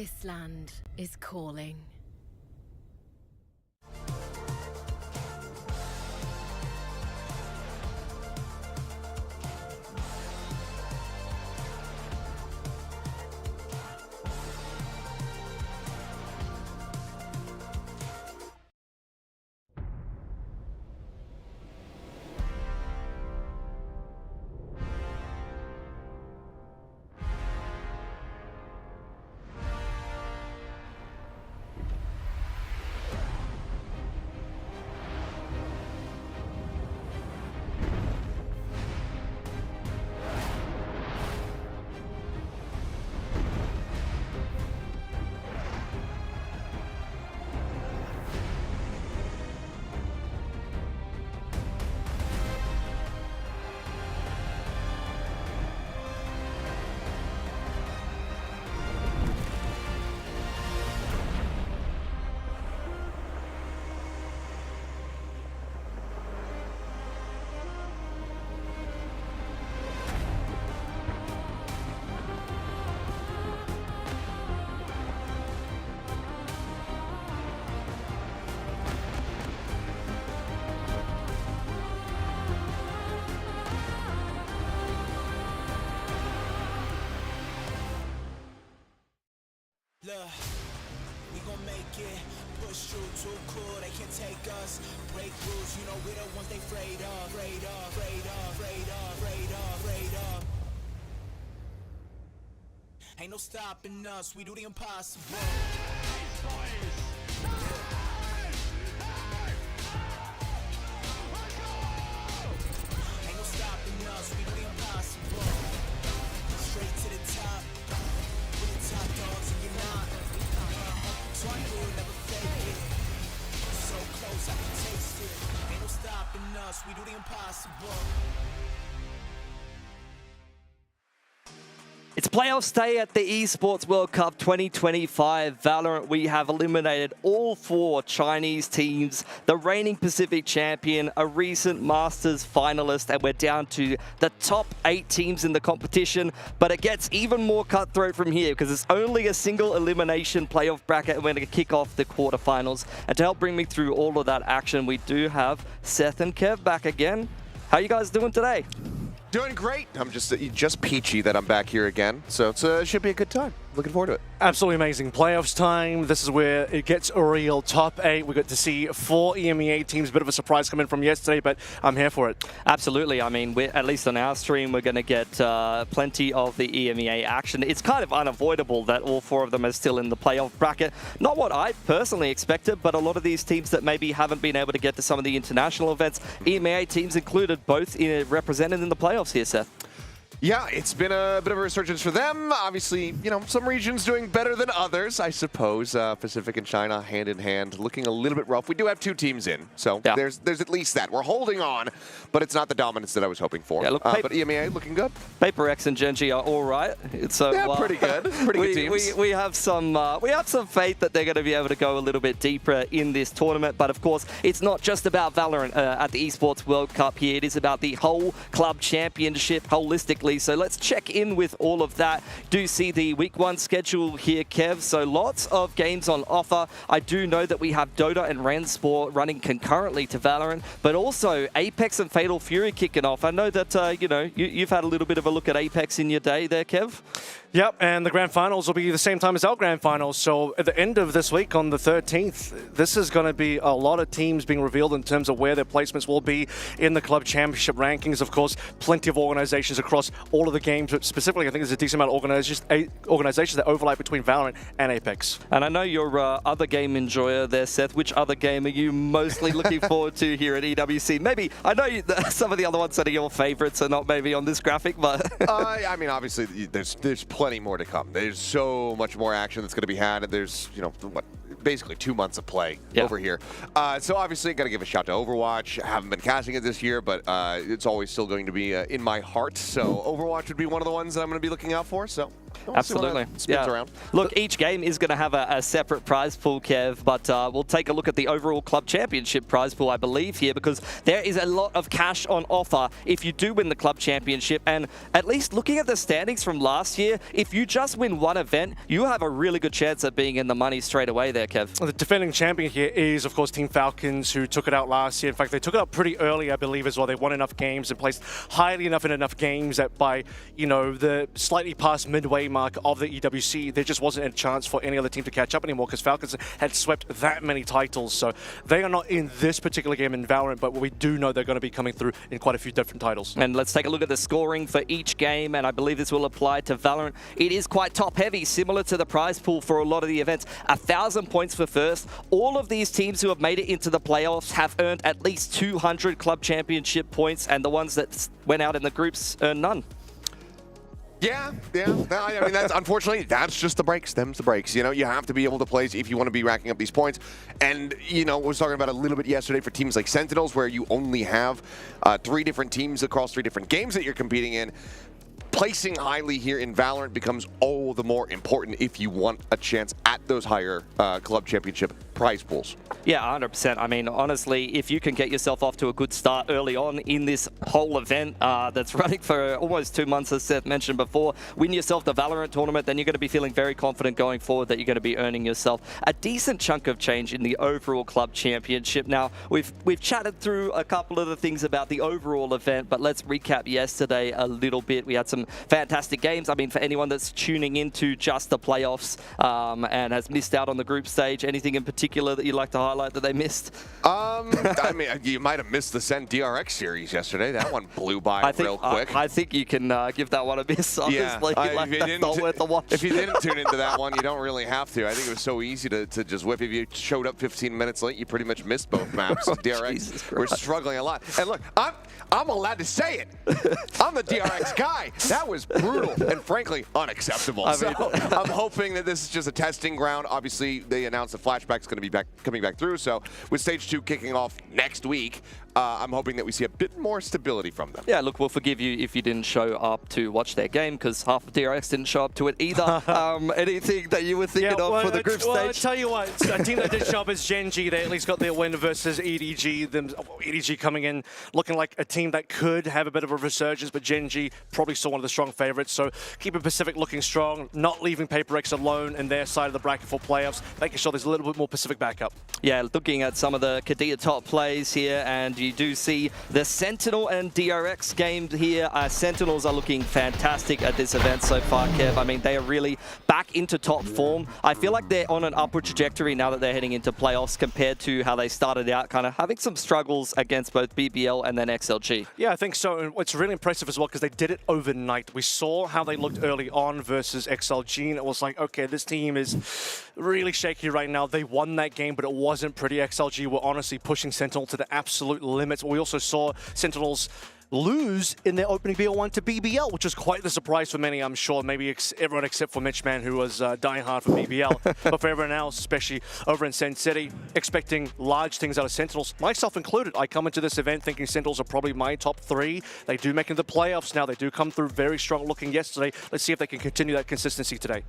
This land is calling. Look, we gon' make it, push through, too cool, they can't take us, break rules, you know we the ones they afraid of, afraid of, afraid of, afraid of, afraid of, afraid of. Ain't no stopping us, we do the impossible. Ain't no stopping us, we do the impossible. Straight to the top. Top dogs and you're not. So I knew it, never fake it. So close, I can taste it. Ain't no stopping us, we do the impossible. It's playoffs day at the Esports World Cup 2025 Valorant. We have eliminated all 4 Chinese teams, the reigning Pacific champion, a recent Masters finalist, and we're down to the top 8 teams in the competition. But it gets even more cutthroat from here because it's only a single elimination playoff bracket, and we're going to kick off the quarterfinals. And to help bring me through all of that action, we do have Seth and Kev back again. How you guys doing today? Doing great. I'm just peachy that I'm back here again, so it should be a good time. Looking forward to it. Absolutely amazing. Playoffs time. This is where it gets a real top 8. We got to see 4 EMEA teams. Bit of a surprise coming from yesterday, but I'm here for it. Absolutely. I mean, at least on our stream, we're going to get plenty of the EMEA action. It's kind of unavoidable that all 4 of them are still in the playoff bracket. Not what I personally expected, but a lot of these teams that maybe haven't been able to get to some of the international events, EMEA teams included, both represented in the playoffs here, Seth. Yeah, it's been a bit of a resurgence for them. Obviously, you know, some regions doing better than others, I suppose. Pacific and China, hand in hand, looking a little bit rough. We do have 2 teams in, so yeah. There's at least that. We're holding on, but it's not the dominance that I was hoping for. Yeah, look, but EMEA looking good. Paper X and Genji are all right. So yeah, pretty good. Pretty good teams. We have some faith that they're going to be able to go a little bit deeper in this tournament. But of course, it's not just about Valorant at the Esports World Cup here. It is about the whole club championship holistically. So let's check in with all of that. Do see the week 1 schedule here, Kev. So lots of games on offer. I do know that we have Dota and Ransport running concurrently to Valorant, but also Apex and Fatal Fury kicking off. I know that you know, you've had a little bit of a look at Apex in your day there, Kev. Yep, and the grand finals will be the same time as our grand finals. So at the end of this week on the 13th, this is going to be a lot of teams being revealed in terms of where their placements will be in the club championship rankings. Of course, plenty of organizations across all of the games, but specifically I think there's a decent amount of organizations that overlap between Valorant and Apex. And I know you're other game enjoyer there, Seth. Which other game are you mostly looking forward to here at EWC? Maybe, I know some of the other ones that are your favorites are not maybe on this graphic, but... I mean, obviously, there's plenty more to come. There's so much more action that's going to be had, and there's, you know, what, basically 2 months of play over here. So obviously, got to give a shout to Overwatch. I haven't been casting it this year, but it's always still going to be in my heart. So Overwatch would be one of the ones that I'm going to be looking out for. So Absolutely. Spins around. Look, each game is going to have a separate prize pool, Kev, but we'll take a look at the overall club championship prize pool, I believe, here, because there is a lot of cash on offer if you do win the club championship. And at least looking at the standings from last year, if you just win one event, you have a really good chance of being in the money straight away there, Kev. The defending champion here is, of course, Team Falcons, who took it out last year. In fact, they took it out pretty early, I believe, as well. They won enough games and placed highly enough in enough games that by, you know, the slightly past midway mark of the EWC, there just wasn't a chance for any other team to catch up anymore because Falcons had swept that many titles. So they are not in this particular game in Valorant, but we do know they're going to be coming through in quite a few different titles. And let's take a look at the scoring for each game, and I believe this will apply to Valorant. It is quite top-heavy, similar to the prize pool for a lot of the events. 1,000 points for first. All of these teams who have made it into the playoffs have earned at least 200 club championship points, and the ones that went out in the groups earned none. Yeah. I mean, that's unfortunately, that's just the breaks. Them's the breaks. You know, you have to be able to play if you want to be racking up these points. And, you know, I was talking about a little bit yesterday for teams like Sentinels, where you only have 3 different teams across 3 different games that you're competing in. Placing highly here in Valorant becomes all the more important if you want a chance at those higher club championship prize pools. Yeah, 100%. I mean, honestly, if you can get yourself off to a good start early on in this whole event that's running for almost 2 months, as Seth mentioned before, win yourself the Valorant tournament, then you're going to be feeling very confident going forward that you're going to be earning yourself a decent chunk of change in the overall club championship. Now, we've chatted through a couple of the things about the overall event, but let's recap yesterday a little bit. We had some fantastic games. I mean, for anyone that's tuning into just the playoffs and has missed out on the group stage, anything in particular that you'd like to highlight that they missed? I mean, you might have missed the Sen DRX series yesterday. That one blew by real quick. I think you can give that one a miss, honestly. Yeah, like, that's not worth the watch. If you didn't tune into that one, you don't really have to. I think it was so easy to just whip. If you showed up 15 minutes late, you pretty much missed both maps. DRX, we're struggling a lot. And look, I'm allowed to say it. I'm the DRX guy. That was brutal and frankly unacceptable. I mean, I'm hoping that this is just a testing ground. Obviously, they announced the flashback's going to be coming back through. So with stage 2 kicking off next week, I'm hoping that we see a bit more stability from them. Yeah, look, we'll forgive you if you didn't show up to watch their game, because half of DRX didn't show up to it either. Anything that you were thinking of for the group stage? Well, I'll tell you what, a team that did show up is Gen G. They at least got their win versus EDG. EDG coming in looking like a team that could have a bit of a resurgence, but Gen G probably still one of the strong favorites. So keeping Pacific looking strong, not leaving Paper X alone in their side of the bracket for playoffs, making sure there's a little bit more Pacific backup. Yeah, looking at some of the Kadea top plays here, and you do see the Sentinel and DRX games here. Sentinels are looking fantastic at this event so far, Kev. I mean, they are really back into top form. I feel like they're on an upward trajectory now that they're heading into playoffs compared to how they started out, kind of having some struggles against both BBL and then XLG. Yeah, I think so. And it's really impressive as well because they did it overnight. We saw how they looked early on versus XLG, and it was like, okay, this team is really shaky right now. They won that game, but it wasn't pretty. XLG were honestly pushing Sentinel to the absolute limits. We also saw Sentinels lose in their opening BL1 to BBL, which was quite the surprise for many, I'm sure. Maybe everyone except for Mitchman, who was dying hard for BBL. But for everyone else, especially over in Sen City, expecting large things out of Sentinels, myself included. I come into this event thinking Sentinels are probably my top 3. They do make it to the playoffs now. They do come through very strong looking yesterday. Let's see if they can continue that consistency today.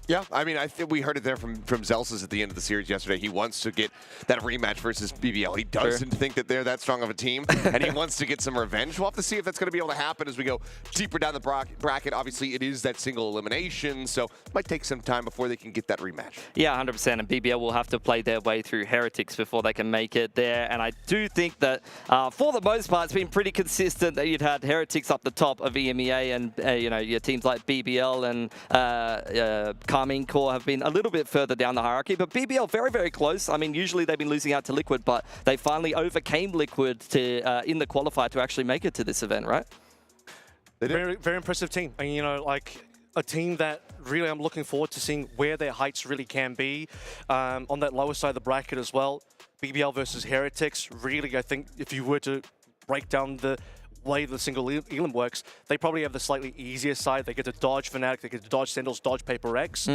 Yeah, I mean, I think we heard it there from Zelsis at the end of the series yesterday. He wants to get that rematch versus BBL. He doesn't think that they're that strong of a team, and he wants to get some revenge. We'll have to see if that's going to be able to happen as we go deeper down the bracket. Obviously, it is that single elimination, so it might take some time before they can get that rematch. Yeah, 100%, and BBL will have to play their way through Heretics before they can make it there, and I do think that, for the most part, it's been pretty consistent that you'd had Heretics up the top of EMEA, and, you know, your teams like BBL and Carmine Core have been a little bit further down the hierarchy, but BBL very, very close. I mean, usually they've been losing out to Liquid, but they finally overcame Liquid to in the qualifier to actually make it to this event, right? Very, very impressive team. And, you know, like a team that really I'm looking forward to seeing where their heights really can be on that lower side of the bracket as well. BBL versus Heretics, really, I think if you were to break down the way the single Elam works, they probably have the slightly easier side. They get to dodge Fnatic, they get to dodge Sentinels, dodge Paper X.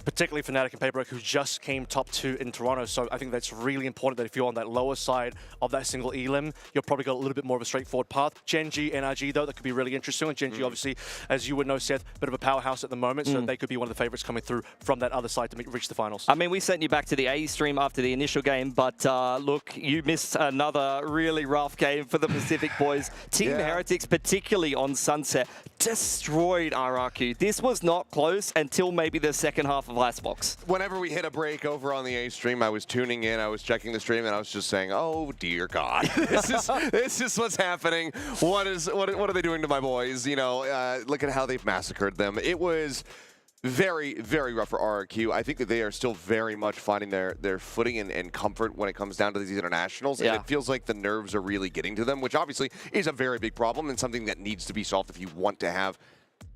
particularly Fnatic and Paper, who just came top 2 in Toronto. So I think that's really important that if you're on that lower side of that single elim, you'll probably got a little bit more of a straightforward path. Gen G, NRG, though, that could be really interesting. And Gen G, obviously, as you would know, Seth, a bit of a powerhouse at the moment, so they could be one of the favorites coming through from that other side to reach the finals. I mean, we sent you back to the A stream after the initial game, but look, you missed another really rough game for the Pacific boys. Team Heretics, particularly on Sunset, destroyed RRQ. This was not close until maybe the second half of Icebox. Whenever we hit a break over on the A stream, I was tuning in, I was checking the stream, and I was just saying, "Oh dear God, this is what's happening. What are they doing to my boys? You know, look at how they've massacred them." It was very, very rough for RRQ. I think that they are still very much finding their footing and comfort when it comes down to these internationals. And it feels like the nerves are really getting to them, which obviously is a very big problem and something that needs to be solved if you want to have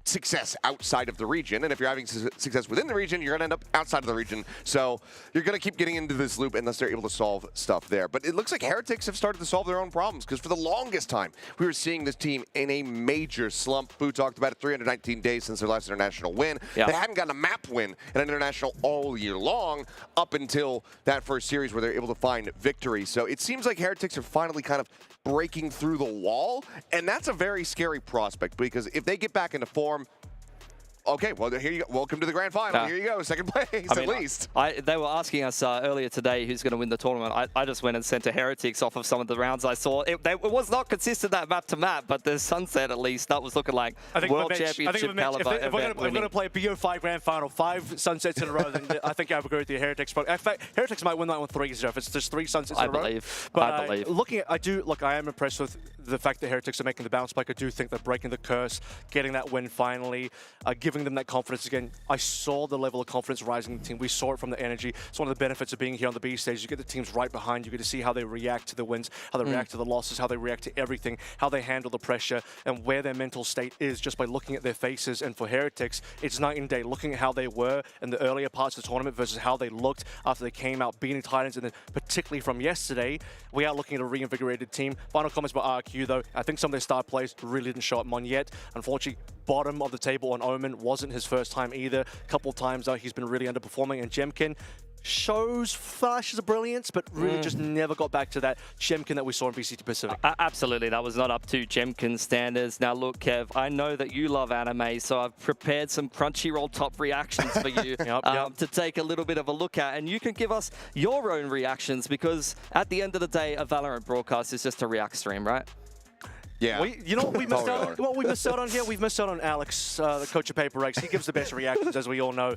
success outside of the region. And if you're having success within the region, you're going to end up outside of the region. So you're going to keep getting into this loop unless they're able to solve stuff there. But it looks like Heretics have started to solve their own problems, because for the longest time, we were seeing this team in a major slump. Boo talked about it, 319 days since their last international win. They hadn't gotten a map win in an international all year long up until that first series where they're able to find victory. So it seems like Heretics are finally kind of breaking through the wall, and that's a very scary prospect, because if they get back into form, okay, well, here you go. Welcome to the grand final. Here you go, second place at least. They were asking us earlier today who's going to win the tournament. I just went and sent to Heretics off of some of the rounds I saw. It was not consistent that map to map, but the Sunset at least, that was looking like World Championship caliber event If we're going to play a BO5 grand final, 5 Sunsets in a row, then I think I would agree with the Heretics. But in fact, Heretics might win that one 3-0 if it's just 3 Sunsets in a row. I believe. I am impressed with the fact that Heretics are making the bounce back. I do think they're breaking the curse, getting that win finally, giving them that confidence again. I saw the level of confidence rising in the team. We saw it from the energy. It's one of the benefits of being here on the B stage. You get the teams right behind you. You get to see how they react to the wins, how they react to the losses, how they react to everything, how they handle the pressure, and where their mental state is just by looking at their faces. And for Heretics, it's night and day. Looking at how they were in the earlier parts of the tournament versus how they looked after they came out beating Titans, and then particularly from yesterday, we are looking at a reinvigorated team. Final comments about RQ though. I think some of their star players really didn't show up on yet. Unfortunately, bottom of the table on Omen wasn't his first time either. A couple of times though, he's been really underperforming, and Jemkin shows flashes of brilliance, but really just never got back to that Jemkin that we saw in VCT Pacific. Absolutely, that was not up to Jemkin standards. Now look, Kev, I know that you love anime, so I've prepared some Crunchyroll top reactions for you to take a little bit of a look at, and you can give us your own reactions, because at the end of the day, a Valorant broadcast is just a react stream, right? Yeah. You know what we missed out on? What we missed out on here? We've missed out on Alex, the coach of Paper Regs. He gives the best reactions, as we all know.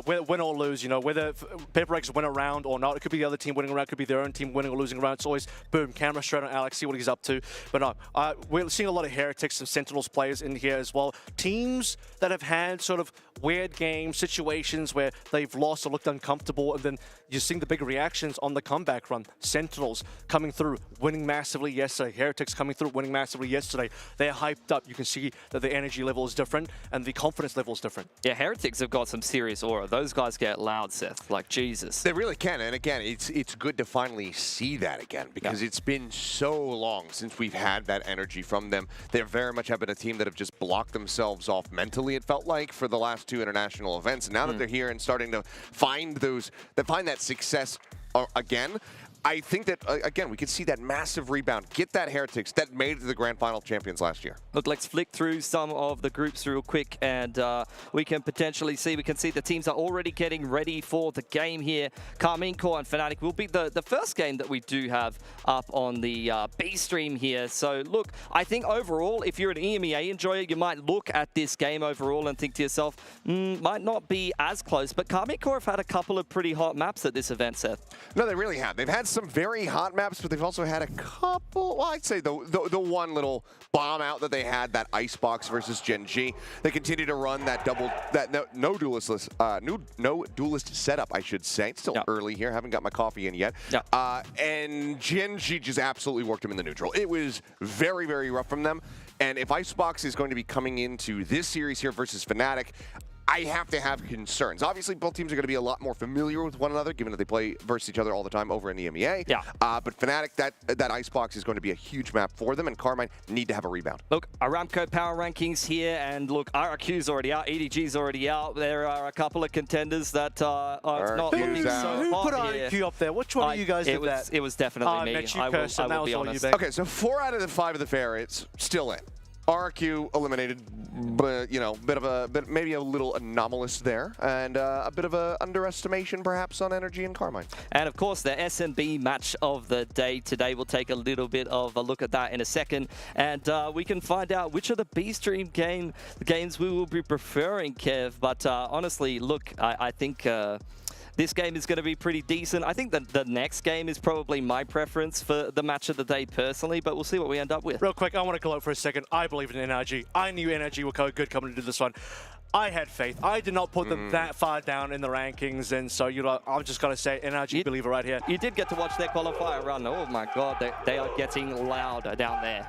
Win or lose, you know, whether Paper Regs win a round or not, it could be the other team winning a round, it could be their own team winning or losing a round. It's always, boom, camera straight on Alex, see what he's up to. But no, we're seeing a lot of Heretics and Sentinels players in here as well. Teams that have had sort of weird game situations where they've lost or looked uncomfortable, and then you're seeing the big reactions on the comeback run. Sentinels coming through, winning massively yesterday. Heretics coming through, winning massively yesterday. They're hyped up. You can see that the energy level is different and the confidence level is different. Yeah, Heretics have got some serious aura. Those guys get loud, Seth. Like, Jesus. They really can. And again, it's good to finally see that again, because it's been so long since we've had that energy from them. They very much have been a team that have just blocked themselves off mentally, it felt like, for the last 2 international events. And now that they're here and starting to find that success again, I think that, again, we could see that massive rebound. Get that Heretics that made it to the Grand Final champions last year. Look, let's flick through some of the groups real quick, and we can see the teams are already getting ready for the game here. Karmine Corp and Fnatic will be the first game that we do have up on the B stream here. So, look, I think overall, if you're an EMEA enjoyer, you might look at this game overall and think to yourself, might not be as close, but Karmine Corp have had a couple of pretty hot maps at this event, Seth. No, they really have. They've had some very hot maps, but they've also had a couple, well, I'd say the one little bomb out that they had, that Icebox versus Gen G. They continue to run that no duelist setup, I should say. It's still early here. Haven't got my coffee in yet. And Gen G just absolutely worked them in the neutral. It was very, very rough from them. And if Icebox is going to be coming into this series here versus Fnatic, I have to have concerns. Obviously, both teams are going to be a lot more familiar with one another, given that they play versus each other all the time over in the EMEA. Yeah. But Fnatic, that icebox is going to be a huge map for them, and Carmine need to have a rebound. Look, Aramco power rankings here, and look, RRQ's already out, EDG's already out. There are a couple of contenders that are not looking so Who hot put here. RRQ up there? Which one of you guys did that? It was definitely me. Mitch, you I cursed, and will that be was all you, honest. babe. Okay, so 4 out of the 5 of the favorites still in. RRQ eliminated, but maybe a little anomalous there, and a bit of a underestimation perhaps on Energy and Carmine. And of course, the SMB match of the day today. We'll take a little bit of a look at that in a second, and we can find out which of the B-Stream games we will be preferring, Kev. But honestly, look, I think this game is going to be pretty decent. I think that the next game is probably my preference for the match of the day personally, but we'll see what we end up with. Real quick, I want to gloat for a second. I believe in NRG. I knew NRG were good coming into this one. I had faith. I did not put them that far down in the rankings, and so I'm just going to say NRG believer right here. You did get to watch their qualifier run. Oh my God, they are getting louder down there.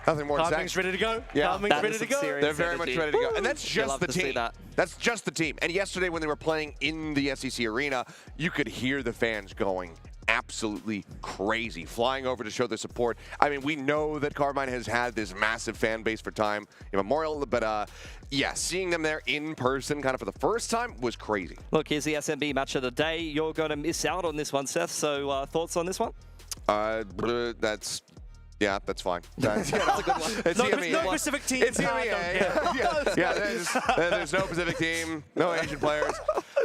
Nothing more than Carming's ready to go. Yeah, Carming's ready to go. They're very much ready to go. And that's just the team. That. That's just the team. And yesterday when they were playing in the SEC arena, you could hear the fans going absolutely crazy, flying over to show their support. I mean, we know that Carmine has had this massive fan base for time immemorial, but yeah, seeing them there in person kind of for the first time was crazy. Look, here's the SMB match of the day. You're going to miss out on this one, Seth, so thoughts on this one? Yeah, that's fine. That's a good one. It's No Pacific team. It's EMEA. There's no Pacific team, no Asian players.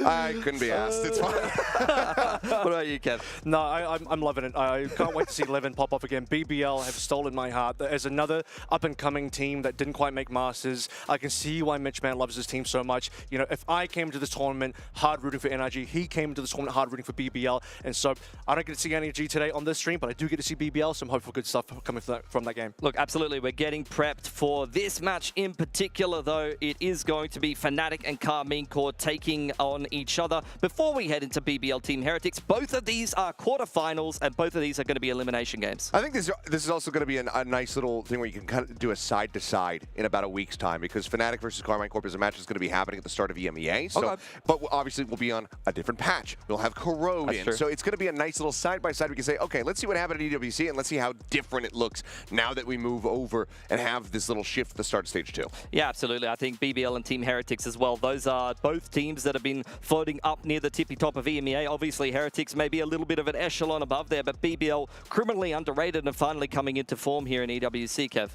I couldn't be asked. It's fine. What about you, Kev? No, I'm loving it. I can't wait to see Levin pop up again. BBL have stolen my heart. As another up-and-coming team that didn't quite make Masters, I can see why Mitch Mann loves his team so much. You know, if I came to this tournament hard rooting for NRG, he came to this tournament hard rooting for BBL, and so I don't get to see NRG today on this stream, but I do get to see BBL, so I'm hopeful good stuff coming from that game. Look, absolutely, we're getting prepped for this match in particular, though. It is going to be Fnatic and Karmine Corp taking on each other. Before we head into BBL Team Heretics, both of these are quarterfinals, and both of these are going to be elimination games. I think this is also going to be a nice little thing where you can kind of do a side-to-side in about a week's time, because Fnatic versus Karmine Corp is a match that's going to be happening at the start of EMEA. So, okay. But obviously we'll be on a different patch. We'll have corrode in. True. So it's going to be a nice little side-by-side. We can say, okay, let's see what happened at EWC, and let's see how different it looks now that we move over and have this little shift at the start of stage 2. Yeah, absolutely. I think BBL and Team Heretics as well. Those are both teams that have been floating up near the tippy top of EMEA. Obviously, Heretics may be a little bit of an echelon above there, but BBL criminally underrated and finally coming into form here in EWC, Kev.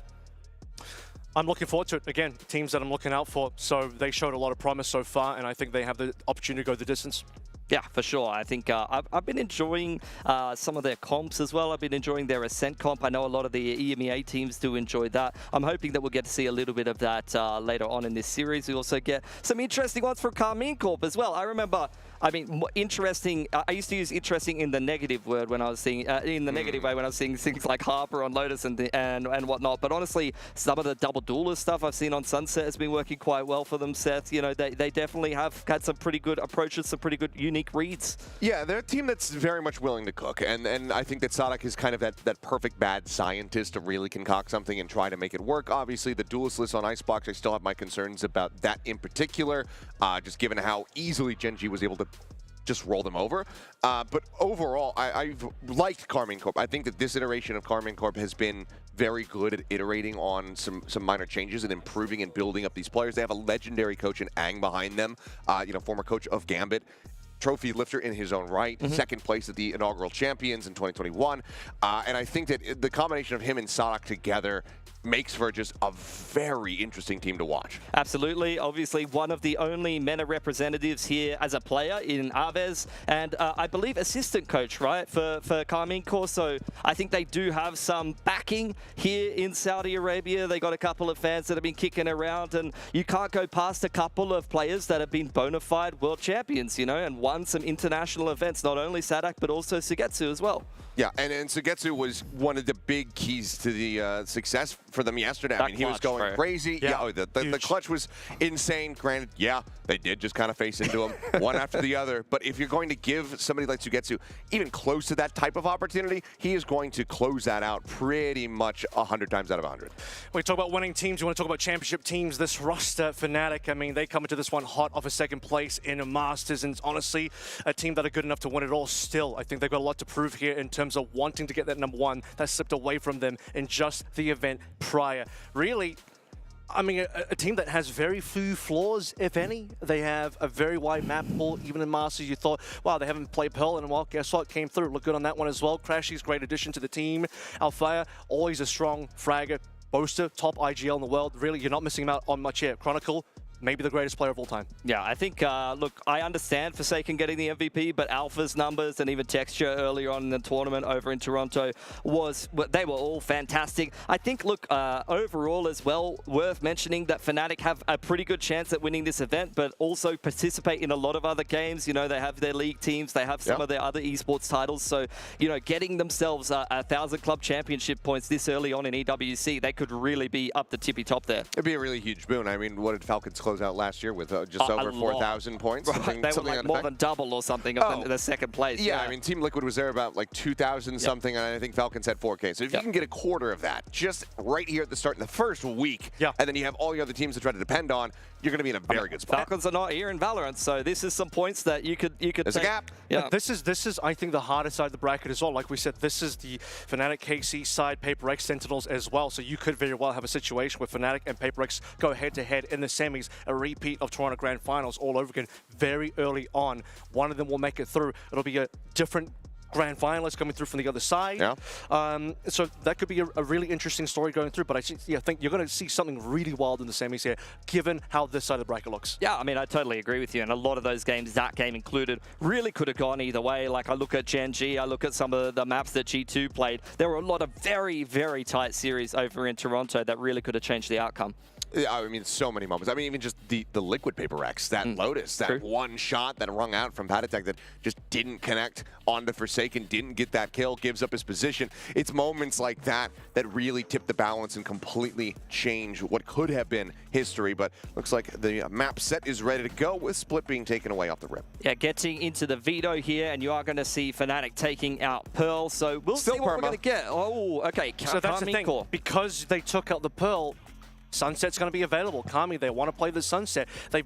I'm looking forward to it. Again, teams that I'm looking out for. So they showed a lot of promise so far, and I think they have the opportunity to go the distance. Yeah, for sure. I think I've been enjoying some of their comps as well. I've been enjoying their Ascent comp. I know a lot of the EMEA teams do enjoy that. I'm hoping that we'll get to see a little bit of that later on in this series. We also get some interesting ones from Karmine Corp as well. I remember, I mean, interesting. I used to use interesting in the negative word when I was seeing in the negative way when I was seeing things like Harper on Lotus and whatnot. But honestly, some of the double duelist stuff I've seen on Sunset has been working quite well for them. Seth, you know, they definitely have had some pretty good approaches, some pretty good unique reads. Yeah, they're a team that's very much willing to cook, and I think that Sadak is kind of that perfect bad scientist to really concoct something and try to make it work. Obviously, the duelist list on Icebox, I still have my concerns about that in particular, just given how easily Genji was able to just roll them over. But overall, I've liked Karmine Corp. I think that this iteration of Karmine Corp has been very good at iterating on some minor changes and improving and building up these players. They have a legendary coach in Ang behind them, former coach of Gambit. Trophy lifter in his own right, second place at the inaugural champions in 2021. And I think that the combination of him and Sadak together makes for just a very interesting team to watch. Absolutely. Obviously, one of the only MENA representatives here as a player in Aves, and I believe assistant coach, right, for Karmine Corp. So I think they do have some backing here in Saudi Arabia. They got a couple of fans that have been kicking around, and you can't go past a couple of players that have been bona fide world champions, you know, and won some international events, not only Sadak, but also Sugetsu as well. Yeah, and Sugetsu was one of the big keys to the success for them yesterday. That I mean, he was clutch, going bro. crazy. Yeah. The clutch was insane. Granted, yeah, they did just kind of face into him one after the other. But if you're going to give somebody like Sugetsu even close to that type of opportunity, he is going to close that out pretty much 100 times out of 100. We talk about winning teams. You want to talk about championship teams. This roster, Fnatic, I mean, they come into this one hot off a second place in a Masters, and honestly, a team that are good enough to win it all still. I think they've got a lot to prove here in terms of wanting to get that #1 that slipped away from them in just the event prior. Really, I mean, a team that has very few flaws, if any. They have a very wide map pool. Even in Masters, you thought, wow, they haven't played Pearl in a while. Guess what? Came through. Looked good on that one as well. Crashy's great addition to the team. Alfaya, always a strong fragger. Boaster, top IGL in the world. Really, you're not missing out on much here. Chronicle, maybe the greatest player of all time. Yeah, I think, look, I understand Forsaken getting the MVP, but Alpha's numbers and even Texture earlier on in the tournament over in Toronto they were all fantastic. I think, look, overall as well, worth mentioning that Fnatic have a pretty good chance at winning this event, but also participate in a lot of other games. You know, they have their league teams, they have some of their other esports titles, so, you know, getting themselves 1,000 club championship points this early on in EWC, they could really be up the tippy top there. It'd be a really huge boon. I mean, what did Falcons close out last year with just over 4,000 points? Right. They were like more than double or something of the second place. Yeah, I mean, Team Liquid was there about like 2,000 something, and I think Falcons had 4K. So if you can get a quarter of that, just right here at the start in the first week, and then you have all your other teams to try to depend on, you're going to be in a very good spot. Falcons are not here in Valorant, so this is some points that you could There's take. a gap. Yeah. This is, I think, the harder side of the bracket as well. Like we said, this is the Fnatic KC side, Paper X Sentinels as well. So you could very well have a situation where Fnatic and Paper X go head-to-head in the semis, a repeat of Toronto Grand Finals all over again very early on. One of them will make it through. It'll be a different grand finalist coming through from the other side. So that could be a really interesting story going through, but I think you're going to see something really wild in the semis here, given how this side of the bracket looks. Yeah, I mean, I totally agree with you, and a lot of those games, that game included, really could have gone either way. Like, I look at Gen G, I look at some of the maps that G2 played. There were a lot of very, very tight series over in Toronto that really could have changed the outcome. I mean, so many moments. I mean, even just the Liquid Paper X, that Lotus, that one shot that rung out from Patatek that just didn't connect onto Forsaken, didn't get that kill, gives up his position. It's moments like that that really tip the balance and completely change what could have been history. But looks like the map set is ready to go, with Split being taken away off the rip. Yeah, getting into the veto here, and you are going to see Fnatic taking out Pearl. So we'll see what we're going to get. Oh, okay. So that's the thing. Because they took out the Pearl, Sunset's going to be available. Kami, they want to play the Sunset. They're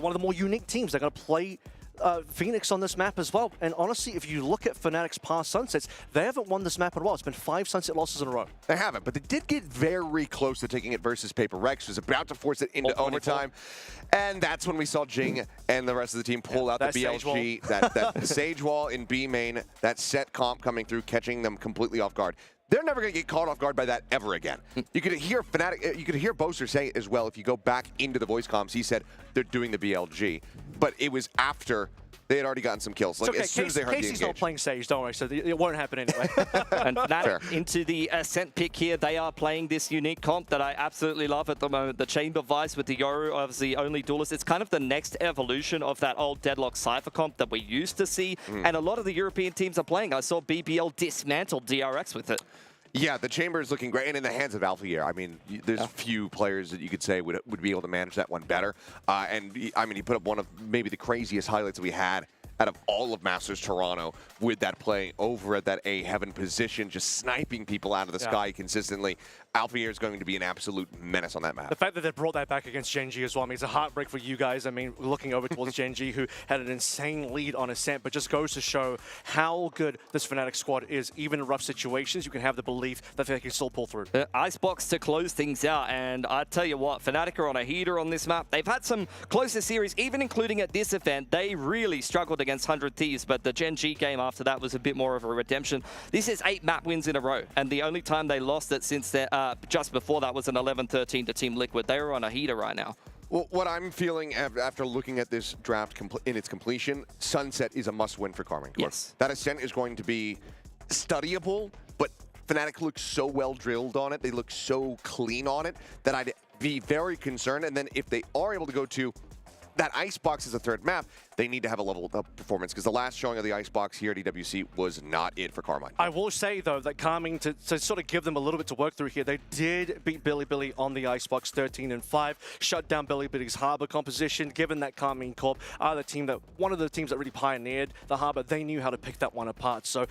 one of the more unique teams. They're going to play Phoenix on this map as well. And honestly, if you look at Fnatic's past Sunsets, they haven't won this map at all. It's been 5 Sunset losses in a row. They haven't, but they did get very close to taking it versus Paper Rex, was about to force it into overtime. And that's when we saw Jing and the rest of the team pull out the BLG, that Sage Wall in B main, that set comp coming through, catching them completely off guard. They're never going to get caught off guard by that ever again. You could hear Fnatic, you could hear Boaster say it as well. If you go back into the voice comms, he said they're doing the BLG, but it was after they had already gotten some kills. Like, as soon as they heard the engage. Casey's not playing Sage, don't worry, so it won't happen anyway. And Fnatic into the Ascent pick here. They are playing this unique comp that I absolutely love at the moment. The Chamber Vice with the Yoru, obviously only duelist. It's kind of the next evolution of that old Deadlock Cypher comp that we used to see. And a lot of the European teams are playing. I saw BBL dismantle DRX with it. Yeah, the Chamber is looking great, and in the hands of Alpha here, I mean, there's few players that you could say would be able to manage that one better. And I mean, he put up one of maybe the craziest highlights that we had out of all of Masters Toronto with that play over at that A Heaven position, just sniping people out of the sky consistently. Alpha here is going to be an absolute menace on that map. The fact that they brought that back against Gen G as well, I mean, it's a heartbreak for you guys. I mean, looking over towards Gen G, who had an insane lead on Ascent, but just goes to show how good this Fnatic squad is. Even in rough situations, you can have the belief that they can still pull through. Icebox to close things out, and I tell you what, Fnatic are on a heater on this map. They've had some closer series, even including at this event. They really struggled against 100 Thieves, but the Gen G game after that was a bit more of a redemption. This is 8 map wins in a row, and the only time they lost it since just before that was an 11-13 to Team Liquid. They are on a heater right now. Well, what I'm feeling after looking at this draft in its completion, Sunset is a must-win for Karmine Corp. Yes. That Ascent is going to be studyable, but Fnatic looks so well drilled on it, they look so clean on it, that I'd be very concerned. And then if they are able to go to that Icebox is a third map, they need to have a level up performance because the last showing of the Icebox here at EWC was not it for Carmine. I will say, though, that Carmine, to sort of give them a little bit to work through here, they did beat Bilibili on the Icebox 13-5, shut down Bilibili's Harbor composition, given that Carmine Corp are one of the teams that really pioneered the Harbor. They knew how to pick that one apart. So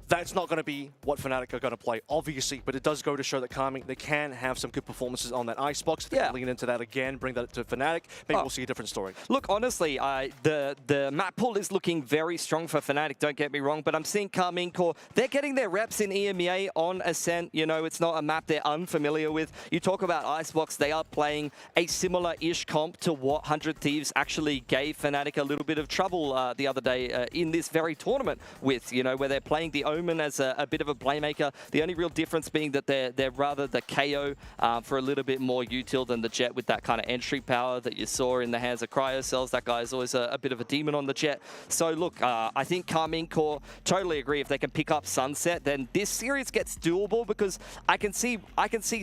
that's not going to be what Fnatic are going to play, obviously, but it does go to show that Carmine, they can have some good performances on that Icebox. They can lean into that again, bring that to Fnatic. Maybe we'll see a different story. Look, honestly, the map pool is looking very strong for Fnatic, don't get me wrong, but I'm seeing Carmine Corp, they're getting their reps in EMEA on Ascent. You know, it's not a map they're unfamiliar with. You talk about Icebox, they are playing a similar-ish comp to what 100 Thieves actually gave Fnatic a little bit of trouble the other day in this very tournament with, you know, where they're playing the Omen as a bit of a playmaker. The only real difference being that they're rather the KO for a little bit more util than the Jet with that kind of entry power that you saw in the hands of Cryo Cells. That guy is always a bit of a demon on the Jet. So look, I think Carmine Corp, totally agree, if they can pick up Sunset, then this series gets doable because I can see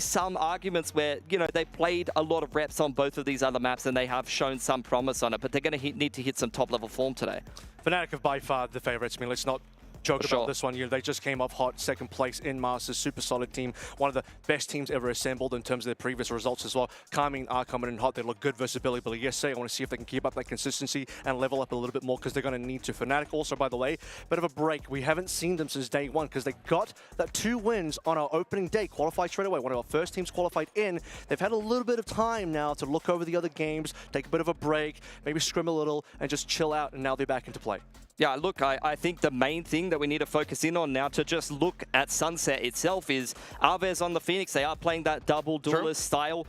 some arguments where, you know, they played a lot of reps on both of these other maps and they have shown some promise on it, but they're going to need to hit some top level form today. Fnatic are by far the favorites. I mean, let's not joke about this one. You know, they just came off hot, second place in Masters, super solid team, one of the best teams ever assembled in terms of their previous results as well. Carmine are coming in hot. They look good versus Bilibili yesterday. I want to see if they can keep up that consistency and level up a little bit more because they're going to need to. Fnatic also, by the way, bit of a break. We haven't seen them since day one because they got that 2 wins on our opening day, qualified straight away. One of our first teams qualified in. They've had a little bit of time now to look over the other games, take a bit of a break, maybe scrim a little and just chill out, and now they're back into play. Yeah, look, I think the main thing that we need to focus in on now to just look at Sunset itself is Alves on the Phoenix. They are playing that double duelist style.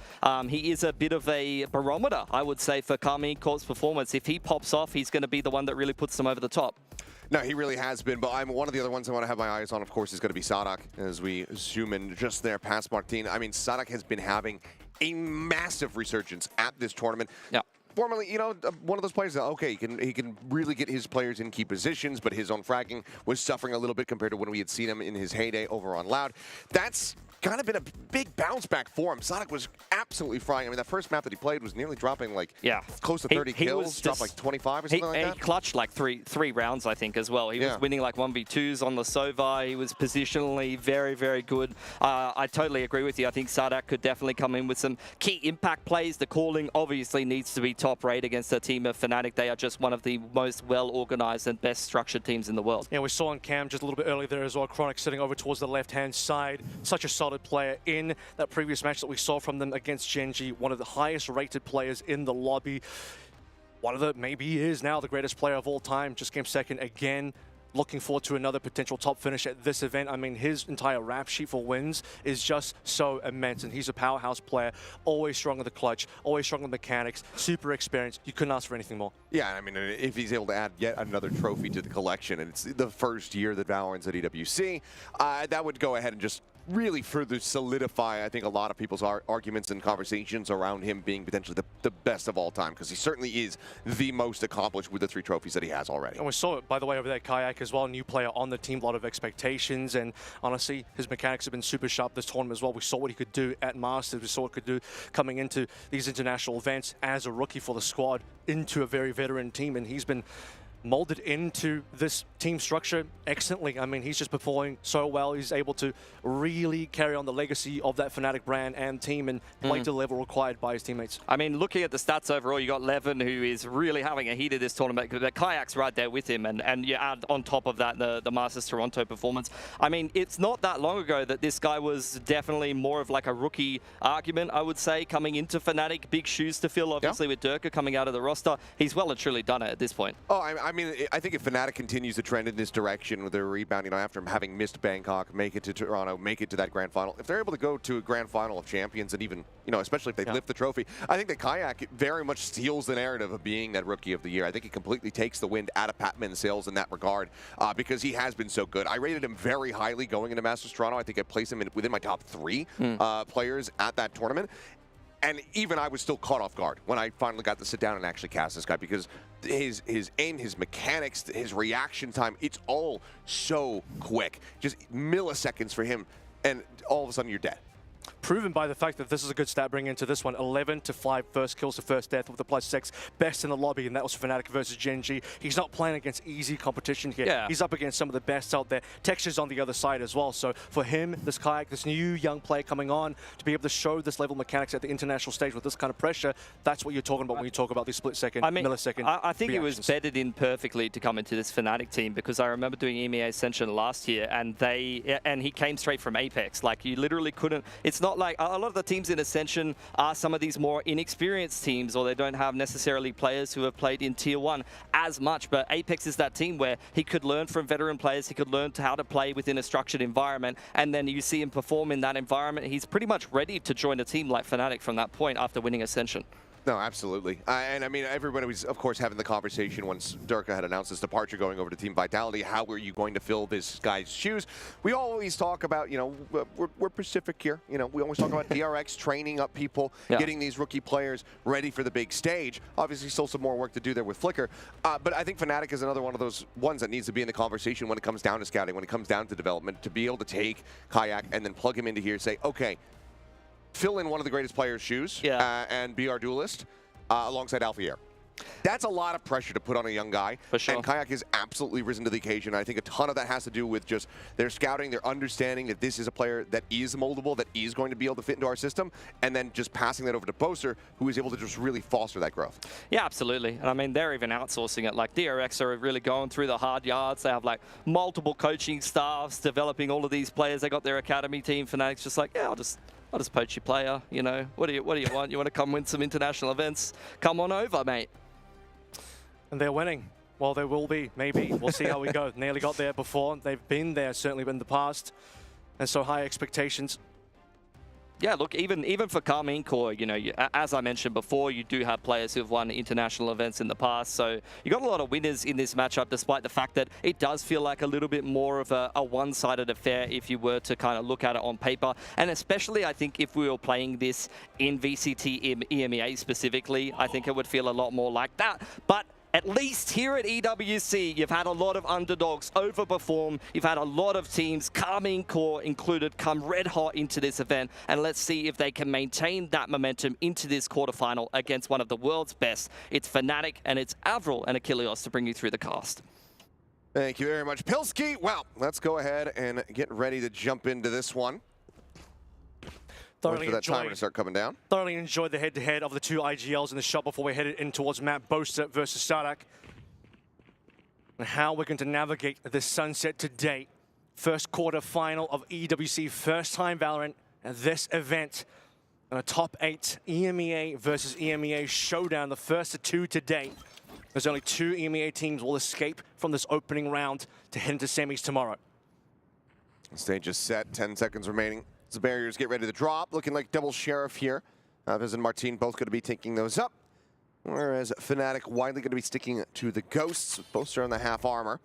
He is a bit of a barometer, I would say, for Carmine Corp's performance. If he pops off, he's going to be the one that really puts them over the top. No, he really has been, but one of the other ones I want to have my eyes on, of course, is going to be Sadak, as we zoom in just there past Martin. I mean, Sadak has been having a massive resurgence at this tournament. Yeah. Formerly, you know, one of those players that, okay, he can really get his players in key positions, but his own fragging was suffering a little bit compared to when we had seen him in his heyday over on Loud. That's kind of been a big bounce back for him. Sonic was absolutely frying. I mean, that first map that he played was nearly dropping like close to 30 kills, dropped like 25 or something like that. He clutched like three rounds, I think, as well. He was winning like 1v2s on the Sova. He was positionally very, very good. I totally agree with you. I think Sadak could definitely come in with some key impact plays. The calling obviously needs to be top rate against a team of Fnatic. They are just one of the most well-organized and best structured teams in the world. Yeah, we saw on cam just a little bit earlier there as well, Chronic sitting over towards the left-hand side. Such a solid player in that previous match that we saw from them against Genji, one of the highest rated players in the lobby. One of the, maybe he is now the greatest player of all time, just came second again. Looking forward to another potential top finish at this event. I mean, his entire rap sheet for wins is just so immense, and he's a powerhouse player, always strong in the clutch, always strong in mechanics, super experienced. You couldn't ask for anything more. Yeah, I mean, if he's able to add yet another trophy to the collection, and it's the first year that VALORANT's at EWC, that would go ahead and just really further solidify, I think, a lot of people's arguments and conversations around him being potentially the best of all time, because he certainly is the most accomplished with the 3 trophies that he has already. And we saw it, by the way, over there, Kayak as well, new player on the team, a lot of expectations, and honestly, his mechanics have been super sharp this tournament as well. We saw what he could do at Masters, we saw what he could do coming into these international events as a rookie for the squad into a very veteran team, and he's been molded into this team structure excellently. I mean, he's just performing so well. He's able to really carry on the legacy of that Fnatic brand and team and play to the level required by his teammates. I mean, looking at the stats overall, you got Levin, who is really having a heat of this tournament. The Kayak's right there with him, and you add on top of that the Masters Toronto performance. I mean, it's not that long ago that this guy was definitely more of like a rookie argument, I would say, coming into Fnatic. Big shoes to fill, obviously, with Durka coming out of the roster. He's well and truly done it at this point. Oh, I mean, I think if Fnatic continues to trend in this direction with their rebound, you know, after having missed Bangkok, make it to Toronto, make it to that grand final, if they're able to go to a grand final of champions and even, you know, especially if they lift the trophy, I think that Kayak very much steals the narrative of being that rookie of the year. I think he completely takes the wind out of Patman's sails in that regard because he has been so good. I rated him very highly going into Masters Toronto. I think I placed him within my top 3 players at that tournament. And even I was still caught off guard when I finally got to sit down and actually cast this guy, because his aim, his mechanics, his reaction time, it's all so quick. Just milliseconds for him, and all of a sudden you're dead. Proven by the fact that this is a good stat bringing into this one. 11 to 5 first kills to first death with the +6. Best in the lobby, and that was Fnatic versus Gen.G. He's not playing against easy competition here. Yeah. He's up against some of the best out there. Texture's on the other side as well. So for him, this Kayak, this new young player coming on, to be able to show this level of mechanics at the international stage with this kind of pressure, that's what you're talking about when you talk about these split-second, millisecond I think reactions. it was bedded in perfectly to come into this Fnatic team, because I remember doing EMEA Ascension last year, and he came straight from Apex. Like, you literally couldn't. It's not like a lot of the teams in Ascension are some of these more inexperienced teams, or they don't have necessarily players who have played in Tier 1 as much, but Apex is that team where he could learn from veteran players, he could learn how to play within a structured environment, and then you see him perform in that environment. He's pretty much ready to join a team like Fnatic from that point after winning Ascension. No, absolutely. And I mean, everybody was, of course, having the conversation once Durka had announced his departure going over to Team Vitality. How were you going to fill this guy's shoes? We always talk about, you know, we're Pacific here. You know, we always talk about DRX training up people, getting these rookie players ready for the big stage. Obviously, still some more work to do there with Flicker. But I think Fnatic is another one of those ones that needs to be in the conversation when it comes down to scouting, when it comes down to development, to be able to take Kayak and then plug him into here and say, okay, fill in one of the greatest players' shoes and be our duelist alongside Alfier. That's a lot of pressure to put on a young guy. For sure. And Kayak has absolutely risen to the occasion. I think a ton of that has to do with just their scouting, their understanding that this is a player that is moldable, that is going to be able to fit into our system, and then just passing that over to Boaster, who is able to just really foster that growth. Yeah, absolutely. And I mean, they're even outsourcing it. Like, DRX are really going through the hard yards. They have like multiple coaching staffs developing all of these players. They got their academy team. Fnatic's just like, yeah, I'll just poach your player, you know. What do you want? You want to come win some international events? Come on over, mate. And they're winning. Well, they will be, maybe. We'll see how we go. Nearly got there before. They've been there, certainly in the past. And so high expectations. Yeah, look, even for Karmine Core, you know, as I mentioned before, you do have players who have won international events in the past. So you got a lot of winners in this matchup, despite the fact that it does feel like a little bit more of a one-sided affair if you were to kind of look at it on paper. And especially, I think, if we were playing this in VCT EMEA specifically, I think it would feel a lot more like that. But at least here at EWC, you've had a lot of underdogs overperform. You've had a lot of teams, Karmine Core included, come red hot into this event. And let's see if they can maintain that momentum into this quarterfinal against one of the world's best. It's Fnatic and it's Avril and Achilleos to bring you through the cast. Thank you very much, Pilski. Well, let's go ahead and get ready to jump into this one. Wait for that timer to start coming down. Thoroughly enjoyed the head-to-head of the two IGLs in the shot before we headed in towards map Boaster versus Stardak. And how we're going to navigate this sunset today. First quarter final of EWC, first time Valorant at this event. And a top 8 EMEA versus EMEA showdown, the first of 2 today. There's only 2 EMEA teams will escape from this opening round to head into semis tomorrow. Stage is set, 10 seconds remaining. The barriers get ready to drop, looking like double Sheriff here. Viz and Martin both going to be taking those up, whereas Fnatic widely going to be sticking to the Ghosts. Both are on the half armor.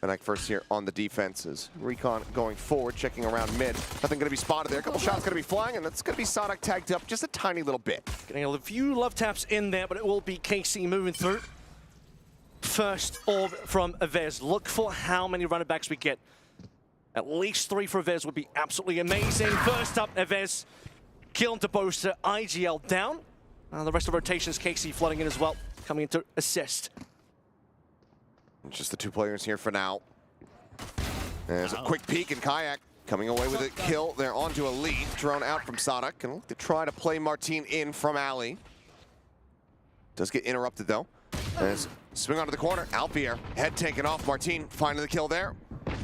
Fnatic first here on the defenses. Recon going forward, checking around mid. Nothing going to be spotted there. A couple shots going to be flying, and that's going to be Sonic tagged up just a tiny little bit. Getting a few love taps in there, but it will be KC moving through. First orb from Vez. Look for how many running backs we get. At least 3 for Vez would be absolutely amazing. First up, Vez. Kill into Boaster. IGL down. The rest of rotations, KC flooding in as well. Coming in to assist. Just the 2 players here for now. There's a quick peek, and Kayak coming away with a kill. They're onto a lead. Drone out from Sonic. And look to try to play Martin in from Ali. Does get interrupted, though. As swing onto the corner. Alfier, head taken off. Martin finding the kill there.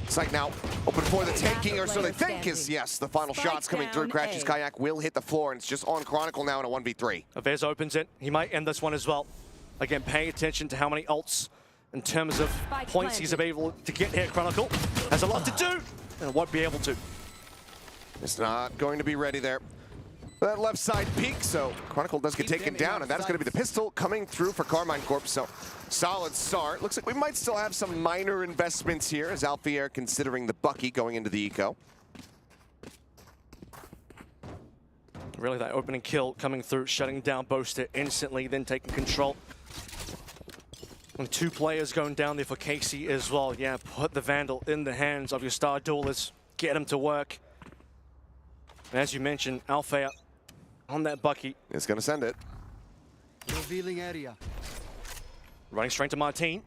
Sight now open for the taking, or so they think is, yes, the final shots coming through. Crashes Kayak will hit the floor, and it's just on Chronicle now in a 1v3. Vez opens it. He might end this one as well. Again, paying attention to how many ults in terms of points he's able to get here. Chronicle has a lot to do, and won't be able to. It's not going to be ready there. That left side peek, so Chronicle does get taken down, and that is going to be the pistol coming through for Karmine Corp. So solid start. Looks like we might still have some minor investments here as Alfier considering the Bucky going into the eco. Really, that opening kill coming through, shutting down Boaster instantly, then taking control. And 2 players going down there for KC as well. Yeah, put the Vandal in the hands of your star duelist. Get him to work. And as you mentioned, Alpha on that Bucky. It's going to send it. Revealing area. Running straight to Martin.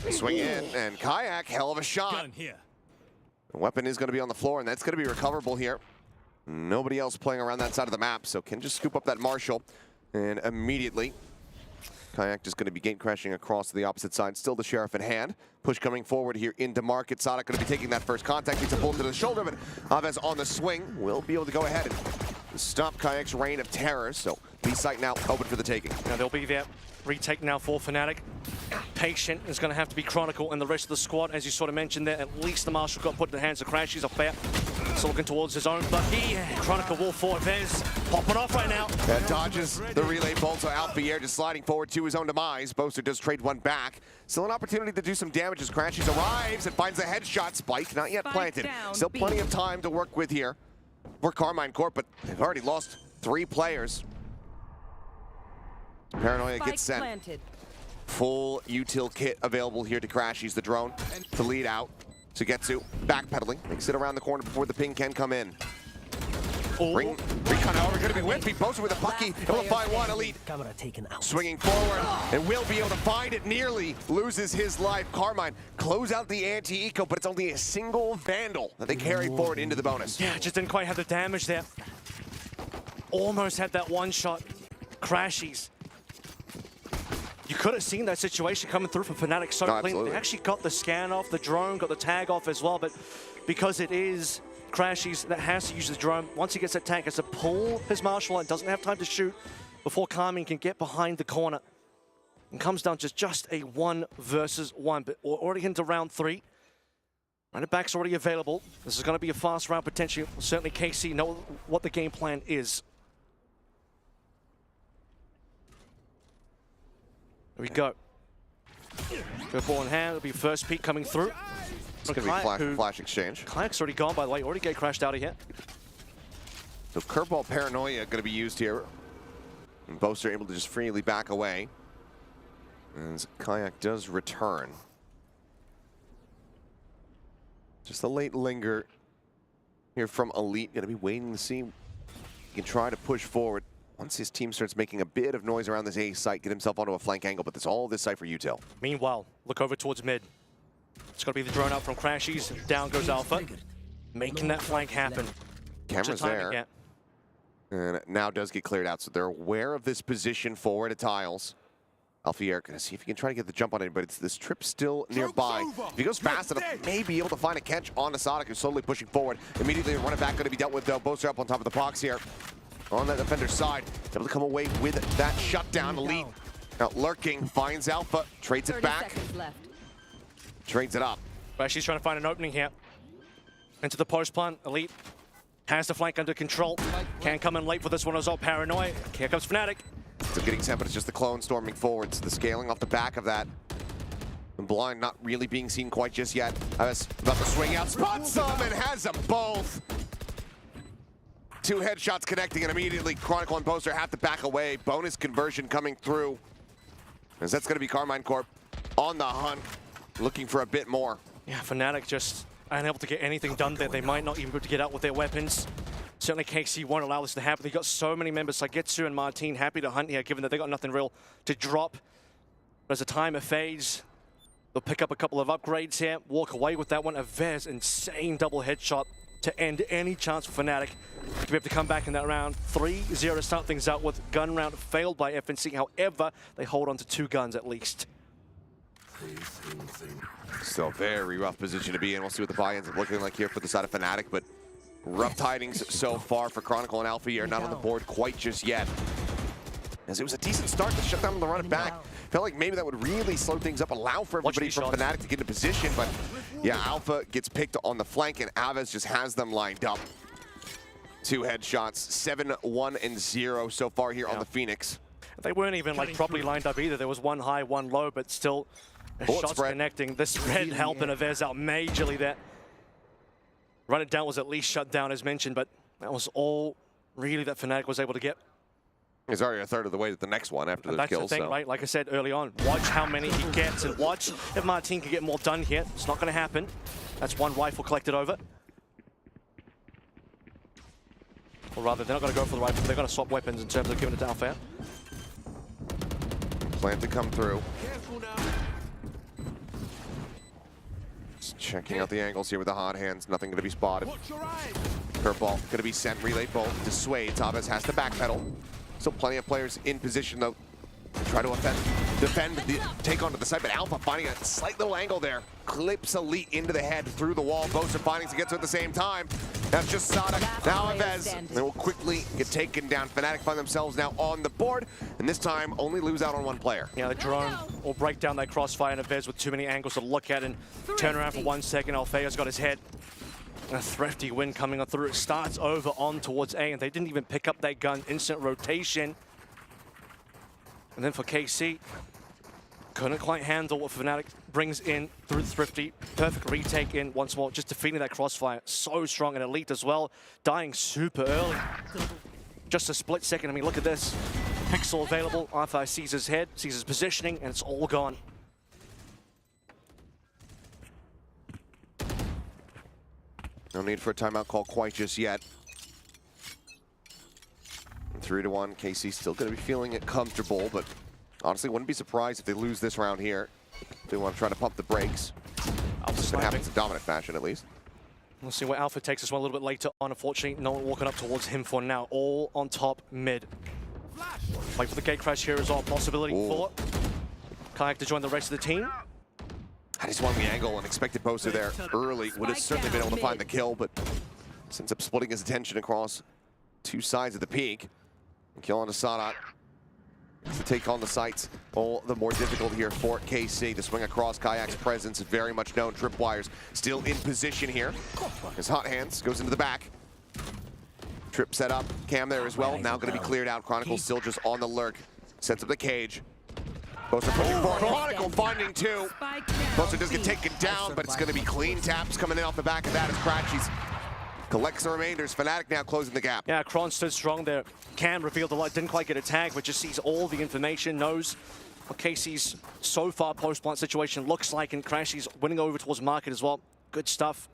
Swing in, and Kayak, hell of a shot. Gun here. The weapon is going to be on the floor, and that's going to be recoverable here. Nobody else playing around that side of the map, so can just scoop up that Marshall. And immediately, Kayak just going to be gate crashing across to the opposite side. Still the Sheriff in hand. Push coming forward here into Market. Sonic going to be taking that first contact. Needs a bullet to the shoulder, but Aves on the swing will be able to go ahead and stop Kayak's reign of terror. So B site now open for the taking. Now they'll be there. Retake now for Fnatic. Patient is going to have to be Chronicle and the rest of the squad. As you sort of mentioned there, at least the Marshal got put in the hands of Crash. He's a fair. Still looking towards his own Bucky. Chronicle will for Vez. Popping off right now. That dodges the relay bolt, so Alfier just sliding forward to his own demise. Boaster does trade one back. Still an opportunity to do some damage as Crashies arrives and finds a headshot. Spike not yet planted. Still plenty of time to work with here for Carmine Corp, but they've already lost 3 players. Paranoia gets sent. Planted. Full util kit available here to Crashies, the drone, to lead out. Sugetsu backpedaling, makes it around the corner before the ping can come in. Recon, however, going to be whipped. Boaster with a Bucky, able to find one. Elite Camera taken out. swinging forward and will be able to find it. Nearly loses his life. Carmine close out the anti-eco, but it's only a single Vandal that they carry forward into the bonus. Yeah, just didn't quite have the damage there. Almost had that one shot. Crashies. You could have seen that situation coming through from Fnatic so clean. Absolutely. They actually got the scan off, the drone, got the tag off as well, but because it is Crashies that has to use the drone, once he gets that tag, has to pull his Marshal and doesn't have time to shoot before Carmine can get behind the corner. And comes down to just a 1 versus 1, but we're already into round 3. Running back's already available. This is going to be a fast round potentially. Certainly KC know what the game plan is. There we go. Good ball in hand. It'll be first peek coming through. It's going to be flash exchange. Kayak's already gone, by the way. Already get crashed out of here. So curveball Paranoia going to be used here. And Boaster able to just freely back away. And Kayak does return. Just a late linger here from Elite. Going to be waiting to see. He can try to push forward. Once his team starts making a bit of noise around this A site, get himself onto a flank angle, but that's all this site for util. Meanwhile, look over towards mid. It's going to be the drone out from Crashies. Down goes Alpha. Making that flank happen. Camera's there. And now does get cleared out, so they're aware of this position forward at tiles. Alfier gonna see if he can try to get the jump on it, but it's this trip still nearby. If he goes fast enough, may be able to find a catch on Asadic, who's slowly pushing forward. Immediately, the running back going to be dealt with, though. Boaster up on top of the box here. On that defender's side, able to come away with that shutdown. Elite out lurking, finds Alpha, trades it back, trades it up. Crashies trying to find an opening here. Into the post plant. Elite has the flank under control. Can come in late for this one as well. Paranoia. Here comes Fnatic. Still getting sent, but it's just the clone storming forwards. The scaling off the back of that. And Blind not really being seen quite just yet. About to swing out, spots them, and has them both. 2 headshots connecting, and immediately Chronicle and Boaster have to back away. Bonus conversion coming through. As that's going to be Carmine Corp on the hunt, looking for a bit more. Yeah, Fnatic just unable to get anything done there. They might not even be able to get out with their weapons. Certainly KC won't allow this to happen. They've got so many members. Sagetsu and Martin happy to hunt here, given that they got nothing real to drop. But as the timer fades, they'll pick up a couple of upgrades here, walk away with that one. A Vez insane double headshot to end any chance for Fnatic to be able to come back in that round. 3-0 to start things out with. Gun round failed by FNC. However, they hold on to 2 guns at least. Still very rough position to be in. We'll see what the buy ends up looking like here for the side of Fnatic, but rough tidings so far for Chronicle and Alpha are not on the board quite just yet. As it was a decent start to shut down the run it back. Felt like maybe that would really slow things up, allow for everybody from Fnatic to get into position, but yeah, Alpha gets picked on the flank and Aves just has them lined up. 2 headshots, 7-1 and 0 so far here on the Phoenix. They weren't even like properly lined up either. There was 1 high, 1 low, but still shots connecting. The spread helping Aves out majorly there. Run it down was at least shut down as mentioned, but that was all really that Fnatic was able to get. He's already a third of the way to the next one after those That's kills. The thing, right? Like I said early on, watch how many he gets and watch if Martin can get more done here. It's not going to happen. That's 1 rifle collected over. Or rather, they're not going to go for the rifle. They're going to swap weapons in terms of giving it to Alpha. Plan to come through. Just checking out the angles here with the hot hands. Nothing going to be spotted. Curveball going to be sent. Relay bolt. Dissuade. Tabas has to backpedal. Still plenty of players in position, though. Try to defend the take onto the side, but Alpha finding a slight little angle there. Clips Elite into the head through the wall. Both are finding to get to at the same time. That's just Sada. Now Avez. They will quickly get taken down. Fnatic find themselves now on the board, and this time only lose out on one player. Yeah, the drone will break down that crossfire, and Avez with too many angles to look at and turn around for 1 second. Alfea's got his head. A thrifty win coming on through. It starts over on towards A, and they didn't even pick up that gun. Instant rotation. And then for KC, couldn't quite handle what Fnatic brings in through Thrifty. Perfect retake in once more, just defeating that crossfire. So strong and Elite as well, dying super early. Just a split second. I mean, look at this. Pixel available. Arthur sees his head, sees his positioning, and it's all gone. No need for a timeout call quite just yet. 3-1, KC still going to be feeling it comfortable, but honestly wouldn't be surprised if they lose this round here. If they want to try to pump the brakes. It's going to happen in dominant fashion, at least. We'll see where Alpha takes this one a little bit later on. Unfortunately, no one walking up towards him for now. All on top mid. Wait for the gate crash here as well. Possibility for Kayak to join the rest of the team. I just wanted the angle and expected poster there early. Would have certainly been able to find the kill, but ends up splitting his attention across two sides of the peak. And kill on Sadat to take on the sights. All the more difficult here for KC. The swing across Kayak's presence is very much known. Tripwires still in position here. His hot hands goes into the back. Trip set up. Cam there as well. Now going to be cleared out. Chronicle still just on the lurk. Sets up the cage. Both are pushing forward. Chronicle finding two. Both does get taken down, but it's going to be clean taps coming in off the back of that as Cratchy's collects the remainders. Fnatic now closing the gap. Yeah, Kron stood strong there. Cam revealed a lot, didn't quite get a tag, but just sees all the information, knows what KC's so far post-plant situation looks like, and Crashy's winning over towards market as well. Good stuff.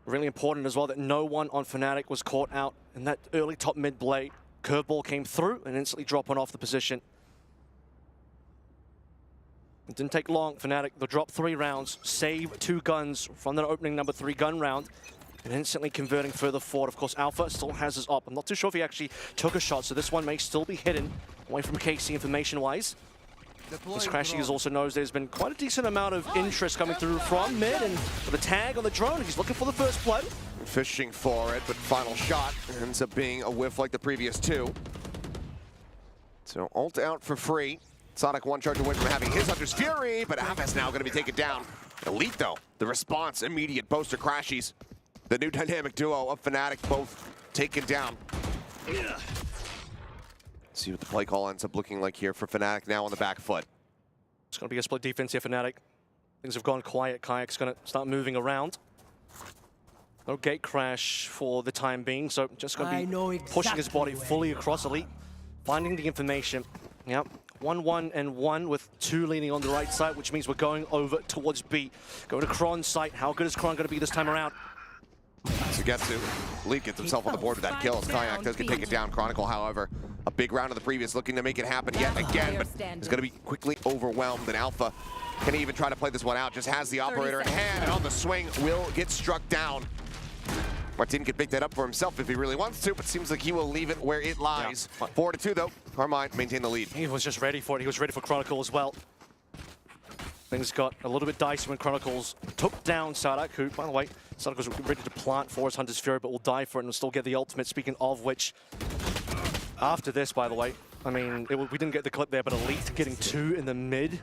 Really important as well that no one on Fnatic was caught out in that early top mid blade. Curveball came through and instantly dropping off the position. It didn't take long. Fnatic, they'll drop 3 rounds, save 2 guns from their opening number 3 gun round, and instantly converting further forward. Of course, Alpha still has his op. I'm not too sure if he actually took a shot, so this one may still be hidden away from KC information-wise. As Crashy also knows there's been quite a decent amount of interest coming through from mid, and for the tag on the drone, he's looking for the first blood. Fishing for it, but final shot ends up being a whiff like the previous 2. So ult out for free. Sonic 1 charge away from having his Hunter's Fury, but Avas now going to be taken down. Elite, though, the response immediate. Poster Crashies, the new dynamic duo of Fnatic, both taken down. See what the play call ends up looking like here for Fnatic now on the back foot. It's going to be a split defense here, Fnatic. Things have gone quiet. Kayak's going to start moving around. No gate crash for the time being, so just going to be pushing his body fully across Elite, finding the information. Yep. 1-1-1 with 2 leaning on the right side, which means we're going over towards B. Go to Kron's site. How good is Kron going to be this time around? Sugetsu, Elite gets himself on the board with that kill as Kayak does get taken down. Chronicle, however, a big round of the previous looking to make it happen yet again, but is going to be quickly overwhelmed, and Alpha can even try to play this one out. Just has the operator in hand, and on the swing will get struck down. Martin could pick that up for himself if he really wants to, but seems like he will leave it where it lies. Yeah. 4-2 though. Carmine maintain the lead. He was just ready for it. He was ready for Chronicle as well. Things got a little bit dicey when Chronicles took down Sadak, who, by the way, Sadak was ready to plant for his Hunter's Fury, but will die for it and will still get the ultimate. Speaking of which, after this, by the way, I mean, we didn't get the clip there, but Elite getting 2 in the mid,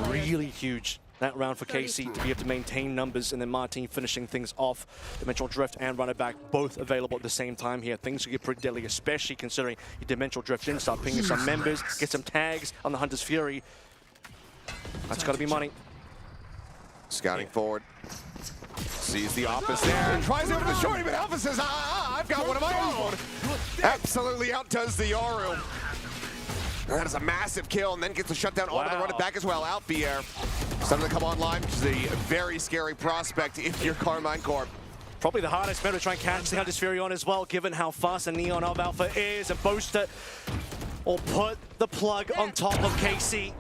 really huge. That round for KC to be able to maintain numbers, and then Martin finishing things off. Dimensional Drift and Runner Back both available at the same time here. Things could get pretty deadly, especially considering you Dimensional Drift in, start pinging some members, get some tags on the Hunter's Fury. That's got to be money. Scouting forward. Sees the Opus there and tries over the shorty, but Alpha says, I've got one of my own. Absolutely outdoes the Yoru. That is a massive kill, and then gets the shutdown onto the Run It Back as well. Out the air. Starting to come online, which is a very scary prospect if you're Carmine Corp. Probably the hardest map to try and catch the Hunter's Fury on as well, given how fast the Neon of Alpha is. And Boaster will put the plug on top of KC.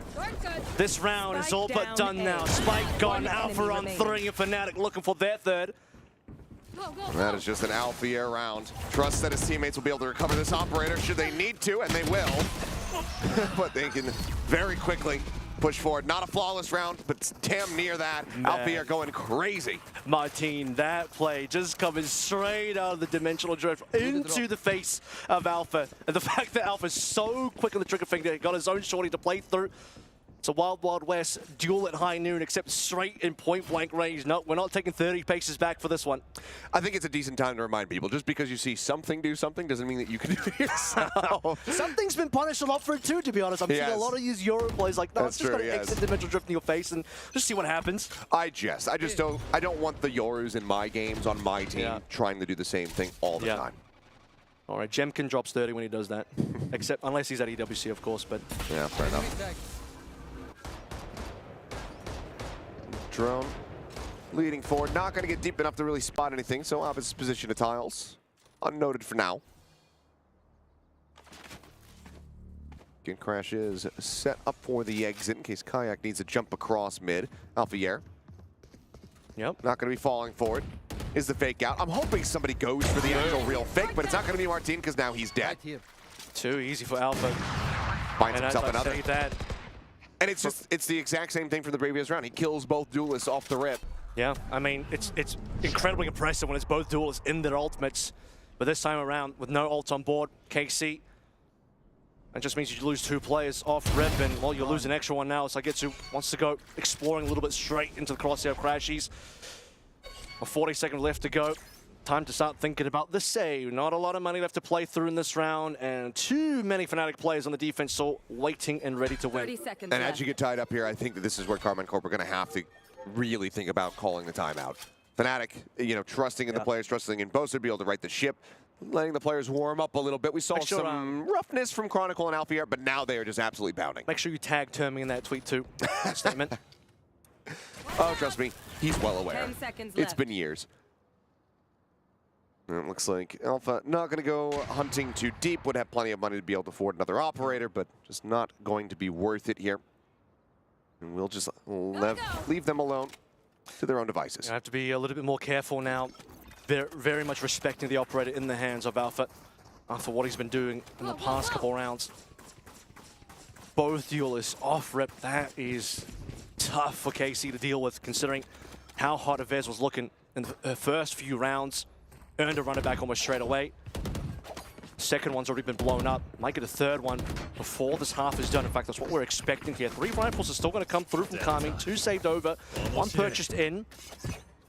This round is all but done now. Spike gone, Alpha on 3, and Fnatic looking for their third. That is just an Alpha air round. Trust that his teammates will be able to recover this operator should they need to, and they will. But they can very quickly push forward. Not a flawless round, but damn near that. Man. Alpha are going crazy. Martin, that play just coming straight out of the dimensional drift into the face of Alpha. And the fact that Alpha's so quick on the trigger finger, he got his own shorty to play through. It's a Wild Wild West duel at high noon, except straight in point blank range. No, we're not taking 30 paces back for this one. I think it's a decent time to remind people, just because you see something do something doesn't mean that you can do it yourself. Something's been punished a lot for it too, to be honest. I'm seeing a lot of these Euro plays like, no, it's just got to exit dimensional drift in your face and just see what happens. I just don't want the Yorus in my games on my team trying to do the same thing all the time. All right, Jemkin drops 30 when he does that, except unless he's at EWC, of course. But yeah, fair enough. Drone leading forward, not going to get deep enough to really spot anything, so opposite position of tiles. Unnoted for now. Again, Crash is set up for the exit in case Kayak needs to jump across mid. Alpha Air. Yep. Not going to be falling forward. Is the fake out? I'm hoping somebody goes for the actual real fake, but it's not going to be Martin because now he's dead. Too easy for Alpha. Finds himself another. That. And it's the exact same thing from the previous round. He kills both duelists off the rip. Yeah, I mean, it's incredibly impressive when it's both duelists in their ultimates. But this time around, with no ults on board, KC, that just means you lose 2 players off rip, and well, you lose an extra one now. So Sagetsu wants to go exploring a little bit straight into the crosshair of Crashies. 40 seconds left to go. Time to start thinking about the save. Not a lot of money left to play through in this round, and too many Fnatic players on the defense, so waiting and ready to win. And as you get tied up here, I think that this is where Carmine Corp are going to have to really think about calling the timeout. Fnatic, you know, trusting in the players, trusting in Boaster to be able to right the ship, letting the players warm up a little bit. We saw some roughness from Chronicle and Alpha Air, but now they are just absolutely bounding. Make sure you tag Termi in that tweet too. Statement. Oh, trust me, he's well aware. 10 seconds it's been years. And it looks like Alpha not going to go hunting too deep, would have plenty of money to be able to afford another operator, but just not going to be worth it here. And we'll just leave them alone to their own devices. I have to be a little bit more careful now. They're very much respecting the operator in the hands of Alpha after what he's been doing in the past couple rounds. Both duelists off rip, that is tough for KC to deal with, considering how hot Avez was looking in the first few rounds. Earned a runner back almost straight away. Second one's already been blown up. Might get a third one before this half is done. In fact, that's what we're expecting here. 3 rifles are still going to come through from Carmine. 2 saved over, 1 purchased in.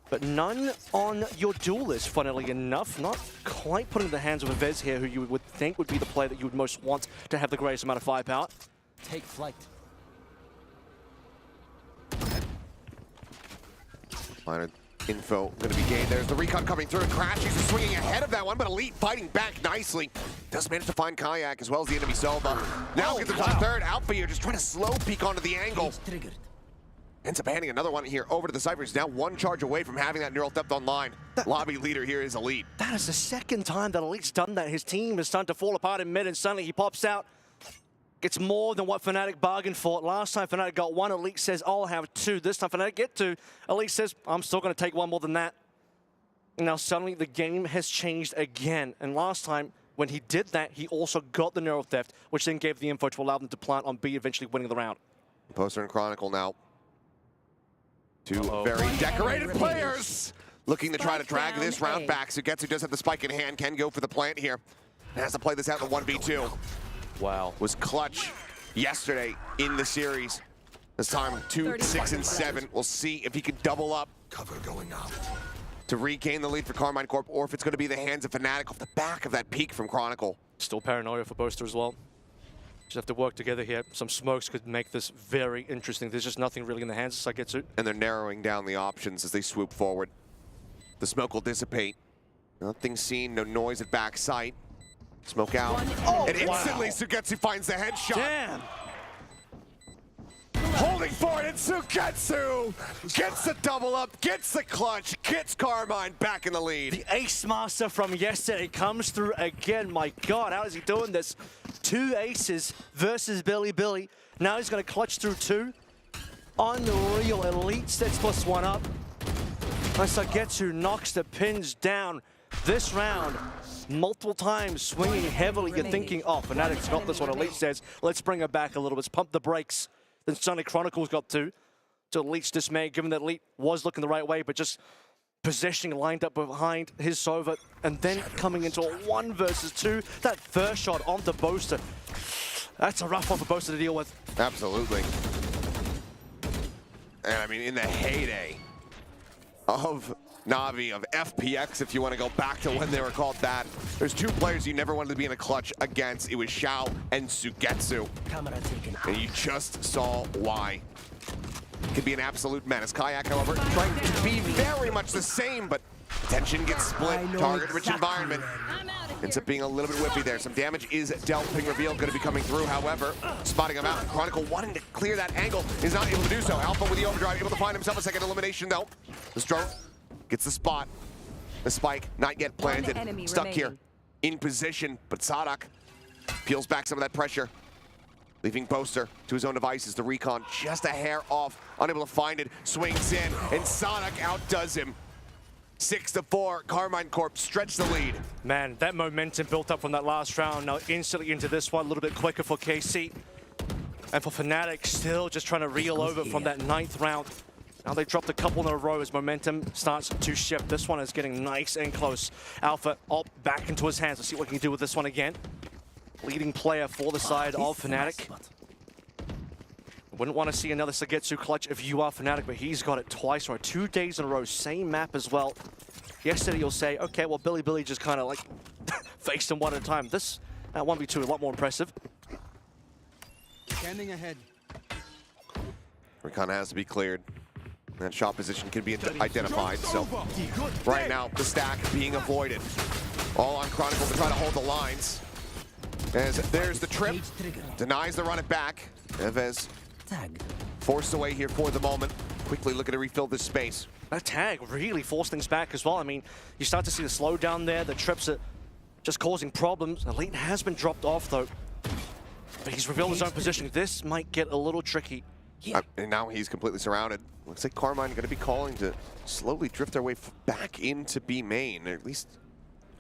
But none on your duelist, funnily enough. Not quite putting in the hands of Avez here, who you would think would be the player that you would most want to have the greatest amount of firepower. Take flight. Minor info going to be gained. There's the recon coming through, and Crash is swinging ahead of that one, but Elite fighting back nicely. Does manage to find Kayak as well as the enemy Selva. Now gets the third. Alpha here just trying to slow peek onto the angle. Ends up handing another one here over to the Cypher. He's now 1 charge away from having that neural depth online. Lobby leader here is Elite. That is the second time that Elite's done that. His team is starting to fall apart in mid, and suddenly he pops out. Gets more than what Fnatic bargained for. Last time Fnatic got 1, Elite says, I'll have 2. This time Fnatic get 2. Elite says, I'm still going to take 1 more than that. And now suddenly the game has changed again. And last time, when he did that, he also got the neural theft, which then gave the info to allow them to plant on B, eventually winning the round. Poster and Chronicle now. 2 very decorated players looking to try to drag this round back. Sugetsu does have the spike in hand, can go for the plant here. And has to play this out in the 1v2. Wow. Was clutch yesterday in the series. This time 2, 6, and 7. We'll see if he can double up. Cover going up. To regain the lead for Carmine Corp, or if it's going to be the hands of Fnatic off the back of that peak from Chronicle. Still paranoia for Boaster as well. Just have to work together here. Some smokes could make this very interesting. There's just nothing really in the hands of Sagetsu. And they're narrowing down the options as they swoop forward. The smoke will dissipate. Nothing seen, no noise at back sight. Smoke out. And instantly Sugetsu finds the headshot. Damn! going for it, and Sugetsu gets the double up, gets the clutch, gets Carmine back in the lead. The Ace Master from yesterday comes through again. My God, how is he doing this? 2 aces versus Billy. Now he's going to clutch through 2. Unreal. Elite sets +1 up. And Sugetsu knocks the pins down this round. Multiple times, swinging heavily. You're thinking, oh, Fnatic's got this one. Elite says, let's bring her back a little bit. Pump the brakes. Then Sonic Chronicles got 2. To Elite's dismay, given that Elite was looking the right way, but just positioning lined up behind his Sova, and then coming into a 1 versus 2. That first shot on the Boaster. That's a rough one for Boaster to deal with. Absolutely. And I mean, in the heyday of Na'Vi, of FPX, if you want to go back to when they were called that, there's 2 players you never wanted to be in a clutch against. It was Xiao and Sugetsu. And you just saw why. Could be an absolute menace. Kayak, however, trying to be very much the same, but attention gets split. Target-rich environment. Ends up being a little bit whippy there. Some damage is dealt. Ping reveal going to be coming through, however. Spotting him out. Chronicle wanting to clear that angle is not able to do so. Alpha with the overdrive, able to find himself a second elimination, though. The drone gets the spot. The spike not yet planted. Stuck here in position, but Sadak peels back some of that pressure, leaving Boaster to his own devices. The recon just a hair off, unable to find it. Swings in, and Sadak outdoes him. 6-4, Carmine Corp stretch the lead. Man, that momentum built up from that last round. Now instantly into this one, a little bit quicker for KC. And for Fnatic, still just trying to reel over from that 9th round. Now they dropped a couple in a row as momentum starts to shift. This one is getting nice and close. Alpha up back into his hands. Let's see what he can do with this one again. Leading player for the side of Fnatic. Wouldn't want to see another Sugetsu clutch if you are Fnatic, but he's got it twice or 2 days in a row. Same map as well. Yesterday you'll say, okay, well, Billy just kind of like faced him one at a time. This 1v2 a lot more impressive. Standing ahead. Recon has to be cleared. That shot position can be identified, so right now the stack being avoided. All on Chronicle to try to hold the lines. As there's the trip, denies the run it back. Evez forced away here for the moment. Quickly looking to refill this space. That tag really forced things back as well. I mean, you start to see the slowdown there. The trips are just causing problems. Elite has been dropped off though, but he's revealed his own position. This might get a little tricky. And now he's completely surrounded. Looks like Carmine going to be calling to slowly drift their way back into B main, or at least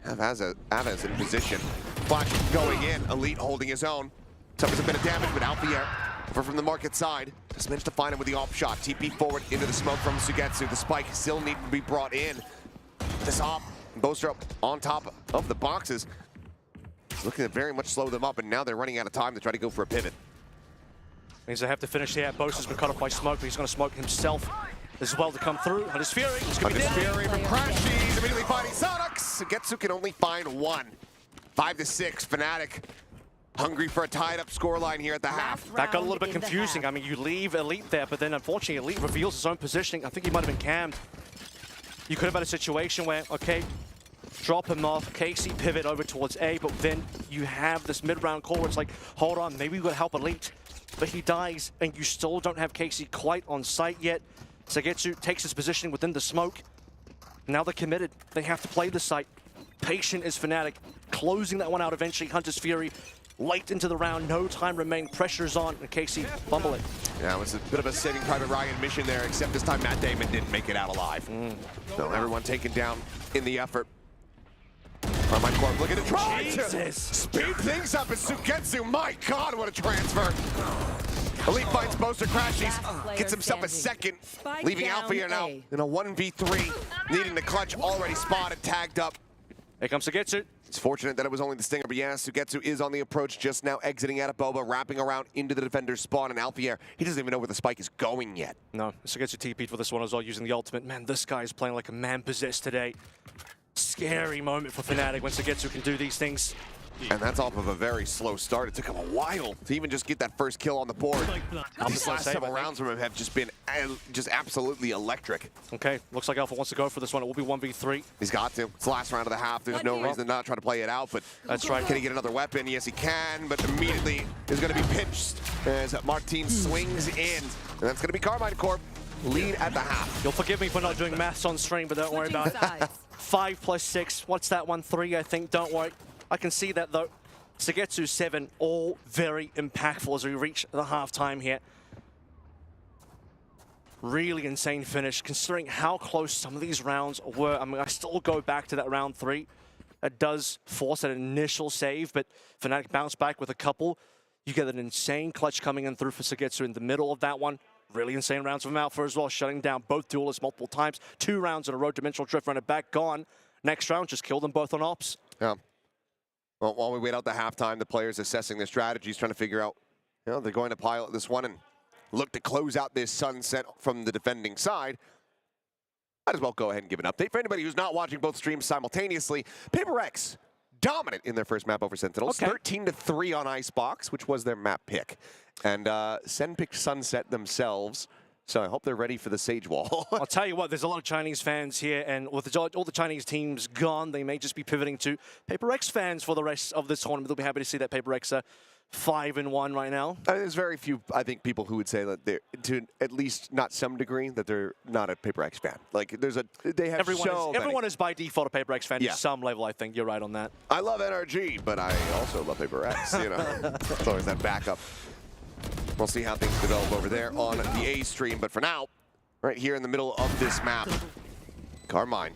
have Avaz in position. Flash going in, Elite holding his own. Suffers a bit of damage, but Alfier from the market side just managed to find him with the op shot. TP forward into the smoke from Sugetsu. The spike still needs to be brought in. This op, Boaster up on top of the boxes. He's looking to very much slow them up, and now they're running out of time to try to go for a pivot. Means they have to finish here. Boaster's been cut off by smoke, but he's going to smoke himself as well to come through. Hunter's Fury. Hunter's Fury from Crashies, immediately finding Sadak. Sugetsu can only find 1. 5-6, Fnatic hungry for a tied-up scoreline here at the half. That got a little bit confusing. I mean, you leave Elite there, but then unfortunately Elite reveals his own positioning. I think he might have been cammed. You could have had a situation where, okay, drop him off, KC pivot over towards A, but then you have this mid-round call where it's like, hold on, maybe we've got to help Elite. But he dies, and you still don't have KC quite on site yet. Sugetsu takes his positioning within the smoke. Now they're committed. They have to play the site. Patient is Fnatic, closing that one out eventually. Hunter's Fury, late into the round, no time remained. Pressure's on, and KC fumble it. Yeah, it was a bit of a Saving Private Ryan mission there, except this time Matt Damon didn't make it out alive. So everyone taken down in the effort. Carmine Corp looking to try to speed things up as Sugetsu. My God, what a transfer. Elite finds Boaster, Crashies, gets himself a second, leaving Alpha here now in a 1v3, needing the clutch, already spotted, tagged up. Here comes Sugetsu. It's fortunate that it was only the stinger, but yeah, Sugetsu is on the approach just now, exiting out of Boba, wrapping around into the defender's spawn, and Alfier, he doesn't even know where the spike is going yet. No, Sugetsu TP'd for this one as well, using the ultimate. Man, this guy is playing like a man possessed today. Scary moment for Fnatic when Sugetsu can do these things. And that's off of a very slow start. It took him a while to even just get that first kill on the board. These last several rounds from him have just been just absolutely electric. Okay, looks like Alpha wants to go for this one. It will be 1v3. He's got to. It's the last round of the half. There's no reason to not try to play it out, but that's right. Can he get another weapon? Yes, he can, but immediately is going to be pinched as Martin swings in. And that's going to be Carmine Corp. Lead at the half. You'll forgive me for not doing maths on stream, but don't worry about it. 5 plus 6. What's that one? 3, I think. Don't worry. I can see that, though. Sugetsu 7, all very impactful as we reach the halftime here. Really insane finish, considering how close some of these rounds were. I mean, I still go back to that round 3. It does force an initial save, but Fnatic bounced back with a couple. You get an insane clutch coming in through for Sugetsu in the middle of that one. Really insane rounds from Alpha as well, shutting down both duelists multiple times. 2 rounds in a row, Dimensional Drift running back, gone. Next round, just kill them both on ops. Yeah. Well, while we wait out the halftime, the players assessing their strategies, trying to figure out, they're going to pilot this one and look to close out this sunset from the defending side. Might as well go ahead and give an update. For anybody who's not watching both streams simultaneously, Paper X dominant in their first map over Sentinels. 13-3 on Icebox, which was their map pick. And Sen picked Sunset themselves. So I hope they're ready for the Sage Wall. I'll tell you what, there's a lot of Chinese fans here, and with all the Chinese teams gone, they may just be pivoting to Paper X fans for the rest of this tournament. They'll be happy to see that Paper X are 5-1 right now. There's very few, I think, people who would say that they're, to at least not some degree, that they're not a Paper X fan. Like, they have everyone is by default a Paper X fan to some level, I think. You're right on that. I love NRG, but I also love Paper X, It's always that backup. We'll see how things develop over there on the A stream, but for now, right here in the middle of this map, Carmine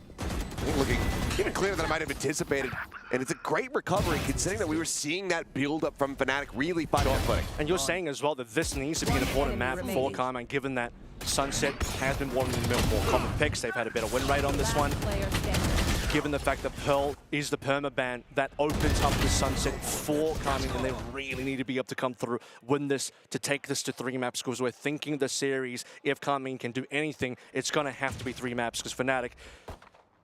looking even clearer than I might have anticipated, and it's a great recovery considering that we were seeing that build up from Fnatic really finding their footing. And you're saying as well that this needs to be an important map for Carmine, given that Sunset has been one of the more common picks. They've had a better win rate on this one. Given the fact that Pearl is the permaban, that opens up the Sunset for Carmine, and they really need to be able to come through, win this, to take this to 3 maps, because we're thinking the series, if Carmine can do anything, it's going to have to be 3 maps, because Fnatic,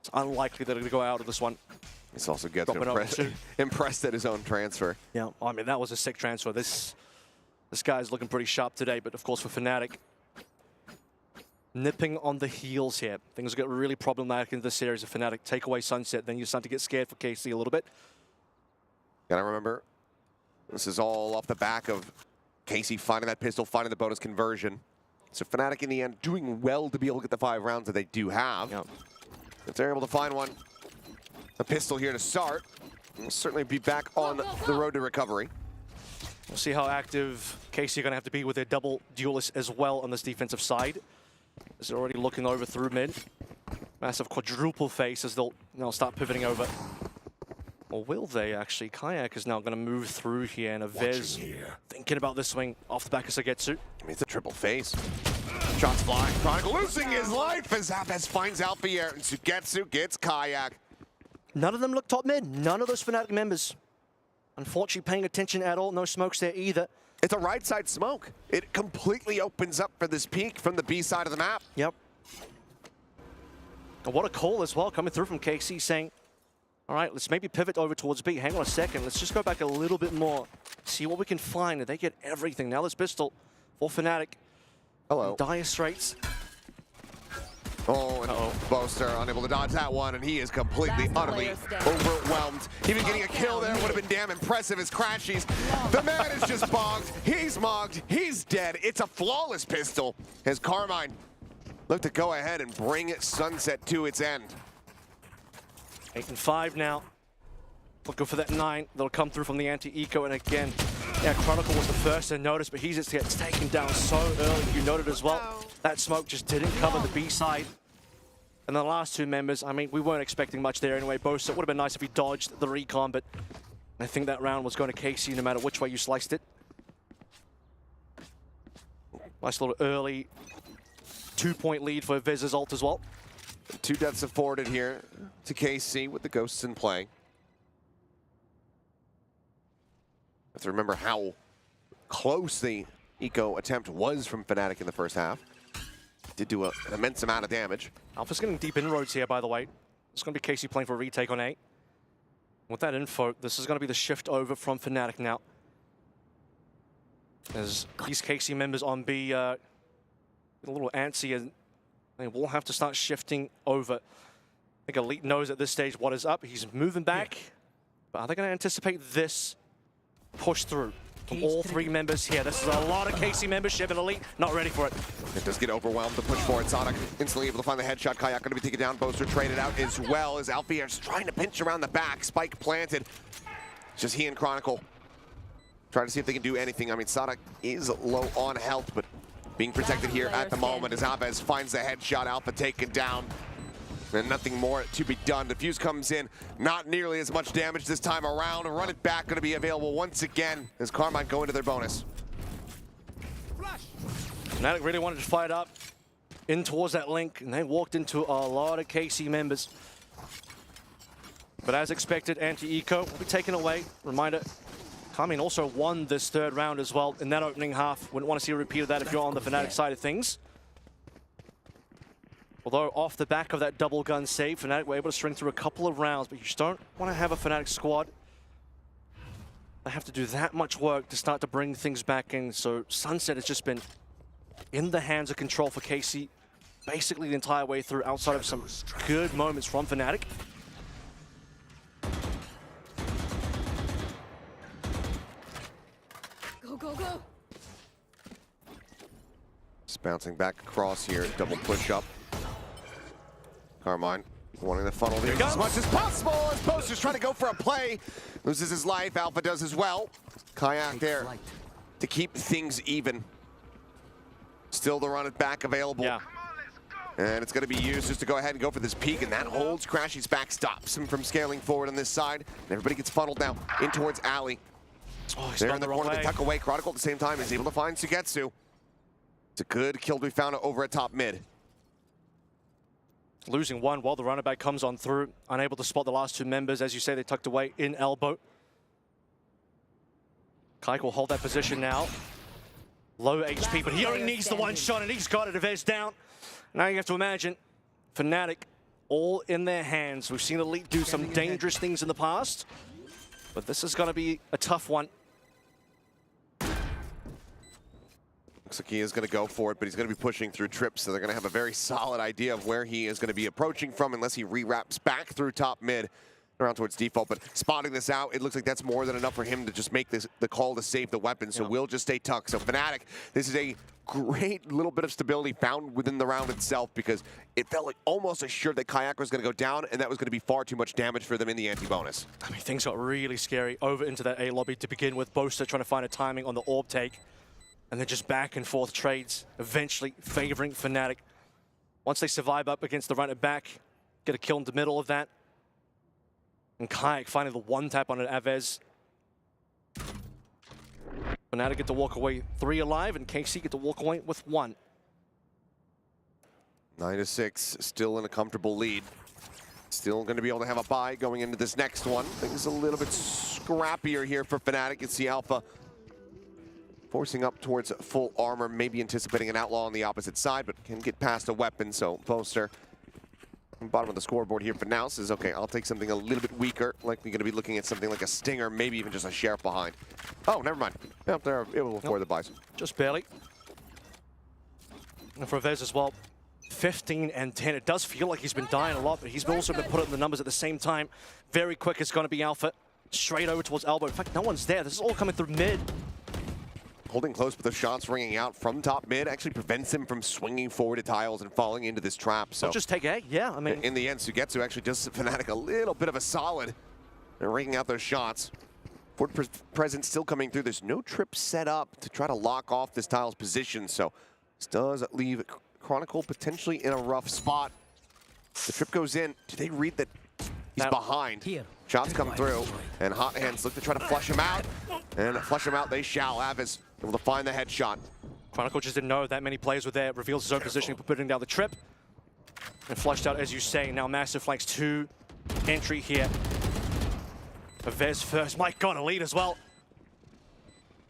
it's unlikely that they're going to go out of this one. This also gets impressed at his own transfer. Yeah, I mean, that was a sick transfer. This guy's looking pretty sharp today, but of course for Fnatic, nipping on the heels here. Things get really problematic in this series of Fnatic. Take away Sunset, then you start to get scared for KC a little bit. Gotta remember, this is all off the back of KC finding that pistol, finding the bonus conversion. So Fnatic in the end doing well to be able to get the 5 rounds that they do have. Yep. If they're able to find one, a pistol here to start, we'll certainly be back on the road to recovery. We'll see how active KC are going to have to be with their double duelists as well on this defensive side. As they're already looking over through mid. Massive quadruple face as they'll start pivoting over. Or will they actually? Kayak is now going to move through here, and Vez thinking about this swing off the back of Sugetsu. I mean, it's a triple face. Shots flying. Chronicle losing his life as Zapes finds Alpha here, and Sugetsu gets Kayak. None of them look top mid. None of those Fnatic members. Unfortunately, paying attention at all. No smokes there either. It's a right side smoke. It completely opens up for this peak from the B side of the map. Yep. And what a call as well coming through from KC saying, all right, let's maybe pivot over towards B. Hang on a second. Let's just go back a little bit more. See what we can find. They get everything. Now there's pistol for Fnatic. Hello. Dire Straits. Oh, and Boaster unable to dodge that one, and he is completely, utterly overwhelmed. Even getting a kill there would have been damn impressive as Crashies. The man is just bogged. He's mogged. He's dead. It's a flawless pistol as Carmine look to go ahead and bring Sunset to its end. 8 and 5 now. Looking for that 9. That'll come through from the anti-eco, and again, yeah, Chronicle was the first to notice, but he just gets taken down so early. You noted as well, that smoke just didn't cover the B side. And the last 2 members, I mean, we weren't expecting much there anyway. Both, it would have been nice if he dodged the recon, but I think that round was going to KC no matter which way you sliced it. Nice little early 2-point lead for Viz's ult as well. 2 deaths afforded here to KC with the Ghosts in play. Have to remember how close the eco attempt was from Fnatic in the first half. Did do an immense amount of damage. Alpha's getting deep inroads here, by the way. It's going to be KC playing for a retake on A. With that info, this is going to be the shift over from Fnatic now. As these KC members on B a little antsy, and they will have to start shifting over. I think Elite knows at this stage what is up. He's moving back. But are they going to anticipate this push through from all three members here? This is a lot of KC membership, and Elite not ready for it. It does get overwhelmed. The push forward. Sonic instantly able to find the headshot. Kayak going to be taken down. Boaster traded out as well as Alfier's trying to pinch around the back. Spike planted. It's just he and Chronicle trying to see if they can do anything. I mean, Sonic is low on health, but being protected here at the moment as Alves finds the headshot. Alpha taken down. And nothing more to be done. The fuse comes in, not nearly as much damage this time around. Run it back, going to be available once again as Carmine go into their bonus. Fnatic really wanted to fight up in towards that link, and they walked into a lot of KC members. But as expected, anti-eco will be taken away. Reminder, Carmine also won this third round as well in that opening half. Wouldn't want to see a repeat of that if you're on the Fnatic side of things. Although off the back of that double gun save, Fnatic were able to string through a couple of rounds, but you just don't want to have a Fnatic squad. They have to do that much work to start to bring things back in. So Sunset has just been in the hands of control for KC basically the entire way through, outside of some good moments from Fnatic. Go, go, go. Just bouncing back across here, double push up. Carmine wanting to funnel these as much as possible as Boaster's trying to go for a play. Loses his life, Alpha does as well. Kayak there to keep things even. Still the run it back available. Yeah. And it's going to be used just to go ahead and go for this peak, and that holds Crashy's back, stops him from scaling forward on this side. And everybody gets funneled now in towards Alley. Oh, there in the corner, they tuck away. Chronicle at the same time is able to find Sugetsu. It's a good kill to be found over at top mid. Losing one while the runner back comes on through. Unable to spot the last two members. As you say, they tucked away in elbow. Kaik will hold that position now. Low HP, but he only needs the one shot, and he's got it. Evez down. Now you have to imagine Fnatic all in their hands. We've seen Elite do some dangerous things in the past, but this is going to be a tough one. Looks like he is going to go for it, but he's going to be pushing through trips, so they're going to have a very solid idea of where he is going to be approaching from unless he re-wraps back through top mid around towards default. But spotting this out, it looks like that's more than enough for him to just make this the call to save the weapon, so we'll just stay tucked. So Fnatic, this is a great little bit of stability found within the round itself, because it felt like almost assured that Kayak was going to go down, and that was going to be far too much damage for them in the anti-bonus. I mean, things got really scary over into that A lobby to begin with. Boaster trying to find a timing on the orb take. And then just back and forth trades, eventually favoring Fnatic. Once they survive up against the runner back, get a kill in the middle of that. And Kayak finding the one tap on an Avez. Fnatic get to walk away 3 alive, and KC get to walk away with 1. 9-6, still in a comfortable lead. Still going to be able to have a bye going into this next one. Things a little bit scrappier here for Fnatic. You can see Alpha forcing up towards full armor, maybe anticipating an outlaw on the opposite side, but can get past a weapon. So Boaster, bottom of the scoreboard here for now, says, okay, I'll take something a little bit weaker. Likely going to be looking at something like a Stinger, maybe even just a Sheriff behind. Oh, never mind. Yep, they're able to afford the buys. Just barely. And for Vez as well, 15 and 10. It does feel like he's been dying a lot, but he's also been putting the numbers at the same time. Very quick, it's going to be Alpha. Straight over towards elbow. In fact, no one's there. This is all coming through mid. Holding close, but the shots ringing out from top mid actually prevents him from swinging forward to tiles and falling into this trap. So I'll just take A, yeah, I mean. In the end, Sugetsu actually does Fnatic a little bit of a solid. They're ringing out those shots. Forward presence still coming through. There's no trip set up to try to lock off this tile's position, so this does leave Chronicle potentially in a rough spot. The trip goes in. Do they read that he's behind? Shots come through, and Hot Hands look to try to flush him out. And flush him out they shall. Avis able to find the headshot. Chronicle just didn't know that many players were there. Reveals his own position, putting down the trip. And flushed out, as you say. Now Massive flanks 2 entry here. Vez first. My God, a lead as well.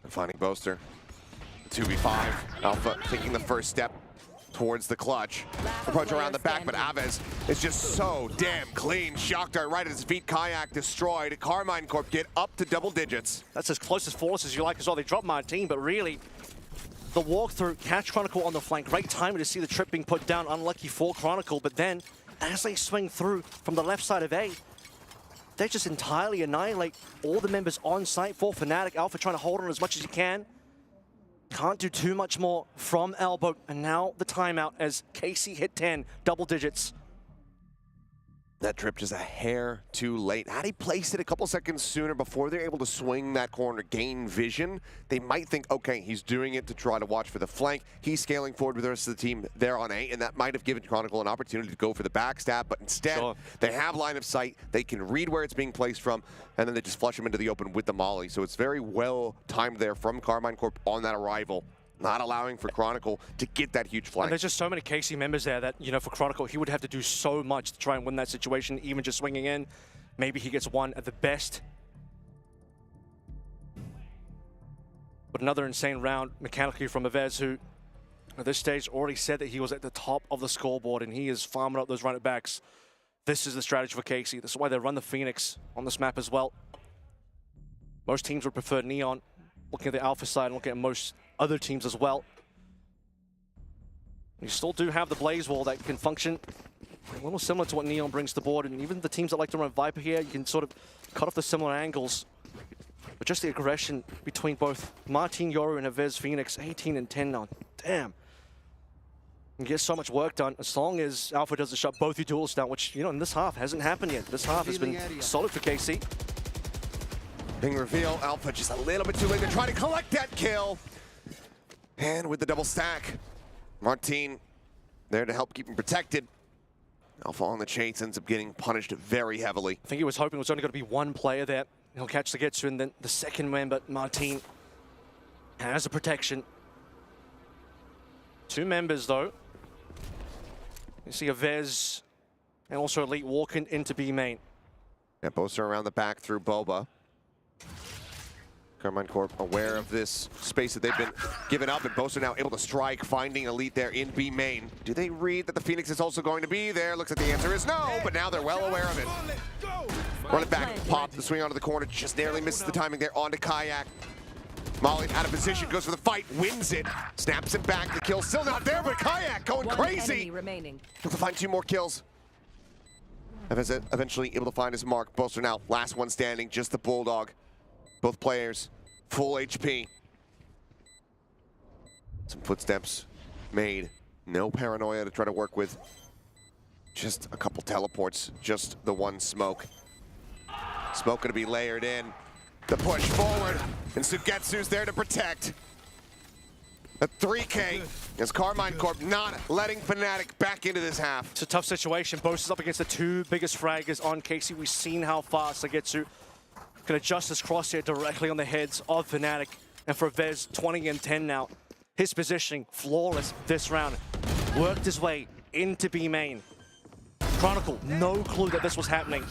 And finding Boaster. 2v5. Alpha taking the first step towards the clutch. Approach around the back, but Aves is just so damn clean. Shock dart right at his feet. Kayak destroyed. Carmine Corp get up to double digits. That's as close as force as you like as well. They dropped Martin, but really, the walkthrough, catch Chronicle on the flank. Great timing to see the trip being put down. Unlucky for Chronicle, but then as they swing through from the left side of A, they just entirely annihilate all the members on site for Fnatic. Alpha trying to hold on as much as he can. Can't do too much more from Elbow. And now the timeout as Casey hit 10, double digits. That trip just a hair too late. Had he placed it a couple seconds sooner before they're able to swing that corner, gain vision, they might think, okay, he's doing it to try to watch for the flank. He's scaling forward with the rest of the team there on A, and that might have given Chronicle an opportunity to go for the backstab, but instead, they have line of sight, they can read where it's being placed from, and then they just flush him into the open with the molly. So it's very well timed there from Carmine Corp on that arrival, not allowing for Chronicle to get that huge flank. And there's just so many Casey members there that, you know, for Chronicle, he would have to do so much to try and win that situation, even just swinging in. Maybe he gets one at the best. But another insane round mechanically from Aves, who at this stage already said that he was at the top of the scoreboard and he is farming up those running backs. This is the strategy for Casey. This is why they run the Phoenix on this map as well. Most teams would prefer Neon. Looking at the Alpha side and looking at most other teams as well. You still do have the Blaze Wall that can function a little similar to what Neon brings to the board, and even the teams that like to run Viper here, you can sort of cut off the similar angles. But just the aggression between both Martin, Yoru, and Aves Phoenix, 18 and 10 now. Damn. You get so much work done as long as Alpha doesn't shut both your duels down, which, you know, in this half hasn't happened yet. This half has been solid for KC. Being reveal, Alpha just a little bit too late to try to collect that kill. And with the double stack, Martin there to help keep him protected. Alpha on the chase ends up getting punished very heavily. I think he was hoping it was only going to be one player there. He'll catch the Getsu, and then the second man, but Martin has a protection. Two members though. You see Aves and also Elite walking into B main. Yeah, both are around the back through Boba. Carmine Corp aware of this space that they've been given up, and Bosa now able to strike, finding Elite there in B main. Do they read that the Phoenix is also going to be there? Looks like the answer is no, but now they're well aware of it. Run it back, pop, the swing onto the corner, just narrowly misses the timing there, onto Kayak. Molly out of position, goes for the fight, wins it, snaps it back, the kill still not there, but Kayak going crazy! Able to find 2 more kills. Eventually able to find his mark. Bosa now, last one standing, just the Bulldog. Both players, full HP. Some footsteps made. No paranoia to try to work with. Just a couple teleports, just the one smoke. Smoke gonna be layered in. The push forward, and Sugetsu's there to protect. A 3K as Carmine Corp not letting Fnatic back into this half. It's a tough situation. Bosa is up against the 2 biggest fraggers on Casey. We've seen how fast Sugetsu can adjust his crosshair directly on the heads of Fnatic. And for Aves, 20 and 10 now. His positioning, flawless this round. Worked his way into B main. Chronicle, no clue that this was happening.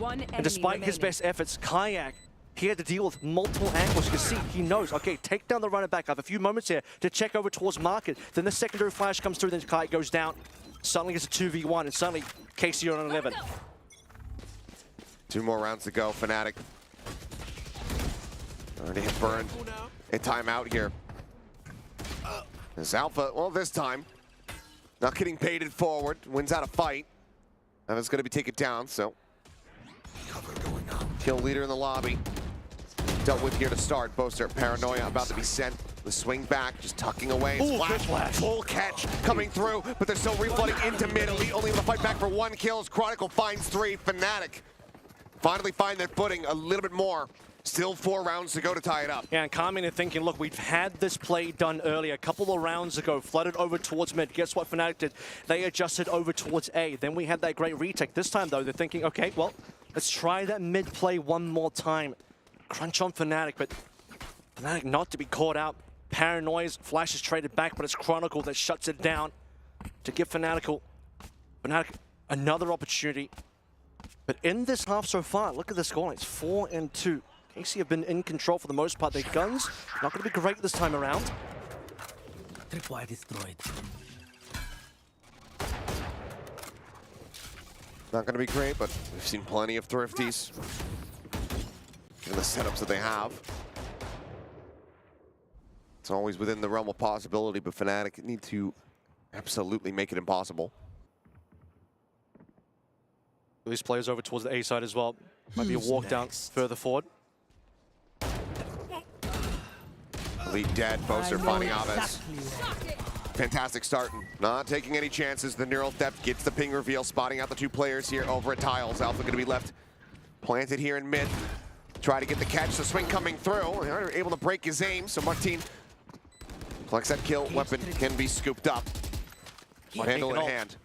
And despite his best efforts, Kayak, he had to deal with multiple angles. You can see, he knows, okay, take down the runner back. I have a few moments here to check over towards Market. Then the secondary flash comes through, then Kayak goes down. Suddenly it's a 2v1, and suddenly Casey on 11. 2 more rounds to go, Fnatic. Already hit burned. A timeout here. As Alpha, well, this time, not getting baited forward, wins out a fight. And it's going to be taken down, so. Kill leader in the lobby. Dealt with here to start. Boaster, paranoia about to be sent. The swing back, just tucking away. Flash, full catch coming through, but they're still reflooding into mid. Elite only able to fight back for 1 kill. Chronicle finds 3. Fnatic finally find their footing a little bit more. Still 4 rounds to go to tie it up. Yeah, and coming and thinking, look, we've had this play done earlier, a couple of rounds ago, flooded over towards mid. Guess what Fnatic did? They adjusted over towards A. Then we had that great retake. This time, though, they're thinking, okay, well, let's try that mid play one more time. Crunch on Fnatic, but Fnatic not to be caught out. Paranoia's flash is traded back, but it's Chronicle that shuts it down to give Fnatic another opportunity. But in this half so far, look at the scoreline. It's 4 and 2. KC have been in control for the most part. Their guns not going to be great this time around. Tripwire destroyed. Not going to be great, but we've seen plenty of thrifties in the setups that they have. It's always within the realm of possibility, but Fnatic need to absolutely make it impossible. These players over towards the A side as well. Might be a walk down further forward. Lead dead, Boaster finding Aves. Fantastic start, not taking any chances. The neural depth gets the ping reveal, spotting out the two players here over at Tiles. Alpha going to be left planted here in mid. Try to get the catch, the swing coming through. They're able to break his aim, so Martin collects that kill. Weapon can be scooped up. Handle in hand.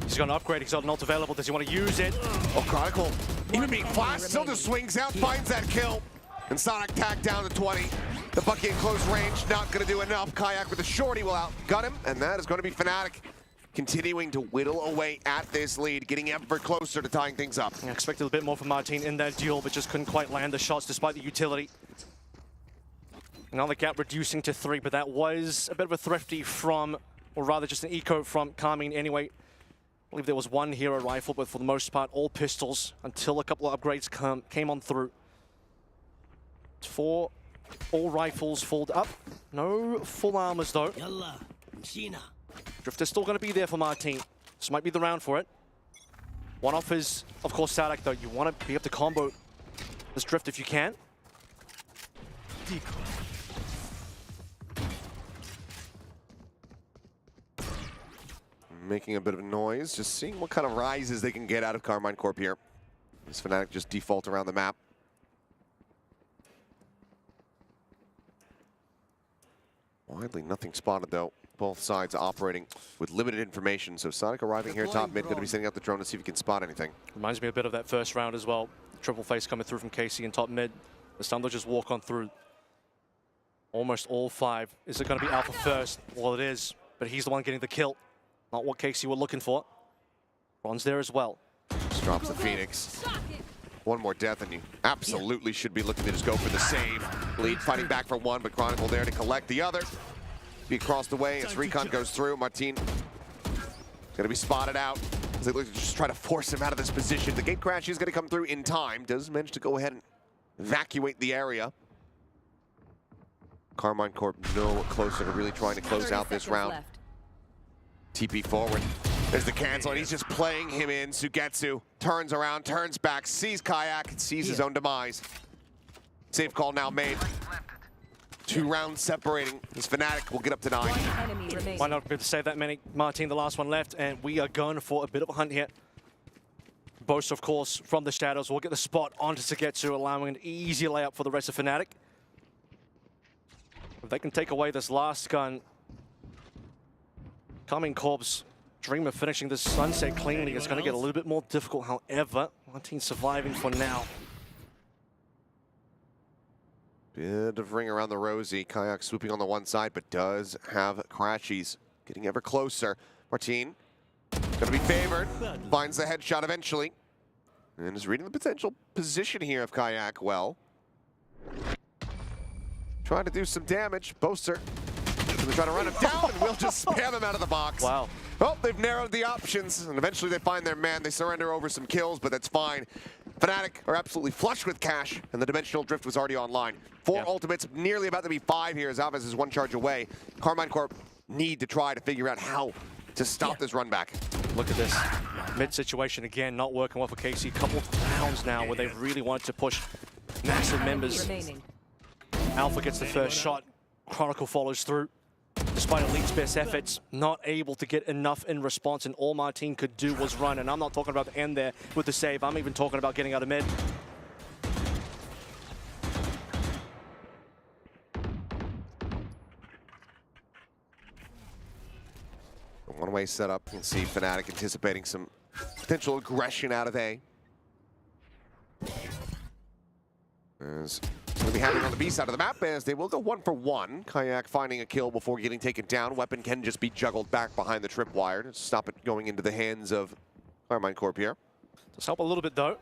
He's got an upgrade, he's got an ult available. Does he want to use it? Oh, Chronicle, even being flashed, still just swings out, finds that kill. And Sonic tagged down to 20. The bucket in close range, not going to do enough. Kayak with the shorty will outgun him, and that is going to be Fnatic continuing to whittle away at this lead, getting ever closer to tying things up. I expected a bit more from Martin in that duel, but just couldn't quite land the shots despite the utility. Now the gap reducing to 3, but that was a bit of a thrifty from, or rather just an eco from Carmine anyway. I believe there was one hero rifle, but for the most part, all pistols until a couple of upgrades came on through. 4 all rifles fold up. No full armors though. Drift is still going to be there for Martin. This might be the round for it. One off is, of course, Sadek though. You want to be able to combo this Drift if you can. Making a bit of a noise, just seeing what kind of rises they can get out of Carmine Corp here. This Fnatic just default around the map. Widely nothing spotted though. Both sides operating with limited information. So Sonic arriving here top mid, going to be sending out the drone to see if he can spot anything. Reminds me a bit of that first round as well. Triple face coming through from KC in top mid. The Stun will just walk on through. Almost all 5. Is it going to be Alpha first? Well, it is, but he's the one getting the kill. Not what KC were looking for. Ron's there as well. Just drops the Phoenix. One more death and you absolutely should be looking to just go for the save. Lead fighting back for one, but Chronicle there to collect the other. Be across the way as Recon goes through. Martin going to be spotted out as they look to just try to force him out of this position. The gate crash is going to come through in time. Does manage to go ahead and evacuate the area. Carmine Corp no closer to really trying to close out this round. TP forward. There's the cancel, and he's just playing him in. Sugetsu turns around, turns back, sees Kayak, sees his own demise. Save call now made. 2 rounds separating. This Fnatic will get up to 9. Why not be able to save that many? Martin, the last one left, and we are going for a bit of a hunt here. Boast, of course, from the shadows. We'll get the spot onto Sugetsu, allowing an easy layup for the rest of Fnatic. If they can take away this last gun, Carmine Corp's dream of finishing this sunset cleanly is going to get a little bit more difficult. However, Martin surviving for now. Bit of ring around the rosy. Kayak swooping on the one side, but does have Crashies getting ever closer. Martin going to be favored. Finds the headshot eventually. And is reading the potential position here of Kayak well. Trying to do some damage. Boaster going to try to run him down, and we'll just spam him out of the box. Wow. Well, they've narrowed the options, and eventually they find their man. They surrender over some kills, but that's fine. Fnatic are absolutely flush with cash, and the Dimensional Drift was already online. 4 ultimates, nearly about to be 5 here as Aves is 1 charge away. Carmine Corp need to try to figure out how to stop this run back. Look at this. Mid situation again, not working well for KC. Couple of rounds now where they've really wanted to push massive members. Alpha gets the first shot. Chronicle follows through. Despite Elite's best efforts, not able to get enough in response, and all Martin could do was run. And I'm not talking about the end there with the save. I'm even talking about getting out of mid. A one-way setup. You can see Fnatic anticipating some potential aggression out of A. As going to be happening on the B side of the map as they will go 1 for 1. Kayak finding a kill before getting taken down. Weapon can just be juggled back behind the tripwire to stop it going into the hands of Carmine Corp here. Does help a little bit though.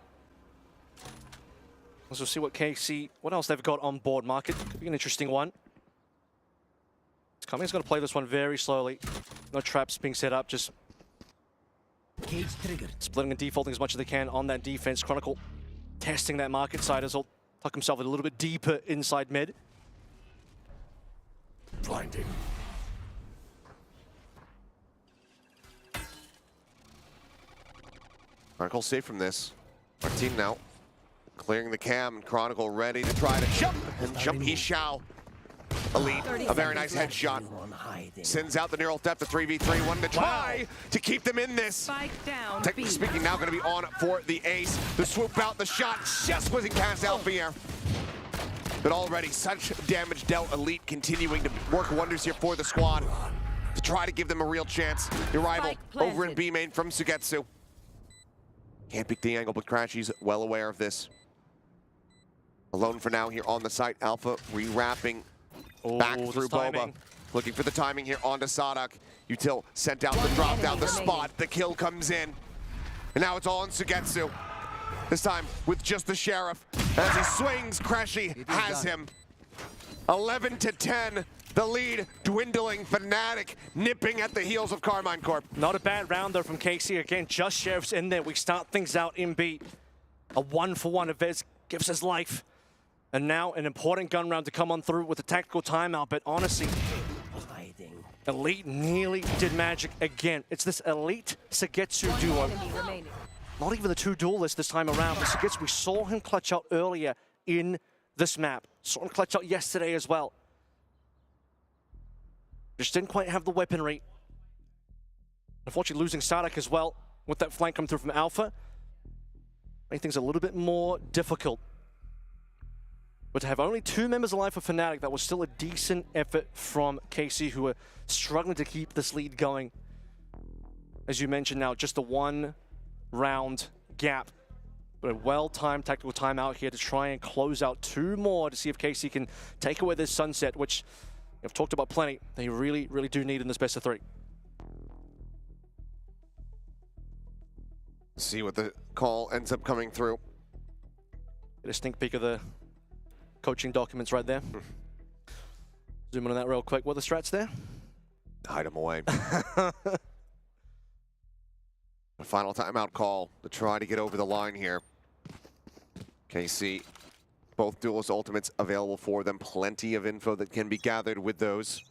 Let's see what KC, what else they've got on board. Market could be an interesting one. Cummings going to play this one very slowly. No traps being set up, just Cage triggered. Splitting and defaulting as much as they can on that defense. Chronicle testing that market side as he'll tuck himself a little bit deeper inside mid. Blinding. Chronicle safe from this. Martin now clearing the cam. Chronicle ready to try to jump. And jump he shall. Elite, a very nice headshot. Sends out the neural theft to 3v3. One to try to keep them in this. Spike down. Technically speaking, now going to be on for the ace. The swoop out, the shot just wasn't cast out for here. But already such damage dealt. Elite continuing to work wonders here for the squad to try to give them a real chance. The arrival over in B main from Sugetsu. Can't pick the angle, but Crashy's well aware of this. Alone for now here on the site. Alpha rewrapping back through Boba. Looking for the timing here onto Sadak. Util sent out the drop down the spot. The kill comes in. And now it's all on Sugetsu. This time with just the Sheriff. As he swings, Crashy has him. 11 to 10. The lead dwindling. Fnatic nipping at the heels of Carmine Corp. Not a bad round though from KC. Again, just Sheriff's in there. We start things out in B. A 1-for-1 of Vez gives us life. And now an important gun round to come on through with a tactical timeout. But honestly, Elite nearly did magic again. It's this Elite Sugetsu duo. Not even the two duelists this time around. But Sugetsu, we saw him clutch out earlier in this map. Saw him clutch out yesterday as well. Just didn't quite have the weaponry. Unfortunately, losing Sadak as well with that flank coming through from Alpha. Make things a little bit more difficult. But to have only 2 members alive for Fnatic, that was still a decent effort from KC, who are struggling to keep this lead going. As you mentioned now, just a 1-round gap. But a well-timed tactical timeout here to try and close out 2 more to see if KC can take away this Sunset, which I've talked about plenty. They really, really do need in this best of 3. See what the call ends up coming through. Get a sneak peek of the coaching documents right there. Zoom in on that real quick. What are the strats there? Hide them away. The final timeout call to try to get over the line here. KC, both duelist ultimates available for them. Plenty of info that can be gathered with those.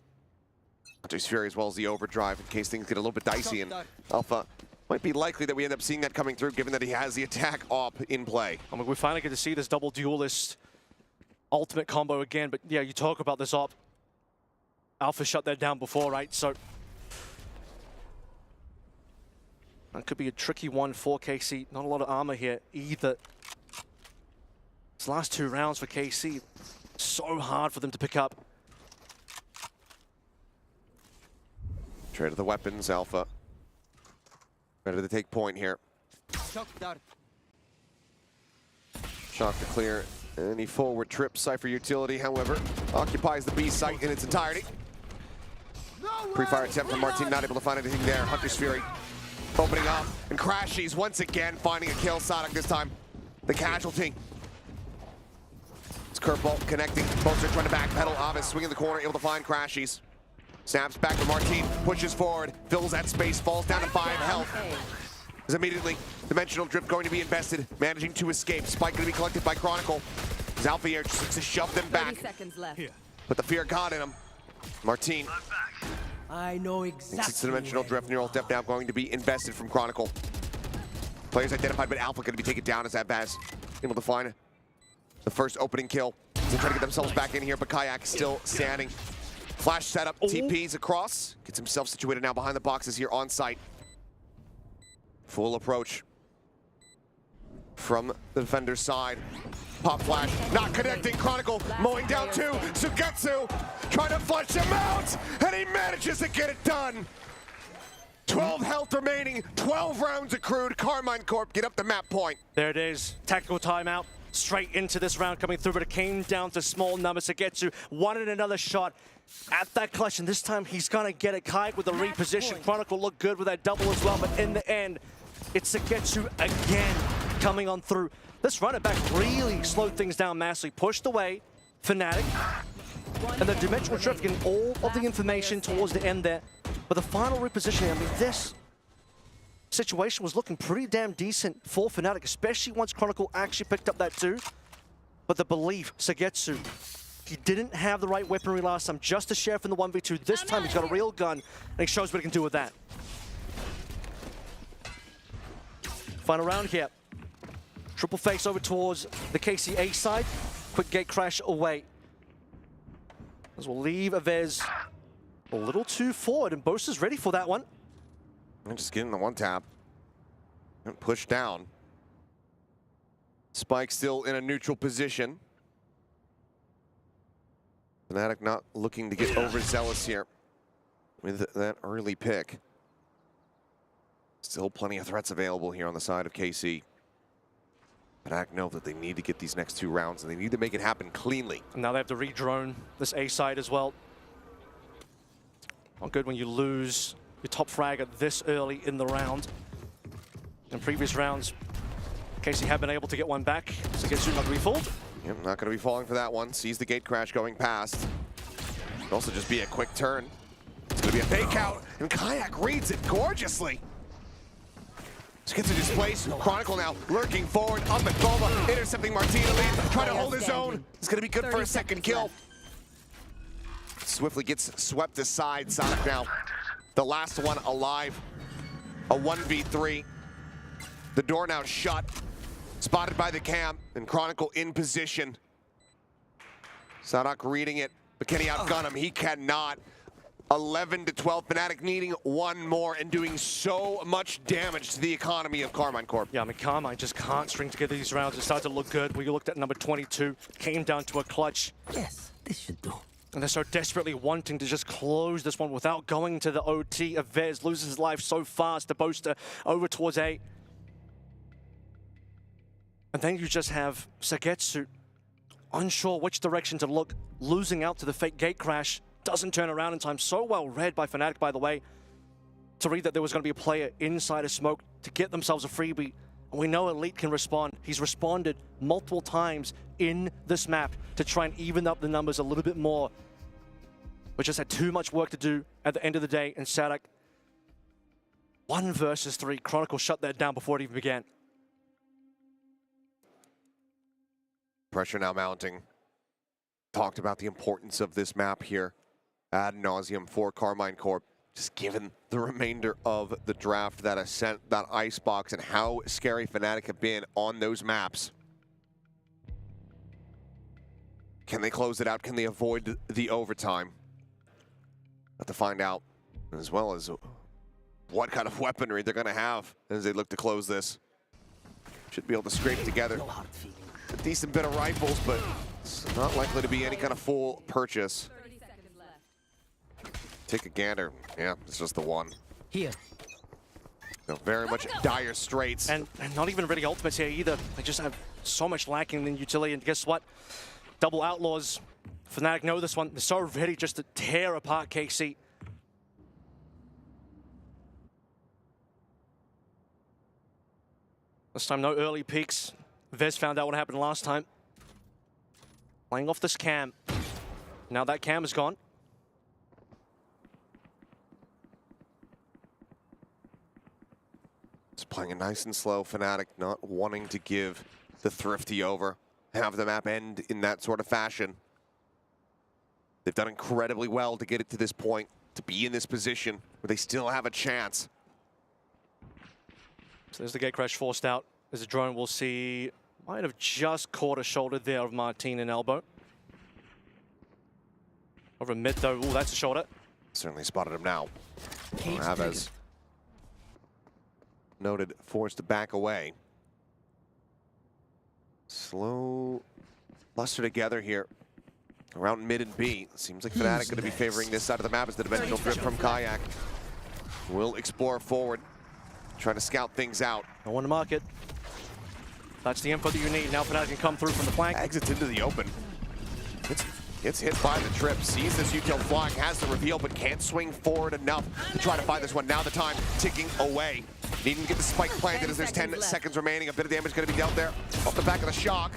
Hunter's Fury as well as the overdrive in case things get a little bit dicey, and Alpha might be likely that we end up seeing that coming through given that he has the attack op in play. I mean, we finally get to see this double duelist ultimate combo again, but yeah, you talk about this op. Alpha shut that down before, right? So that could be a tricky one for KC. Not a lot of armor here either. These last 2 rounds for KC, so hard for them to pick up. Trade of the weapons, Alpha. Ready to take point here. Shock dart. Shock to clear any forward trip. Cypher utility, however, occupies the B site in its entirety. Pre-fire attempt from Martin, not able to find anything there. Hunter's Fury opening up, and Crashies once again finding a kill. Sadak this time, the casualty. It's Curveball connecting. Both are trying to backpedal. Avis swinging the corner, able to find Crashies. Snaps back to Martin, pushes forward, fills that space, falls down to 5 health. Is immediately Dimensional Drift going to be invested, managing to escape. Spike going to be collected by Chronicle. As Alpha here just looks to shove them back. 30 seconds left. But the fear got in him. Martin I know thinks it's exactly. Dimensional Drift. Neural Theft now going to be invested from Chronicle. Players identified, but Alpha going to be taken down as Abaz able to find the first opening kill. They try to get themselves back in here, but Kayak still standing. Flash setup, TPs across. Gets himself situated now behind the boxes here on site. Full approach from the defender's side. Pop flash, not connecting. Chronicle mowing down 2. Sugetsu trying to flush him out, and he manages to get it done. 12 health remaining, 12 rounds accrued. Carmine Corp get up the map point. There it is, tactical timeout. Straight into this round coming through, but it came down to small numbers. Sugetsu wanted another shot at that clutch, and this time he's gonna get it. Kayak with the reposition. Chronicle looked good with that double as well, but in the end, it's Sugetsu again coming on through. This runner back really slowed things down massively, pushed away Fnatic, and the Dimensional Drift getting all of the information towards the end there. But the final repositioning, I mean, this situation was looking pretty damn decent for Fnatic, especially once Chronicle actually picked up that 2. But the belief, Sagetsu, he didn't have the right weaponry last time, just to share from the 1v2. This time he's got a real gun, and he shows what he can do with that. Final round here. Triple face over towards the KCA side. Quick gate crash away. As we'll leave Avez a little too forward, and Bosa's ready for that one. And just getting the one tap. And push down. Spike still in a neutral position. Fnatic not looking to get overzealous here with that early pick. Still plenty of threats available here on the side of KC. Fnatic know that they need to get these next 2 rounds, and they need to make it happen cleanly. And now they have to re-drone this A side as well. Not good when you lose your top fragger this early in the round. In previous rounds, KC have been able to get one back, so Getsu not going to be fooled. Yep, not going to be falling for that one. Sees the gate crash going past. Could also just be a quick turn. It's going to be a fake out, and Kayak reads it gorgeously. Just gets a displace. Chronicle now lurking forward, up at Boba, intercepting Martina lead, trying to hold his own. It's going to be good for a second kill. Swiftly gets swept aside. Sonic now the last one alive. A 1v3. The door now shut. Spotted by the cam, and Chronicle in position. Sadok reading it, but can he outgun him? He cannot. 11 to 12, Fnatic needing one more and doing so much damage to the economy of Carmine Corp. Yeah, I mean, Carmine just can't string together these rounds. It started to look good. We looked at number 22, came down to a clutch. Yes, this should do. And they're so desperately wanting to just close this one without going to the OT. Avez loses his life so fast. The Boaster over towards A. And then you just have Sagetsu unsure which direction to look, losing out to the fake gate crash. Doesn't turn around in time. So well read by Fnatic, by the way, to read that there was going to be a player inside a smoke to get themselves a freebie. And we know Elite can respond. He's responded multiple times in this map to try and even up the numbers a little bit more. But just had too much work to do at the end of the day. And Sadak, 1 versus 3. Chronicle shut that down before it even began. Pressure now mounting. Talked about the importance of this map here ad nauseum for Carmine Corp. Just given the remainder of the draft, that ascent, that icebox, and how scary Fnatic have been on those maps. Can they close it out? Can they avoid the overtime? Have to find out, as well as what kind of weaponry they're going to have as they look to close this. Should be able to scrape together a decent bit of rifles, but it's not likely to be any kind of full purchase. Take a gander. Yeah, it's just the one. Here. So very much dire straits. And not even really ultimates here either. They just have so much lacking in utility. And guess what? Double Outlaws. Fnatic know this one. They're so ready just to tear apart KC. This time, no early peaks. Vez found out what happened last time. Playing off this cam. Now that cam is gone. Just playing it nice and slow. Fnatic not wanting to give the Thrifty over. Have the map end in that sort of fashion. They've done incredibly well to get it to this point, to be in this position where they still have a chance. So there's the gate crash forced out. There's a drone we'll see. Might have just caught a shoulder there of Martin and elbow. Over mid though. Ooh, that's a shoulder. Certainly spotted him now. Havez noted, forced to back away. Slow cluster together here around mid and B. Seems like Fnatic going to be favoring this side of the map as the dimensional drift from Kayak. Will explore forward, trying to scout things out. No one to mark it. That's the info that you need. Now Fnatic can come through from the flank. Exits into the open. Gets hit by the trip, sees this util flying, has the reveal, but can't swing forward enough to try to find this one. Now the time ticking away. Needing to get the spike planted as there's 10 seconds remaining. A bit of damage going to be dealt there off the back of the shock.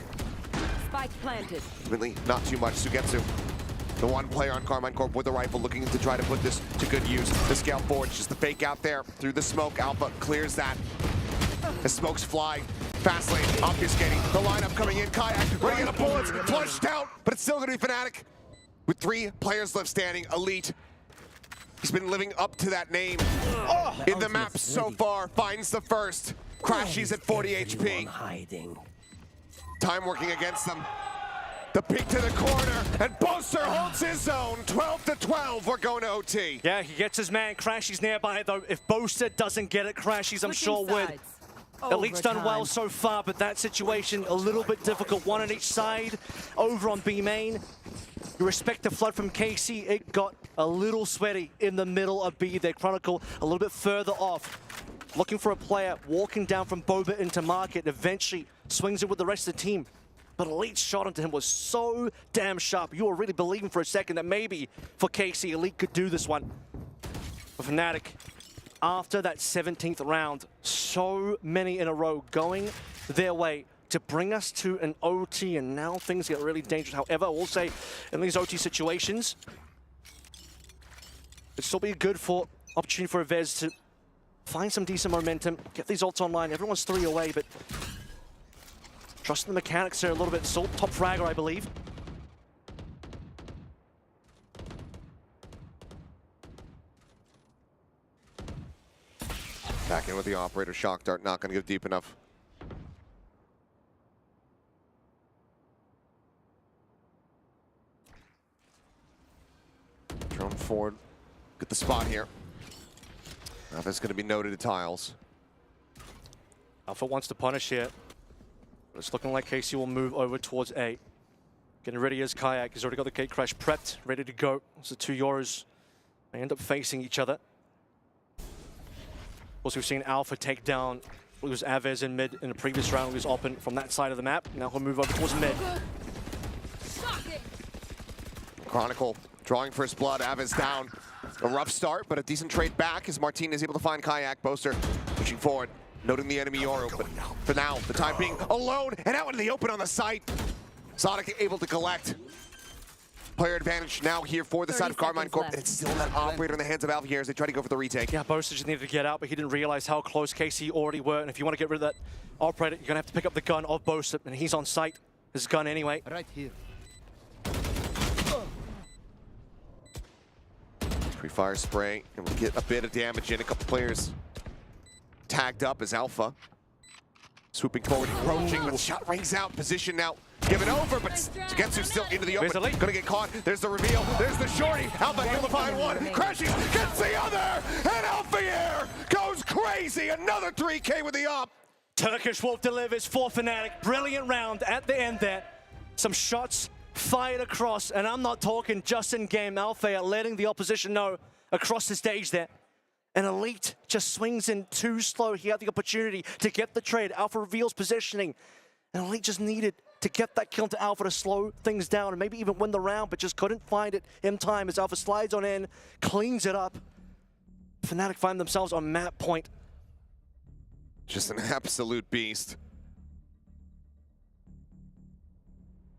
Spike planted. Ultimately, not too much. Sugetsu The one player on Carmine Corp with the rifle looking to try to put this to good use. The scout forward, just the fake out there through the smoke. Alpha clears that. The smokes fly. Fast lane, obfuscating. The lineup coming in. Kayak ready to pull it. Flushed out, but it's still going to be Fnatic. With 3 players left standing, Elite. He's been living up to that name in the map so far. Finds the first. Crashies at 40 HP. Hiding. Time working against them. The peek to the corner, and Boaster holds his zone. 12-12, we're going to OT. Yeah, he gets his man. Crashy's nearby, though. If Boaster doesn't get it, Crashy's, I'm sure, would. Elite's done well so far, but that situation a little bit difficult. One on each side. Over on B main. You respect the flood from KC. It got a little sweaty in the middle of B there. Chronicle a little bit further off. Looking for a player, walking down from Boba into market. Eventually swings it with the rest of the team. But Elite's shot into him was so damn sharp. You were really believing for a second that maybe for KC, Elite could do this one. For Fnatic, after that 17th round, so many in a row going their way to bring us to an OT, and now things get really dangerous. However, I will say, in these OT situations, it'd still be a good opportunity for Vez to find some decent momentum, get these ults online. Everyone's 3 away, but trusting the mechanics there a little bit. Salt, top fragger, I believe. Back in with the operator. Shock dart not going to go deep enough. Drone forward. Get the spot here. Now that's going to be noted to tiles. Alpha wants to punish here. It's looking like KC will move over towards A. Getting ready as Kayak. He's already got the gate crash prepped, ready to go. So 2 Yoros, they end up facing each other. Also, we've seen Alpha take down, it was Aves in mid in the previous round. He was open from that side of the map. Now he'll move over towards mid. Chronicle drawing first blood. Aves down. A rough start, but a decent trade back as Martin is able to find Kayak. Boaster pushing forward, noting the enemy Yoro, but for now, the time being alone and out into the open on the site. Sonic able to collect. Player advantage now here for the side of Carmine Corp. And it's still that operator in the hands of Alpha here as they try to go for the retake. Yeah, Boaster just needed to get out, but he didn't realize how close KC already were. And if you want to get rid of that operator, you're going to have to pick up the gun of Boaster, and he's on site. His gun anyway. Right here. Pre-fire spray, and we'll get a bit of damage in. A couple players tagged up as Alpha. Swooping forward, approaching, but shot rings out. Position now given over, but Sugetsu's still into the open. Gonna get caught. There's the reveal. There's the shorty. Alpha able to find one. Crashing, gets the other. And Alpha goes crazy. Another 3K with the op. Turkish Wolf delivers for Fnatic. Brilliant round at the end there. Some shots fired across, and I'm not talking just in game. Alpha letting the opposition know across the stage there. And Elite just swings in too slow. He had the opportunity to get the trade. Alpha reveals positioning. And Elite just needed to get that kill to Alpha to slow things down and maybe even win the round, but just couldn't find it in time as Alpha slides on in, cleans it up. Fnatic find themselves on map point. Just an absolute beast.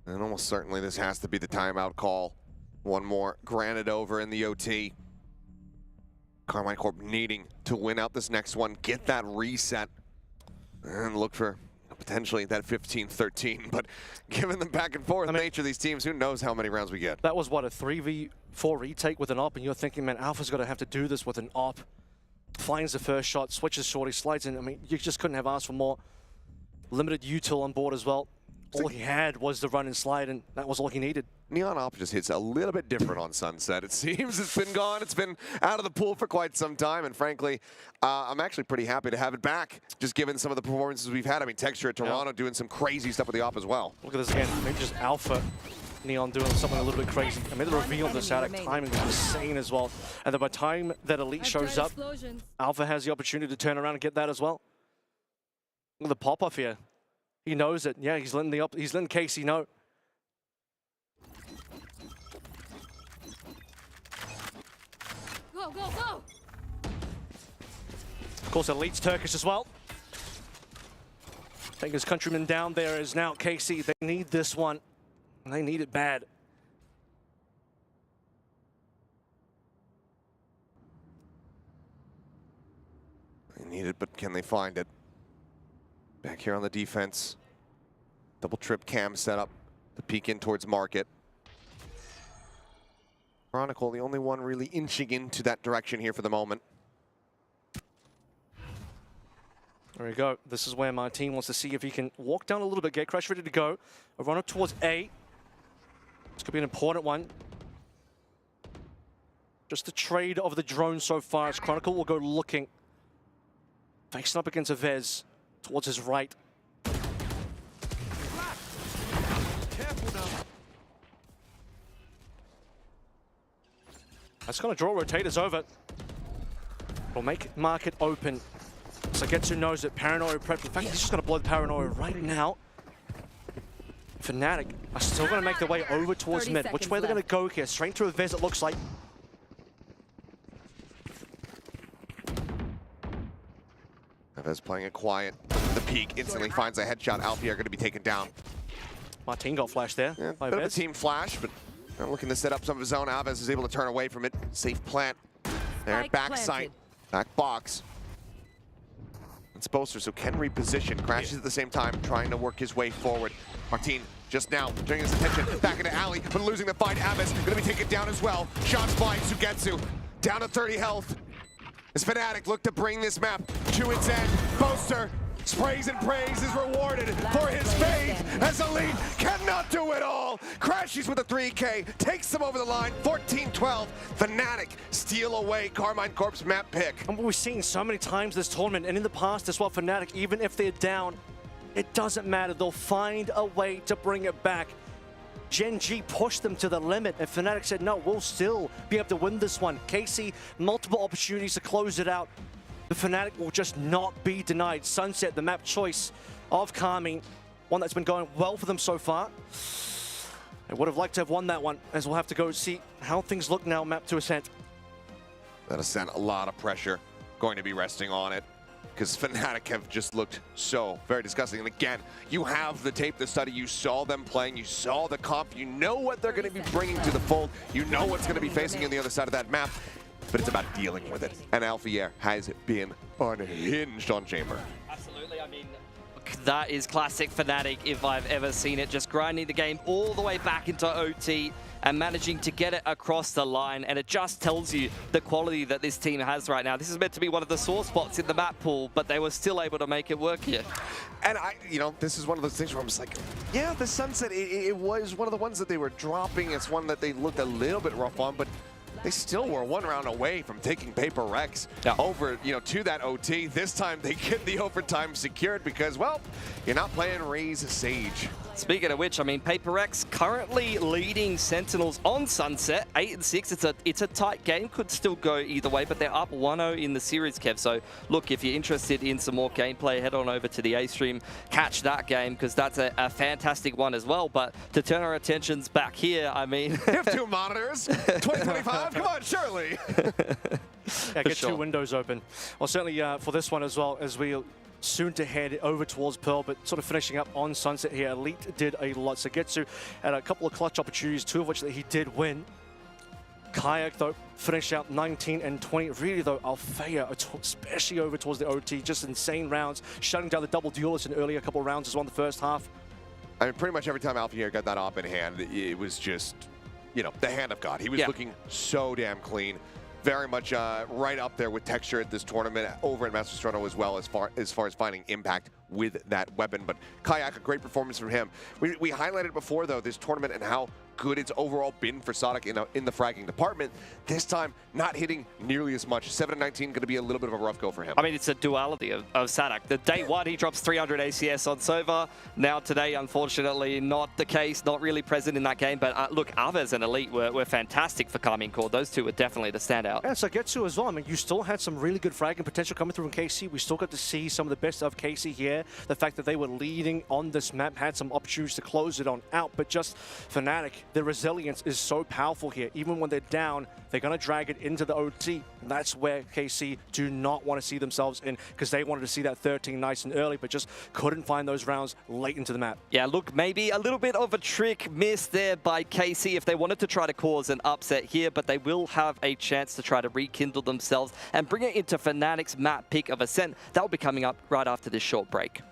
And almost certainly this has to be the timeout call. One more granted over in the OT. Carmine Corp needing to win out this next one, get that reset, and look for potentially that 15-13. But given the back and forth nature of these teams, who knows how many rounds we get. That was, what, a 3v4 retake with an op, and you're thinking, man, Alpha's got to have to do this with an op. Finds the first shot, switches shorty, slides in. I mean, you just couldn't have asked for more. Limited util on board as well. All he had was the run and slide, and that was all he needed. Neon Op just hits a little bit different on Sunset. It seems it's been gone. It's been out of the pool for quite some time, and frankly, I'm actually pretty happy to have it back, just given some of the performances we've had. I mean, Texture at Toronto doing some crazy stuff with the Op as well. Look at this again. Maybe just Alpha. Neon doing something a little bit crazy. I mean, the reveal of the Static timing was insane as well. And then by the time that Elite shows up, Alpha has the opportunity to turn around and get that as well. Look at the pop-off here. He knows it. Yeah, he's letting KC know. Go, go, go! Of course, Elite's Turkish as well. I think his countryman down there is now KC. They need this one. And they need it bad. needed, but can they find it? Back here on the defense. Double trip cam setup to peek in towards market. Chronicle, the only one really inching into that direction here for the moment. There we go. This is where my team wants to see if he can walk down a little bit, get Crash ready to go. A runner towards A. This could be an important one. Just the trade of the drone so far as Chronicle will go looking. Facing up against a Vez towards his right. That's going to draw rotators over. It'll make market open. So Getsu knows that Paranoia prep. In fact, he's just going to blow the Paranoia right now. Fnatic are still going to make their way over towards mid. Which way they're going to go here? Straight through a Vez, it looks like. Vez playing it quiet. The peak instantly finds a headshot. Alfie are going to be taken down. Martin got flashed there. Yeah, by bit Vez. of a team flash, but looking to set up some of his own. Alves is able to turn away from it. Safe plant. There at backside. Back box. It's Boaster, so can reposition. Crashes at the same time, trying to work his way forward. Martin just now turning his attention back into alley, but losing the fight. Alves going to be taken down as well. Shots by Sugetsu. Down to 30 health. As Fnatic look to bring this map to its end. Boaster sprays and prays is rewarded for his fate as Elite cannot do it all. Crashes with a 3K, takes them over the line, 14-12. Fnatic steal away Carmine Corp's map pick. And what we've seen so many times this tournament, and in the past as well, Fnatic, even if they're down, it doesn't matter. They'll find a way to bring it back. Gen G pushed them to the limit, and Fnatic said, no, we'll still be able to win this one. Casey, multiple opportunities to close it out. The Fnatic will just not be denied. Sunset, the map choice of Carmine, one that's been going well for them so far. I would have liked to have won that one, as we'll have to go see how things look now, map to Ascent. That Ascent, a lot of pressure going to be resting on it, because Fnatic have just looked so very disgusting. And again, you have the tape, the study, you saw them playing, you saw the comp, you know what they're going to be bringing to the fold, you know what's going to be facing on the other side of that map, but it's about dealing with it. And Alfier has been unhinged on Chamber. Absolutely, I mean, that is classic Fnatic if I've ever seen it. Just grinding the game all the way back into OT and managing to get it across the line. And it just tells you the quality that this team has right now. This is meant to be one of the sore spots in the map pool, but they were still able to make it work here. And this is one of those things where I'm just like, yeah, the Sunset, it was one of the ones that they were dropping. It's one that they looked a little bit rough on, but they still were one round away from taking Paper Rex over, to that OT. This time they get the overtime secured because, well, you're not playing Raze Sage. Speaking of which, I mean, Paper Rex currently leading Sentinels on Sunset, 8-6. It's a tight game, could still go either way, but they're up 1-0 in the series, Kev. So, look, if you're interested in some more gameplay, head on over to the A stream, catch that game, because that's a fantastic one as well. But to turn our attentions back here, I mean... You have two monitors, 2025, come on, surely. Yeah, get two windows open. Well, certainly for this one as well, as we soon to head over towards Pearl, but sort of finishing up on Sunset here. Elite did a lot. So Getsu had a couple of clutch opportunities, two of which that he did win. Kayak, though, finished out 19 and 20. Really, though, Alfea, especially over towards the OT, just insane rounds, shutting down the double duelists in earlier couple of rounds as well in the first half. I mean, pretty much every time Alfea got that op in hand, it was just, the hand of God. He was looking so damn clean. Very much right up there with texture at this tournament over at Masters Toronto as well, as far as finding impact with that weapon. But Kayak, a great performance from him. We highlighted before, though, this tournament and how good it's overall been for Sonic in the fragging department. This time, not hitting nearly as much. 7-19 going to be a little bit of a rough go for him. I mean, it's a duality of Sadak. The day one, he drops 300 ACS on Sova. Now today, unfortunately, not the case, not really present in that game. But look, Aves and Elite were fantastic for Carmine Core. Those two were definitely the standout. Yeah, so Getsu as well. I mean, you still had some really good fragging potential coming through from KC. We still got to see some of the best of KC here. The fact that they were leading on this map had some opportunities to close it on out, but just Fnatic their resilience is so powerful here. Even when they're down, they're going to drag it into the OT. And that's where KC do not want to see themselves in, because they wanted to see that 13 nice and early, but just couldn't find those rounds late into the map. Yeah, look, maybe a little bit of a trick missed there by KC if they wanted to try to cause an upset here, but they will have a chance to try to rekindle themselves and bring it into Fnatic's map pick of Ascent. That will be coming up right after this short break.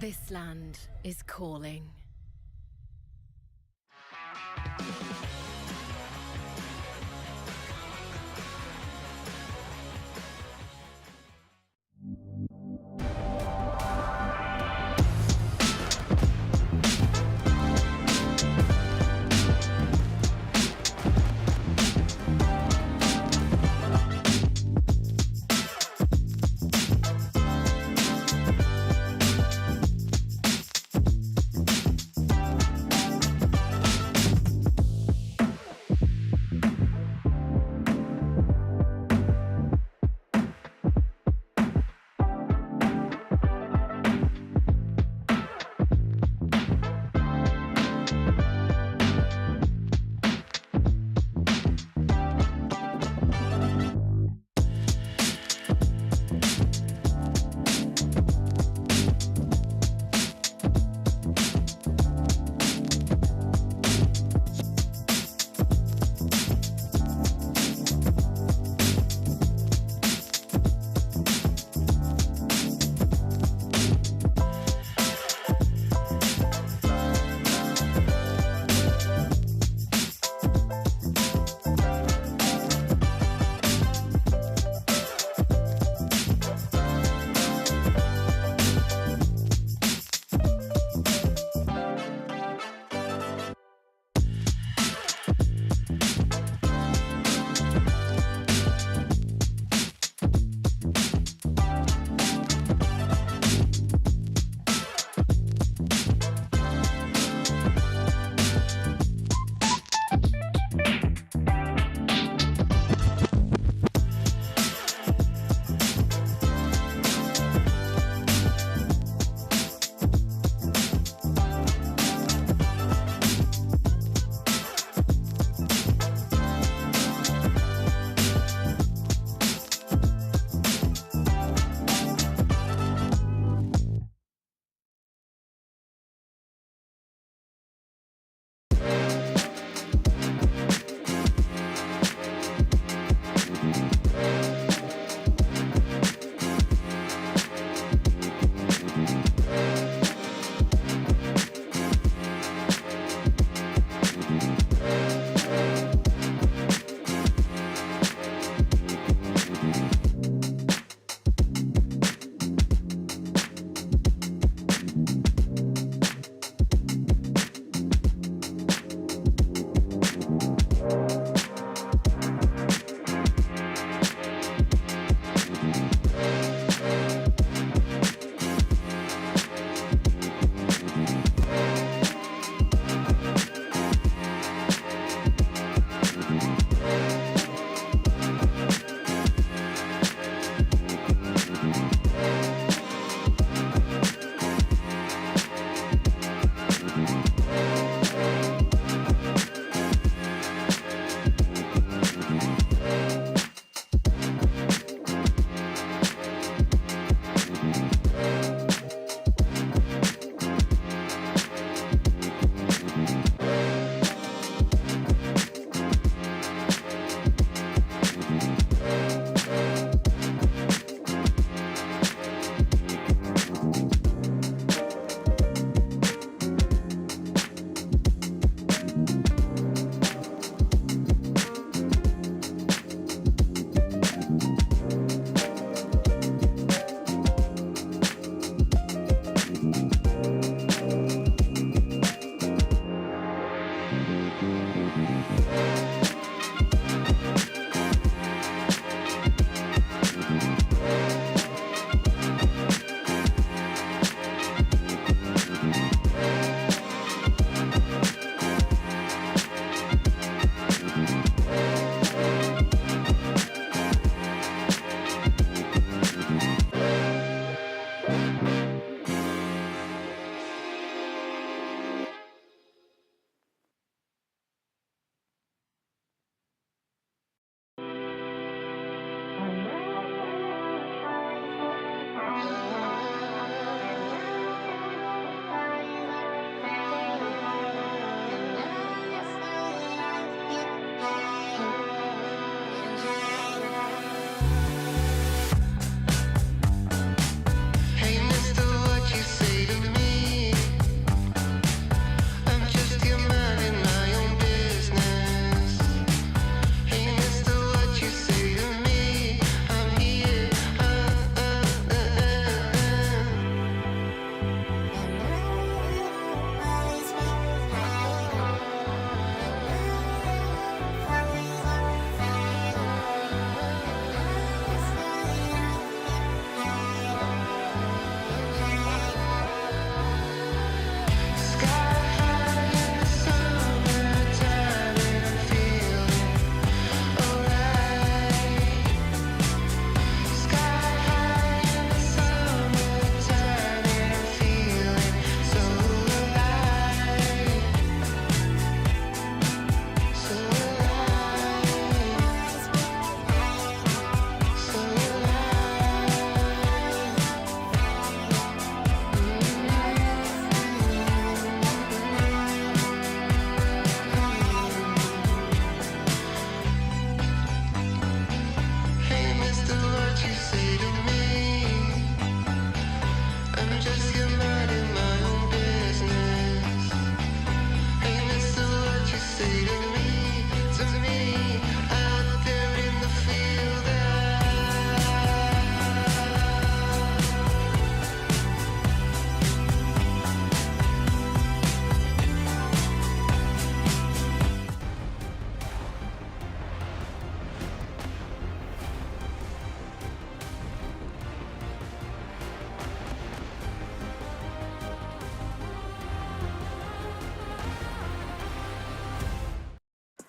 This land is calling.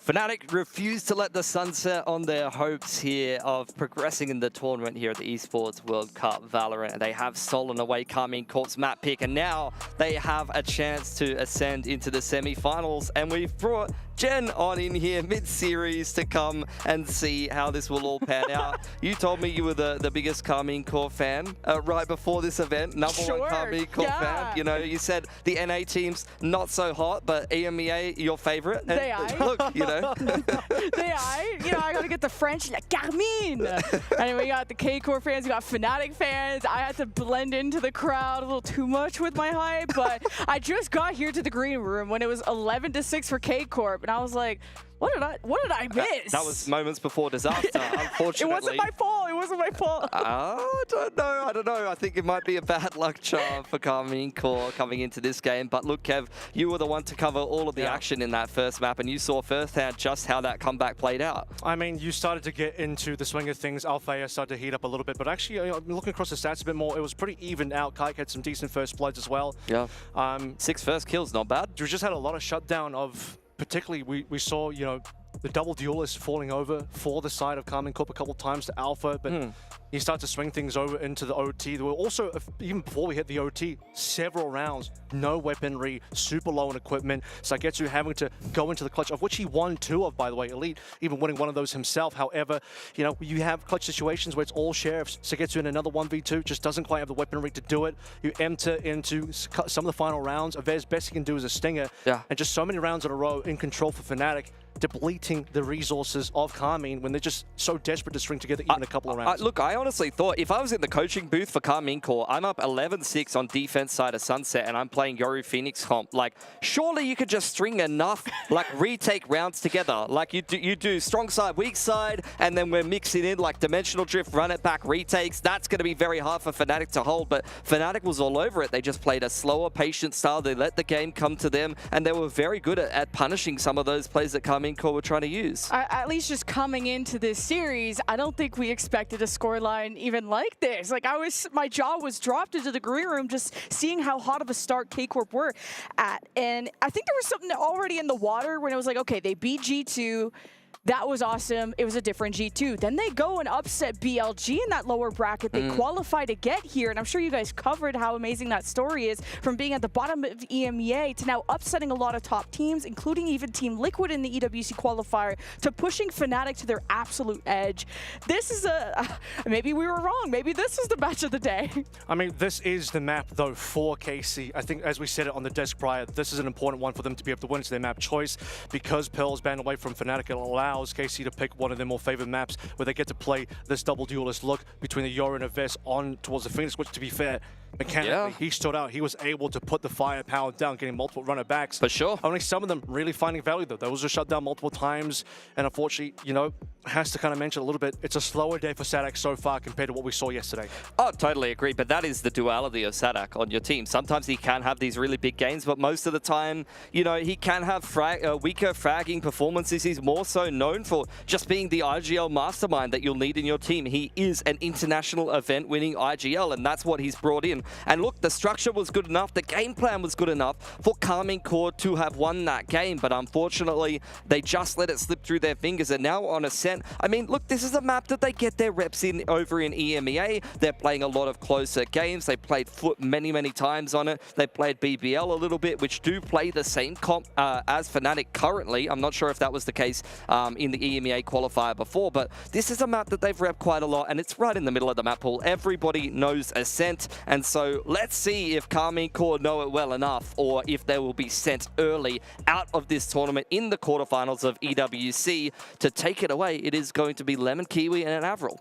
Fnatic refused to let the sun set on their hopes here of progressing in the tournament here at the Esports World Cup Valorant. They have stolen away Karmine Corp's map pick, and now they have a chance to ascend into the semi-finals. And we've brought Jen on in here mid-series to come and see how this will all pan out. You told me you were the biggest Karmine Corp fan right before this event. Number one Karmine Corp fan. You know, you said the NA team's not so hot, but EMEA your favorite. They are. Look, you know. They are. You know, I gotta get the French, like Carmine. And we got the K-Core fans, we got Fnatic fans. I had to blend into the crowd a little too much with my hype, but I just got here to the green room when it was 11-6 for K-Corp, and I was like, what did I miss? That was moments before disaster, unfortunately. It wasn't my fault. It wasn't my fault. I don't know. I think it might be a bad luck charm for Karmine Corp coming into this game. But look, Kev, you were the one to cover all of the action in that first map, and you saw firsthand just how that comeback played out. I mean, you started to get into the swing of things. Althea started to heat up a little bit, but actually, you know, looking across the stats a bit more, it was pretty evened out. Kike had some decent first bloods as well. Yeah. 6 first kills, not bad. We just had a lot of shutdown of, particularly, we saw, you know, the double duelist falling over for the side of Karmine Corp a couple times to Alpha, but he started to swing things over into the OT. There were also, even before we hit the OT, several rounds, no weaponry, super low on equipment. So I get you having to go into the clutch, of which he won 2 of, by the way, Elite, even winning one of those himself. However, you know, you have clutch situations where it's all sheriffs. So gets you in another 1v2, just doesn't quite have the weaponry to do it. You enter into some of the final rounds. Avez, best he can do is a stinger. Yeah. And just so many rounds in a row in control for Fnatic, depleting the resources of Karmine when they're just so desperate to string together even a couple of rounds. Look, I honestly thought if I was in the coaching booth for Karmine Corp, I'm up 11-6 on defense side of Sunset and I'm playing Yoru Phoenix comp. Like, surely you could just string enough, like, retake rounds together. Like, you do strong side, weak side, and then we're mixing in, like, dimensional drift, run it back, retakes. That's going to be very hard for Fnatic to hold, but Fnatic was all over it. They just played a slower, patient style. They let the game come to them, and they were very good at punishing some of those plays that Karmine Corp were trying to use. At least just coming into this series, I don't think we expected a scoreline even like this. Like, my jaw was dropped into the green room just seeing how hot of a start K-Corp were at. And I think there was something already in the water when it was like, okay, they beat G2. That was awesome. It was a different G2. Then they go and upset BLG in that lower bracket. They qualify to get here, and I'm sure you guys covered how amazing that story is, from being at the bottom of EMEA to now upsetting a lot of top teams, including even Team Liquid in the EWC qualifier, to pushing Fnatic to their absolute edge. This is maybe we were wrong. Maybe this is the match of the day. I mean, this is the map, though, for KC. I think, as we said it on the desk prior, this is an important one for them to be able to win. It's their map choice. Because Pearl's banned away from Fnatic, it allows KC to pick one of their more favored maps where they get to play this double duelist look between the Yoru and Avez on towards the Phoenix, which, to be fair, mechanically, he stood out. He was able to put the firepower down, getting multiple runner backs. For sure. Only some of them really finding value, though. Those are shut down multiple times, and unfortunately, you know, has to kind of mention a little bit, it's a slower day for Sadak so far compared to what we saw yesterday. Oh, totally agree, but that is the duality of Sadak on your team. Sometimes he can have these really big games, but most of the time, you know, he can have weaker fragging performances. He's more so known for just being the IGL mastermind that you'll need in your team. He is an international event-winning IGL, and that's what he's brought in. And look, the structure was good enough, the game plan was good enough for Karmine Corp to have won that game, but unfortunately, they just let it slip through their fingers, and now on Ascent, I mean, look, this is a map that they get their reps in over in EMEA. They're playing a lot of closer games. They played Foot many, many times on it. They played BBL a little bit, which do play the same comp as Fnatic currently. I'm not sure if that was the case in the EMEA qualifier before, but this is a map that they've repped quite a lot, and it's right in the middle of the map pool. Everybody knows Ascent, and so let's see if Karmine Corp know it well enough, or if they will be sent early out of this tournament in the quarterfinals of EWC to take it away. It is going to be Lemon, Kiwi, and an Avril.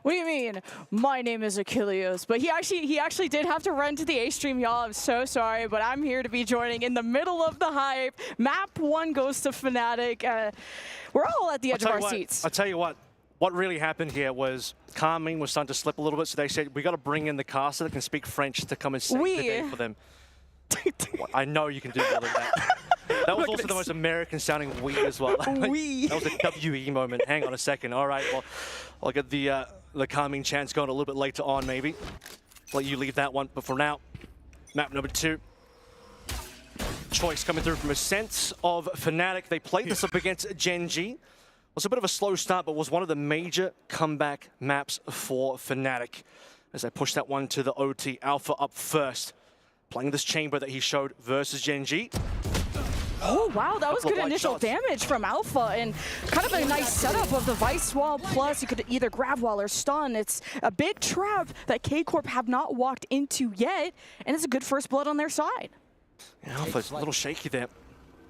What do you mean? My name is Achilles, but he actually did have to run to the A stream, y'all. I'm so sorry, but I'm here to be joining in the middle of the hype. Map 1 goes to Fnatic. We're all at the edge of our seats. I'll tell you what really happened here was Karmine was starting to slip a little bit, so they said, we got to bring in the caster that can speak French to come and save the day for them. I know you can do more than that. That was also the most American-sounding "we" as well. We. That was a WE moment. Hang on a second. All right, well, I'll get the Karmine chance going a little bit later on, maybe. Let you leave that one. But for now, map number 2. choice coming through from a sense of Fnatic. They played this up against Gen.G. It was a bit of a slow start, but was one of the major comeback maps for Fnatic as they pushed that one to the OT. Alpha up first, playing this chamber that he showed versus Gen.G. Oh, wow, that was good initial damage from Alpha, and kind of a nice setup of the Vice Wall, plus you could either grab wall or stun. It's a big trap that K-Corp have not walked into yet, and it's a good first blood on their side. Yeah, Alpha's a little shaky there.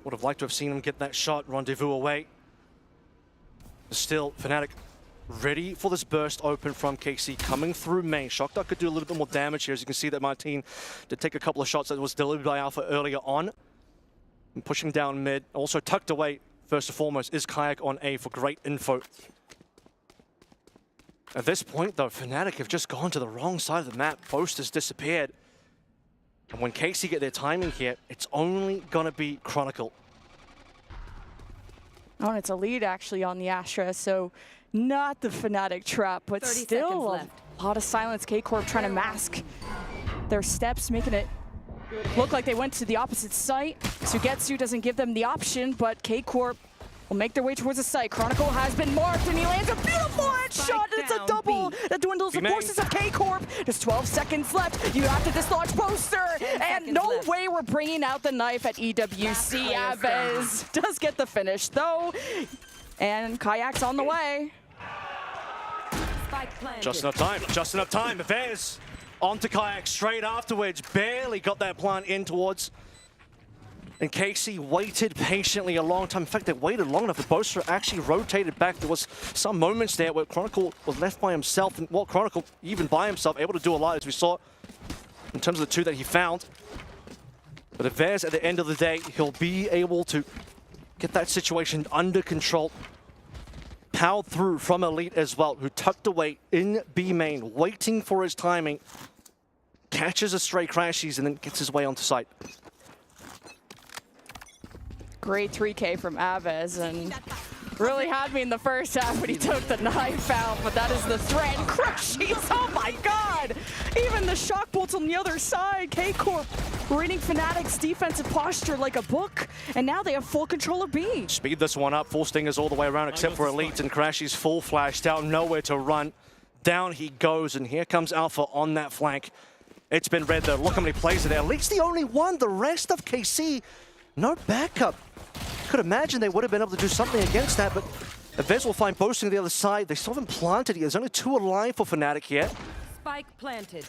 Would have liked to have seen him get that shot, rendezvous away. Still, Fnatic ready for this burst open from KC coming through main. Shock Dart could do a little bit more damage here, as you can see that Martin did take a couple of shots that was delivered by Alpha earlier on. And pushing down mid, also tucked away, first and foremost, is Kayak on A for great info. At this point, though, Fnatic have just gone to the wrong side of the map. Boast has disappeared. And when KC get their timing here, it's only going to be Chronicle. Oh, and it's a lead, actually, on the Astra, so not the Fnatic trap, but still a lot of silence. K-Corp trying to mask their steps, making it look like they went to the opposite site. Sugetsu doesn't give them the option, but K-Corp will make their way towards the site. Chronicle has been marked, and he lands a beautiful headshot. It's a double that dwindles the forces of K-Corp. There's 12 seconds left. You have to dislodge Poster, and no way we're bringing out the knife at EWC. Aves does get the finish, though, and Kayak's on the way. Just enough time, just enough time. Vez onto Kayak straight afterwards. Barely got that plant in towards. And KC waited patiently a long time. In fact, they waited long enough that Boaster actually rotated back. There was some moments there where Chronicle was left by himself. And well, Chronicle, even by himself, able to do a lot, as we saw in terms of the two that he found. But Vez, at the end of the day, he'll be able to get that situation under control. Powered through from Elite as well, who tucked away in B main, waiting for his timing. Catches a stray crashes and then gets his way onto site. Great 3K from Aves, and really had me in the first half when he took the knife out, but that is the threat. Crushes, oh my god! Even the shock bolts on the other side. K-Corp reading Fnatic's defensive posture like a book, and now they have full control of B. Speed this one up, full stingers all the way around except for Elite, and Crashy's full flashed out, nowhere to run. Down he goes, and here comes Alpha on that flank. It's been red though, look how many players are there. Elite's the only one, the rest of KC, no backup. Could imagine they would have been able to do something against that, but Vez will find Boasting on the other side. They still haven't planted here. There's only 2 alive for Fnatic here. Spike planted.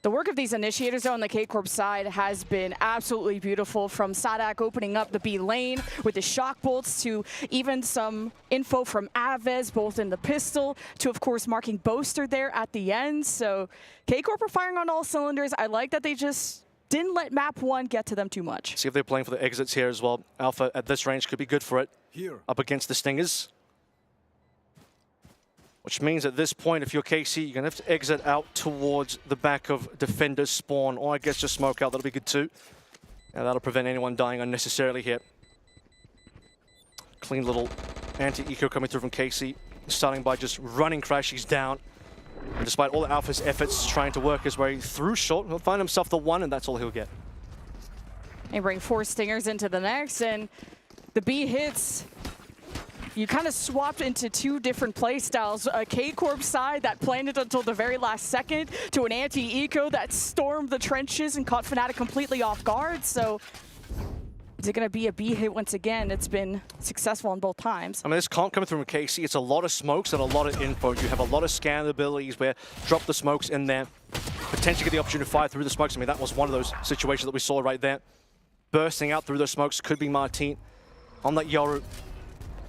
The work of these initiators on the K-Corp side has been absolutely beautiful, from Sadak opening up the B lane with the shock bolts to even some info from Aves, both in the pistol, to of course marking Boaster there at the end. So K-Corp are firing on all cylinders. I like that they just didn't let map 1 get to them too much. See if they're playing for the exits here as well. Alpha at this range could be good for it. Here. Up against the Stingers. Which means at this point, if you're KC, you're going to have to exit out towards the back of Defender's spawn. Or I guess just smoke out, that'll be good too. And that'll prevent anyone dying unnecessarily here. Clean little anti-eco coming through from KC. Starting by just running Crashies down. And despite all the Alpha's efforts trying to work his way through short, he'll find himself the 1, and that's all he'll get. They bring 4 Stingers into the next, and the B hits. You kind of swapped into 2 different play styles. A K-Corp side that planned it until the very last second, to an anti-eco that stormed the trenches and caught Fnatic completely off guard. So is it going to be a B hit once again? It's been successful on both times. I mean, this comp coming through from KC, it's a lot of smokes and a lot of info. You have a lot of scan abilities where drop the smokes in there, potentially get the opportunity to fire through the smokes. I mean, that was one of those situations that we saw right there. Bursting out through those smokes could be Martin on that Yoru.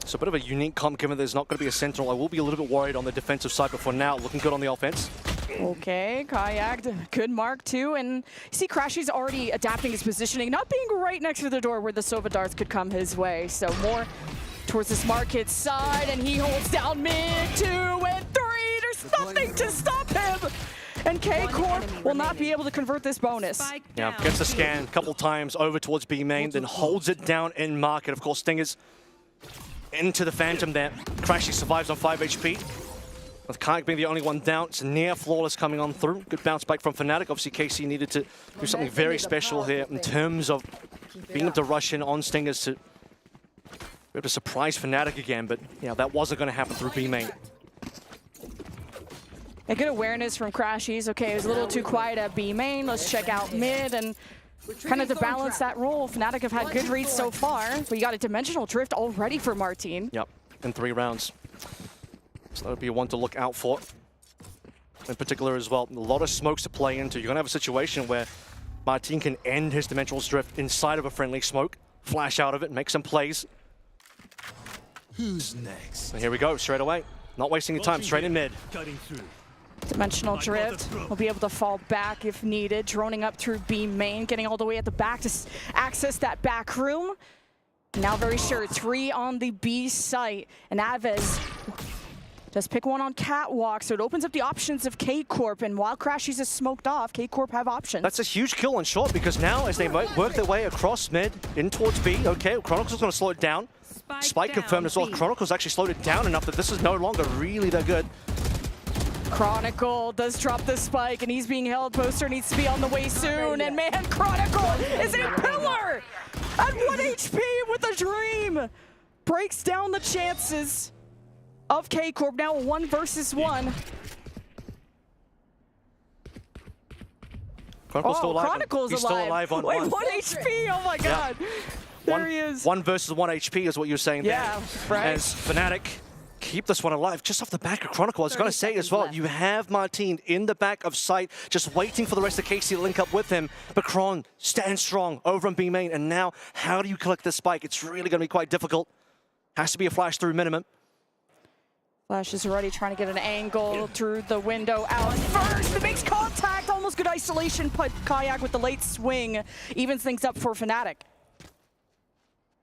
So a bit of a unique comp, given there's not going to be a sentinel. I will be a little bit worried on the defensive side, but for now, looking good on the offense. Okay, Kayak, good mark too, and you see Crashy's already adapting his positioning, not being right next to the door where the Sova darts could come his way. So more towards this market side, and he holds down mid 2 and 3. There's nothing to stop him, and K-Corp will not be able to convert this bonus. Yeah, gets the scan a couple times over towards B main, then holds it down in market. Of course, Stingers into the Phantom there. Crashy survives on 5 HP. With Kayak being the only one down, it's near flawless coming on through. Good bounce back from Fnatic. Obviously, KC needed to do something very special here in terms of being able to rush in on Stingers to be able to surprise Fnatic again, but that wasn't going to happen through B main. A good awareness from Crashies. Okay, it was a little too quiet at B main. Let's check out mid and kind of to balance that role. Fnatic have had good reads so far, but you got a dimensional drift already for Martin. Yep, in 3 rounds. So that would be one to look out for. In particular as well, a lot of smokes to play into. You're going to have a situation where Martin can end his dimensional drift inside of a friendly smoke, flash out of it, make some plays. Who's next? And here we go, straight away. Not wasting your time, straight in mid. Dimensional drift will be able to fall back if needed, droning up through B main, getting all the way at the back to access that back room. Now very sure, 3 on the B site, and Aves just pick one on Catwalk, so it opens up the options of K-Corp, and while Crashies is smoked off, K-Corp have options. That's a huge kill on short, because now as they work their way across mid, in towards B, okay, Chronicles is going to slow it down. Spike confirmed as well. Chronicles actually slowed it down enough that this is no longer really that good. Chronicle does drop the spike, and he's being held. Poster needs to be on the way soon, and man, Chronicle is a pillar at 1 HP with a dream. Breaks down the chances of K-Corp, now a 1 versus 1. Chronicle's still alive. Chronicle's He's still alive on Wait, 1. 1 HP, oh my god. There he is. 1 versus 1 HP is what you're saying there. Yeah, right. As Fnatic keep this one alive just off the back of Chronicle. I was going to say as well, you have Martin in the back of sight, just waiting for the rest of KC to link up with him. But Kron stands strong over on B main, and now how do you collect this spike? It's really going to be quite difficult. Has to be a flash through minimum. Flash is already trying to get an angle through the window out first. It makes contact, almost good isolation, but Kayak with the late swing evens things up for Fnatic.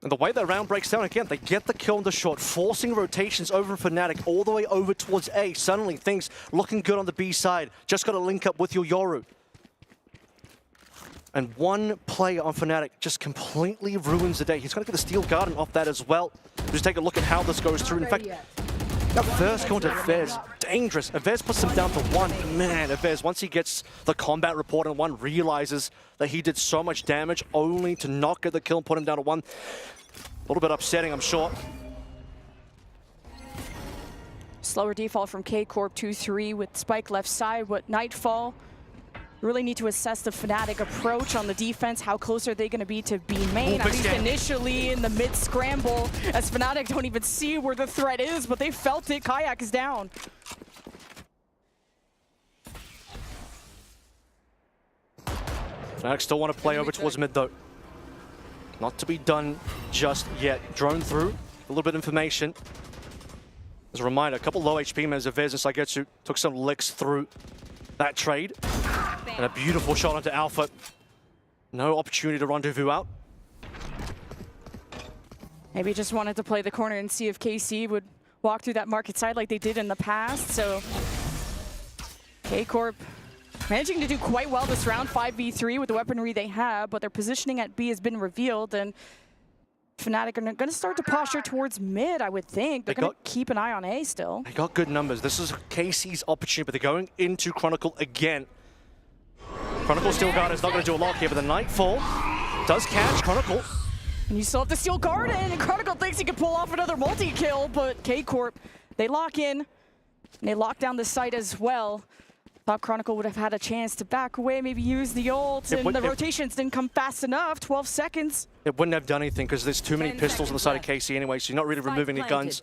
And the way that round breaks down again, they get the kill on the short, forcing rotations over Fnatic all the way over towards A. Suddenly things looking good on the B side. Just got to link up with your Yoru. And one play on Fnatic just completely ruins the day. He's going to get the Steel Garden off that as well. Just take a look at how this goes through. In fact, that first kill to Vez, dangerous. Vez puts him down to 1. Man, Vez, once he gets the combat report on 1, realizes that he did so much damage only to not get the kill and put him down to 1. A little bit upsetting, I'm sure. Slower default from K-Corp, 2-3 with Spike left side. What Nightfall really need to assess the Fnatic approach on the defense. How close are they going to be to B main? At least initially in the mid scramble, as Fnatic don't even see where the threat is, but they felt it. Kayak is down. Fnatic still want to play over towards mid though. Not to be done just yet. Drone through, a little bit of information. As a reminder, a couple low HP members of Vez and Saigetsu took some licks through that trade. And a beautiful shot onto Alpha. No opportunity to rendezvous out. Maybe just wanted to play the corner and see if KC would walk through that market side like they did in the past. So K-Corp managing to do quite well this round, 5v3 with the weaponry they have, but their positioning at B has been revealed, and Fnatic are going to start to posture towards mid, I would think. They're going to keep an eye on A still. They got good numbers. This is KC's opportunity, but they're going into Chronicle again. Chronicle Steel Guard is not going to do a lot here, but the Nightfall does catch Chronicle. And you still have the Steel Garden, and Chronicle thinks he can pull off another multi-kill, but K-Corp, they lock in, and they lock down the site as well. Thought Chronicle would have had a chance to back away, maybe use the ult, and the rotations didn't come fast enough, 12 seconds. It wouldn't have done anything because there's too many pistols on the side of KC anyway, so you're not really removing any guns.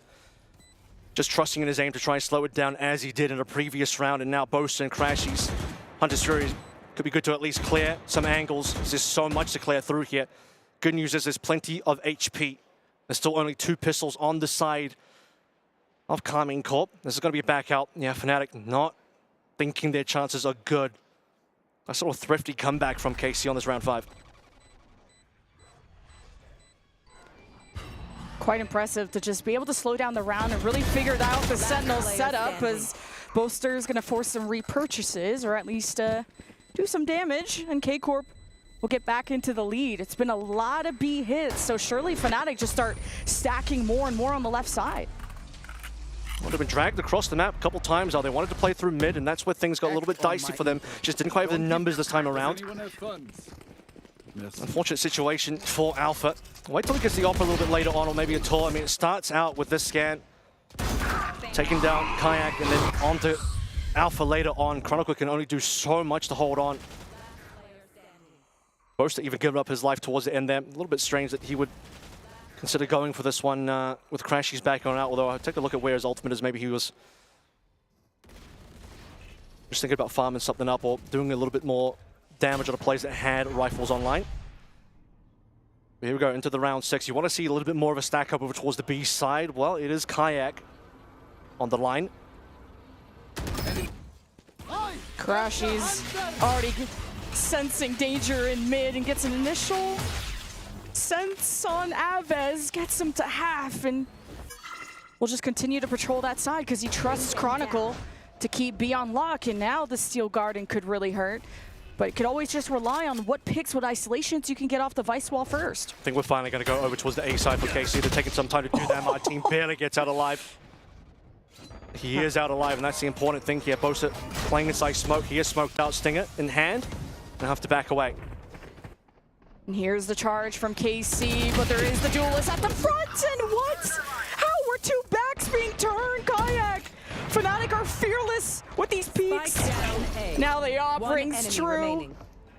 Just trusting in his aim to try and slow it down as he did in a previous round, and now Boaster and Crashies. Hunter's Fury could be good to at least clear some angles. There's so much to clear through here. Good news is there's plenty of HP. There's still only 2 pistols on the side of Karmine Corp. This is going to be a back out. Yeah, Fnatic not thinking their chances are good. A sort of thrifty comeback from KC on this round 5. Quite impressive to just be able to slow down the round and really figure out the Sentinel setup, as Boaster is going to force some repurchases, or at least do some damage, and K-Corp will get back into the lead. It's been a lot of B hits, so surely Fnatic just start stacking more and more on the left side. Would have been dragged across the map a couple times. They wanted to play through mid, and that's where things got a little bit dicey for them. Just didn't quite have the numbers this time around. Unfortunate situation for Alpha. Wait till he gets the op a little bit later on, or maybe a tour. I mean, it starts out with this scan, taking down Kayak, and then onto Alpha later on. Chronicle can only do so much to hold on. Boaster even giving up his life towards the end there. A little bit strange that he would consider going for this one with Crashy's back on out, although I'll take a look at where his ultimate is. Maybe he was just thinking about farming something up or doing a little bit more damage on the plays that had rifles online. Here we go into the round 6. You want to see a little bit more of a stack up over towards the B side. Well, it is Kayak on the line. Crashy's already sensing danger in mid and gets an initial sense on Aves, gets him to half, and we'll just continue to patrol that side because he trusts Chronicle to keep B on lock, and now the Steel Garden could really hurt. But you could always just rely on what picks, what isolations you can get off the Vice Wall first. I think we're finally going to go over towards the A side for KC. They're taking some time to do that. My team barely gets out alive. He is out alive, and that's the important thing here. Bosa playing inside smoke. He is smoked out. Stinger in hand. And have to back away. And here's the charge from KC, but there is the duelist at the front, and what? How were two backs being turned, Kayak? Fnatic are fearless with these peaks. Now the op rings true.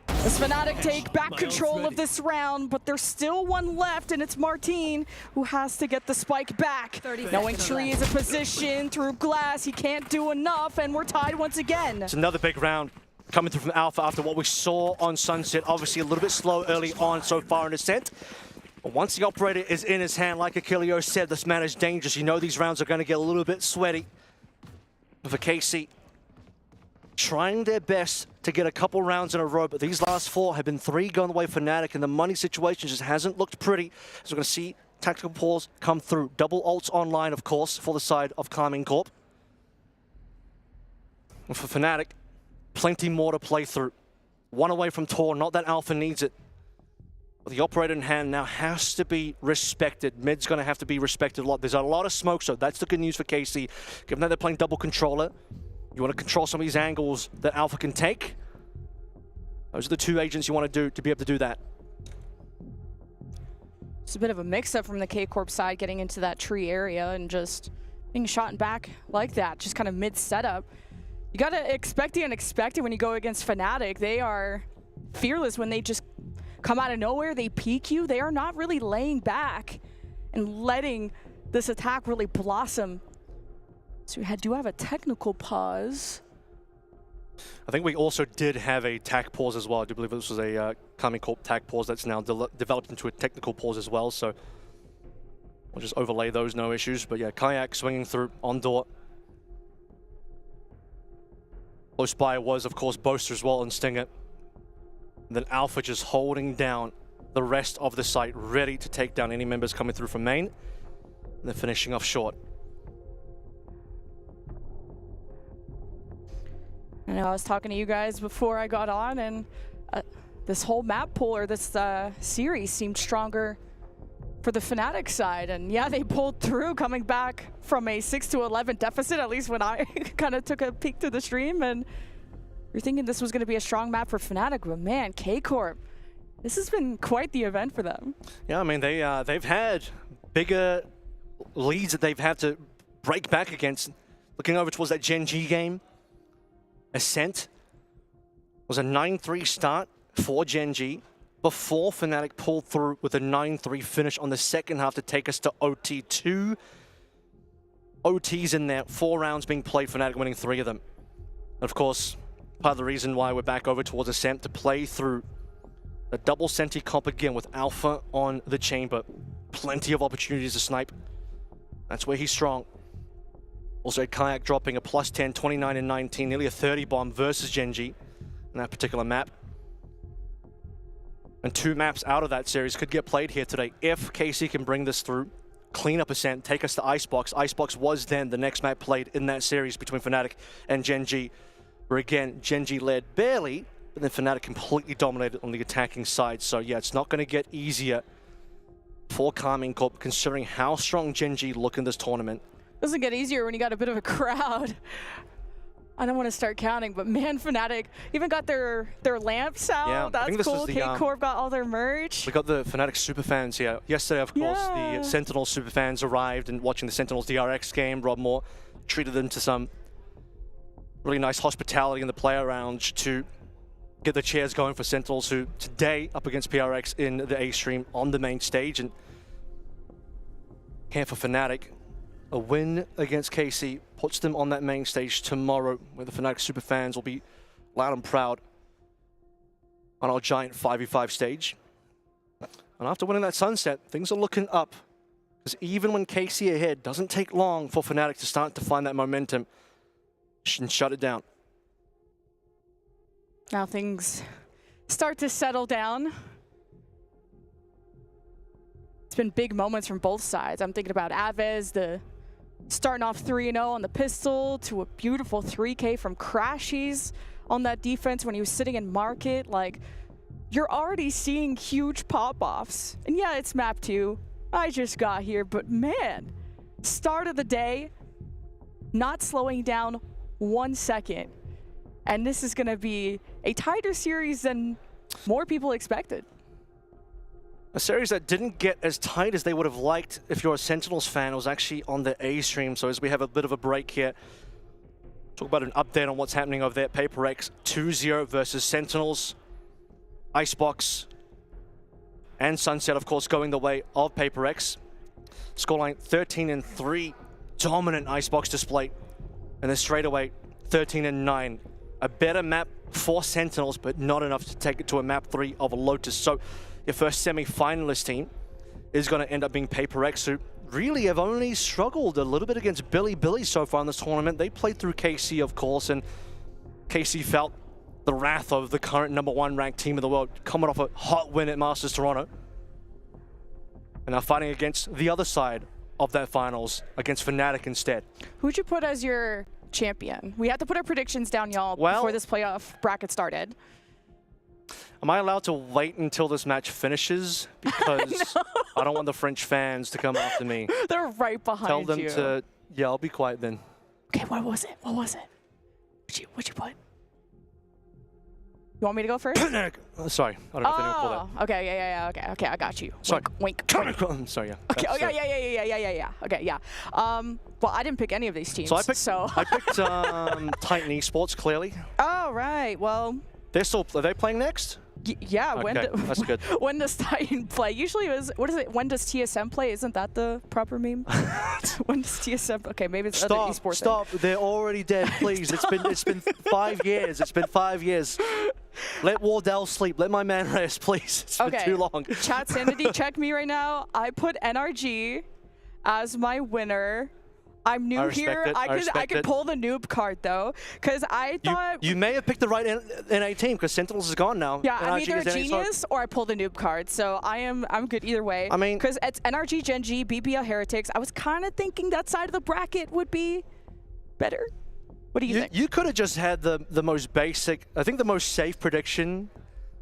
As Fnatic take back control of this round, but there's still one left, and it's Martin who has to get the spike back. Knowing Tree is in position through glass, he can't do enough, and we're tied once again. It's another big round coming through from Alpha after what we saw on Sunset. Obviously a little bit slow early on so far in Ascent. But once the operator is in his hand, like Achilleo said, this man is dangerous. You know these rounds are going to get a little bit sweaty. For KC, trying their best to get a couple rounds in a row, but these last 4 have been 3 going the way for Fnatic, and the money situation just hasn't looked pretty. So we're going to see tactical pause come through. Double ults online, of course, for the side of Carmine Corp. And for Fnatic, plenty more to play through. 1 away from Tor, not that Alpha needs it. But the operator in hand now has to be respected. Mid's going to have to be respected a lot. There's a lot of smoke, so that's the good news for KC. Given that they're playing double controller, you want to control some of these angles that Alpha can take. Those are the 2 agents you want to do to be able to do that. It's a bit of a mix-up from the K-Corp side getting into that tree area and just being shot back like that, just kind of mid-setup. You got to expect the unexpected when you go against Fnatic. They are fearless when they just come out of nowhere, they peek you. They are not really laying back and letting this attack really blossom. So we do have a technical pause. I think we also did have a tac pause as well. I do believe this was a Carmine Corp tac pause that's now developed into a technical pause as well. So we'll just overlay those, no issues. But yeah, Kayak swinging through on door. Close by was, of course, Boaster as well and Stinger. And then Alpha just holding down the rest of the site, ready to take down any members coming through from main. And then finishing off short. I know I was talking to you guys before I got on, and this whole map pool or this series seemed stronger for the Fnatic side. And yeah, they pulled through, coming back from a 6-11 deficit, at least when I kind of took a peek through the stream. And you're thinking this was going to be a strong map for Fnatic, but man, K-Corp, this has been quite the event for them. Yeah, I mean, they've had bigger leads that they've had to break back against. Looking over towards that Gen G game, Ascent was a 9-3 start for Gen G before Fnatic pulled through with a 9-3 finish on the second half to take us to OT. 2 OTs in there, 4 rounds being played, Fnatic winning 3 of them. And of course, part of the reason why we're back over towards Ascent to play through a double Senti comp again with Alpha on the chamber. Plenty of opportunities to snipe. That's where he's strong. Also, Kayak dropping a +10, 29 and 19, nearly a 30 bomb versus Gen G in that particular map. And 2 maps out of that series could get played here today if KC can bring this through, clean up Ascent, take us to Icebox. Icebox was then the next map played in that series between Fnatic and Gen G, where again, Gen G led barely, but then Fnatic completely dominated on the attacking side. So yeah, it's not going to get easier for Carmine Corp, considering how strong Gen G look in this tournament. Doesn't get easier when you got a bit of a crowd. I don't want to start counting, but man, Fnatic even got their lamps out. Yeah, that's cool. K-Corp got all their merch. We got the Fnatic superfans here. Yesterday, of course, the Sentinel superfans arrived and watching the Sentinels DRX game. Rob Moore treated them to some really nice hospitality in the player lounge to get the chairs going for Sentinels, who today up against PRX in the A stream on the main stage. And here for Fnatic, a win against KC puts them on that main stage tomorrow, where the Fnatic superfans will be loud and proud on our giant 5v5 stage. And after winning that sunset, things are looking up. Because even when KC ahead, doesn't take long for Fnatic to start to find that momentum and shut it down. Now things start to settle down. It's been big moments from both sides. I'm thinking about Aves, the starting off 3-0 on the pistol, to a beautiful 3K from Crashies on that defense when he was sitting in market. Like, you're already seeing huge pop-offs. And yeah, it's map 2. I just got here, but man, start of the day, not slowing down 1 second. And this is gonna be a tighter series than more people expected. A series that didn't get as tight as they would have liked if you're a Sentinels fan. It was actually on the A stream. So as we have a bit of a break here, talk about an update on what's happening over there at PaperX. 2-0 versus Sentinels. Icebox and Sunset, of course, going the way of PaperX. Scoreline 13-3. Dominant Icebox display. And then straight away, 13-9. A better map for Sentinels, but not enough to take it to a map 3 of Lotus. So your first semi-finalist team is going to end up being PaperX, who really have only struggled a little bit against Billy so far in this tournament. They played through KC, of course, and KC felt the wrath of the current #1 ranked team in the world, coming off a hot win at Masters Toronto. And now fighting against the other side of that finals, against Fnatic instead. Who'd you put as your champion? We had to put our predictions down, y'all, before this playoff bracket started. Am I allowed to wait until this match finishes? Because no. I don't want the French fans to come after me. They're right behind you. Tell them to, yeah, I'll be quiet then. Okay, what was it? What was it? What'd you put? You want me to go first? Sorry, I don't know if anyone called that. Okay, yeah, okay, I got you. Sorry. Wink. I'm sorry, yeah. Okay, oh yeah. Okay, yeah. Well, I didn't pick any of these teams. So I picked Titan Esports, clearly. Oh, right, well. Are they playing next? Yeah, okay, that's good. When does Titan play? Usually it was, what is it, when does TSM play? Isn't that the proper meme? When does TSM, okay, maybe it's other esports. Stop, they're already dead, please. It's been 5 years, it's been 5 years. Let Wardell sleep, let my man rest, please. It's been too long. Chat sanity, check me right now. I put NRG as my winner. I'm new here. I could pull the noob card though, because I thought you may have picked the right NA team, because Sentinels is gone now. Yeah, I'm either a genius or I pull the noob card, so I'm good either way. I mean, because it's NRG, Gen G, BBL, Heretics. I was kind of thinking that side of the bracket would be better. What do you think? You could have just had the most basic, I think the most safe prediction.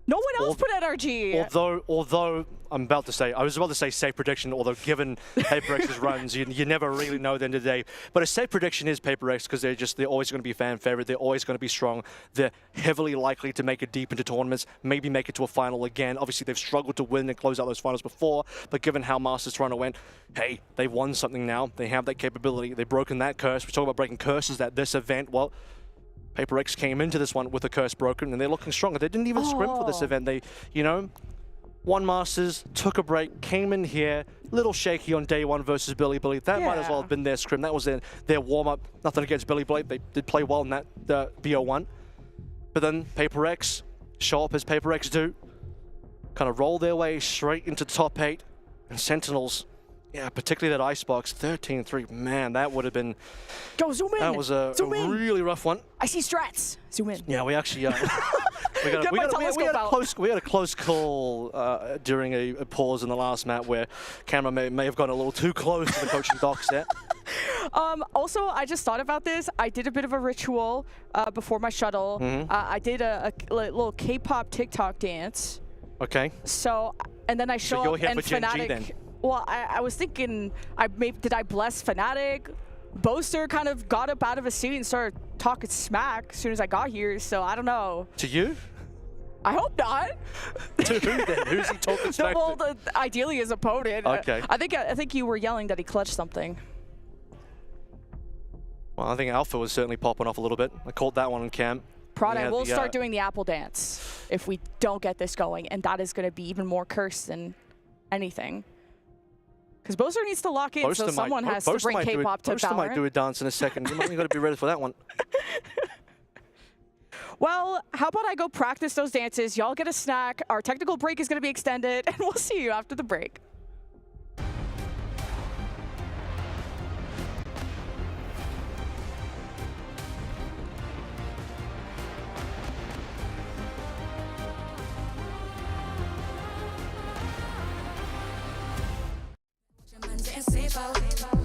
No one else put NRG. Although I was about to say safe prediction, although given PaperX's runs, you never really know at the end of the day. But a safe prediction is PaperX, because they're always going to be fan favorite. They're always going to be strong. They're heavily likely to make it deep into tournaments, maybe make it to a final again. Obviously, they've struggled to win and close out those finals before, but given how Masters Toronto went, hey, they've won something now. They have that capability. They've broken that curse. We talk about breaking curses at this event. Well, PaperX came into this one with a curse broken, and they're looking stronger. They didn't even scrim for this event. They, won Masters, took a break, came in here, little shaky on day one versus Billy. That might as well have been their scrim. That was their warm-up. Nothing against Billy. They did play well in that BO1. But then PaperX show up as PaperX do, kind of roll their way straight into the top 8, and Sentinels, yeah, particularly that Icebox, 13-3. Man, that would have been... Go, zoom in! That was a really rough one. I see strats. Zoom in. Yeah, we actually... we had a close call during a pause in the last map where camera may have gone a little too close to the coaching dock set. Also, I just thought about this. I did a bit of a ritual before my shuttle. I did a little K-pop TikTok dance. Okay. So, and then I show up and Fnatic... Well, I was thinking, did I bless Fnatic? Boaster kind of got up out of his seat and started talking smack as soon as I got here, so I don't know. To you? I hope not. To who then? Who's he talking smack Well, to? ideally his opponent. Okay. I think you were yelling that he clutched something. Well, I think Alpha was certainly popping off a little bit. I caught that one in camp. Prada will start doing the apple dance if we don't get this going, and that is going to be even more cursed than anything. Because Boaster needs to lock in, Boaster so someone has to bring K-pop to Boaster might do Valorant. a dance in a second. You got to be ready for that one. Well, how about I go practice those dances? Y'all get a snack. Our technical break is going to be extended, and we'll see you after the break.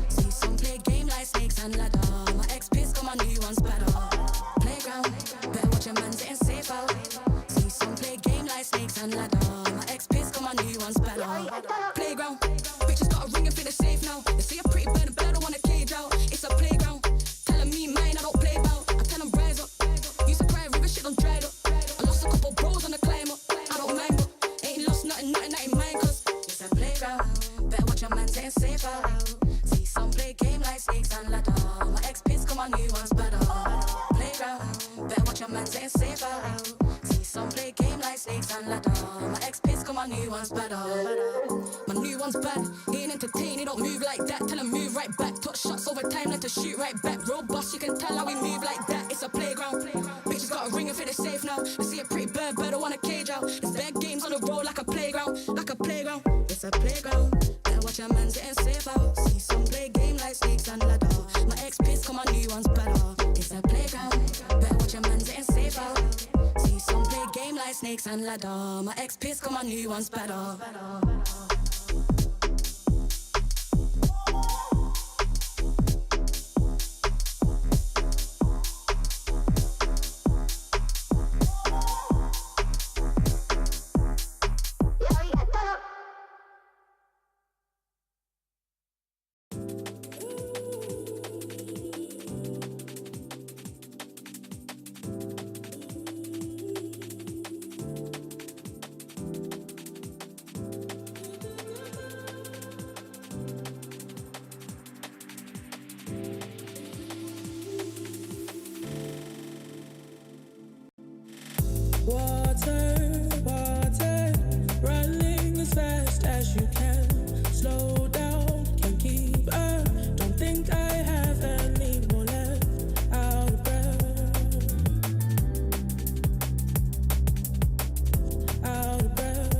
See some play game like snakes and ladder. My ex-piss got my new ones better. Playground, better watch your man getting safe out. See some play game like snakes and ladder. My ex-piss got my new ones better. Playground, bitches got a ring and feel the safe now. They see a pretty bird, but I don't want a cage out. It's a playground, telling me mine, I don't play about. I tell them rise up, used to cry, river shit done dried up. I lost a couple bros on the climb up. I don't mind, but ain't lost nothing that ain't mine, cause it's a playground. Better watch your man getting safe out. See some play game like snakes and ladder. My ex-piss got my new ones better. Playground, better watch your man getting safe out. See some play game like snakes and ladder. My ex-piss got my new ones better. My new ones bad, he ain't entertained, he don't move like that. Tell him move right back, touch shots over time, let her shoot right back. Robust, you can tell how we move like that. It's a playground, bitches got a ring and feel it safe now. They see a pretty bird, but I want a cage out. There's bad games on the road like a playground, like a playground. It's a playground, better watch your man getting safe out. See some play game like snakes and ladder. My ex-piss, come on, new ones better. It's a playground, better watch your man getting safe out. See some play game like snakes and ladder. My ex-piss, come on, new ones better. Water, water, running as fast as you can. Slow down, can't keep up. Don't think I have any more left. Out of breath, out of breath.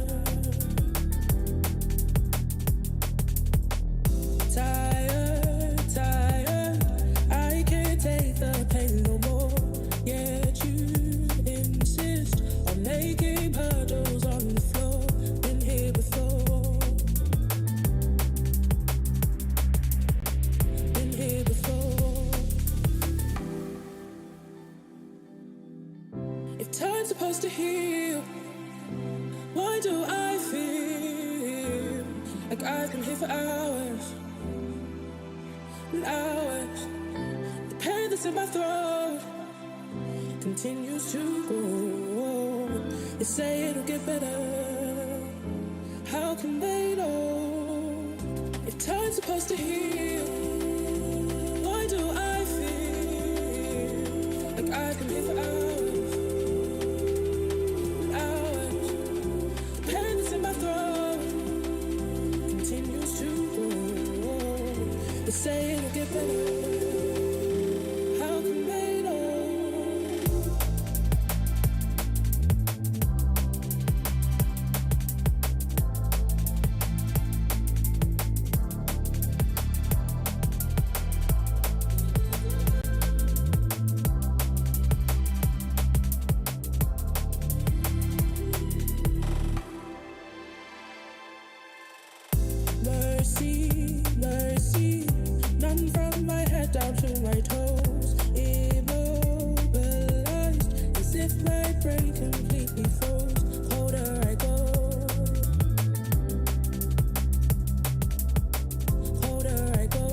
Tired, tired, I can't take the pain no more. Yet you insist on making puddles on the floor. Been here before. Been here before. If time's supposed to heal, why do I feel like I've been here for hours and hours? The pain that's in my throat continues to grow. They say it'll get better. How can they know? If time's supposed to heal, why do I feel like I've been here for hours and hours? The pain that's in my throat continues to grow. They say it'll get better. How can they know? Mercy, mercy, none from my head down to my toes. Immobilized, as if my brain completely froze. Colder I go, colder I go.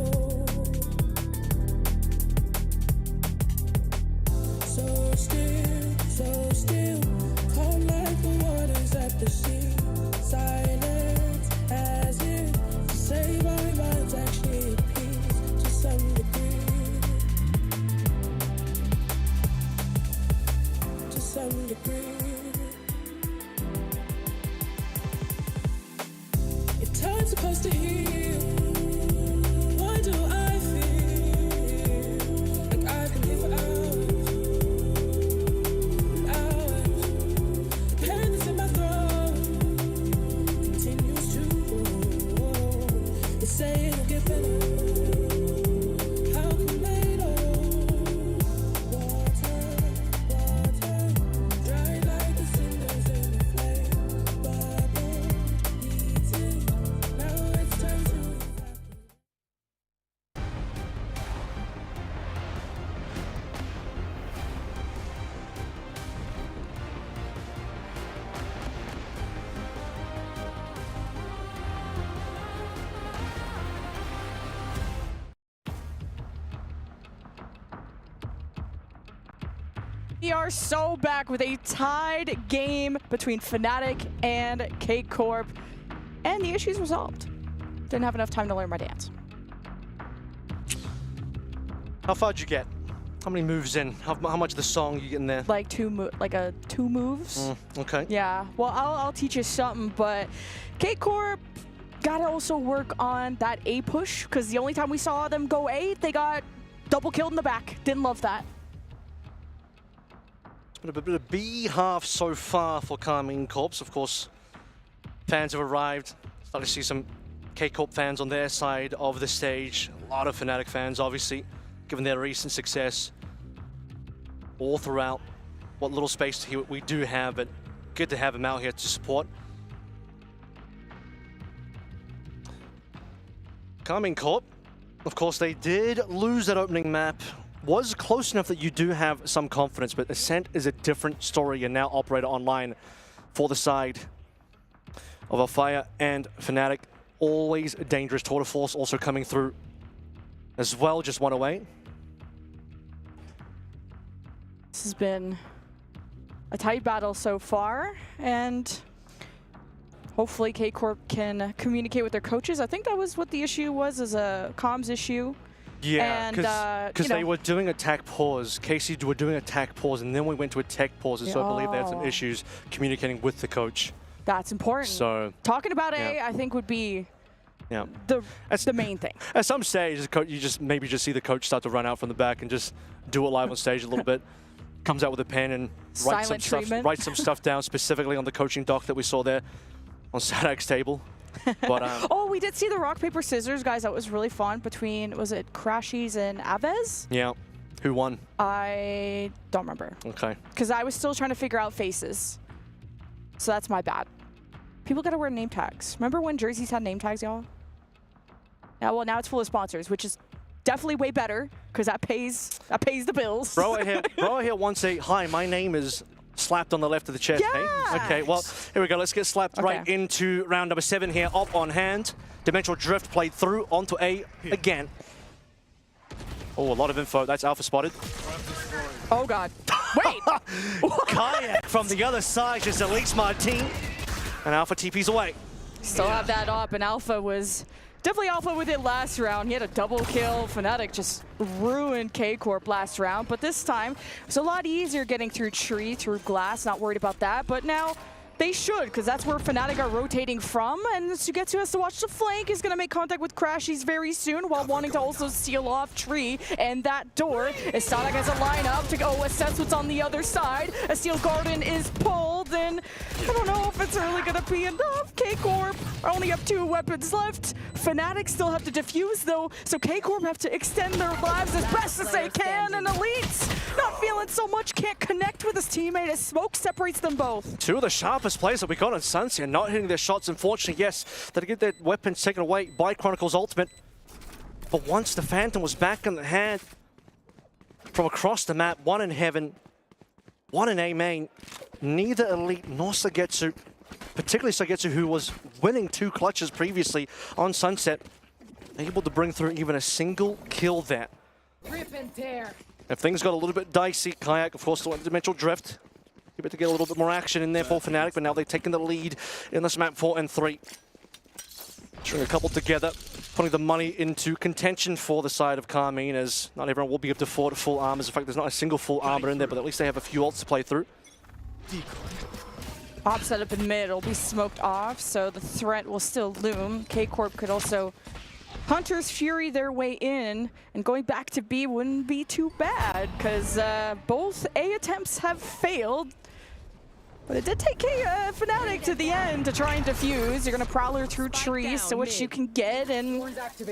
We are so back with a tied game between Fnatic and K-Corp, and the issue's resolved. Didn't have enough time to learn my dance. How far did you get? How many moves in? How much of the song you get in there? Like two moves. Okay. Yeah. Well, I'll teach you something, but K-Corp gotta also work on that A push, because the only time we saw them go A, they got double killed in the back. Didn't love that. It's been a bit of B half so far for Karmine Corps. Of course, fans have arrived. Starting to see some K-Corp fans on their side of the stage. A lot of Fnatic fans, obviously, given their recent success all throughout what little space we do have, but good to have them out here to support. Karmine Corp, of course, they did lose that opening map. Was close enough that you do have some confidence, but Ascent is a different story and now Operator online for the side of Alfire and Fnatic. Always a dangerous tour de force also coming through as well, just one away. This has been a tight battle so far, and hopefully K-Corp can communicate with their coaches. I think that was what the issue was, is a comms issue. Yeah, because they were doing attack pause. Casey were doing attack pause, and then we went to attack pause, and so I believe they had some issues communicating with the coach. That's important. So talking about A, I think would be the main thing. At some stage, you maybe just see the coach start to run out from the back and just do it live on stage a little bit. Comes out with a pen and write some stuff down specifically on the coaching doc that we saw there on Sadak's table. But, oh, we did see the rock, paper, scissors, guys. That was really fun between, was it Crashies and Aves? Yeah. Who won? I don't remember. Okay. Because I was still trying to figure out faces. So that's my bad. People got to wear name tags. Remember when jerseys had name tags, y'all? Yeah, well, now it's full of sponsors, which is definitely way better because that pays the bills. Bro, I hear once say, "Hi, my name is." Slapped on the left of the chest. Yes! Hey? Okay, well, here we go. Let's get slapped right into round number 7 here. Up on hand. Dimensional Drift played through onto A again. Oh, a lot of info. That's Alpha spotted. Oh, God. Wait! Kayak from the other side just deletes my team. And Alpha TP's away. Still have that up, and Alpha was definitely Alpha with it last round. He had a double kill. Fnatic just ruined K-Corp last round, but this time it's a lot easier getting through tree, through glass. Not worried about that, but now they should, because that's where Fnatic are rotating from, and Sugetsu has to watch the flank. He's going to make contact with Crashies very soon while wanting to also seal off tree and that door. Sadak has a lineup to go assess what's on the other side. A Steel Garden is pulled, and I don't know if it's really going to be enough. K-Corp only have 2 weapons left. Fnatic still have to defuse, though, so K-Corp have to extend their lives as best as they can, and Elite's not feeling so much, can't connect with his teammate as smoke separates them both. 2 of the sharpest players that we got on Suns here, not hitting their shots, unfortunately. Yes, they get their weapons taken away by Chronicle's ultimate. But once the Phantom was back in the hand from across the map, 1 in Heaven, 1 in A main, neither Elite nor Sugetsu, particularly Sugetsu, who was winning 2 clutches previously on Sunset, able to bring through even a single kill there. Rip and tear. If things got a little bit dicey, Kayak, of course, still went Dimensional Drift. Able to get a little bit more action in there for Fnatic, but now they've taken the lead in this map 4 and 3. String a couple together, putting the money into contention for the side of Karmine, as not everyone will be able to afford full armors. In fact, there's not a single full armor in there, but at least they have a few ults to play through. Op set up in mid, it'll be smoked off, so the threat will still loom. K-Corp could also Hunter's Fury their way in, and going back to B wouldn't be too bad, because both A attempts have failed. But it did take Fnatic to the end to try and defuse. You're going to Prowler through trees, so what you can get, and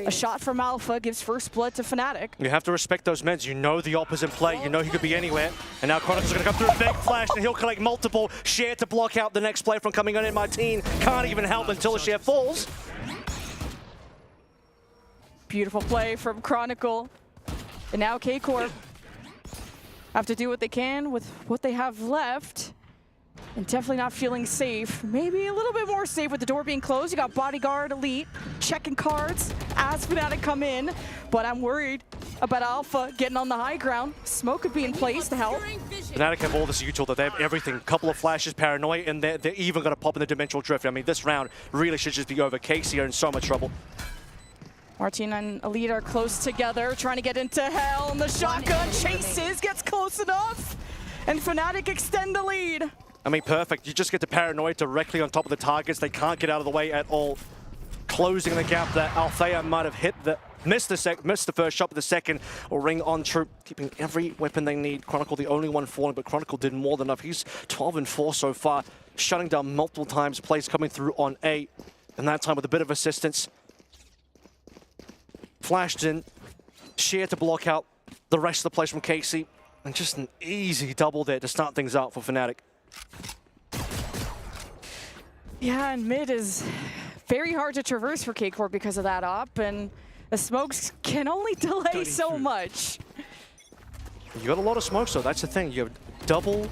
a shot from Alpha gives first blood to Fnatic. You have to respect those meds. You know the op is in play. You know he could be anywhere. And now Chronicle's going to come through a big flash, and he'll collect multiple. Share to block out the next player from coming on in. Martine can't even help until the share falls. Beautiful play from Chronicle. And now K-Corp have to do what they can with what they have left. And definitely not feeling safe. Maybe a little bit more safe with the door being closed. You got Bodyguard, Elite, checking cards as Fnatic come in. But I'm worried about Alpha getting on the high ground. Smoke could be in place to help. Fnatic have all this util that they have everything. Couple of flashes, paranoia, and they're even going to pop in the Dimensional Drift. I mean, this round really should just be over. Casey are in so much trouble. Martin and Elite are close together, trying to get into hell. And the shotgun chases, gets close enough. And Fnatic extend the lead. I mean, perfect. You just get the paranoia directly on top of the targets. They can't get out of the way at all. Closing the gap that Althea might have hit missed the first shot, but the second will ring on true, keeping every weapon they need. Chronicle the only one falling, but Chronicle did more than enough. He's 12-4 so far, shutting down multiple times. Plays coming through on A, and that time with a bit of assistance. Flashed in, Sheer to block out the rest of the plays from Casey, and just an easy double there to start things out for Fnatic. Yeah, and mid is very hard to traverse for K-Corp because of that op, and the smokes can only delay so much. You got a lot of smokes though, that's the thing. You have double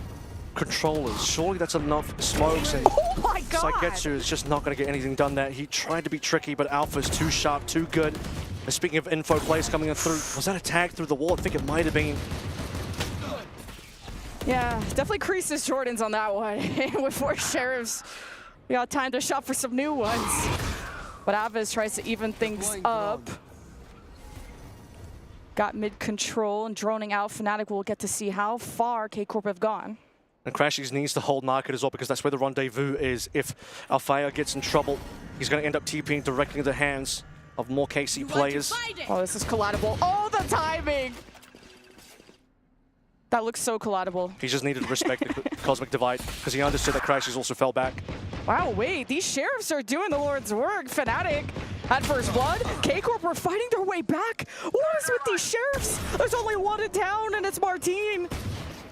controllers. Surely that's enough smokes, and oh my god! Saigetsu is just not going to get anything done there. He tried to be tricky, but Alpha's too sharp, too good. And speaking of info plays coming in through, was that a tag through the wall? I think it might have been. Yeah, definitely creases Jordans on that one. With 4 Sheriffs, we got time to shop for some new ones. But Aviz tries to even things up. Got mid control and droning out. Fnatic will get to see how far K-Corp have gone. And Crashies needs to hold market as well, because that's where the rendezvous is. If Alfaya gets in trouble, he's going to end up TPing directly into the hands of more KC players. Oh, this is collidable. Oh, the timing! That looks so collidable. He just needed to respect the Cosmic Divide, because he understood that Crashies also fell back. Wow, wait, these Sheriffs are doing the Lord's work. Fnatic at first blood. K-Corp are fighting their way back. What is with these Sheriffs? There's only one in town, and it's Martin.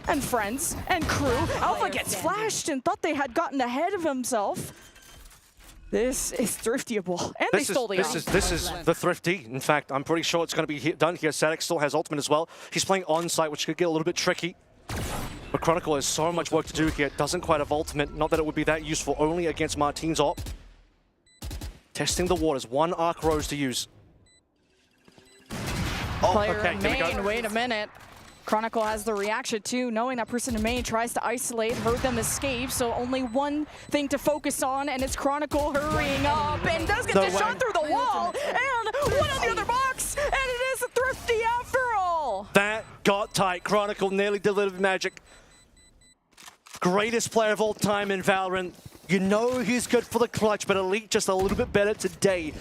And friends and crew. Alpha gets flashed and thought they had gotten ahead of himself. This is thriftyable. And they stole the op. This is the thrifty. In fact, I'm pretty sure it's going to be done here. Static still has ultimate as well. He's playing on-site, which could get a little bit tricky. But Chronicle has so much work to do here. Doesn't quite have ultimate. Not that it would be that useful, only against Martin's op. Testing the waters. 1 Arc Rose to use. Oh, Player okay, in main, wait a minute. Chronicle has the reaction too, knowing that person in main tries to isolate, heard them escape, so only one thing to focus on, and it's Chronicle hurrying up, and does get the shot through the wall, and one on the other box, and it is a thrifty after all! That got tight. Chronicle nearly delivered magic. Greatest player of all time in Valorant. You know he's good for the clutch, but Elite just a little bit better today.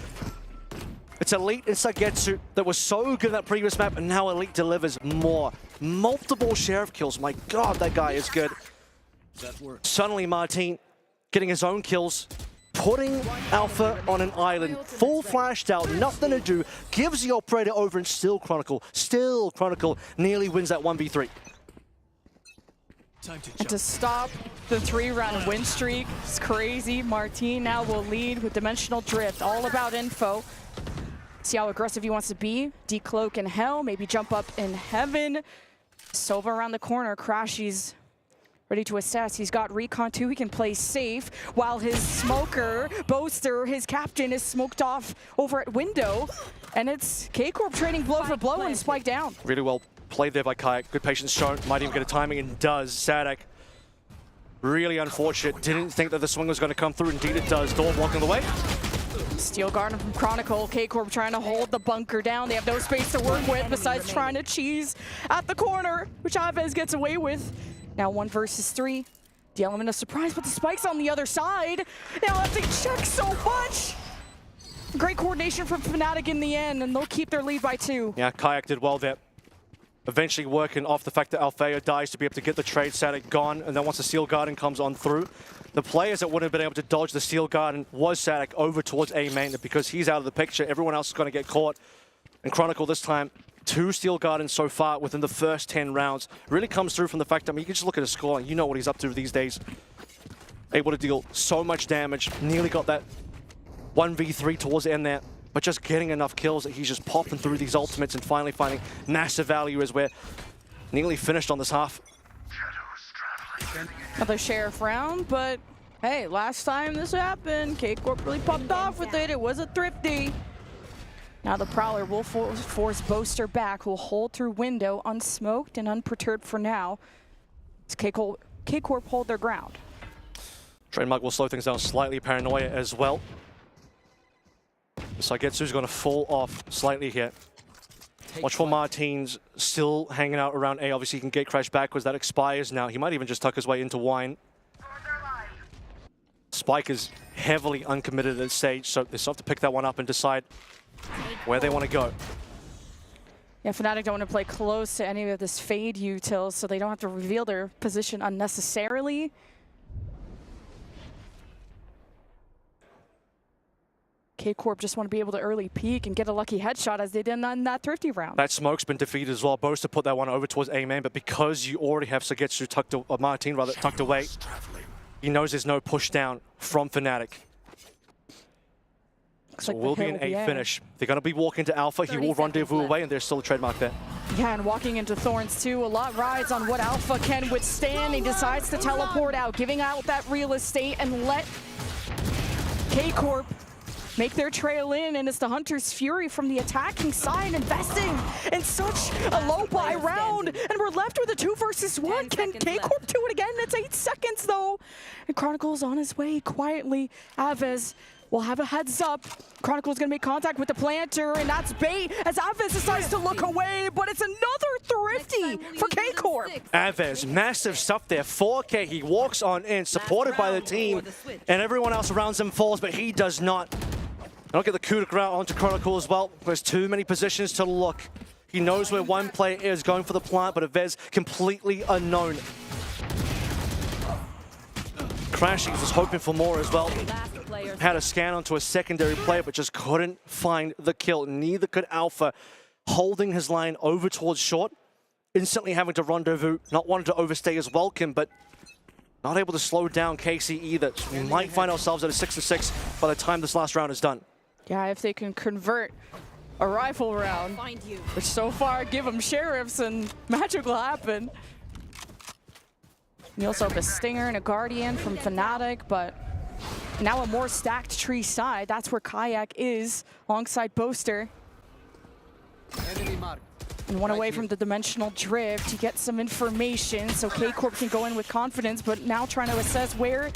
It's Elite and Saigetsu that was so good in that previous map, and now Elite delivers more. Multiple Sheriff kills. My god, that guy is good. Suddenly Martin getting his own kills, putting Alpha on an island, full flashed out, nothing to do, gives the operator over, and still Chronicle nearly wins that 1v3. And to stop the 3-round win streak, it's crazy. Martin now will lead with Dimensional Drift, all about info. See how aggressive he wants to be. Decloak in hell, maybe jump up in heaven. Sova around the corner. Crashies ready to assess. He's got recon too. He can play safe while his smoker, Boaster, his captain, is smoked off over at window. And it's K-Corp trading blow for blow and spike down. Really well played there by Kayak. Good patience shown. Might even get a timing, and does. Sadak, really unfortunate. Didn't think that the swing was going to come through. Indeed it does. Door blocking the way. Steel Garden from Chronicle. K-Corp trying to hold the bunker down. They have no space to work with besides trying to cheese at the corner, which Aviz gets away with. Now 1 versus 3. The element of surprise, but the spike's on the other side. Now have to check so much. Great coordination from Fnatic in the end, and they'll keep their lead by 2. Yeah, Kayak did well there. Eventually working off the fact that Althea dies to be able to get the trade. Sadak gone, and then once the Steel Garden comes on through, the players that wouldn't have been able to dodge the Steel Garden was Sadak over towards A main. Because he's out of the picture, everyone else is going to get caught. And Chronicle this time, 2 Steel Gardens so far within the first 10 rounds. Really comes through from the fact that, I mean, you can just look at his score and you know what he's up to these days. Able to deal so much damage. Nearly got that 1v3 towards the end there. But just getting enough kills that he's just popping through these ultimates and finally finding massive value as we're nearly finished on this half. Another sheriff round, but hey, last time this happened, K-Corp really popped off with it. It was a thrifty. Now the Prowler will force Boaster back, who will hold through window, unsmoked and unperturbed for now. As K-Corp hold their ground. Trademark will slow things down slightly, Paranoia as well. Saigetsu's going to fall off slightly here. Watch for Martins still hanging out around A. Obviously, he can gate crash backwards. That expires now. He might even just tuck his way into Wine. Spike is heavily uncommitted at this stage, so they still have to pick that one up and decide where they want to go. Yeah, Fnatic don't want to play close to any of this fade utils, so they don't have to reveal their position unnecessarily. K-Corp just want to be able to early peek and get a lucky headshot as they did in that thrifty round. That smoke's been defeated as well. Boaster put that one over towards A-man, but because you already have Saigetsu Martin tucked away, he knows there's no push down from Fnatic. So it will be an A finish. They're going to be walking to Alpha. He will rendezvous away, and there's still a trademark there. Yeah, and walking into Thorns too. A lot rides on what Alpha can withstand. He decides to teleport out, giving out that real estate and let K-Corp make their trail in, and it's the Hunter's Fury from the attacking side investing in such a low buy round, and we're left with a 2 versus 1. Can K-Corp do it again? It's 8 seconds though. And Chronicle's on his way quietly. Aves will have a heads up. Chronicle's gonna make contact with the planter, and that's bait as Aves decides to look away, but it's another thrifty for K-Corp. Aves, massive stuff there. 4K, he walks on in, supported by the team, and everyone else around him falls, but he does not. Don't get the coup de grace onto Chronicle as well. There's too many positions to look. He knows where one player is going for the plant, but Aves completely unknown. Crashy was hoping for more as well. Had a scan onto a secondary player, but just couldn't find the kill. Neither could Alpha. Holding his line over towards short, instantly having to rendezvous, not wanting to overstay his welcome, but not able to slow down KC either. So we might find ourselves at a 6-6 by the time this last round is done. Yeah, if they can convert a rifle round, which so far give them sheriffs and magic will happen. You also have a Stinger and a Guardian from Fnatic, but now a more stacked tree side. That's where Kayak is alongside Boaster. And one away from the dimensional drift to get some information so K-Corp can go in with confidence, but now trying to assess where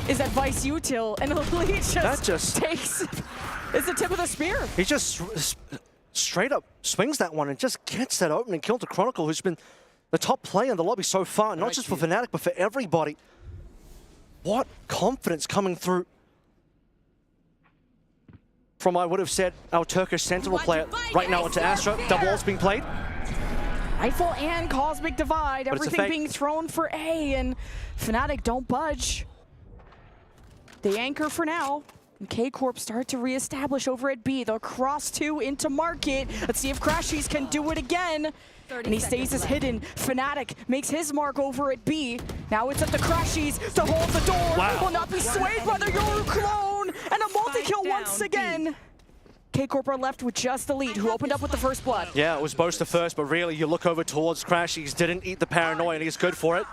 is that Vice util, and Elite just takes, it's the tip of the spear. He just straight up swings that one and just gets that open and killed the Chronicle, who's been the top player in the lobby so far, not just for Fnatic, but for everybody. What confidence coming through from, I would have said, our Turkish Sentinel player right now onto Astra. Double ult's being played. Rifle and Cosmic Divide, but everything being thrown for A, and Fnatic don't budge. They anchor for now. And K-Corp start to reestablish over at B. They'll cross 2 into Market. Let's see if Crashies can do it again. And he stays as hidden. Fnatic makes his mark over at B. Now it's up to Crashies to hold the door. Wow. Will not be swayed by the Yoru clone. And a multi-kill once again. K-Corp are left with just the lead, who opened up with the first blood. Yeah, it was Boaster first, but really you look over towards Crashies, didn't eat the paranoia, and he's good for it.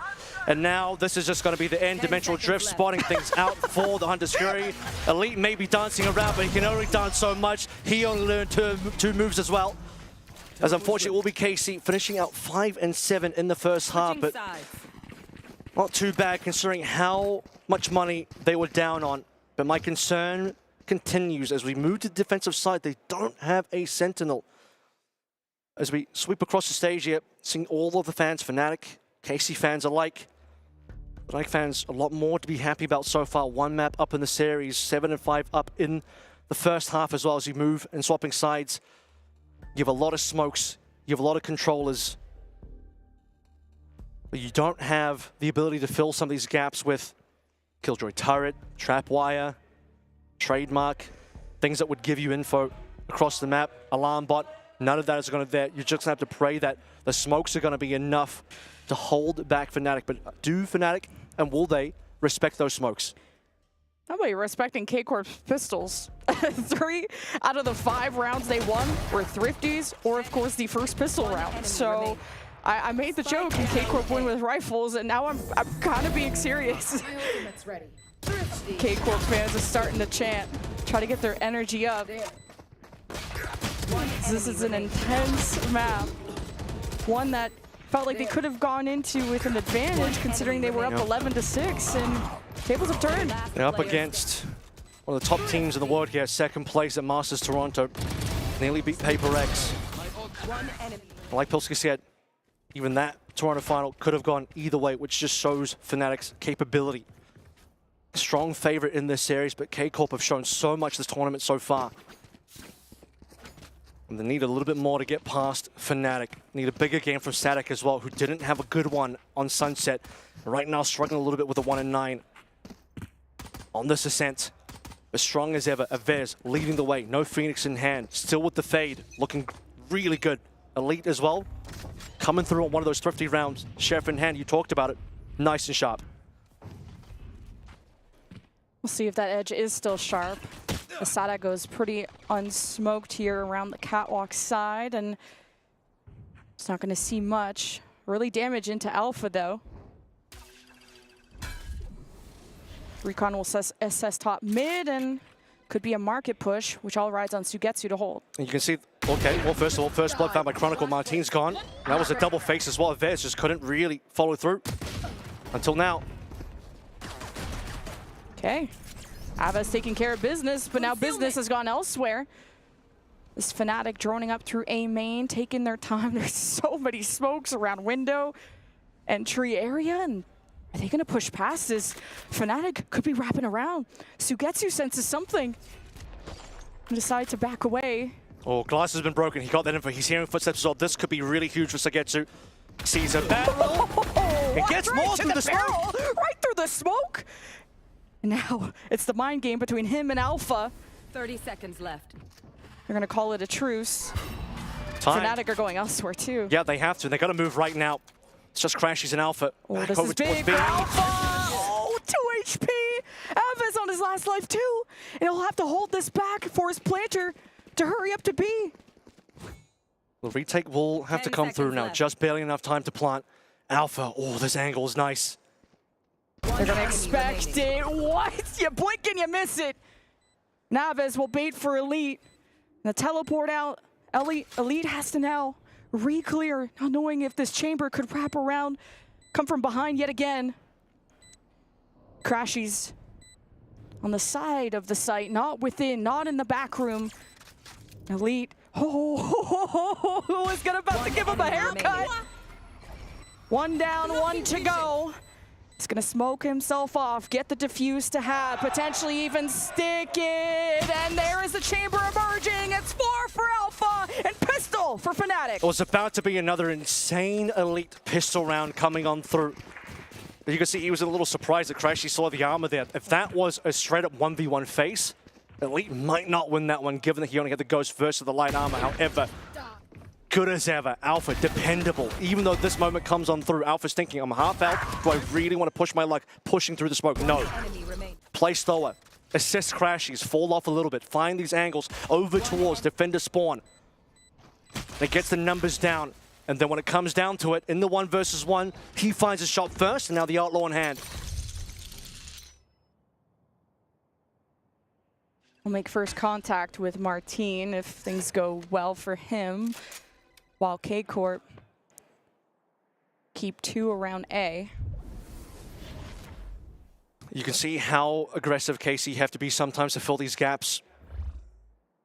And now this is just going to be the end. Dimensional Drift spotting things out for the Hunter's Fury. Elite may be dancing around, but he can only dance so much. He only learned two moves as well. As unfortunately, it will be KC finishing out 5 and 7 in the first half, but not too bad considering how much money they were down on. But my concern continues as we move to the defensive side. They don't have a Sentinel. As we sweep across the stage here, seeing all of the fans, Fnatic, KC fans alike. Fnatic fans, a lot more to be happy about so far. 1 map up in the series, 7 and 5 up in the first half as well as you move and swapping sides. You have a lot of smokes, you have a lot of controllers. But you don't have the ability to fill some of these gaps with Killjoy turret, trapwire, trademark, things that would give you info across the map, alarm bot. None of that is going to there. You're just going to have to pray that the smokes are going to be enough to hold back Fnatic. But do Fnatic and will they respect those smokes? How about you respecting K-Corp's pistols? 3 out of the 5 rounds they won were thrifties, or of course the first pistol round. So I made the joke and K-Corp win with rifles, and now I'm kind of being serious. My ultimate's ready. K-Corp fans are starting to chant, try to get their energy up. This is an intense map. One that felt like they could have gone into with an advantage considering they were up 11-6, and tables have turned. They're up against one of the top teams in the world here, second place at Masters Toronto. Nearly beat Paper X. Like Pilsky said, even that Toronto final could have gone either way, which just shows Fnatic's capability. Strong favorite in this series, but K-Corp have shown so much this tournament so far. And they need a little bit more to get past Fnatic. Need a bigger game from Static as well, who didn't have a good one on Sunset. Right now struggling a little bit with a 1-9 on this ascent. As strong as ever, Avez leading the way. No Phoenix in hand. Still with the fade. Looking really good. Elite as well. Coming through on one of those thrifty rounds. Sheriff in hand, you talked about it. Nice and sharp. We'll see if that edge is still sharp. Asada goes pretty unsmoked here around the catwalk side, and it's not going to see much. Early damage into Alpha, though. Recon will assess top mid, and could be a market push, which all rides on Sugetsu to hold. And you can see, okay, well, first of all, first blood found by Chronicle. Martine's gone. That was a double face as well. Vez just couldn't really follow through until now. Okay. Ava's taking care of business, but now business has gone elsewhere. This Fnatic droning up through A main, taking their time. There's so many smokes around window and tree area, and are they gonna push past this? Fnatic could be wrapping around. Sugetsu senses something and decide to back away. Oh, glass has been broken. He got that info. He's hearing footsteps as well. This could be really huge for Sugetsu. Sees a barrel. It gets more through the smoke. Right through the smoke. And now it's the mind game between him and Alpha. 30 seconds left. They're gonna call it a truce. Time. Fnatic are going elsewhere too. Yeah, they have to. They gotta move right now. It's just Crashies and Alpha. Oh, back this over is big for towards B. Alpha! Oh, 2 HP! Alpha's on his last life too! And he'll have to hold this back for his planter to hurry up to B. The retake will have to come through now. left. Just barely enough time to plant. Alpha, oh, this angle is nice. They're gonna expect it. What? You blink and you miss it. Naves will bait for Elite. The teleport out. Elite has to now re-clear, not knowing if this chamber could wrap around, come from behind yet again. Crashies on the side of the site, not within, not in the back room. Elite, is about to give him a haircut. One down, one to go. He's gonna smoke himself off, get the defuse to have, potentially even stick it, and there is the chamber emerging. It's 4 for Alpha and pistol for Fnatic. It was about to be another insane Elite pistol round coming on through. But you can see he was a little surprised that Crashy saw the armor there. If that was a straight up 1v1 face, Elite might not win that one, given that he only had the Ghost versus the light armor. However, good as ever. Alpha, dependable. Even though this moment comes on through, Alpha's thinking, I'm half out. Do I really want to push my luck pushing through the smoke? No. Play slower. Assist Crashies. Fall off a little bit. Find these angles over towards defender spawn. It gets the numbers down. And then when it comes down to it, in the 1 versus 1, he finds a shot first, and now the Outlaw in hand. We'll make first contact with Martine if things go well for him, while K-Corp keep 2 around A. You can see how aggressive KC have to be sometimes to fill these gaps.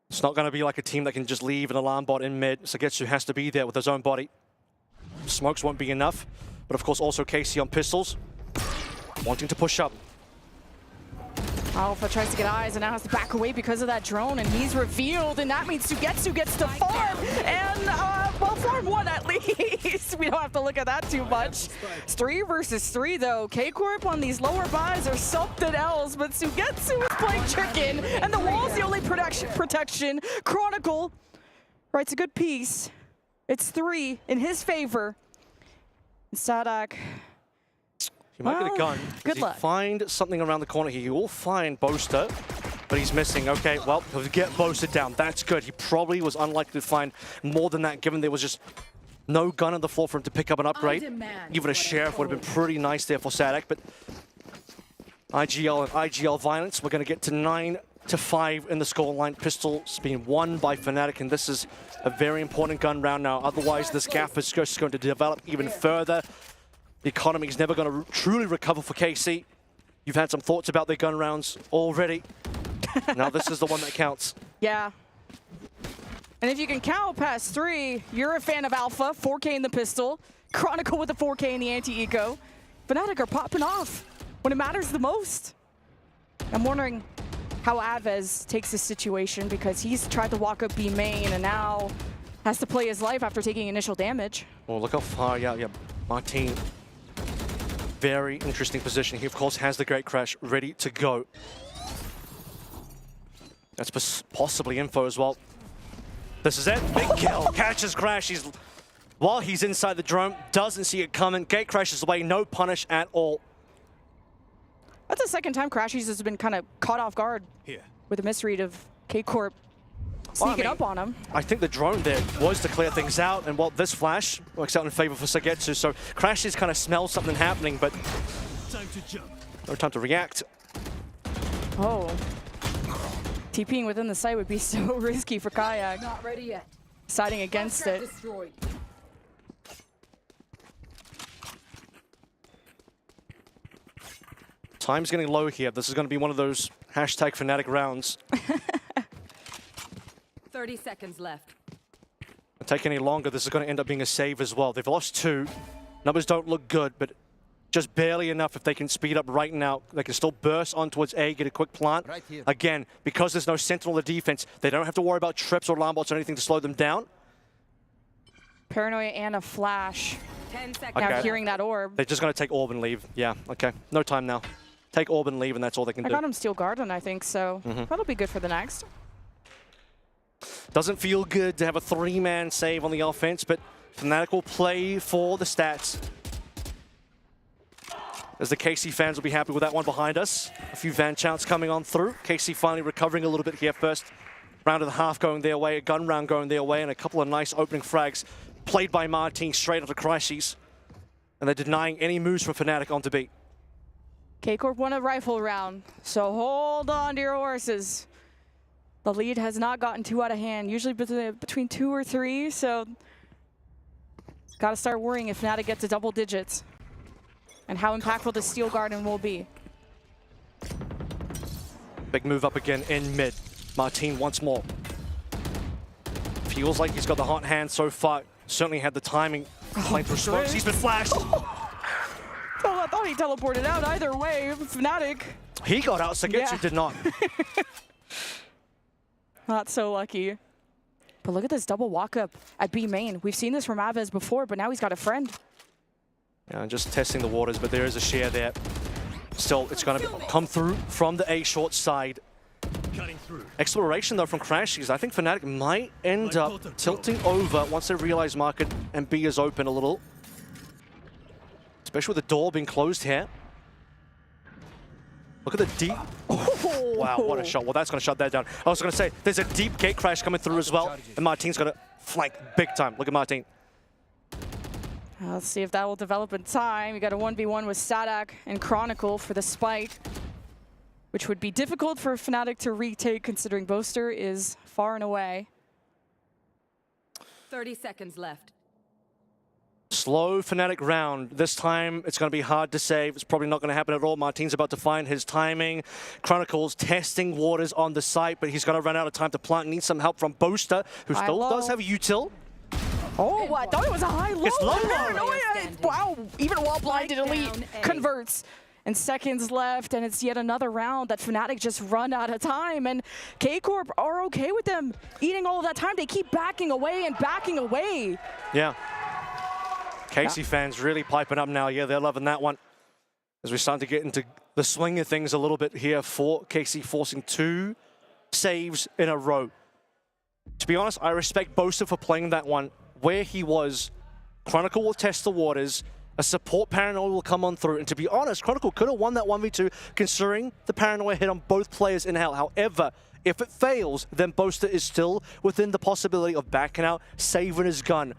It's not going to be like a team that can just leave an alarm bot in mid. Sugetsu has to be there with his own body. Smokes won't be enough, but of course also KC on pistols, wanting to push up. Alpha tries to get eyes and now has to back away because of that drone, and he's revealed, and that means Sugetsu gets to farm, and well, farm 1 at least. We don't have to look at that too much. It's 3 versus 3 though. K-Corp on these lower buys are something else, but Sugetsu is playing chicken, and the wall's the only protection. Chronicle writes a good piece. It's 3 in his favor. And Sadak, He might get a gun. Good luck. Find something around the corner here. He will find Boaster, but he's missing. Okay, well, he'll get Boaster down. That's good. He probably was unlikely to find more than that, given there was just No gun on the floor for him to pick up an upgrade. demand Even a sheriff would have been pretty nice there for Fnatic, but IGL and IGL violence. We're going to get to 9-5 in the scoreline. Pistol's being won by Fnatic, and this is a very important gun round now. Otherwise, this gap is just going to develop even further. The economy is never going to truly recover for KC. You've had some thoughts about their gun rounds already. Now this is the one that counts. Yeah. And if you can count past 3, you're a fan of Alpha, 4K in the pistol, Chronicle with the 4K in the anti-eco. Fnatic are popping off when it matters the most. I'm wondering how Advez takes this situation, because he's tried to walk up B main and now has to play his life after taking initial damage. Oh, look how far, yeah, Martin. Very interesting position. He, of course, has the Great Crash ready to go. That's possibly info as well. This is it. Big kill. Catches Crash. While he's inside the drone, doesn't see it coming. Gate crashes away. No punish at all. That's the second time Crashies has been kind of caught off guard with a misread of K-Corp sneaking up on him. I think the drone there was to clear things out, and this flash works out in favor for Sagetsu. So Crashies kind of smells something happening, but Time to jump. no time to react. Oh. TPing within the site would be so risky for Kayak. Not ready yet. Siding against it. Destroyed. Time's getting low here. This is going to be one of those hashtag Fnatic rounds. 30 seconds left. Don't take any longer. This is going to end up being a save as well. They've lost 2. Numbers don't look good, but just barely enough. If they can speed up right now, they can still burst on towards A, get a quick plant. Right here. Again, because there's no sentinel in the defense, they don't have to worry about trips or alarm bots or anything to slow them down. Paranoia and a flash. 10 seconds. Now Okay. hearing that orb. They're just going to take orb and leave. Yeah, okay. No time now. Take orb and leave, and that's all they can I do. got him Steel Garden, I think, so that'll be good for the next. Doesn't feel good to have a 3-man save on the offense, but Fnatic will play for the stats. As the KC fans will be happy with that one behind us. A few Van Chants coming on through. KC finally recovering a little bit here. First round of the half going their way, a gun round going their way, and a couple of nice opening frags played by Martin straight after Crises. And they're denying any moves from Fnatic onto B. K-Corp won a rifle round, so hold on to your horses. The lead has not gotten too out of hand, usually between 2 or 3, so gotta start worrying if Fnatic gets to double digits and how impactful the Steel Garden will be. Big move up again in mid. Martin once more. Feels like he's got the hot hand so far. Certainly had the timing. Playing through smokes. He's been flashed. Oh, I thought he teleported out either way. Fnatic. He got out. Sagetsu did not. Not so lucky. But look at this double walk up at B main. We've seen this from Avez before, but now he's got a friend. Yeah, just testing the waters, but there is a share there. Still, it's going to come through from the A short side. Cutting through. Exploration, though, from Crashies. I think Fnatic might end up tilting over once they realize market and B is open a little. Especially with the door being closed here. Look at the deep... Oh, wow, what a shot. Well, that's going to shut that down. I was going to say, there's a deep gate crash coming through as well, and Martin's going to flank big time. Look at Martin. Let's see if that will develop in time. You got a 1v1 with Sadak and Chronicle for the spike, which would be difficult for Fnatic to retake considering Boaster is far and away. 30 seconds left. Slow Fnatic round. This time, it's going to be hard to save. It's probably not going to happen at all. Martin's about to find his timing. Chronicles testing waters on the site, but he's going to run out of time to plant. Needs some help from Boaster, who still does have a util. Oh, I thought it was a high-low. It's low. Paranoia. Wow, even while blinded, Elite converts. And seconds left, and it's yet another round that Fnatic just run out of time. And K-Corp are okay with them eating all of that time. They keep backing away and backing away. Yeah. KC fans really piping up now. Yeah, they're loving that one. As we're starting to get into the swing of things a little bit here for KC, forcing 2 saves in a row. To be honest, I respect Boaster for playing that one where he was. Chronicle will test the waters. A support Paranoia will come on through. And to be honest, Chronicle could have won that 1v2 considering the Paranoia hit on both players in hell. However, if it fails, then Boaster is still within the possibility of backing out, saving his gun.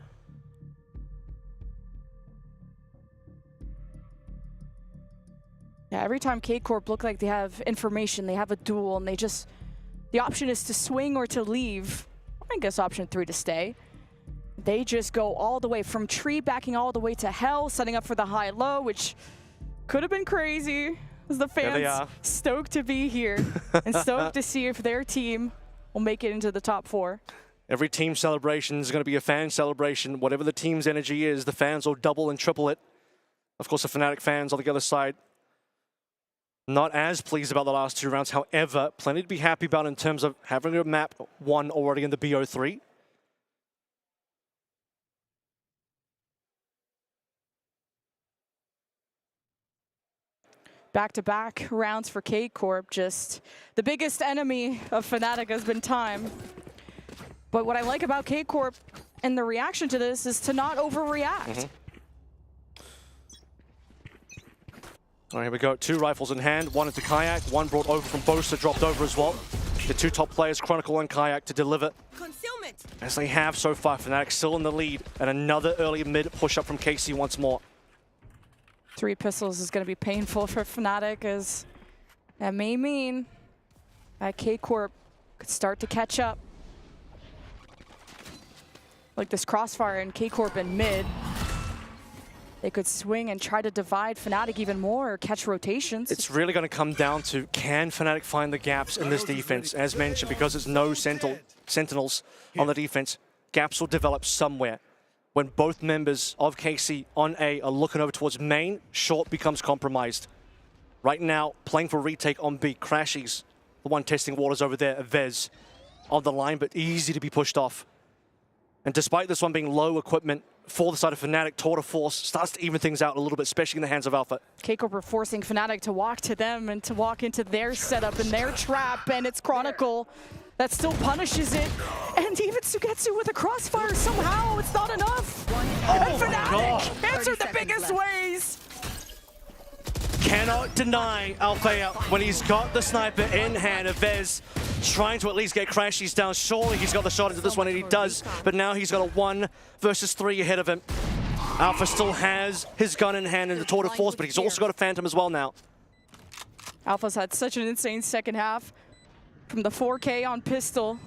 Yeah, every time K-Corp look like they have information, they have a duel, and the option is to swing or to leave. I guess option 3 to stay. They just go all the way from tree, backing all the way to hell, setting up for the high-low, which could have been crazy. As the fans stoked to be here and stoked to see if their team will make it into the top 4. Every team celebration is going to be a fan celebration. Whatever the team's energy is, the fans will double and triple it. Of course, the Fnatic fans on the other side, not as pleased about the last 2 rounds. However, plenty to be happy about in terms of having a map won already in the BO3. Back-to-back rounds for K-Corp. Just the biggest enemy of Fnatic has been time. But what I like about K-Corp and the reaction to this is to not overreact. All right, here we go. 2 rifles in hand, 1 into Kayak, 1 brought over from Boaster, dropped over as well. The 2 top players, Chronicle and Kayak, to deliver. Concealment. As they have so far, Fnatic still in the lead, and another early mid push up from KC once more. 3 pistols is going to be painful for Fnatic, as that may mean that K-Corp could start to catch up. Like this crossfire and K-Corp in mid. They could swing and try to divide Fnatic even more or catch rotations. It's really going to come down to, can Fnatic find the gaps in this defense? As mentioned, because there's no sentinels on the defense, gaps will develop somewhere. When both members of KC on A are looking over towards main, short becomes compromised. Right now, playing for retake on B, Crashies, the one testing waters over there, Vez on the line, but easy to be pushed off. And despite this one being low equipment for the side of Fnatic, Tour de Force starts to even things out a little bit, especially in the hands of Alpha. K-Corp are forcing Fnatic to walk to them and to walk into their setup and their trap, and it's Chronicle that still punishes it. And even Sugetsu with a crossfire, somehow it's not enough. And Fnatic answered the biggest ways. Cannot deny Althea when he's got the sniper in hand. Vez trying to at least get Crashies down. Surely he's got the shot into this one, and he does. But now he's got a 1 versus 3 ahead of him. Alpha still has his gun in hand in the Tour de Force, but he's also got a Phantom as well now. Alpha's had such an insane second half. From the 4K on pistol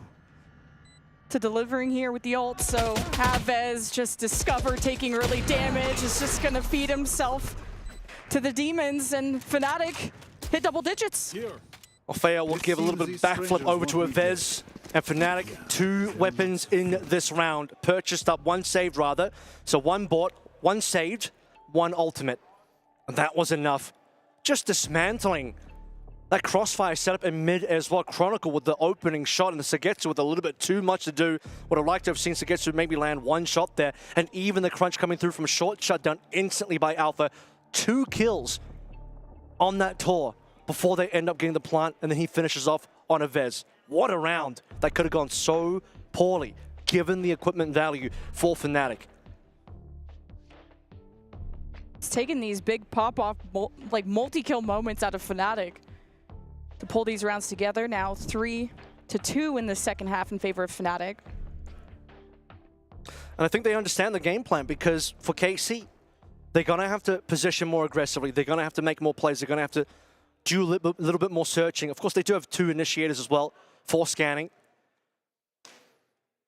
to delivering here with the ult. So Vez just discovered taking early damage, is just gonna feed himself to the demons, and Fnatic hit double digits. Althea will give a little bit of backflip over to Vez, and Fnatic 2 weapons in this round. Purchased up, 1 saved rather. So 1 bought, 1 saved, 1 ultimate. And that was enough. Just dismantling that crossfire setup in mid as well. Chronicle with the opening shot, and the Sugetsu with a little bit too much to do. Would have liked to have seen Sugetsu maybe land 1 shot there, and even the crunch coming through from short shutdown instantly by Alpha. 2 kills on that tour before they end up getting the plant, and then he finishes off on a Vez. What a round. That could have gone so poorly, given the equipment value for Fnatic. It's taking these big pop-off, like multi-kill moments out of Fnatic to pull these rounds together. Now 3-2 in the second half in favor of Fnatic. And I think they understand the game plan, because for KC, they're going to have to position more aggressively. They're going to have to make more plays. They're going to have to do a little bit more searching. Of course, they do have 2 initiators as well for scanning.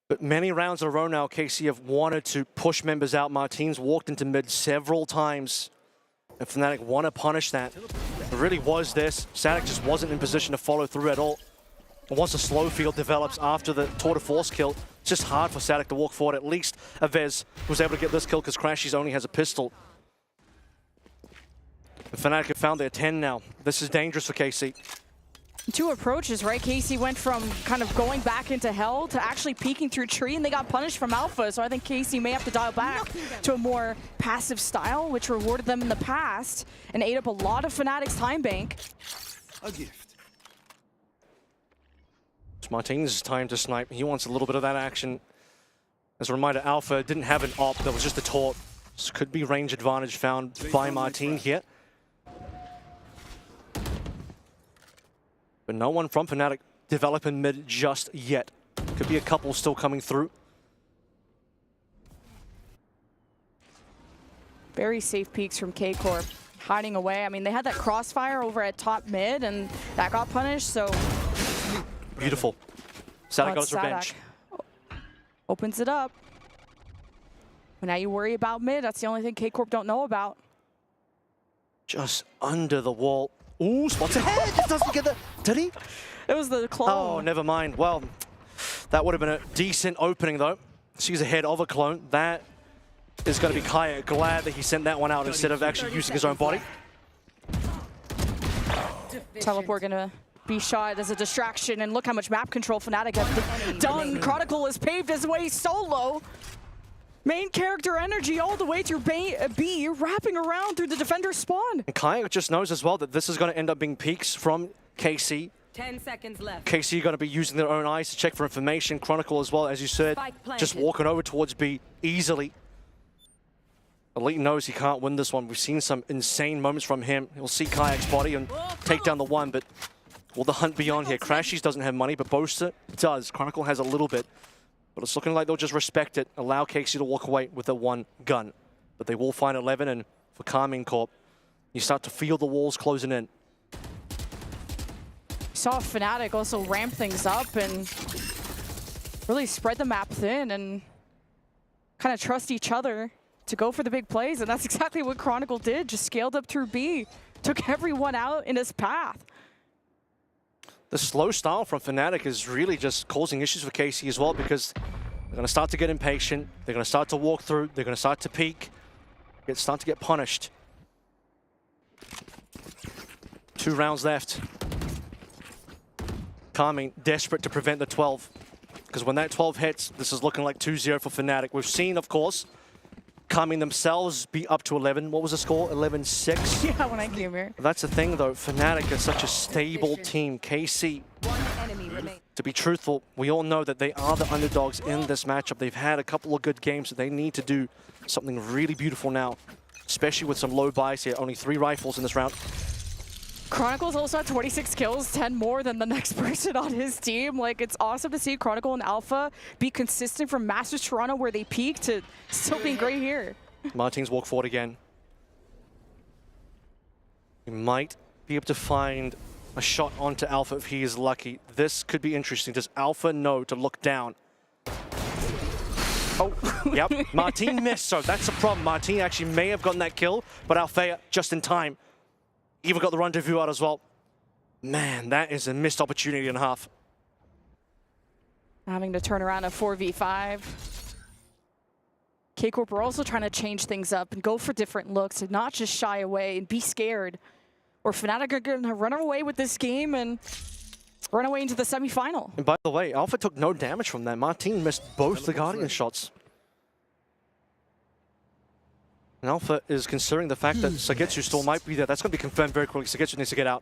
But many rounds in a row now, KC have wanted to push members out. Martins walked into mid several times, and Fnatic want to punish that. It really was this. Static just wasn't in position to follow through at all. And once the slow field develops after the Tour de Force kill, it's just hard for Static to walk forward. At least Vez was able to get this kill because Crashies only has a pistol. And Fnatic have found their 10 now. This is dangerous for KC. 2 approaches, right? KC went from kind of going back into hell to actually peeking through tree, and they got punished from Alpha. So I think KC may have to dial back to a more passive style, which rewarded them in the past and ate up a lot of Fnatic's time bank. A gift. It's Martin's time to snipe. He wants a little bit of that action. As a reminder, Alpha didn't have an op. That was just a taunt. This could be range advantage found by Martin here. But no one from Fnatic developing mid just yet. Could be a couple still coming through. Very safe peeks from K-Corp. hiding away. I mean, they had that crossfire over at top mid, and that got punished, so... Beautiful. Sadak it's goes revenge. Opens it up. But now you worry about mid. That's the only thing K-Corp don't know about. Just under the wall. Ooh, spots ahead. It doesn't get the... Did he? It was the clone. Oh, never mind. Well, that would have been a decent opening, though. She's ahead of a clone. That is going to be Kaya. Glad that he sent that one out instead of actually using his own body. Teleport going to be shot as a distraction, and look how much map control Fnatic have done. Chronicle has paved his way solo. Main character energy all the way through B, wrapping around through the defender's spawn. And Kaya just knows as well that this is going to end up being peaks from KC. 10 seconds left. KC are going to be using their own eyes to check for information. Chronicle as well, as you said, just walking over towards B easily. Elite knows he can't win this one. We've seen some insane moments from him. He'll see Kayak's body and take down the one, but will the hunt be on here? Crashies doesn't have money, but Boaster does. Chronicle has a little bit. But it's looking like they'll just respect it, allow KC to walk away with their one gun. But they will find 11, and for Carmine Corp, you start to feel the walls closing in. Saw Fnatic also ramp things up and really spread the map thin and kind of trust each other to go for the big plays, and that's exactly what Chronicle did. Just scaled up through B, took everyone out in his path. The slow style from Fnatic is really just causing issues for KC as well, because they're going to start to get impatient. They're going to start to walk through. They're going to start to peek. Start to get punished. 2 rounds left. Carmine desperate to prevent the 12, because when that 12 hits, this is looking like 2-0 for Fnatic. We've seen, of course, Carmine themselves be up to 11. What was the score? 11-6? Yeah, when I came here. That's the thing, though. Fnatic is such a stable team. KC, to be truthful, we all know that they are the underdogs in this matchup. They've had a couple of good games, so they need to do something really beautiful now, especially with some low buys here. Only 3 rifles in this round. Chronicle's also at 26 kills, 10 more than the next person on his team. Like, it's awesome to see Chronicle and Alpha be consistent from Masters Toronto, where they peaked, to still being great here. Martin's walk forward again. He might be able to find a shot onto Alpha if he is lucky. This could be interesting. Does Alpha know to look down? Oh, yep. Martin missed, so that's a problem. Martin actually may have gotten that kill, but Althea just in time. Even got the rendezvous out as well. Man, that is a missed opportunity and a half. Having to turn around a 4v5. K-Corp are also trying to change things up and go for different looks and not just shy away and be scared. Or Fnatic are going to run away with this game and run away into the semifinal. And by the way, Alpha took no damage from that. Martin missed both the Guardian shots. And Alpha is considering the fact that Sagetsu still might be there. That's going to be confirmed very quickly. Sagetsu needs to get out.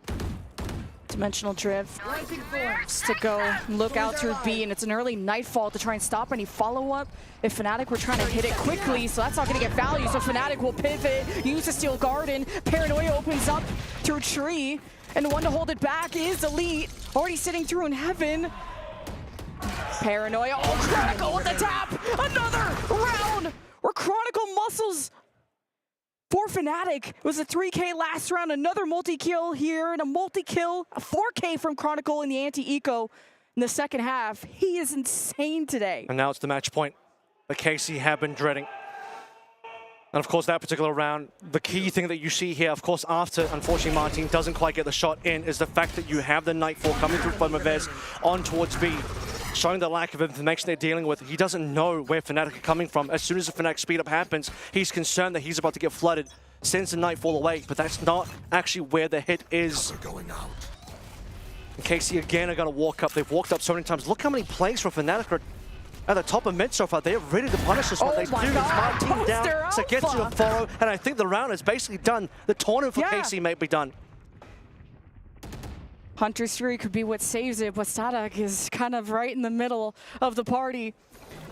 Dimensional drift to go look out through B, and it's an early Nightfall to try and stop any follow-up. If Fnatic were trying to hit it quickly, so that's not going to get value, so Fnatic will pivot, use the Steel Garden. Paranoia opens up through Tree, and the one to hold it back is Elite, already sitting through in Heaven. Paranoia, oh, Chronicle with the tap! Another round where Chronicle muscles for Fnatic. It was a 3K last round, another multi-kill here, and a multi-kill, a 4K from Chronicle in the anti-eco in the second half. He is insane today. And now it's the match point that KC have been dreading. And of course, that particular round, the key thing that you see here, of course, after, unfortunately, Martin doesn't quite get the shot in, is the fact that you have the Nightfall coming through from Mavez on towards B, showing the lack of information they're dealing with. He doesn't know where Fnatic are coming from. As soon as the Fnatic speed up happens, he's concerned that he's about to get flooded, sends the Nightfall away, but that's not actually where the hit is. And KC again are going to walk up. They've walked up so many times. Look how many plays from Fnatic are at the top of mid so far. They're ready to punish this one. They do. It's Martin down, so gets to a follow, and I think the round is basically done. The tournament for KC may be done. Hunter's Fury could be what saves it, but Sadak is kind of right in the middle of the party.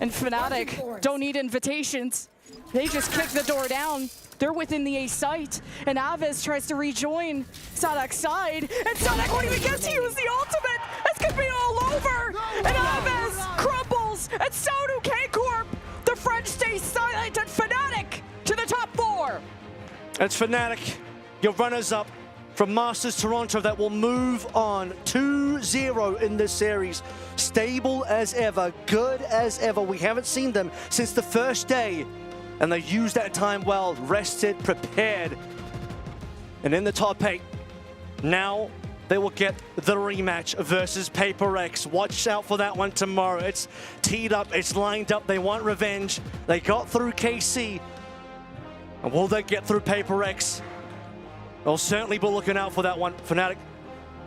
And Fnatic don't need invitations. They just kick the door down. They're within the A site, and Aves tries to rejoin Sadak's side, and Sadak won't even get to use the ultimate. This could be all over, and Aves crumbles, and so do K-Corp. The French stay silent, and Fnatic to the top 4. It's Fnatic your runners-up from Masters Toronto that will move on 2-0 in this series. Stable as ever, good as ever. We haven't seen them since the first day, and they used that time well, rested, prepared. And in the top 8, now they will get the rematch versus PaperX. Watch out for that one tomorrow. It's teed up, it's lined up, they want revenge. They got through KC. And will they get through PaperX? They'll certainly be looking out for that one. Fnatic,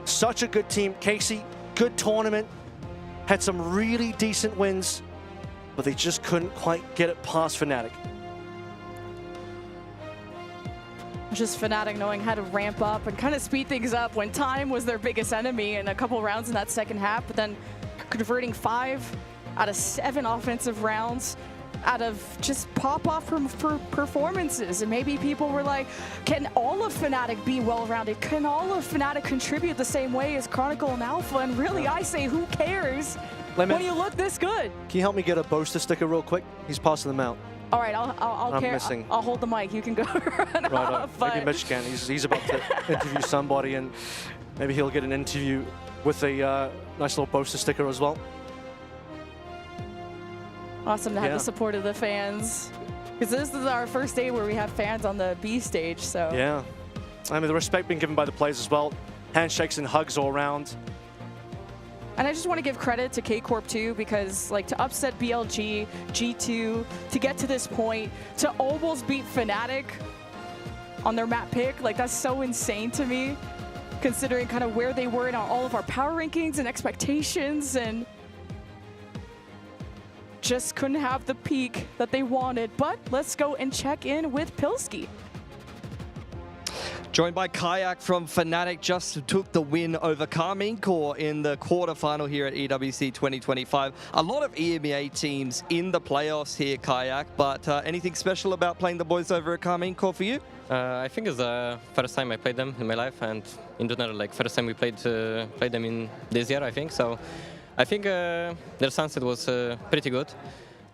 such a good team. KC, good tournament. Had some really decent wins, but they just couldn't quite get it past Fnatic. Just Fnatic knowing how to ramp up and kind of speed things up when time was their biggest enemy in a couple rounds in that second half, but then converting 5 out of 7 offensive rounds out of just pop-off performances. And maybe people were like, can all of Fnatic be well-rounded? Can all of Fnatic contribute the same way as Chronicle and Alpha? And really, I say, who cares when you look this good? Can you help me get a Boaster sticker real quick? He's passing them out. All right, I'll hold the mic. You can go run off. Maybe Mitch can. He's about to interview somebody, and maybe he'll get an interview with a nice little Boaster sticker as well. Awesome to have the support of the fans. Because this is our first day where we have fans on the B stage, so. Yeah. I mean, the respect being given by the players as well. Handshakes and hugs all around. And I just want to give credit to K-Corp too, because like to upset BLG, G2, to get to this point, to almost beat Fnatic on their map pick, like that's so insane to me, considering kind of where they were in all of our power rankings and expectations, and just couldn't have the peak that they wanted. But let's go and check in with Pilski. Joined by Kayak from Fnatic, just took the win over Carmine Corps in the quarterfinal here at EWC 2025. A lot of EMEA teams in the playoffs here, Kayak, but anything special about playing the boys over at Carmine Corps for you? I think it's the first time I played them in my life, and in general, like first time we played them in this year, I think. So I think their sunset was pretty good.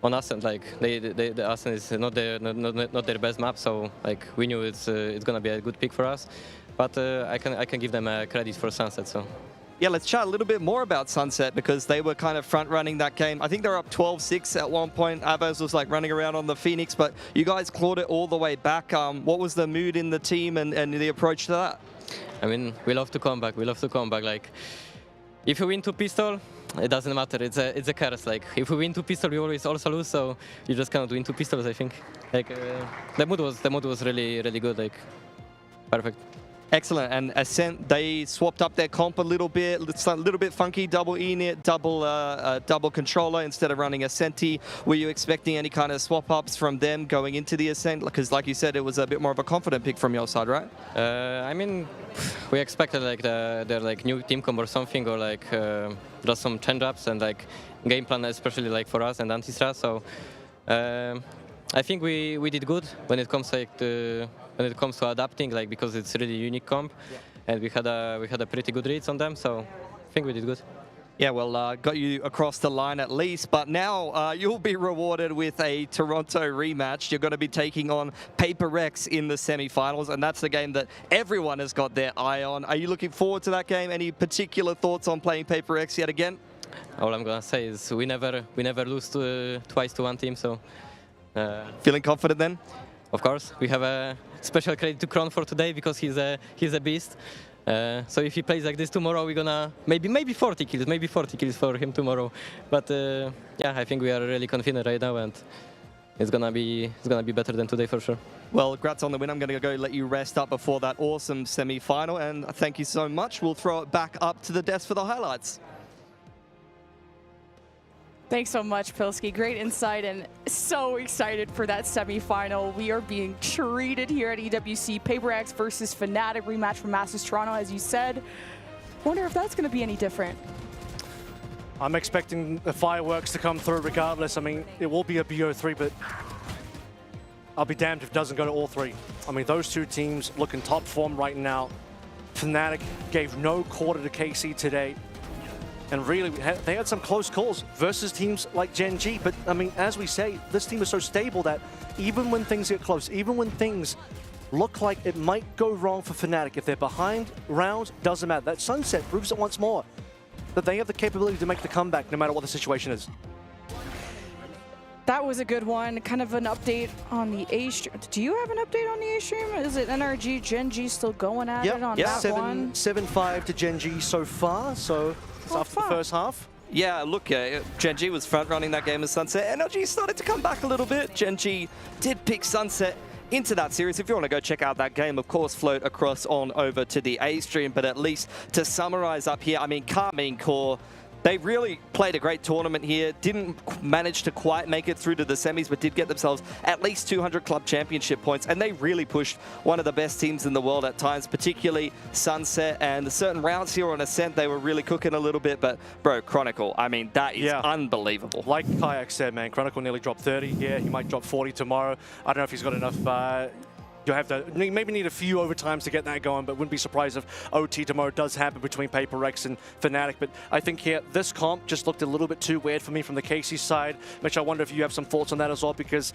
On Ascent, like the Ascent is not their best map, so like we knew it's gonna be a good pick for us. But I can give them credit for Sunset. So yeah, let's chat a little bit more about Sunset, because they were kind of front running that game. I think they were up 12-6 at one point. Abaz was like running around on the Phoenix, but you guys clawed it all the way back. What was the mood in the team and the approach to that? I mean, we love to come back. We love to come back. Like if you win 2 pistol, it doesn't matter. It's a curse. Like if we win 2 pistols, we always also lose. So you just cannot win 2 pistols. I think. Like the mood was really good. Like perfect. Excellent. And Ascent, they swapped up their comp a little bit. It's a little bit funky. Double init, double controller instead of running Ascenti. Were you expecting any kind of swap ups from them going into the Ascent? Because like you said, it was a bit more of a confident pick from your side, right? I mean, we expected like their like new team comp or something, or like just some change ups and like game plan, especially like for us and Antistra. So I think we did good when it comes like when it comes to adapting, like because it's really unique comp, and we had a pretty good reads on them. So I think we did good. Yeah, well, got you across the line at least, but now you'll be rewarded with a Toronto rematch. You're going to be taking on PaperX in the semi-finals, and that's the game that everyone has got their eye on. Are you looking forward to that game? Any particular thoughts on playing PaperX yet again? All I'm going to say is we never lose twice to one team, so... Feeling confident then? Of course. We have a special credit to Kron for today, because he's a beast. So if he plays like this tomorrow, we're gonna maybe 40 kills for him tomorrow. But yeah, I think we are really confident right now, and it's gonna be better than today for sure. Well, congrats on the win. I'm going to go let you rest up before that awesome semi-final, and thank you so much. We'll throw it back up to the desk for the highlights. Thanks so much, Pilski. Great insight, and so excited for that semi-final. We are being treated here at EWC. PaperX versus Fnatic, rematch from Masters Toronto, as you said. Wonder if that's going to be any different. I'm expecting the fireworks to come through regardless. I mean, it will be a BO3, but I'll be damned if it doesn't go to all 3. I mean, those 2 teams look in top form right now. Fnatic gave no quarter to KC today. And really, they had some close calls versus teams like Gen G. But, I mean, as we say, this team is so stable that even when things get close, even when things look like it might go wrong for Fnatic. If they're behind rounds, doesn't matter. That Sunset proves it once more, that they have the capability to make the comeback no matter what the situation is. That was a good one. Kind of an update on the A stream. Do you have an update on the A stream? Is it NRG, Gen G still going at it on that one? 7-5 to Gen G so far, so it's after the first half. Yeah, look, Gen G was front-running that game as Sunset. NRG started to come back a little bit. Gen G did pick Sunset into that series. If you want to go check out that game, of course, float across on over to the A stream. But at least to summarize up here, I mean, Karmine Core, they really played a great tournament here. Didn't manage to quite make it through to the semis, but did get themselves at least 200 Club Championship points. And they really pushed one of the best teams in the world at times, particularly Sunset. And certain rounds here on Ascent, they were really cooking a little bit. But, bro, Chronicle, I mean, that is unbelievable. Like Kayak said, man, Chronicle nearly dropped 30. Yeah, he might drop 40 tomorrow. I don't know if he's got enough... You'll have to maybe need a few overtimes to get that going, but wouldn't be surprised if OT tomorrow does happen between Paper Rex and Fnatic. But I think here, this comp just looked a little bit too weird for me from the Casey side. Mitch, I wonder if you have some thoughts on that as well, because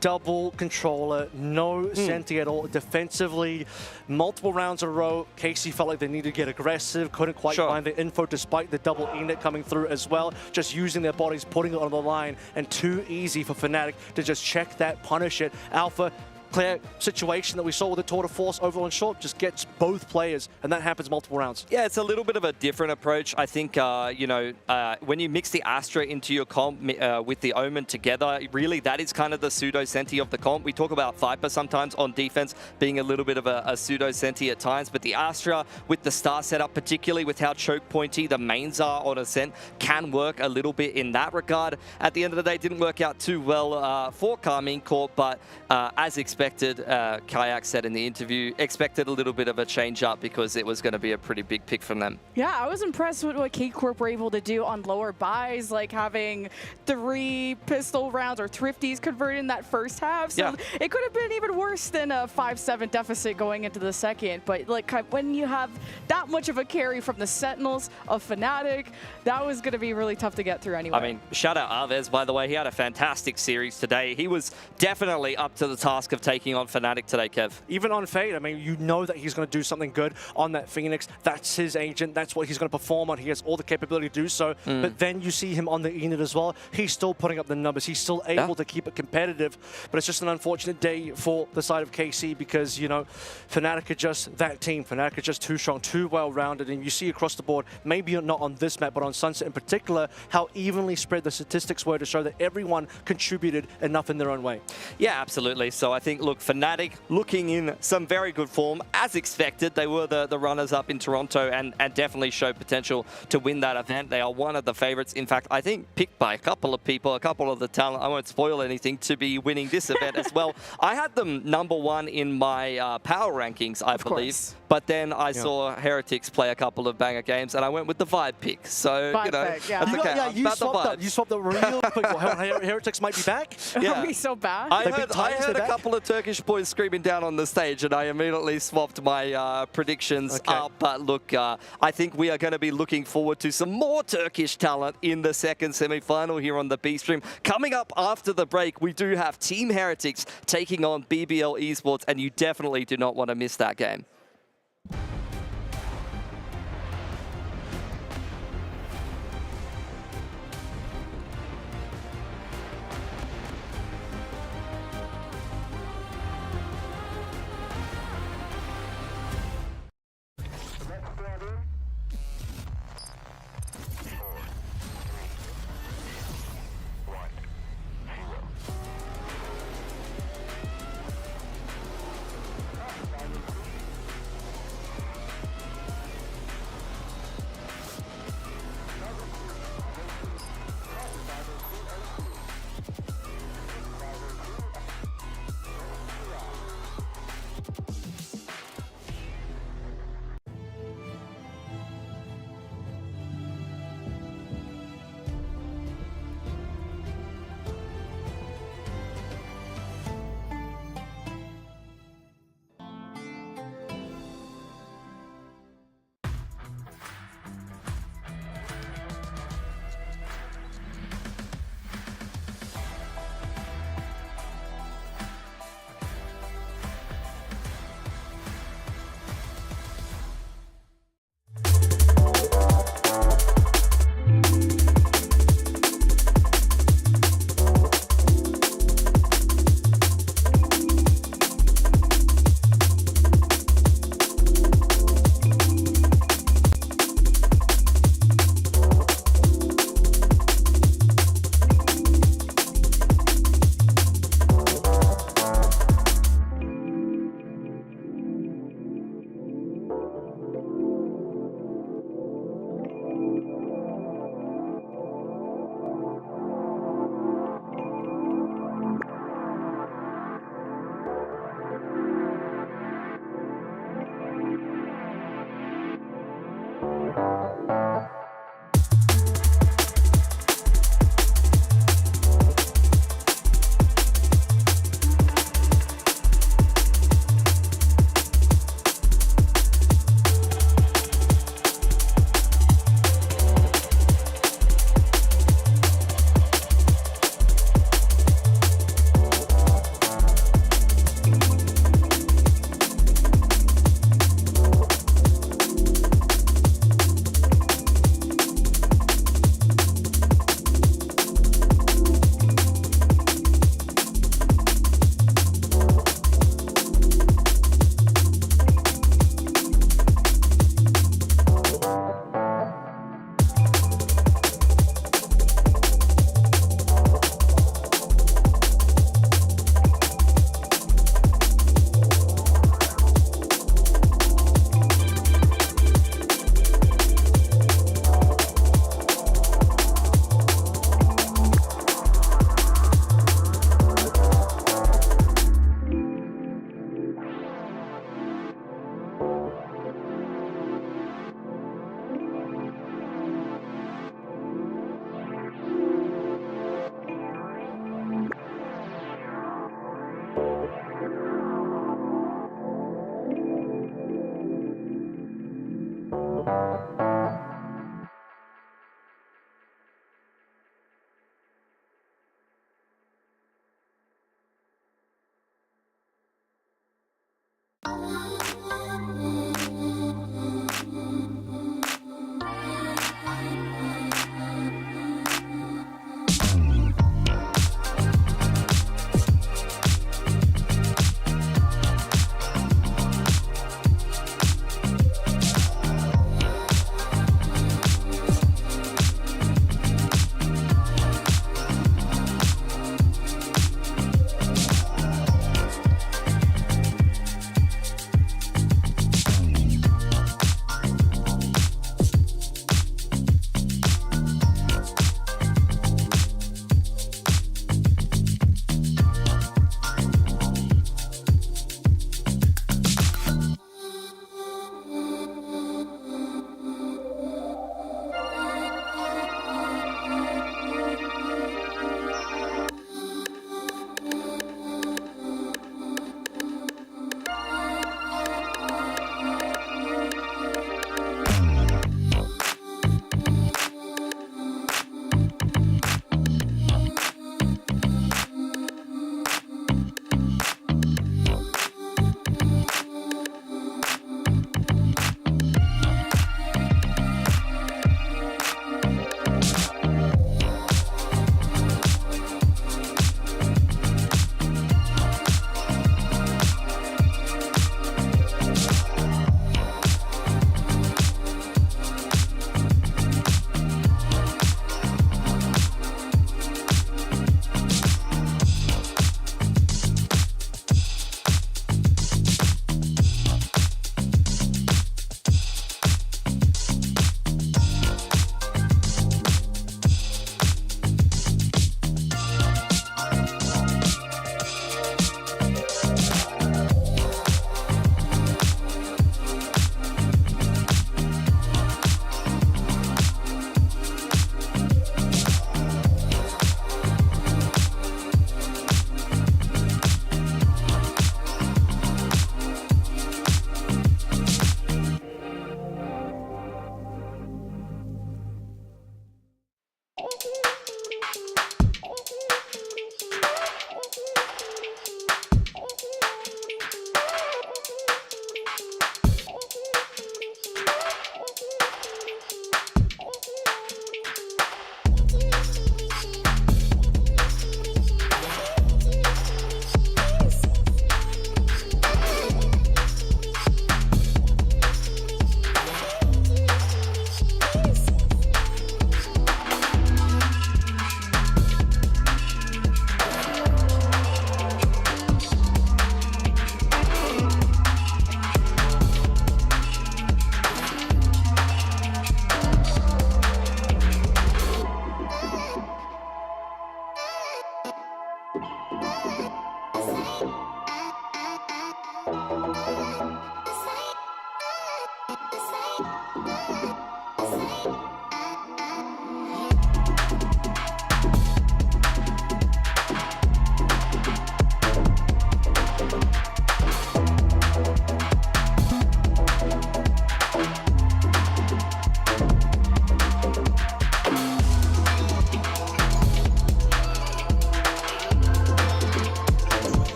double controller, no Senti at all. Defensively, multiple rounds in a row, Casey felt like they needed to get aggressive, couldn't quite find the info despite the double Enid coming through as well. Just using their bodies, putting it on the line, and too easy for Fnatic to just check that, punish it. Alpha, clear situation that we saw with the Tour de Force over on short just gets both players, and that happens multiple rounds. Yeah, it's a little bit of a different approach. I think, you know, when you mix the Astra into your comp with the Omen together, really that is kind of the pseudo-Senti of the comp. We talk about Viper sometimes on defense being a little bit of a pseudo-Senti at times, but the Astra with the star setup, particularly with how choke pointy the mains are on Ascent, can work a little bit in that regard. At the end of the day, it didn't work out too well for Karmine Core, but as expected, Kayak said in the interview, expected a little bit of a change up because it was going to be a pretty big pick from them. Yeah, I was impressed with what K-Corp were able to do on lower buys, like having 3 pistol rounds or thrifties converted in that first half. So it could have been even worse than a 5-7 deficit going into the second. But like when you have that much of a carry from the Sentinels of Fnatic, that was going to be really tough to get through anyway. I mean, shout out Arvez, by the way. He had a fantastic series today. He was definitely up to the task of taking on Fnatic today, Kev. Even on Fade, I mean, you know that he's going to do something good on that Phoenix. That's his agent. That's what he's going to perform on. He has all the capability to do so. But then you see him on the Enid as well. He's still putting up the numbers. He's still able to keep it competitive. But it's just an unfortunate day for the side of KC because, you know, Fnatic are just that team. Fnatic are just too strong, too well-rounded. And you see across the board, maybe not on this map, but on Sunset in particular, how evenly spread the statistics were to show that everyone contributed enough in their own way. Yeah, absolutely. So I think, look, Fnatic looking in some very good form. As expected, they were the runners-up in Toronto and definitely showed potential to win that event. They are one of the favorites. In fact, I think picked by a couple of people, a couple of the talent, I won't spoil anything, to be winning this event as well. I had them #1 in my power rankings, I believe. But then I saw Heretics play a couple of banger games, and I went with the vibe pick. So, you know, that's okay. You swapped the real quick. Heretics might be back? Are we so bad? I heard a couple of Turkish boys screaming down on the stage, and I immediately swapped my predictions up. But look, I think we are going to be looking forward to some more Turkish talent in the second semi-final here on the B stream. Coming up after the break, we do have Team Heretics taking on BBL Esports, and you definitely do not want to miss that game.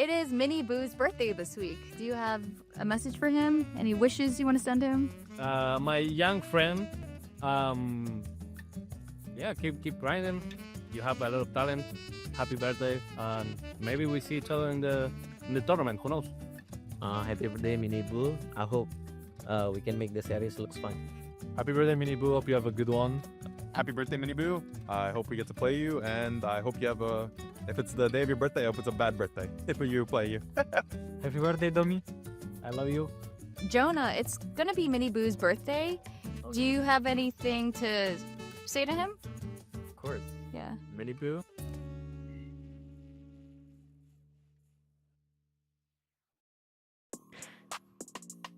it is Mini Boo's birthday this week. Do you have a message for him? Any wishes you want to send to him? My young friend, yeah, keep grinding. You have a lot of talent. Happy birthday, and maybe we see each other in the tournament. Who knows? Happy birthday, Mini Boo. I hope we can make the series looks fun. Happy birthday, Mini Boo. Hope you have a good one. Happy birthday, Mini Boo. I hope we get to play you, and I hope you have a. If it's the day of your birthday, I hope it's a bad birthday. If you play you. Happy birthday, Domi. I love you. Jonah, it's gonna be Mini Boo's birthday. Do you have anything to say to him? Of course. Yeah. Mini Boo.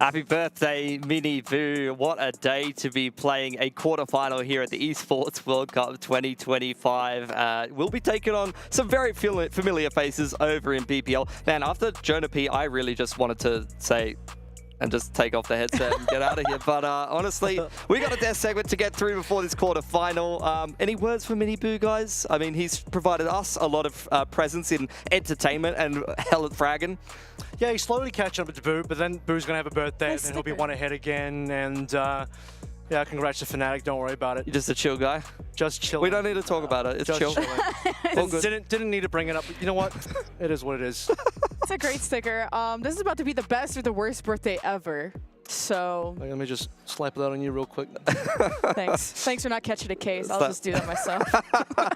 Happy birthday, Mini Boo. What a day to be playing a quarterfinal here at the Esports World Cup 2025. We'll be taking on some very familiar faces over in BPL. Man, after Jonah P, I really just wanted to say and just take off the headset and get out of here. But honestly, we got a death segment to get through before this quarterfinal. Any words for Mini Boo, guys? I mean, he's provided us a lot of presence in entertainment and hell at fragging. Yeah, he's slowly catching up to Boo, but then Boo's going to have a birthday, and he'll be one ahead again. And yeah, congrats to Fnatic. Don't worry about it. You're just a chill guy? Just chill. We don't need to talk about it. It's just chill. All good. Didn't need to bring it up. You know what? It is what it is. It's a great sticker. This is about to be the best or the worst birthday ever. So let me just slap that on you real quick. Thanks. Thanks for not catching a case. I'll just do that myself.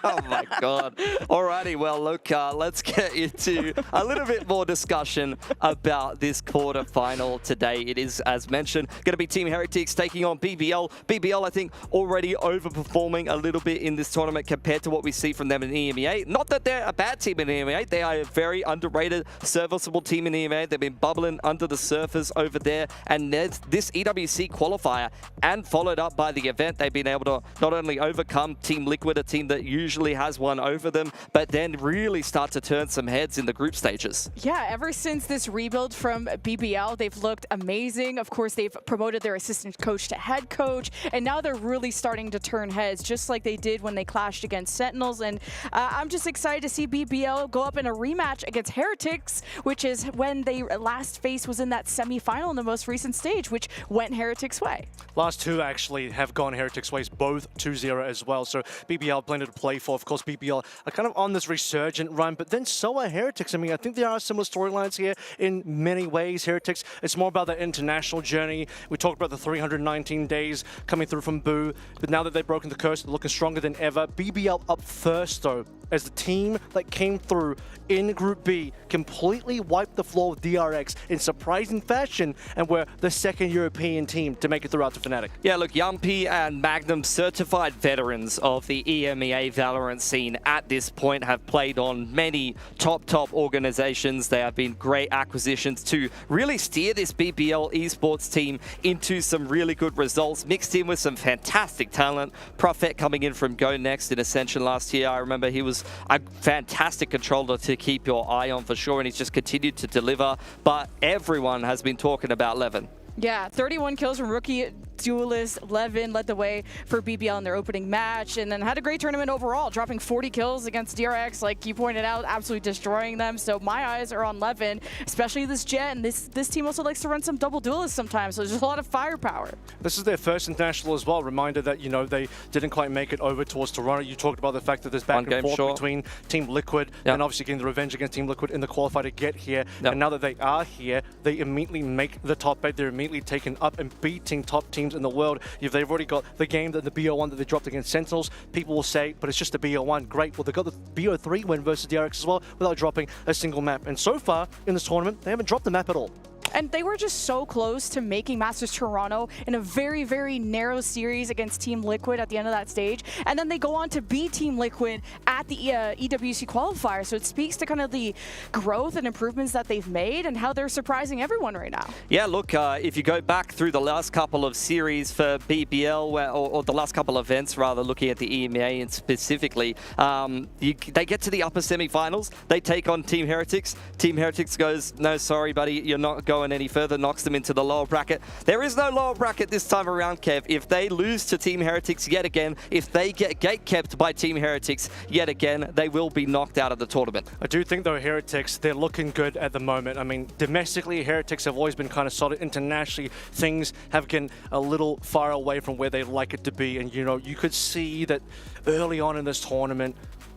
Oh my God. Alrighty, well look, let's get into a little bit more discussion about this quarterfinal today. It is, as mentioned, going to be Team Heretics taking on BBL. BBL, I think, already overperforming a little bit in this tournament compared to what we see from them in EMEA. Not that they're a bad team in EMEA. They are a very underrated, serviceable team in EMEA. They've been bubbling under the surface over there, and this EWC qualifier and followed up by the event, they've been able to not only overcome Team Liquid, a team that usually has one over them, but then really start to turn some heads in the group stages. Yeah, ever since this rebuild from BBL, they've looked amazing. Of course, they've promoted their assistant coach to head coach, and now they're really starting to turn heads, just like they did when they clashed against Sentinels. And I'm just excited to see BBL go up in a rematch against Heretics, which is when they last faced was in that semi-final in the most recent stage, which went Heretics' way. Last two actually have gone Heretics' ways, both 2-0 as well. So BBL plenty to play for. Of course, BBL are kind of on this resurgent run, but then so are Heretics. I mean, I think there are similar storylines here in many ways. Heretics, it's more about the international journey. We talked about the 319 days coming through from Boo, but now that they've broken the curse, they're looking stronger than ever. BBL up first, though, as the team that came through in Group B completely wiped the floor with DRX in surprising fashion, and were the second European team to make it throughout to Fnatic. Yeah, look, Yumpy and Magnum, certified veterans of the EMEA Valorant scene at this point, have played on many top organizations. They have been great acquisitions to really steer this BBL esports team into some really good results, mixed in with some fantastic talent. Prophet coming in from Go Next in Ascension last year. I remember he was a fantastic controller to keep your eye on for sure, and he's just continued to deliver. But everyone has been talking about Levin. Yeah, 31 kills from rookie duelist. Levin led the way for BBL in their opening match, and then had a great tournament overall, dropping 40 kills against DRX, like you pointed out, absolutely destroying them. So my eyes are on Levin, especially this Jet, and this team also likes to run some double duelists sometimes, so there's just a lot of firepower. This is their first international as well. Reminder that, you know, they didn't quite make it over towards Toronto. You talked about the fact that there's back and forth between Team Liquid and obviously getting the revenge against Team Liquid in the qualifier to get here. And now that they are here, they immediately make the top 8. They're immediately taken up and beating top teams in the world. If they've already got the game, that the BO1 that they dropped against Sentinels, people will say, but it's just a BO1. Great. Well, they got the BO3 win versus DRX as well without dropping a single map. And so far in this tournament, they haven't dropped the map at all. And they were just so close to making Masters Toronto in a very, very narrow series against Team Liquid at the end of that stage. And then they go on to beat Team Liquid at the EWC qualifier. So it speaks to kind of the growth and improvements that they've made and how they're surprising everyone right now. Yeah, look, If you go back through the last couple of series for BBL, or the last couple of events rather, looking at the EMEA and specifically, they get to the upper semifinals. They take on Team Heretics. Team Heretics goes, no, sorry, buddy, you're not going going any further, knocks them into the lower bracket. There is no lower bracket this time around, Kev. If they lose to Team Heretics yet again, if they get gate-kept by Team Heretics yet again, they will be knocked out of the tournament. I do think, though, Heretics, they're looking good at the moment. I mean, domestically, Heretics have always been kind of solid. Internationally, things have gotten a little far away from where they'd like it to be. And, you know, you could see that early on in this tournament,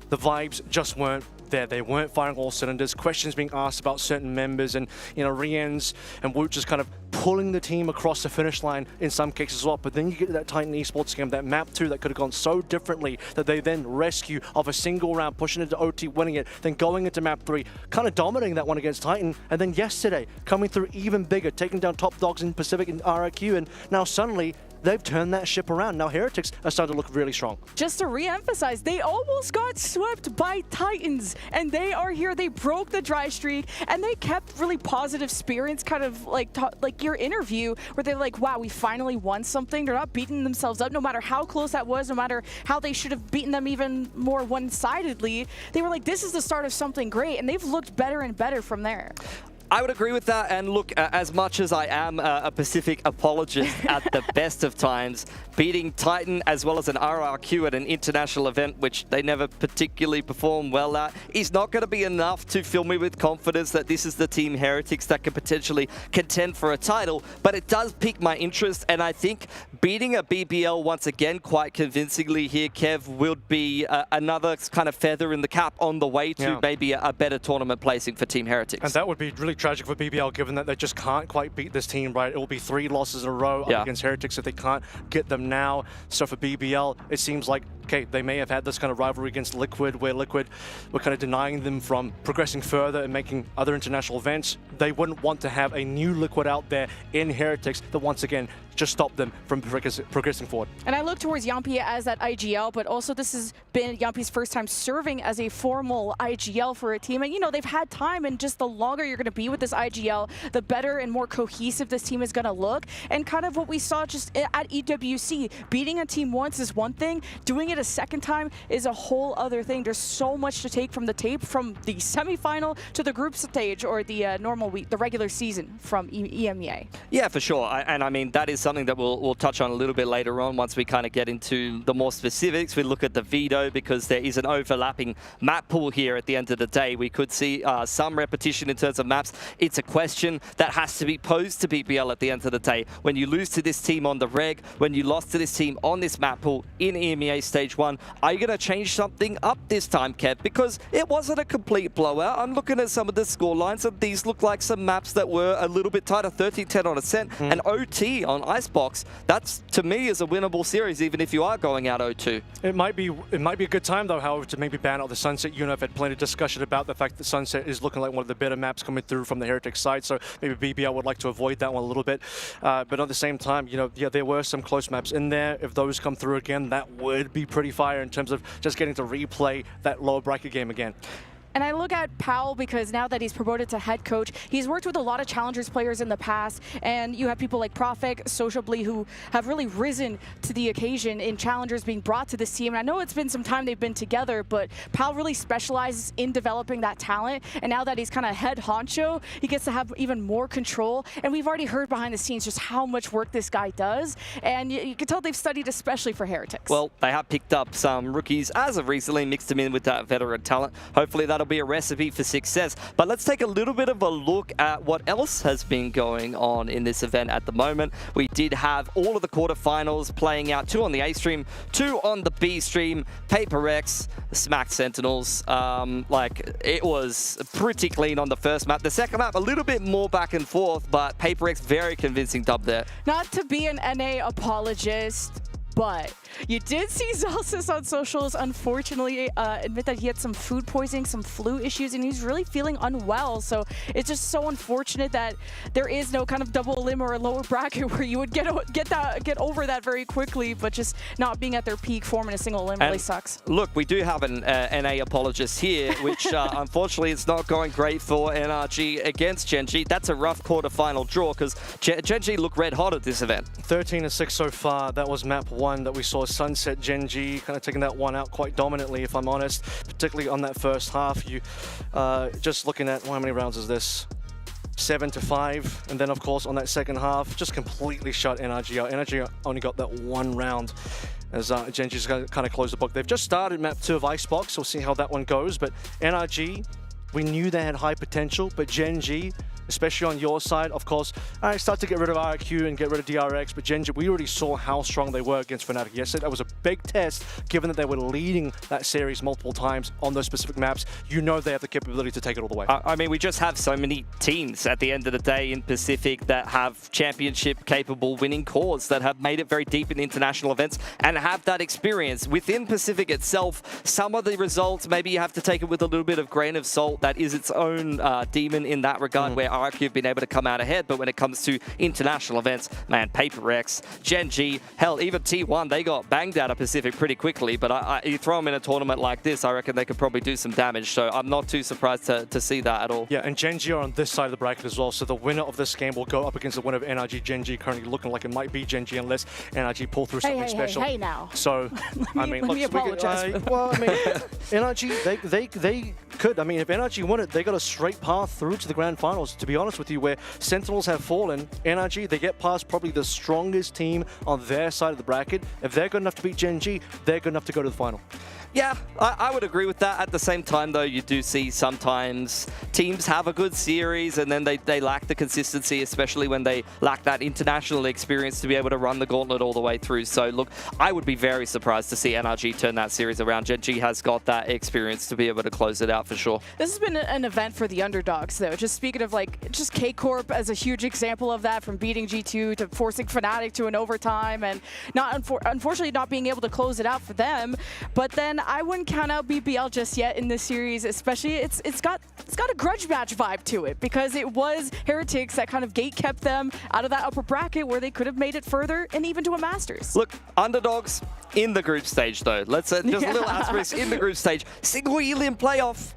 the vibes just weren't there. They weren't firing all cylinders. Questions being asked about certain members, and, you know, Riyadh and Woot just kind of pulling the team across the finish line in some cases as well. But then you get to that Titan Esports game, that map 2 that could have gone so differently, that they then rescue of a single round, pushing into OT, winning it, then going into map 3, kind of dominating that one against Titan. And then yesterday, coming through even bigger, taking down top dogs in Pacific and RIQ, and now suddenly they've turned that ship around. Now Heretics are starting to look really strong. Just to re-emphasize, they almost got swept by Titans, and they are here. They broke the dry streak, and they kept really positive spirits, kind of like your interview, where they're like, wow, we finally won something. They're not beating themselves up, no matter how close that was, no matter how they should have beaten them even more one-sidedly. They were like, this is the start of something great, and they've looked better and better from there. I would agree with that, and look, as much as I am a Pacific apologist at the best of times, beating Titan as well as an RRQ at an international event, which they never particularly perform well at, is not going to be enough to fill me with confidence that this is the Team Heretics that could potentially contend for a title, but it does pique my interest, and I think beating a BBL once again quite convincingly here, Kev, would be another kind of feather in the cap on the way to maybe a better tournament placing for Team Heretics. And that would be really tragic for BBL, given that they just can't quite beat this team, right? It will be 3 losses in a row up against Heretics if they can't get them now. So for BBL, it seems like, okay, they may have had this kind of rivalry against Liquid, where Liquid were kind of denying them from progressing further and making other international events. They wouldn't want to have a new Liquid out there in Heretics that once again just stop them from progressing forward. And I look towards Yampi as that IGL, but also this has been Yampi's first time serving as a formal IGL for a team. And, you know, they've had time, and just the longer you're going to be with this IGL, the better and more cohesive this team is going to look. And kind of what we saw just at EWC, beating a team once is one thing, doing it a second time is a whole other thing. There's so much to take from the tape, from the semifinal to the group stage, or the normal week, the regular season from EMEA. Yeah, for sure. And I mean, that is something that we'll touch on a little bit later on once we kind of get into the more specifics. We look at the veto, because there is an overlapping map pool here at the end of the day. We could see some repetition in terms of maps. It's a question that has to be posed to BBL at the end of the day. When you lose to this team on the reg, when you lost to this team on this map pool in EMEA Stage 1, are you going to change something up this time, Kev? Because it wasn't a complete blowout. I'm looking at some of the score lines, and these look like some maps that were a little bit tighter. 13-10 on Ascent and OT on Icebox. That's, to me, is a winnable series, even if you are going out 0-2. It might be a good time, though, however, to maybe ban out the Sunset. You know, I've had plenty of discussion about the fact that Sunset is looking like one of the better maps coming through from the Heretics side, so maybe BBL would like to avoid that one a little bit. But at the same time, you know, yeah, there were some close maps in there. If those come through again, that would be pretty fire in terms of just getting to replay that lower bracket game again. And I look at Powell because now that he's promoted to head coach, he's worked with a lot of Challengers players in the past, and you have people like Profik, Sociably, who have really risen to the occasion in Challengers being brought to this team. And I know it's been some time they've been together, but Powell really specializes in developing that talent. And now that he's kind of head honcho, he gets to have even more control. And we've already heard behind the scenes just how much work this guy does. And you can tell they've studied especially for Heretics. Well, they have picked up some rookies as of recently, mixed them in with that veteran talent. Hopefully that'll be a recipe for success. But let's take a little bit of a look at what else has been going on in this event at the moment. We did have all of the quarterfinals playing out, 2 on the A stream, 2 on the B stream. PaperX smacked Sentinels. Like, it was pretty clean on the first map. The second map, a little bit more back and forth, but PaperX, very convincing dub there. Not to be an NA apologist, but you did see Zalsis on socials, unfortunately, admit that he had some food poisoning, some flu issues, and he's really feeling unwell. So it's just so unfortunate that there is no kind of double limb or a lower bracket where you would get over that very quickly, but just not being at their peak form in a single limb really sucks. Look, we do have an NA apologist here, which unfortunately it's not going great for NRG against Gen.G. That's a rough quarterfinal draw, because Gen.G look red hot at this event. 13-6 so far. That was map 1 that we saw Sunset. Gen.G kind of taking that one out quite dominantly, if I'm honest, particularly on that first half. You just looking at how many rounds is this? 7-5, and then of course on that second half, just completely shut NRG out. NRG only got that one round as Genji's kind of closed the book. They've just started map 2 of Icebox, so we'll see how that one goes. But NRG, we knew they had high potential, but Genji, especially on your side, of course, start to get rid of RQ and get rid of DRX, but Genji, we already saw how strong they were against Fnatic yesterday. That was a big test, given that they were leading that series multiple times on those specific maps. You know they have the capability to take it all the way. I mean, we just have so many teams at the end of the day in Pacific that have championship-capable winning cores that have made it very deep in international events and have that experience. Within Pacific itself, some of the results, maybe you have to take it with a little bit of grain of salt. That is its own demon in that regard, where RQ have been able to come out ahead, but when it comes to international events, man, Paper X, Genji, hell, even T1, they got banged out of Pacific pretty quickly, but you throw them in a tournament like this, I reckon they could probably do some damage, so I'm not too surprised to see that at all. Yeah, and Genji are on this side of the bracket as well, so the winner of this game will go up against the winner of NRG. Genji currently looking like it might be Genji unless NRG pull through something special. Hey now. So, I mean, let me apologize. Well, I mean, NRG, they could. I mean, if NRG won it, they got a straight path through to the grand finals, to be honest with you, where Sentinels have fallen. NRG, they get past probably the strongest team on their side of the bracket. If they're good enough to beat Genji, they're good enough to go to the final. Yeah, I would agree with that. At the same time, though, you do see sometimes teams have a good series and then they lack the consistency, especially when they lack that international experience to be able to run the gauntlet all the way through. So, look, I would be very surprised to see NRG turn that series around. Genji has got that experience to be able to close it out for sure. This has been an event for the underdogs, though. Just speaking of, like, just K-Corp as a huge example of that, from beating G2 to forcing Fnatic to an overtime and unfortunately not being able to close it out for them. But then I wouldn't count out BBL just yet in this series, especially it's got a grudge match vibe to it, because it was Heretics that kind of gate kept them out of that upper bracket where they could have made it further and even to a Masters. Look, underdogs in the group stage though. Let's just a little asterisk in the group stage. Single Elian playoff.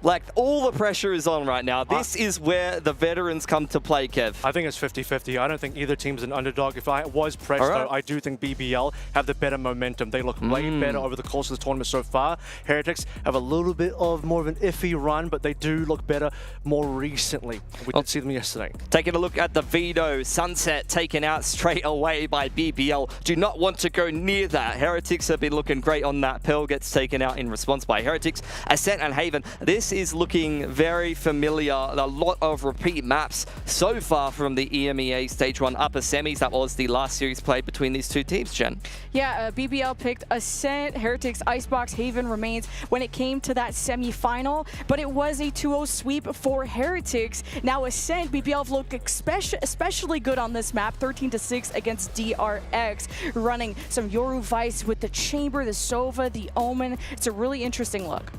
Like, all the pressure is on right now. This is where the veterans come to play, Kev. I think it's 50-50. I don't think either team's an underdog. If I was pressed, though, I do think BBL have the better momentum. They look way better over the course of the tournament so far. Heretics have a little bit of more of an iffy run, but they do look better more recently. We did see them yesterday. Taking a look at the veto. Sunset taken out straight away by BBL. Do not want to go near that. Heretics have been looking great on that. Pearl gets taken out in response by Heretics. Ascent and Haven. This is looking very familiar. A lot of repeat maps so far from the EMEA Stage 1 upper semis. That was the last series played between these two teams, Jen. Yeah, BBL picked Ascent, Heretics, Icebox, Haven remains when it came to that semi-final, but it was a 2-0 sweep for Heretics. Now Ascent, BBL have looked especially good on this map, 13-6 against DRX, running some Yoru Vice with the Chamber, the Sova, the Omen. It's a really interesting look.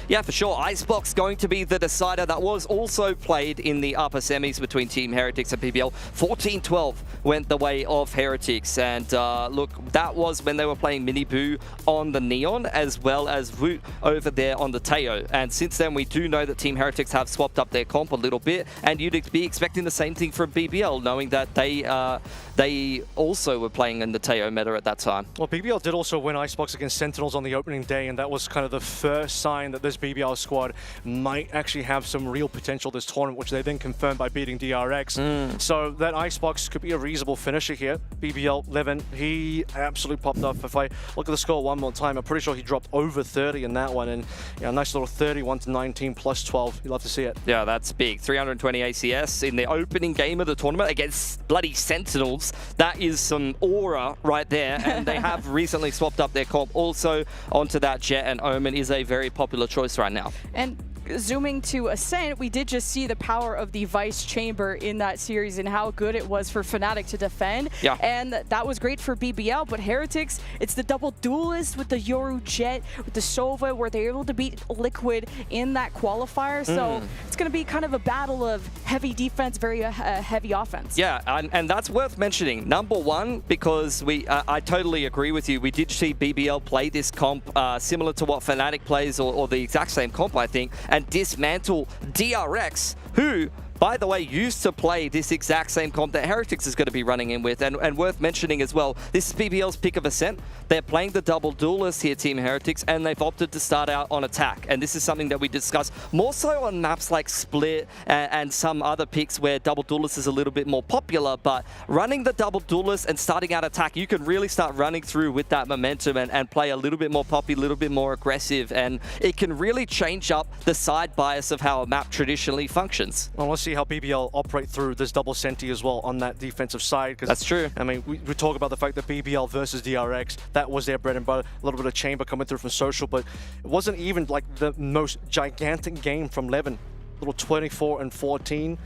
Yeah, for sure. Icebox going to be the decider. That was also played in the upper semis between Team Heretics and BBL. 14-12 went the way of Heretics. And look, that was when they were playing Mini Boo on the Neon, as well as Root over there on the Teo. And since then, we do know that Team Heretics have swapped up their comp a little bit. And you'd be expecting the same thing from BBL, knowing that they also were playing in the Teo meta at that time. Well, BBL did also win Icebox against Sentinels on the opening day, and that was kind of the first sign that this BBL squad might actually have some real potential this tournament, which they then confirmed by beating DRX. So that Icebox could be a reasonable finisher here. BBL, Levin, he absolutely popped off. If I look at the score one more time, I'm pretty sure he dropped over 30 in that one, and yeah, a nice little 31-19 plus 12. You love to see it. Yeah, that's big. 320 ACS in the opening game of the tournament against bloody Sentinels. That is some aura right there, and they have recently swapped up their comp also onto that Jet, and Omen is a very popular choice right now. And zooming to Ascent, we did just see the power of the Vice Chamber in that series and how good it was for Fnatic to defend. Yeah. And that was great for BBL, but Heretics, it's the double duelist with the Yoru Jet, with the Sova, where they're able to beat Liquid in that qualifier. So it's going to be kind of a battle of heavy defense, very heavy offense. Yeah, and that's worth mentioning. Number one, because I totally agree with you. We did see BBL play this comp similar to what Fnatic plays, or the exact same comp, I think, and dismantle DRX, who by the way, used to play this exact same comp that Heretics is going to be running in with. And worth mentioning as well, this is BBL's pick of Ascent. They're playing the double duelist here, Team Heretics, and they've opted to start out on attack. And this is something that we discuss more so on maps like Split and some other picks where double duelist is a little bit more popular. But running the double duelist and starting out attack, you can really start running through with that momentum and play a little bit more poppy, a little bit more aggressive. And it can really change up the side bias of how a map traditionally functions. Well, let's see how BBL operate through this double senti as well on that defensive side. That's true. I mean, we talk about the fact that BBL versus DRX, that was their bread and butter. A little bit of chamber coming through from social, but it wasn't even like the most gigantic game from Levin. Little 24 and 14,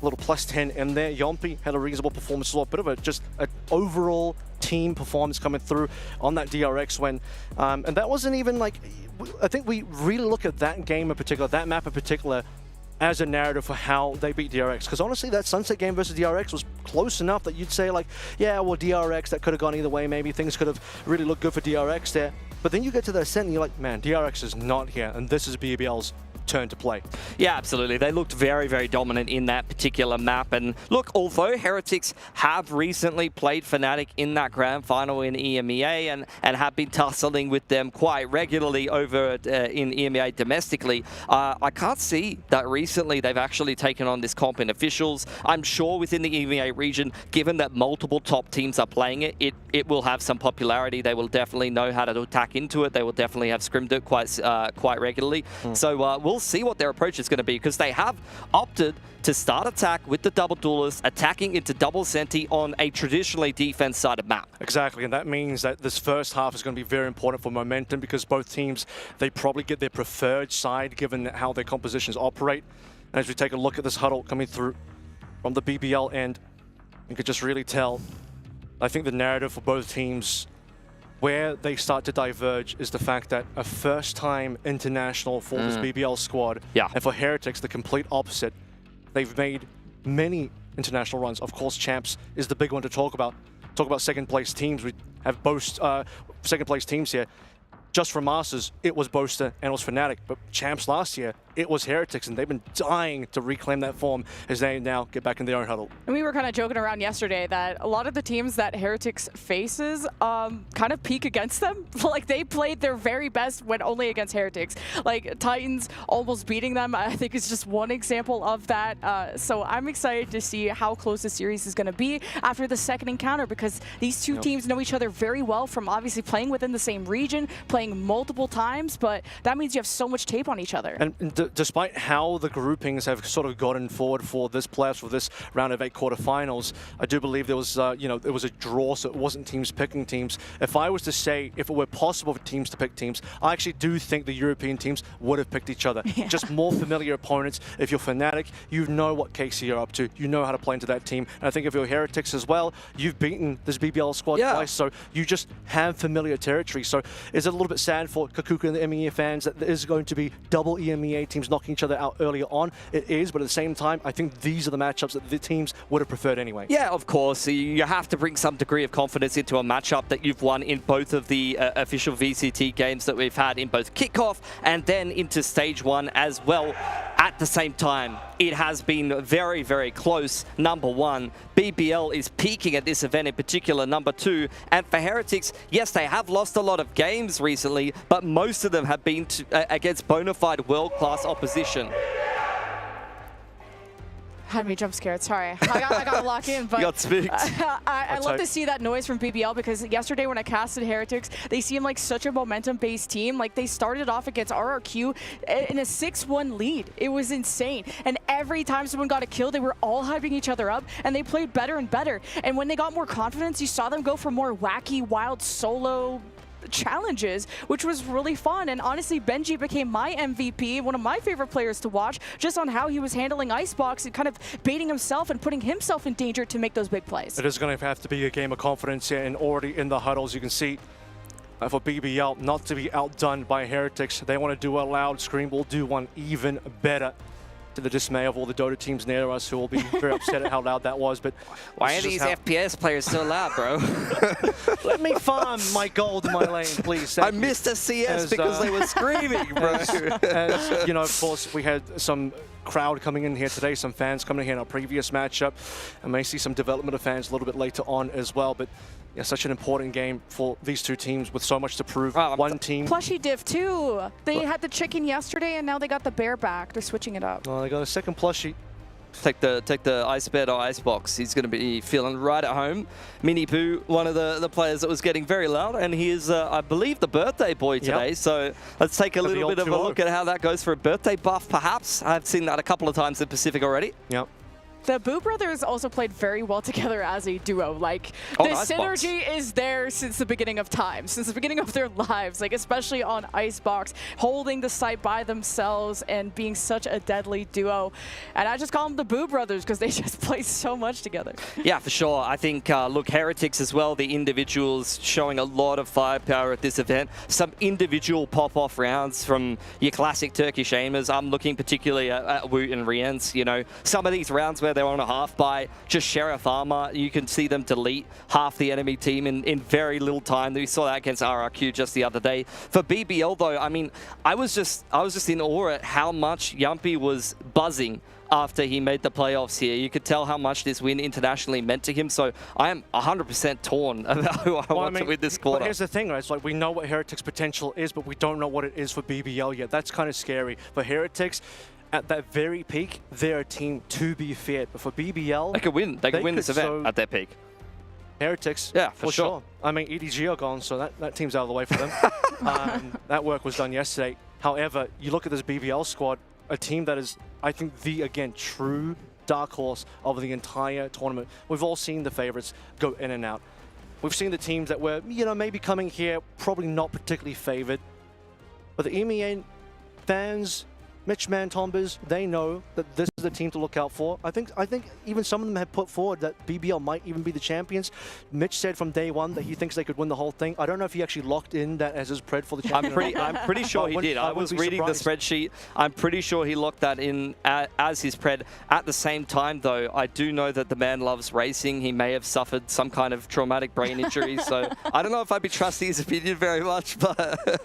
little plus 10 in there. Yompi had a reasonable performance as well. A bit of just an overall team performance coming through on that DRX win. And that wasn't even like, I think we really look at that game in particular, that map in particular, as a narrative for how they beat DRX. Because honestly, that Sunset game versus DRX was close enough that you'd say like, yeah, well, DRX, that could have gone either way. Maybe things could have really looked good for DRX there. But then you get to the Ascent and you're like, man, DRX is not here. And this is BBL's turn to play. Yeah, absolutely. They looked very, very dominant in that particular map. And look, although Heretics have recently played Fnatic in that grand final in EMEA and have been tussling with them quite regularly over in EMEA domestically, I can't see that recently they've actually taken on this comp in officials. I'm sure within the EMEA region, given that multiple top teams are playing it will have some popularity. They will definitely know how to attack into it. They will definitely have scrimmed it quite regularly. So we'll see what their approach is going to be, because they have opted to start attack with the double duelist, attacking into double senti on a traditionally defense-sided map. Exactly, and that means that this first half is going to be very important for momentum, because both teams, they probably get their preferred side given how their compositions operate. And as we take a look at this huddle coming through from the BBL end, you could just really tell, I think the narrative for both teams, where they start to diverge, is the fact that a first-time international for this BBL squad, and for Heretics, the complete opposite. They've made many international runs. Of course, Champs is the big one to talk about. Talk about second-place teams. We have both second-place teams here. Just for Masters, it was Boaster and it was Fnatic. But Champs last year, it was Heretics, and they've been dying to reclaim that form as they now get back in their own huddle. And we were kind of joking around yesterday that a lot of the teams that Heretics faces kind of peak against them. Like, they played their very best when only against Heretics. Like, Titans almost beating them, I think, is just one example of that. So I'm excited to see how close the series is going to be after the second encounter, because these two teams know each other very well from obviously playing within the same region, playing multiple times, but that means you have so much tape on each other. And despite how the groupings have sort of gotten forward for this playoffs, for this round of 8 quarterfinals, I do believe there was, it was a draw, so it wasn't teams picking teams. If I was to say, if it were possible for teams to pick teams, I actually do think the European teams would have picked each other. Just more familiar opponents. If you're Fnatic, you know what KC are up to. You know how to play into that team. And I think if you're Heretics as well, you've beaten this BBL squad twice, so you just have familiar territory. So is it a little bit sad for Kakuka and the EMEA fans that there is going to be double EMEA teams knocking each other out earlier on? It is, but at the same time, I think these are the matchups that the teams would have preferred anyway. Yeah, of course. You have to bring some degree of confidence into a matchup that you've won in both of the official VCT games that we've had in both kickoff and then into stage 1 as well. At the same time, it has been very, very close. Number 1, BBL is peaking at this event in particular. Number 2, and for Heretics, yes, they have lost a lot of games recently, but most of them have been against bona fide world-class opposition. Had me jump scared, sorry. I got to lock in, but you got spooked. I love to see that noise from BBL, because yesterday when I casted Heretics, they seemed like such a momentum-based team. Like, they started off against RRQ in a 6-1 lead. It was insane. And every time someone got a kill, they were all hyping each other up, and they played better and better. And when they got more confidence, you saw them go for more wacky, wild solo challenges, which was really fun. And honestly, Benji became my MVP, one of my favorite players to watch, just on how he was handling Icebox and kind of baiting himself and putting himself in danger to make those big plays. It is going to have to be a game of confidence here, and already in the huddles you can see for BBL not to be outdone by Heretics. They want to do a loud scream. We'll do one even better, to the dismay of all the Dota teams near us, who will be very upset at how loud that was. But why are these FPS players so loud, bro? Let me farm my gold in my lane, please. I missed a CS because they were screaming, bro. As, you know, of course, we had some crowd coming in here today, some fans coming in here in our previous matchup, and may see some development of fans a little bit later on as well. But yeah, such an important game for these two teams with so much to prove. One team. Plushie diff too. They had the chicken yesterday, and now they got the bear back. They're switching it up. Well, they got a second plushie. Take the ice bed or icebox. He's going to be feeling right at home. Mini Boo, one of the players that was getting very loud, and he is, I believe, the birthday boy today. Yep. So let's take a little bit of a look at how that goes for a birthday buff, perhaps. I've seen that a couple of times in Pacific already. Yep. The Boo brothers also played very well together as a duo. Like, the synergy is there since the beginning of time, since the beginning of their lives, like especially on Icebox, holding the site by themselves and being such a deadly duo. And I just call them the Boo brothers because they just play so much together. Yeah, for sure. I think, look, Heretics as well, the individuals showing a lot of firepower at this event. Some individual pop-off rounds from your classic Turkish aimers. I'm looking particularly at Woot and Riens. You know, some of these rounds where they're on a half by just Sheriff Armor, you can see them delete half the enemy team in very little time. We saw that against RRQ just the other day. For BBL though, I mean, I was just in awe at how much Yumpy was buzzing after he made the playoffs here. You could tell how much this win internationally meant to him. So I am 100% torn about who I want to win this quarter. But here's the thing, right? It's like we know what Heretics' potential is, but we don't know what it is for BBL yet. That's kind of scary. For Heretics, at that very peak, they're a team to be feared. But for BBL, they could win. They could win this event at their peak. Heretics, yeah, for sure. I mean, EDG are gone, so that team's out of the way for them. That work was done yesterday. However, you look at this BBL squad, a team that is, I think, again, true dark horse of the entire tournament. We've all seen the favorites go in and out. We've seen the teams that were, you know, maybe coming here, probably not particularly favored. But the EMEA fans, Mitch Mantombas, they know that this is the team to look out for. I think even some of them have put forward that BBL might even be the champions. Mitch said from day one that he thinks they could win the whole thing. I don't know if he actually locked in that as his pred for the champion. I'm pretty sure he did. I was reading the spreadsheet. I'm pretty sure he locked that in as his pred. At the same time, though, I do know that the man loves racing. He may have suffered some kind of traumatic brain injury, so I don't know if I'd be trusting his opinion very much. But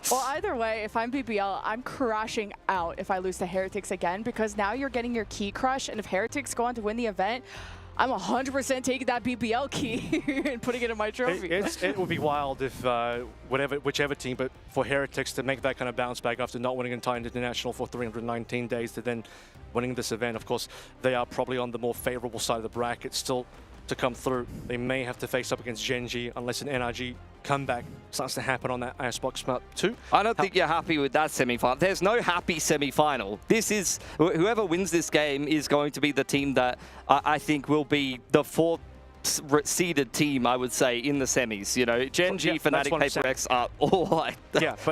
well, either way, if I'm BBL, I'm crashing out if I lose to Heretics again, because now you're getting your key crush, and if Heretics go on to win the event, I'm 100% taking that BBL key and putting it in my trophy. It would be wild if whichever team, but for Heretics to make that kind of bounce back after not winning an entire international for 319 days to then winning this event. Of course, they are probably on the more favorable side of the bracket still to come through. They may have to face up against Genji unless an NRG comeback starts to happen on that Icebox map too. I don't think you're happy with that semi-final. There's no happy semi-final. This is, whoever wins this game is going to be the team that I think will be the fourth seeded team, I would say, in the semis. You know, Genji, Fnatic, PaperX are all like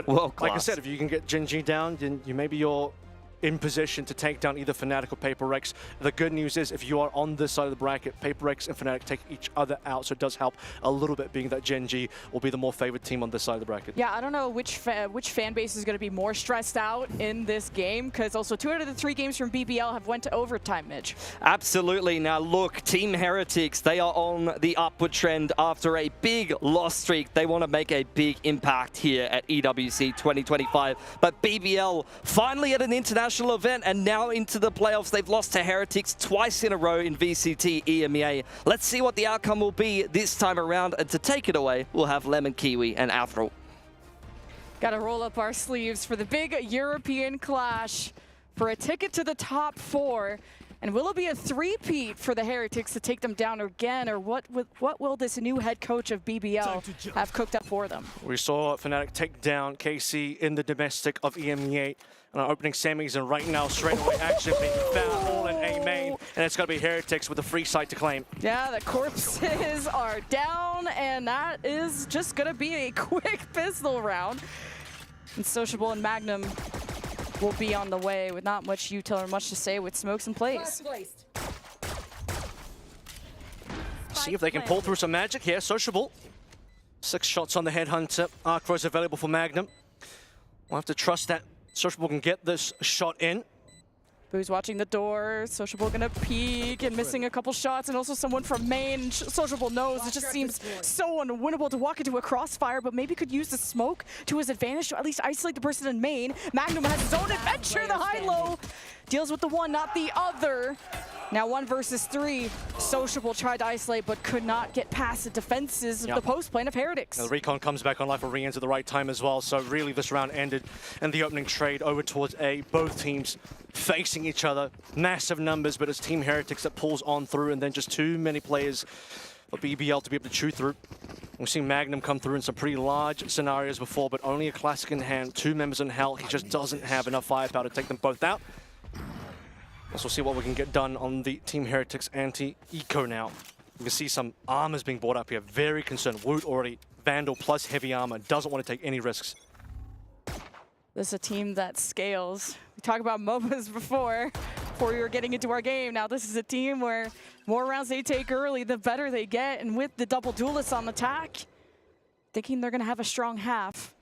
world class. Like I said, if you can get Genji down, then maybe you're in position to take down either Fnatic or PaperX. The good news is if you are on this side of the bracket, PaperX and Fnatic take each other out, so it does help a little bit being that Genji will be the more favored team on this side of the bracket. Yeah, I don't know which fan base is going to be more stressed out in this game, because also 2 out of the 3 games from BBL have went to overtime, Mitch. Absolutely. Now look, Team Heretics, they are on the upward trend after a big loss streak. They want to make a big impact here at EWC 2025. But BBL finally at an international event and now into the playoffs. They've lost to Heretics twice in a row in VCT EMEA. Let's see what the outcome will be this time around, and to take it away, we'll have Lemon, Kiwi, and Avril. Gotta roll up our sleeves for the big European clash for a ticket to the top 4. And will it be a three-peat for the Heretics to take them down again, or what will this new head coach of BBL have cooked up for them? We saw Fnatic take down KC in the domestic of EMEA in our opening semis, and right now, straight away action being found all in A main, and it's going to be Heretics with a free site to claim. Yeah, the corpses are down, and that is just going to be a quick pistol round. And Sociable and Magnum will be on the way with not much util or much to say with smokes and plays. See if they can pull through some magic here. Sociable. 6 shots on the Headhunter. Arc Rose available for Magnum. We'll have to trust that Sociable can get this shot in. Boo's watching the door. Sociable gonna peek and missing a couple shots, and also someone from main. Sociable knows it just seems so unwinnable to walk into a crossfire, but maybe could use the smoke to his advantage to at least isolate the person in main. Magnum has his own adventure, the high-low. Deals with the one, not the other. Now 1 versus 3. Sociable tried to isolate, but could not get past the defenses of the post lane of Heretics. The recon comes back on life for Riyadh at the right time as well, so really this round ended in the opening trade over towards A. Both teams facing each other. Massive numbers, but it's Team Heretics that pulls on through, and then just too many players for BBL to be able to chew through. We've seen Magnum come through in some pretty large scenarios before, but only a classic in hand, 2 members in hell. He just doesn't have enough firepower to take them both out. So we'll see what we can get done on the Team Heretics anti-eco now. You can see some armors being brought up here. Very concerned. Woot already Vandal plus heavy armor. Doesn't want to take any risks. This is a team that scales. We talked about MOBAs before we were getting into our game. Now this is a team where more rounds they take early, the better they get. And with the double duelists on attack, thinking they're going to have a strong half.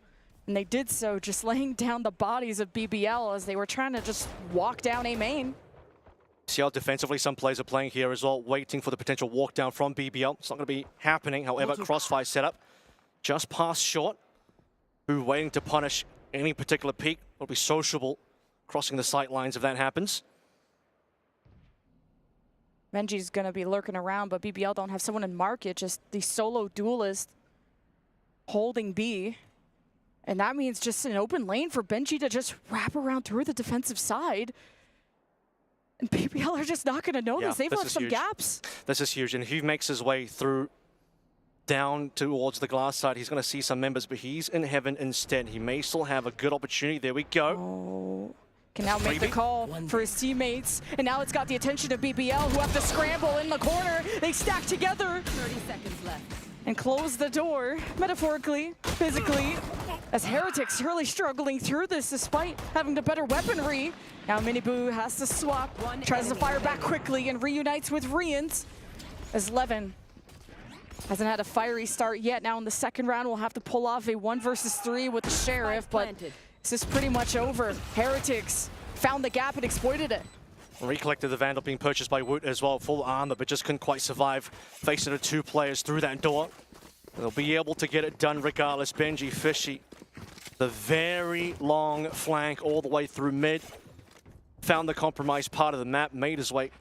And they did so, just laying down the bodies of BBL as they were trying to just walk down A main. See how defensively some players are playing here as well, waiting for the potential walk down from BBL. It's not going to be happening. However, crossfire setup just past short. Who waiting to punish any particular peak. Will be Sociable crossing the sight lines if that happens. Benji's going to be lurking around, but BBL don't have someone in market, just the solo duelist holding B. And that means just an open lane for Benji to just wrap around through the defensive side. And BBL are just not going to know this. They've left some gaps. This is huge. And if he makes his way through down towards the glass side, he's going to see some members, but he's in heaven instead. He may still have a good opportunity. There we go. Oh. Can now make the call for his teammates. And now it's got the attention of BBL, who have to scramble in the corner. They stack together. 30 seconds left. And close the door, metaphorically, physically, as Heretics really struggling through this despite having the better weaponry. Now Miniboo has to swap, tries to fire back quickly and reunites with Riyadh as Levin hasn't had a fiery start yet. Now in the second round, we'll have to pull off a 1 versus 3 with the Sheriff, but this is pretty much over. Heretics found the gap and exploited it. Recollected the Vandal being purchased by Woot as well, full armor, but just couldn't quite survive facing the 2 players through that door. They'll be able to get it done regardless. Benji, Fishy, the very long flank all the way through mid. Found the compromised part of the map, made his way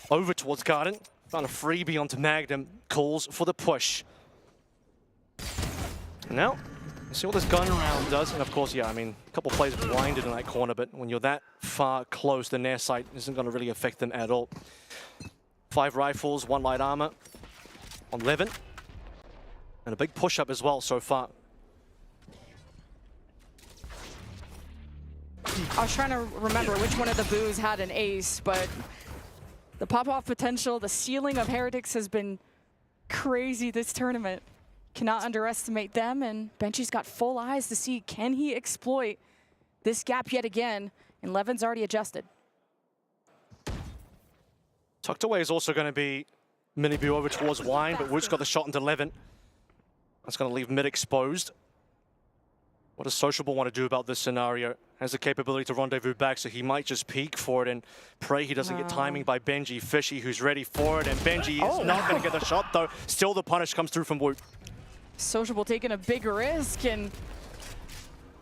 over towards Garden. Found a freebie onto Magnum, calls for the push. Now, see what this gun round does, and of course, yeah, I mean, a couple players blinded in that corner, but when you're that far close, the near sight isn't going to really affect them at all. 5 rifles, 1 light armor on Levin, and a big push-up as well so far. I was trying to remember which one of the Boos had an ace, but the pop-off potential, the ceiling of Heretics has been crazy this tournament. Cannot underestimate them, and Benji's got full eyes to see, can he exploit this gap yet again? And Levin's already adjusted. Tucked away is also going to be Miniboo over towards Wine, but Woot's got the shot into Levin. That's going to leave mid exposed. What does Sociable want to do about this scenario? Has the capability to rendezvous back, so he might just peek for it and pray he doesn't get timing by Benji. Fishy, who's ready for it, and Benji is not going to get the shot, though. Still the punish comes through from Woot. Sociable taking a big risk and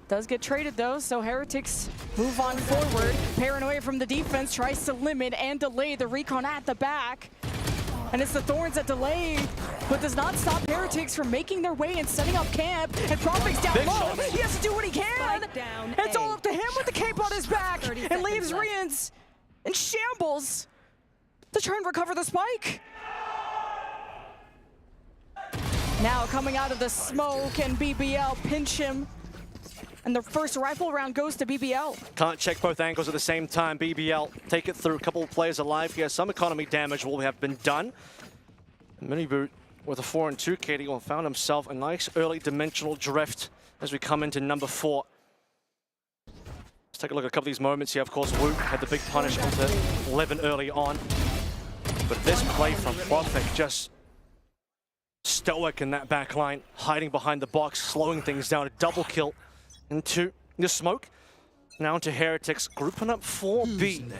does get traded though, so Heretics move on forward. Paranoia from the defense tries to limit and delay the recon at the back. And it's the Thorns that delay, but does not stop Heretics from making their way and setting up camp. And Profit's down low. He has to do what he can. It's all up to him with the cape on his back and leaves Riyadh in shambles to try and recover the spike. Now coming out of the smoke, and BBL pinch him. And the first rifle round goes to BBL. Can't check both angles at the same time. BBL take it through, a couple of players alive here. Some economy damage will have been done. Miniboo with a 4 and 2 KD found himself a nice early dimensional drift as we come into number 4. Let's take a look at a couple of these moments here. Of course, Woot had the big punish onto Levin early on. But this play from Profit just stoic in that back line, hiding behind the box, slowing things down. A double kill into the smoke. now to Heretics, grouping up 4B.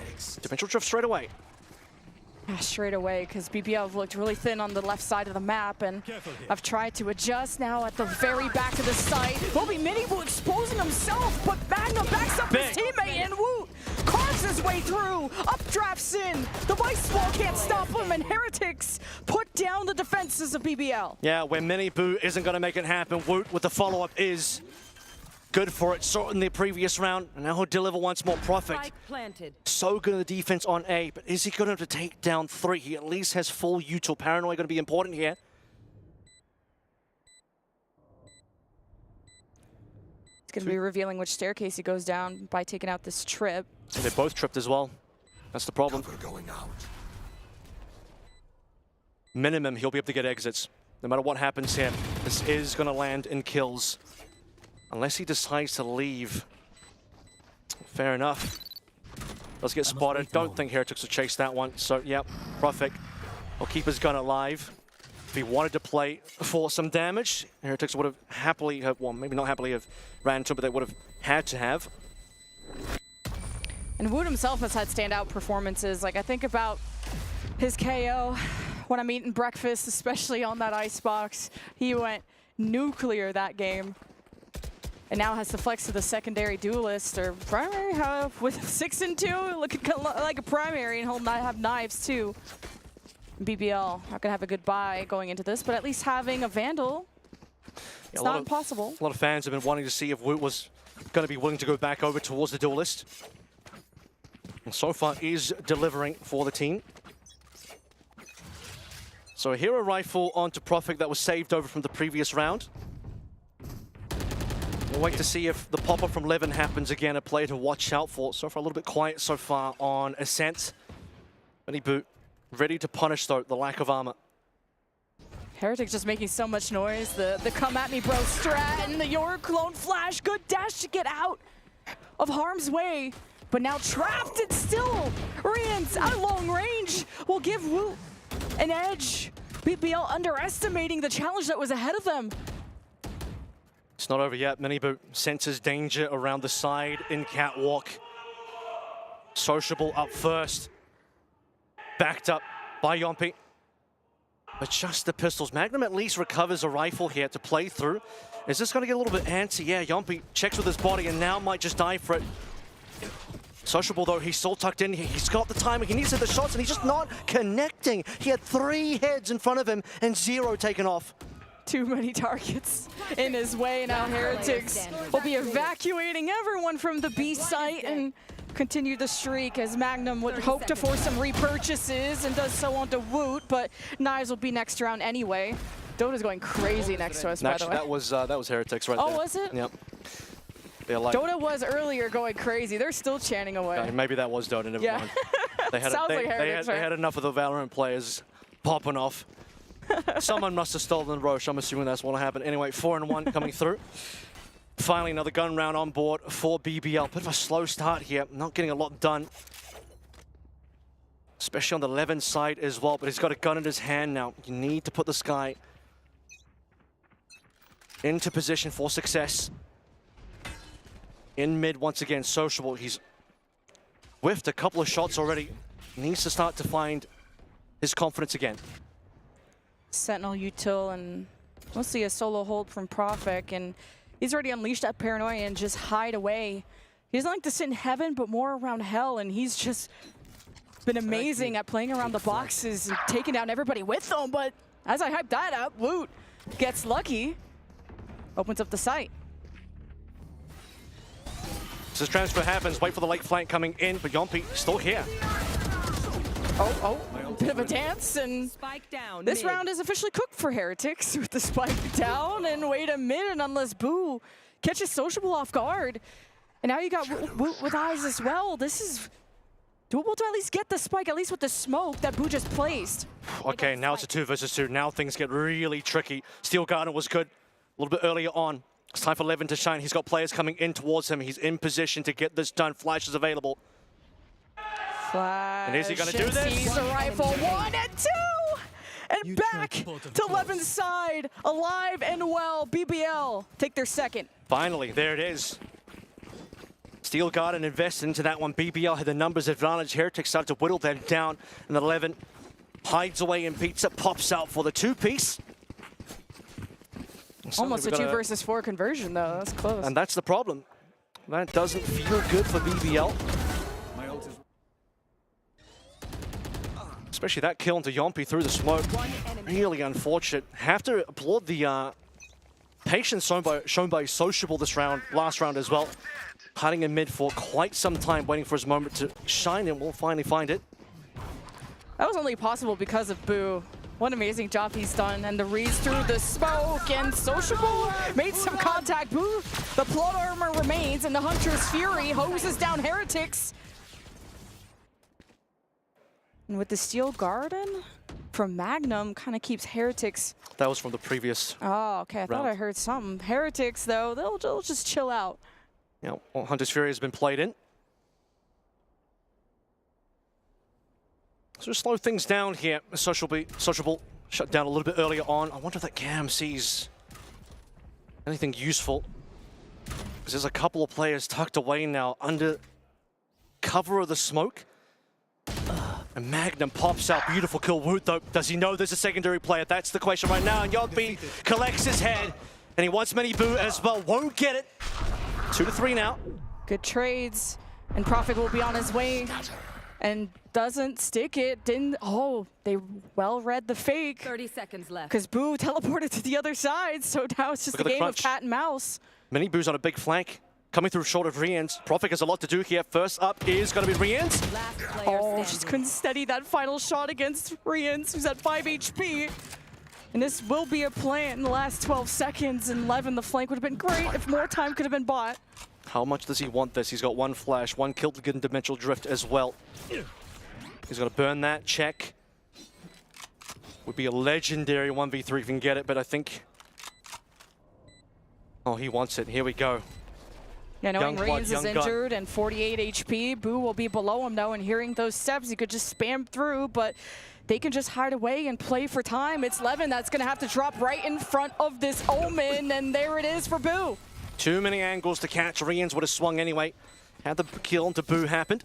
Dimensional Drift straight away. Straight away, because BBL have looked really thin on the left side of the map, and I've tried to adjust now at the very back of the site. Bobby Minibu exposing himself, but Magnum backs up his teammate, and Woot carves his way through, updrafts in. The Vice Wall can't stop him, and Heretics put down the defenses of BBL. Yeah, where Minibu isn't going to make it happen, Woot with the follow-up is good for it. Saw it in the previous round, and now he'll deliver once more. Profit. So good in the defense on A, but is he going to take down 3? He at least has full util. Paranoia going to be important here. It's going to be revealing which staircase he goes down by taking out this trip. And they're both tripped as well. That's the problem. Minimum, he'll be able to get exits. No matter what happens here, this is going to land in kills. Unless he decides to leave. Fair enough. Let's get spotted. Don't think Heretics will chase that one. So, yep, Profit will keep his gun alive. If he wanted to play for some damage, Heretics would have happily have, well, maybe not happily have ran to him, but they would have had to have. And Woot himself has had standout performances. Like, I think about his KO when I'm eating breakfast, especially on that icebox. He went nuclear that game. And now has to flex to the secondary duelist or primary with 6 and 2, looking like a primary, and he'll not have knives too. BBL not gonna have a good buy going into this, but at least having a Vandal, it's not impossible. A lot of fans have been wanting to see if Woot was going to be willing to go back over towards the duelist. And so far is delivering for the team. So a hero rifle onto Profit that was saved over from the previous round. We'll wait to see if the pop-up from Levin happens again, a player to watch out for. So far, a little bit quiet so far on Ascent. Minibu ready to punish, though, the lack of armor. Heretics just making so much noise. The come at me bro strat and the your clone flash. Good dash to get out of harm's way. But now trapped and still Riyadh at long range will give Woot an edge. BBL underestimating the challenge that was ahead of them. It's not over yet. Minibu senses danger around the side in catwalk. Sociable up first. Backed up by Yompi. But just the pistols. Magnum at least recovers a rifle here to play through. Is this going to get a little bit antsy? Yeah, Yompi checks with his body and now might just die for it. Sociable though, he's still tucked in here. He's got the timing. He needs to hit the shots and he's just not connecting. He had 3 heads in front of him and 0 taken off. Too many targets in his way. Now Heretics will be evacuating everyone from the B site and continue the streak as Magnum would hope to force some repurchases and does so onto Woot, but Knives will be next round anyway. Dota's going crazy next to us, by the way. That was Heretics right there. Oh, was it? Yep. Like, Dota was earlier going crazy. They're still chanting away. Maybe that was Dota, never mind. They had, Sounds like Heretics, they had enough of the VALORANT players popping off. Someone must have stolen Roche. I'm assuming that's what happened. Anyway, 4 and 1 coming through. Finally, another gun round on board for BBL. Bit of a slow start here. Not getting a lot done. Especially on the Levin side as well. But he's got a gun in his hand now. You need to put this guy into position for success. In mid once again, Sociable. He's whiffed a couple of shots already. Needs to start to find his confidence again. Sentinel util and mostly a solo hold from Profik, and he's already unleashed that paranoia and just hide away. He doesn't like to sit in heaven, but more around hell, and he's just been amazing at playing around the boxes and taking down everybody with them. But as I hype that up, Woot gets lucky, opens up the site. So this transfer happens, wait for the late flank coming in, but Yompi still here. Oh, bit of a dance, and this round is officially cooked for Heretics with the spike down, and wait a minute, unless Boo catches Sociable off guard. And now you got Woot with eyes as well. This is doable to at least get the spike, at least with the smoke that Boo just placed. Okay, now it's a 2 versus 2. Now things get really tricky. Steel Garden was good a little bit earlier on. It's time for Levin to shine. He's got players coming in towards him. He's in position to get this done. Flash is available. Flash. And is he going to do this? Sees the rifle, 1 and 2! And back to Levin's side, alive and well. BBL take their second. Finally, there it is. Steel Garden invested into that one. BBL had the numbers advantage. Heretics started to whittle them down. And 11 hides away in Pizza, pops out for the 2-piece. Almost a 2 versus 4 conversion, though. That's close. And that's the problem. That doesn't feel good for BBL. Especially that kill into Yompi through the smoke. Really unfortunate. Have to applaud the patience shown by Sociable this round, last round as well. Hiding in mid for quite some time, waiting for his moment to shine, and we'll finally find it. That was only possible because of Boo. What an amazing job he's done. And the reads through the smoke, and Sociable made some contact. Boo, the plot armor remains, and the Hunter's Fury hoses down Heretics. And with the Steel Garden from Magnum, kind of keeps Heretics. That was from the previous Oh, okay. I thought I heard something. Heretics, though, they'll just chill out. Yeah, well, Hunter's Fury has been played in. So slow things down here. Sociable shut down a little bit earlier on. I wonder if that Cam sees anything useful. Because there's a couple of players tucked away now under cover of the smoke. And Magnum pops out. Beautiful kill. Woot, though. Does he know there's a secondary player? That's the question right now. And Yogbi collects his head. And he wants Mini Boo as well. Won't get it. 2 to 3 now. Good trades. And Prophet will be on his way. And doesn't stick it. Didn't. Oh, they well read the fake. 30 seconds left. Because Boo teleported to the other side. So now it's just a game of cat and mouse. Mini Boo's on a big flank. Coming through short of Rians. Prophet has a lot to do here. First up is going to be Rians. Oh, just couldn't steady that final shot against Rians, who's at 5 HP. And this will be a plant in the last 12 seconds. And Levin, the flank would have been great if more time could have been bought. How much does he want this? He's got 1 flash, 1 kill to get in Dimensional Drift as well. He's going to burn that. Check. Would be a legendary 1v3 if he can get it, but I think... Oh, he wants it. Here we go. Yeah, knowing Reigns is injured and 48 HP, Boo will be below him now, and hearing those steps, he could just spam through, but they can just hide away and play for time. It's Levin that's going to have to drop right in front of this Omen, and there it is for Boo. Too many angles to catch. Rians would have swung anyway. Had the kill into Boo happened.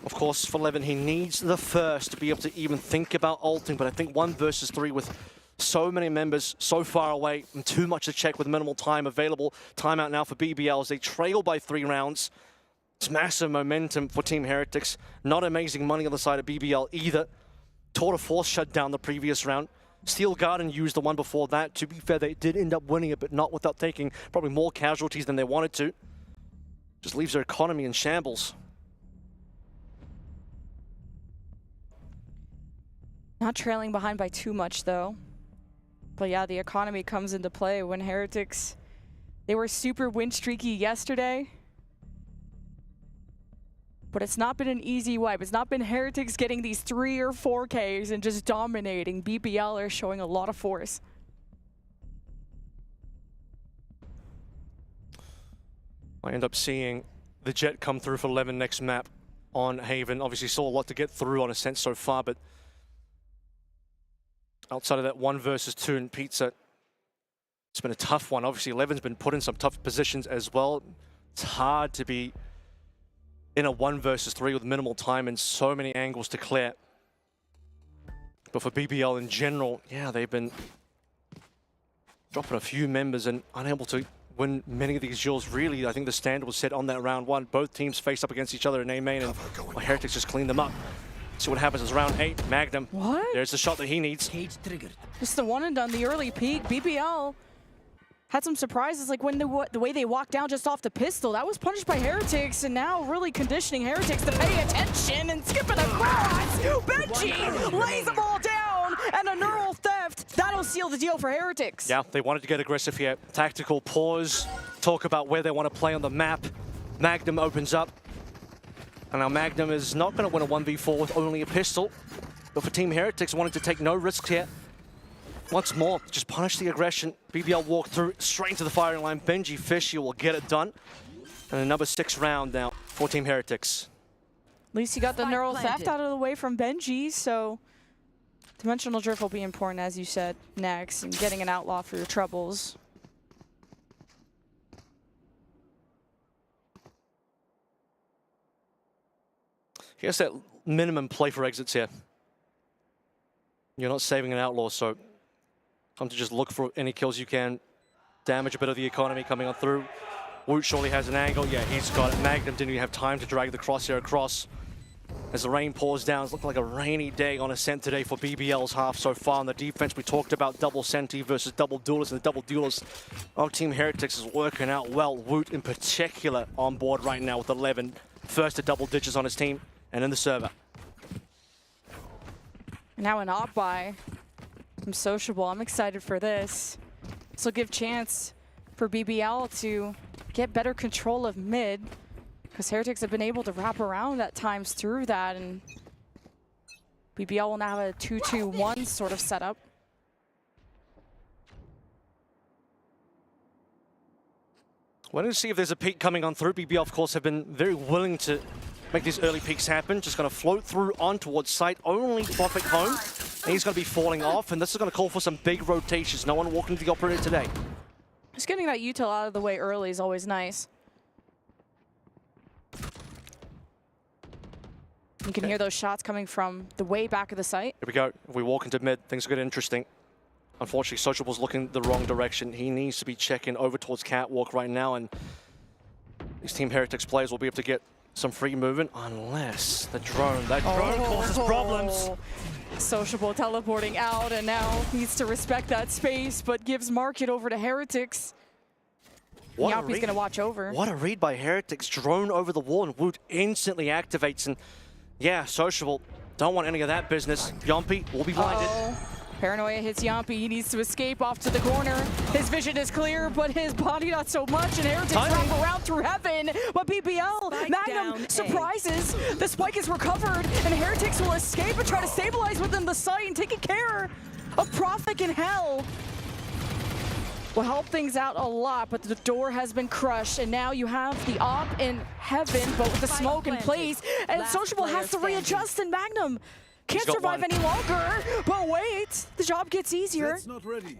Of course, for Levin, he needs the first to be able to even think about ulting, but I think 1 versus 3 with so many members so far away and too much to check with minimal time available. Timeout now for BBL as they trail by 3 rounds. It's massive momentum for Team Heretics. Not amazing money on the side of BBL either. Tour de Force shut down the previous round. Steel Garden used the one before that. To be fair, they did end up winning it, but not without taking probably more casualties than they wanted to. Just leaves their economy in shambles. Not trailing behind by too much, though. But yeah, the economy comes into play when Heretics, they were super win streaky yesterday. But it's not been an easy wipe. It's not been Heretics getting these 3 or 4 Ks and just dominating. BBL are showing a lot of force. I end up seeing the Jet come through for 11 next map on Haven. Obviously saw a lot to get through on Ascent so far, but outside of that 1 versus 2 in Pizza, it's been a tough one. Obviously, 11's been put in some tough positions as well. It's hard to be in a 1 versus 3 with minimal time and so many angles to clear. But for BBL in general, yeah, they've been dropping a few members and unable to win many of these duels. Really, I think the standard was set on that round 1. Both teams faced up against each other in A main, and Heretics just cleaned them up. See what happens is round 8, Magnum. What? There's the shot that he needs. Just the one and done, the early peak. BBL had some surprises, like when the way they walked down just off the pistol. That was punished by Heretics, and now really conditioning Heretics to pay attention and skipping across. Benji lays them all down, and a neural theft. That'll seal the deal for Heretics. Yeah, they wanted to get aggressive here. Tactical pause, talk about where they want to play on the map. Magnum opens up. And now Magnum is not going to win a 1v4 with only a pistol. But for Team Heretics, wanting to take no risks here. Once more, just punish the aggression. BBL walk through straight into the firing line. Benji Fishy will get it done. And a number 6 round now for Team Heretics. At least you got the neural theft out of the way from Benji, so Dimensional Drift will be important, as you said, next, and getting an outlaw for your troubles. Here's that minimum play for exits here. You're not saving an outlaw, so time to just look for any kills you can. Damage a bit of the economy coming on through. Woot surely has an angle. Yeah, he's got it. Magnum didn't even have time to drag the crosshair across. As the rain pours down, it's looking like a rainy day on Ascent today for BBL's half so far. On the defense, we talked about double Senti versus double duelist, and the double duelist of Team Heretics is working out well. Woot in particular on board right now with 11. First to double digits on his team and in the server. Now an op buy from Sociable. I'm excited for this. This will give chance for BBL to get better control of mid, because Heretics have been able to wrap around at times through that, and BBL will now have a 2-2-1 sort of setup. Waiting to see if there's a peak coming on through. BBL, of course, have been very willing to make these early peaks happen. Just going to float through on towards site. Only Prophet home. And he's going to be falling off, and this is going to call for some big rotations. No one walking to the operator today. Just getting that util out of the way early is always nice. You can hear those shots coming from the way back of the site. Here we go. If we walk into mid, things get interesting. Unfortunately, Sociable's looking the wrong direction. He needs to be checking over towards Catwalk right now, and these Team Heretics players will be able to get some free movement unless that drone causes problems. Sociable teleporting out and now needs to respect that space, but gives market over to Heretics. Yapi's going to watch over. What a read by Heretics. Drone over the wall, and Woot instantly activates. And yeah, Sociable don't want any of that business. Yompi will be blinded. Paranoia hits Yompi. He needs to escape off to the corner. His vision is clear, but his body not so much. And Heretics wrap around through heaven. But BBL, Magnum surprises. The spike is recovered, and Heretics will escape and try to stabilize within the site, and taking care of Prophet in hell will help things out a lot, but the door has been crushed, and now you have the op in heaven, but with the smoke in place, and Sociable has to readjust, and Magnum can't survive any longer. But wait, the job gets easier.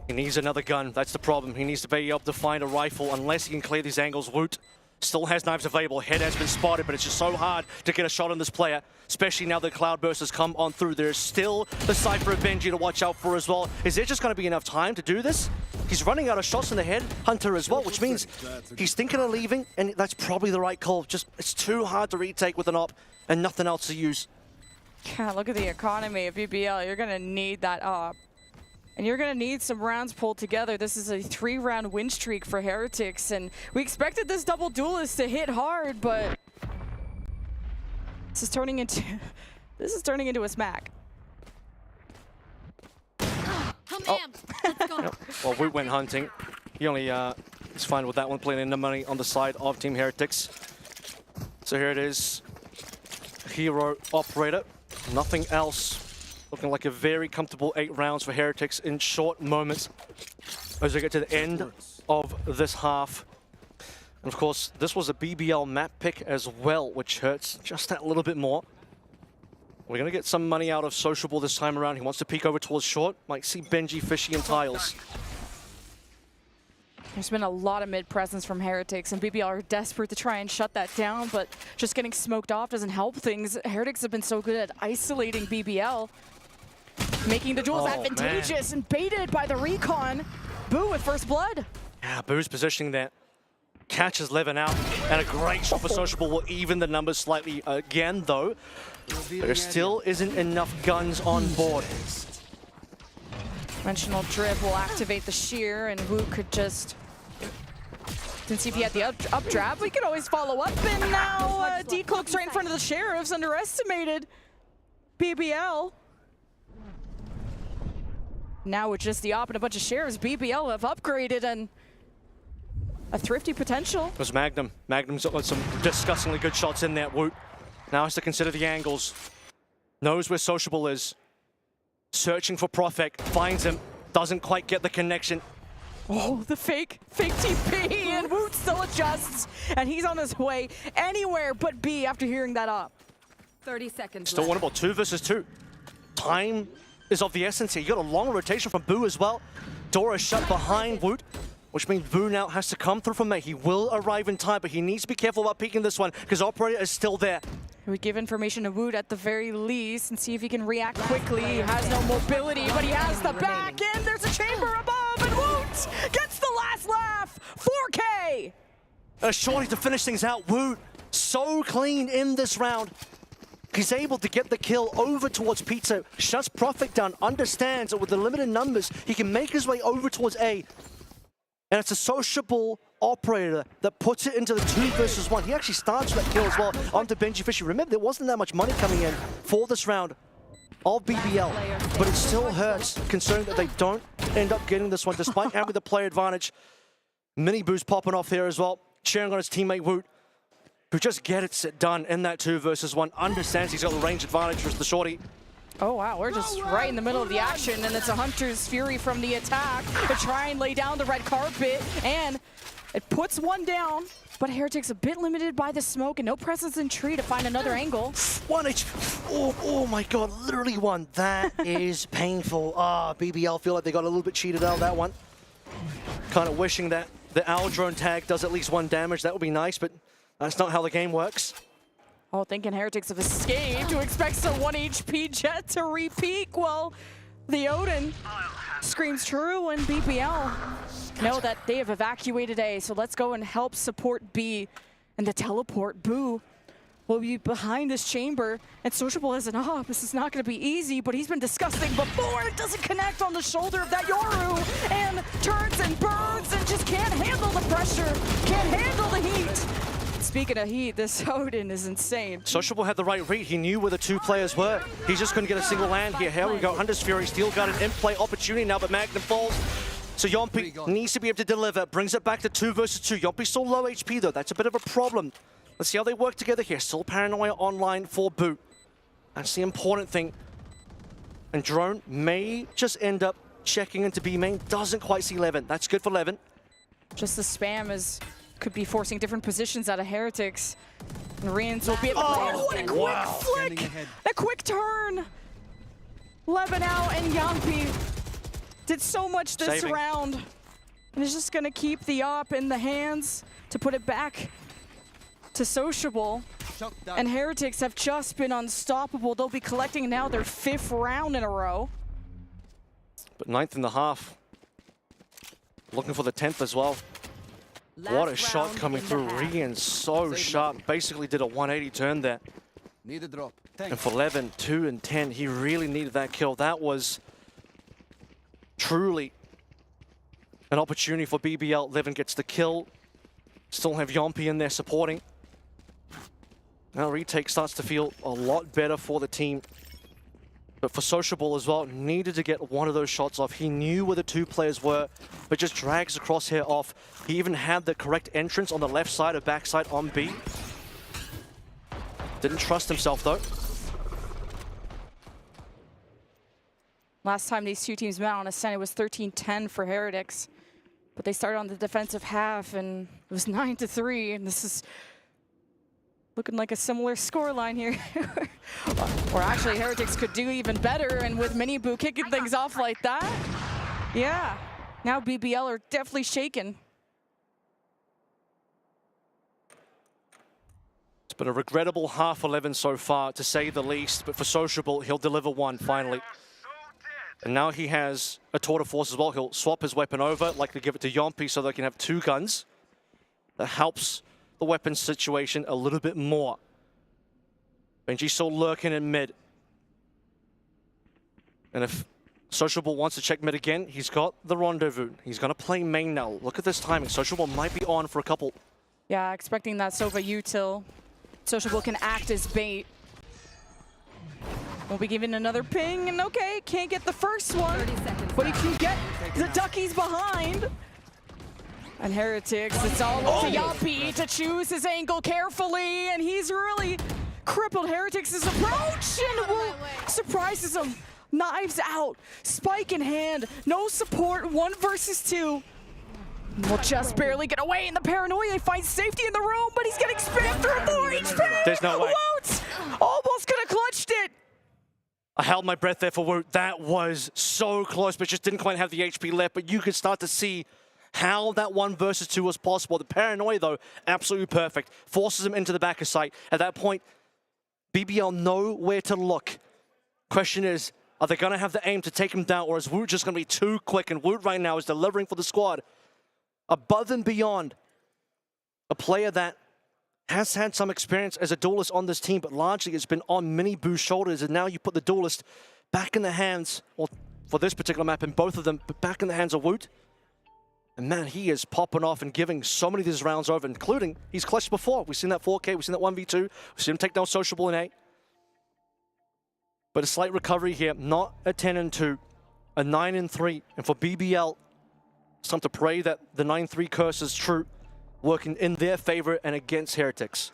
He needs another gun. That's the problem. He needs to be able to find a rifle unless he can clear these angles. Woot still has knives available. Head has been spotted, but it's just so hard to get a shot on this player, especially now that Cloudburst has come on through. There's still the Cypher of Benji to watch out for as well. Is there just going to be enough time to do this? He's running out of shots in the head, Hunter as well, which means he's thinking of leaving, and that's probably the right call. Just, it's too hard to retake with an op and nothing else to use. God, look at the economy of BBL. You're going to need that op. And you're going to need some rounds pulled together. This is a 3-round win streak for Heretics, and we expected this double duelist to hit hard, but this is turning into a smack. Well, Woot went hunting. He only is fine with that one, playing in the money on the side of Team Heretics. So here it is. Hero operator. Nothing else. Looking like a very comfortable 8 rounds for Heretics in short moments as we get to the end of this half. And of course, this was a BBL map pick as well, which hurts just that little bit more. We're going to get some money out of Sociable this time around. He wants to peek over towards short. Might see Benji, Fishy, and Tiles. There's been a lot of mid-presence from Heretics, and BBL are desperate to try and shut that down, but just getting smoked off doesn't help things. Heretics have been so good at isolating BBL, making the duels advantageous and baited by the recon. Boo with first blood. Yeah, Boo's positioning there. Catches Levin out, and a great shot for Sociable will even the numbers slightly again, though. There still isn't enough guns on board. Dimensional Drip will activate the shear, and Wu could just... Didn't see if he had the updraft. We could always follow up, and now Decloak's right in front of the Sheriffs. Underestimated BBL. Now with just the op and a bunch of Sheriffs, BBL have upgraded and a thrifty potential. It was Magnum. Magnum's got some disgustingly good shots in there. Woot now has to consider the angles. Knows where Sociable is. Searching for Prophet, finds him, doesn't quite get the connection. Oh, the fake TP, and Woot still adjusts, and he's on his way anywhere but B after hearing that up. 30 seconds Still winnable, 2 versus 2. Time is of the essence here. You got a long rotation from Boo as well. Door is shut behind Woot, which means Boo now has to come through from mate. He will arrive in time, but he needs to be careful about peeking this one, because Operator is still there. We give information to Woot at the very least and see if he can react quickly. He has no mobility, but he has the back end. There's a chamber above, and Woot gets the last laugh. 4K. Shorty to finish things out. Woot so clean in this round. He's able to get the kill over towards Pizza. Shuts Prophet down. Understands that with the limited numbers, he can make his way over towards A. And it's a sociable operator that puts it into the 2 versus 1. He actually starts that kill as well onto Benji Fisher. Remember, there wasn't that much money coming in for this round of BBL, but it still hurts considering that they don't end up getting this one despite having the player advantage. Mini Boo's popping off there as well, cheering on his teammate Woot, who just gets it done in that 2 versus 1. Understands he's got the range advantage versus the Shorty. Oh wow, we're just right in the middle of the action, and it's a Hunter's Fury from the attack to try and lay down the red carpet, and it puts one down, but Heretics a bit limited by the smoke and no presence in tree to find another angle. 1 HP. Oh my god, literally 1. That is painful. BBL feel like they got a little bit cheated out of that one. Kind of wishing that the Owl Drone tag does at least 1 damage. That would be nice, but that's not how the game works. Oh, thinking Heretics have escaped, who expects a 1 HP Jet to re-peak? Well, the Odin screams true, and BBL know that they have evacuated A, so let's go and help support B. And the teleport, Boo, will be behind this chamber, and Sociable has an op. This is not going to be easy, but he's been disgusting before. It doesn't connect on the shoulder of that Yoru, and turns and burns and just can't handle the pressure, can't handle the heat. Speaking of heat, this Odin is insane. Sociable had the right read. He knew where the 2 players were. He's just going to get a single land here. Here we go. Hunter's Fury still got an in-play opportunity now, but Magnum falls. So Yompi needs to be able to deliver. Brings it back to 2 versus 2. Yompi's still low HP though. That's a bit of a problem. Let's see how they work together here. Still Paranoia online for Boot. That's the important thing. And Drone may just end up checking into B main. Doesn't quite see Levin. That's good for Levin. Just the spam could be forcing different positions out of Heretics. And Rians will be able to... Oh, what a quick flick! A quick turn! Levin out, and Yampi did so much this round. And is just gonna keep the op in the hands to put it back to Sociable. And Heretics have just been unstoppable. They'll be collecting now their 5th round in a row. But 9th in the half. Looking for the 10th as well. What a shot coming through. Rian so sharp. Basically did a 180 turn there. Need a drop. And for Levin, 2 and 10, he really needed that kill. That was truly an opportunity for BBL. Levin gets the kill. Still have Yompi in there supporting. Now retake starts to feel a lot better for the team. But for Sociable as well, needed to get one of those shots off. He knew where the 2 players were, but just drags the crosshair off. He even had the correct entrance on the left side or backside on B. Didn't trust himself though. Last time these 2 teams met on Ascent, it was 13-10 for Heretics. But they started on the defensive half, and it was 9-3, and this is looking like a similar scoreline here. Or actually, Heretics could do even better, and with Mini Boo kicking things off like that, yeah. Now BBL are definitely shaken. It's been a regrettable half 11 so far, to say the least, but for Sociable, he'll deliver 1 finally. And now he has a tour de force as well. He'll swap his weapon over, likely give it to Yompi so they can have 2 guns. That helps the weapon situation a little bit more. Benji's still lurking in mid. And if Sociable wants to check mid again, he's got the rendezvous. He's going to play main now. Look at this timing. Sociable might be on for a couple. Yeah, expecting that Sova util. Sociable can act as bait. We'll be given another ping, and okay, can't get the first one, but he can get the duckies behind. And Heretics, it's all up to Yampi to choose his angle carefully, and he's really crippled Heretics' approach, and surprises him. Knives out, spike in hand, no support, 1 versus 2. Will just barely get away in the paranoia. He finds safety in the room, but he's getting spammed through 4 HP. There's no way. Woot! Almost could have clutched it. I held my breath there for Woot. That was so close, but just didn't quite have the HP left. But you could start to see how that 1 versus 2 was possible. The paranoia, though, absolutely perfect. Forces him into the back of sight. At that point, BBL know where to look. Question is, are they going to have the aim to take him down, or is Woot just going to be too quick? And Woot right now is delivering for the squad. Above and beyond, a player that has had some experience as a duelist on this team, but largely it's been on Mini Boo's shoulders, and now you put the duelist back in the hands, well, for this particular map, in both of them, but back in the hands of Woot. And man, he is popping off and giving so many of these rounds over, including he's clutched before. We've seen that 4K, we've seen that 1v2, we've seen him take down Sociable in 8. But a slight recovery here, not a 10-2, a 9-3. And for BBL, it's time to pray that the 9-3 curse is true, working in their favor and against Heretics.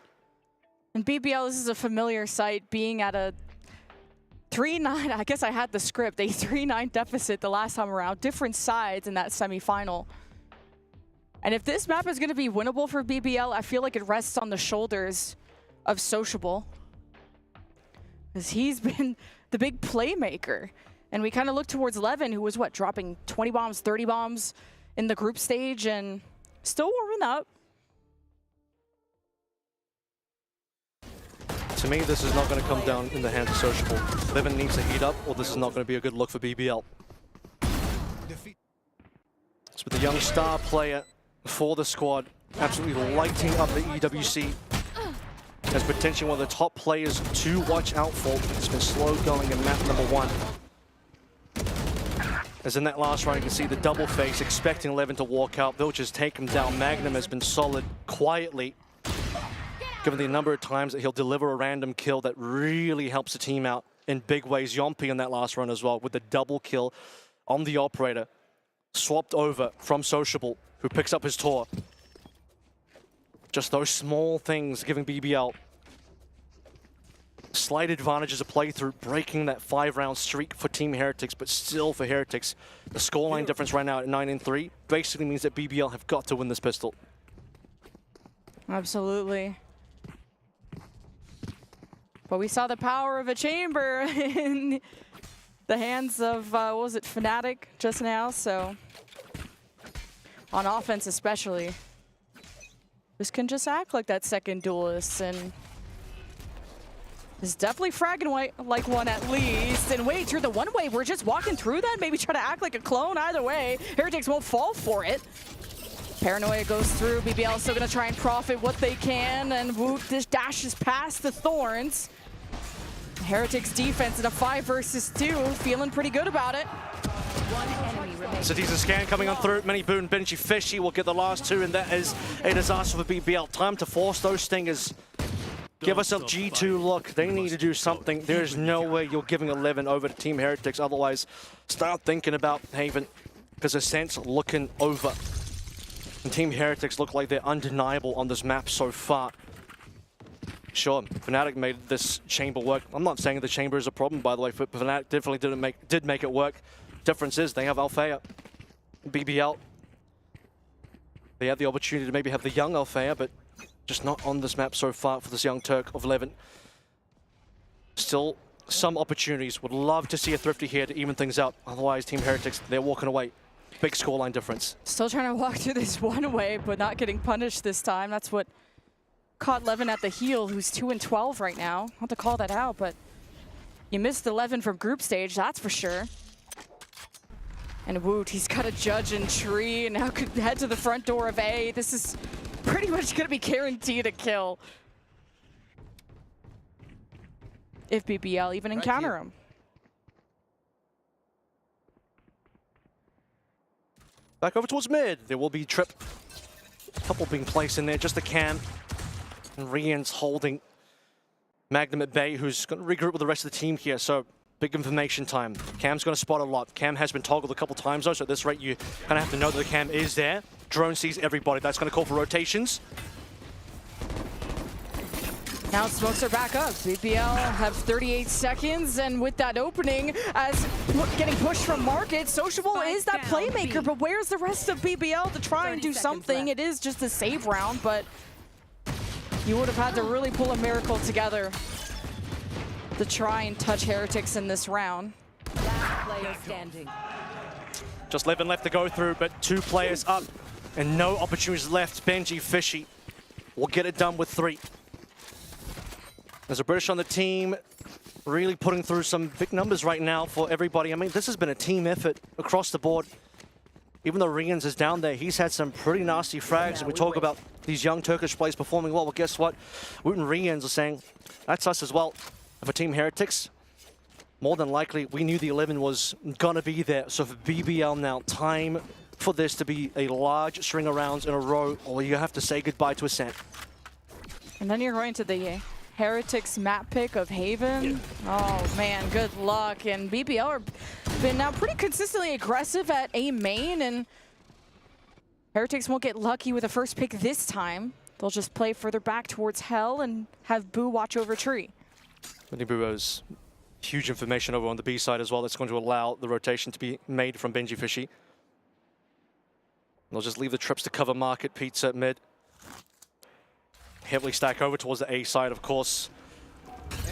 And BBL, this is a familiar sight, being at a 3-9, I guess I had the script, a 3-9 deficit the last time around, different sides in that semifinal. And if this map is going to be winnable for BBL, I feel like it rests on the shoulders of Sociable, because he's been the big playmaker. And we kind of look towards Levin, who was, what, dropping 20 bombs, 30 bombs in the group stage, and still warming up. To me, this is not going to come down in the hands of Sociable. Levin needs to heat up, or this is not going to be a good look for BBL. So with the young star player for the squad, absolutely lighting up the EWC as potentially one of the top players to watch out for. It's been slow going in map number 1. As in that last round, you can see the double face, expecting Levin to walk out. They'll just take him down. Magnum has been solid quietly, given the number of times that he'll deliver a random kill that really helps the team out in big ways. Yompi in that last run as well, with the double kill on the operator. Swapped over from Sociable, who picks up his tour. Just those small things giving BBL slight advantages of playthrough, breaking that 5-round streak for Team Heretics, but still for Heretics, the scoreline difference right now at 9-3 basically means that BBL have got to win this pistol. Absolutely. But we saw the power of a chamber in the hands of, what was it, Fnatic just now, so on offense especially. This can just act like that second duelist, and is definitely fragging like one at least. And wait, you're the one way, we're just walking through that? Maybe try to act like a clone either way. Heretics won't fall for it. Paranoia goes through, BBL still gonna try and profit what they can, and Woot just dashes past the Thorns. Heretics defense in a 5 versus 2, feeling pretty good about it. One enemy remains. City's a scan coming on through. Mini Boo and Benji Fishy will get the last 2, and that is a disaster for BBL. Time to force those stingers. Give us a G2 look. They need to do something. There's no way you're giving 11 over to Team Heretics. Otherwise, start thinking about Haven, because Ascent's looking over. And Team Heretics look like they're undeniable on this map so far. Sure, Fnatic made this chamber work. I'm not saying the chamber is a problem, by the way. Fnatic definitely did make it work. Difference is they have Althea, BBL. They have the opportunity to maybe have the young Althea, but just not on this map so far for this young Turk of 11. Still some opportunities. Would love to see a Thrifty here to even things out. Otherwise, Team Heretics, they're walking away. Big scoreline difference. Still trying to walk through this one way, but not getting punished this time. That's what caught Levin at the heel, who's 2-12 right now. Not to call that out, but you missed 11 from group stage, that's for sure. And Woot, he's got a judge in tree, and now could head to the front door of A. This is pretty much going to be guaranteed a kill if BBL even encounter him. Back over towards mid. There will be trip. A couple being placed in there, just a cam. And Rian's holding Magnum at bay, who's going to regroup with the rest of the team here. So big information time. Cam's going to spot a lot. Cam has been toggled a couple times though, so at this rate you kind of have to know that the cam is there. Drone sees everybody. That's going to call for rotations. Now smokes are back up. BBL have 38 seconds, and with that opening, as getting pushed from Market, Sociable is that playmaker, but where's the rest of BBL to try and do something? It is just a save round, but you would have had to really pull a miracle together to try and touch Heretics in this round. Last player standing. Just 11 left to go through, but 2 players up and no opportunities left. Benji Fishy will get it done with 3. There's a British on the team, really putting through some big numbers right now for everybody. I mean, this has been a team effort across the board. Even though Riyadh is down there, he's had some pretty nasty frags. And we talk about these young Turkish players performing well. Well, guess what? Woot and Riyadh are saying, that's us as well. And for Team Heretics, more than likely, we knew the 11 was going to be there. So for BBL now, time for this to be a large string of rounds in a row, or you have to say goodbye to Ascent. And then you're going to the Heretics map pick of Haven. Oh man, good luck. And BBL are been now pretty consistently aggressive at A main, and Heretics won't get lucky with a first pick this time. They'll just play further back towards Hell and have Boo watch over Tree. I think Boo has huge information over on the B side as well. That's going to allow the rotation to be made from Benji Fishy. They'll just leave the trips to cover Market, Pizza at mid. Heavily stack over towards the A side, of course.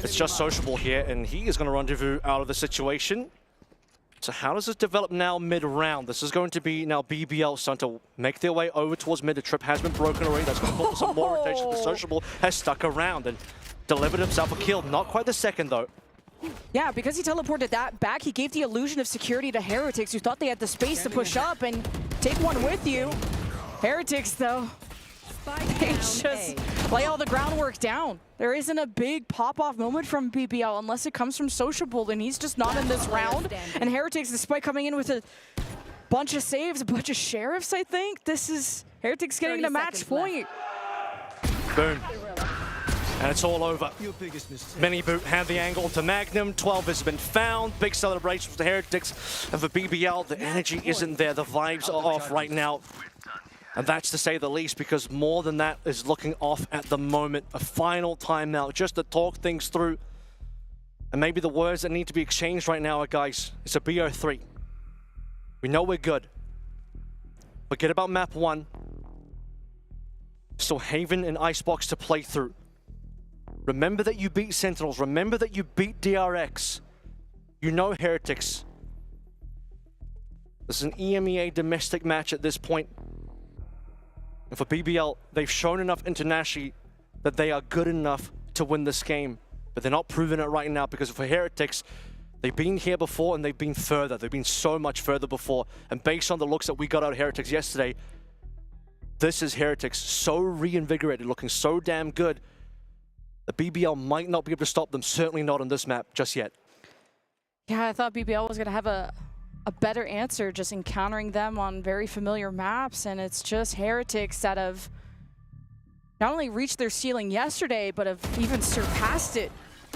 It's just Sociable here, and he is going to rendezvous out of the situation. So how does this develop now mid-round? This is going to be now BBL starting to make their way over towards mid. The trip has been broken already. That's going to put some more rotation. The Sociable has stuck around and delivered himself a kill. Not quite the second, though. Yeah, because he teleported that back, he gave the illusion of security to Heretics, who thought they had the space to push up and take one with you. Heretics, though, they just lay all the groundwork down. There isn't a big pop-off moment from BBL unless it comes from Sociable, and he's just not in this round. And Heretics, despite coming in with a bunch of saves, a bunch of sheriffs, I think, this is Heretics getting the match point. Boom. And it's all over. Mini Boot have the angle to Magnum. 12 has been found. Big celebration for the Heretics. And for BBL, the energy isn't there. The vibes are off right now. And that's to say the least, because more than that is looking off at the moment. A final timeout just to talk things through. And maybe the words that need to be exchanged right now are, guys, it's a BO3. We know we're good. Forget about map 1. Still Haven and Icebox to play through. Remember that you beat Sentinels. Remember that you beat DRX. You know Heretics. This is an EMEA domestic match at this point. And for BBL, they've shown enough internationally that they are good enough to win this game. But they're not proving it right now, because for Heretics, they've been here before and they've been further. They've been so much further before. And based on the looks that we got out of Heretics yesterday, this is Heretics so reinvigorated, looking so damn good. The BBL might not be able to stop them, certainly not on this map just yet. Yeah, I thought BBL was going to have a better answer, just encountering them on very familiar maps, and it's just Heretics that have not only reached their ceiling yesterday, but have even surpassed it.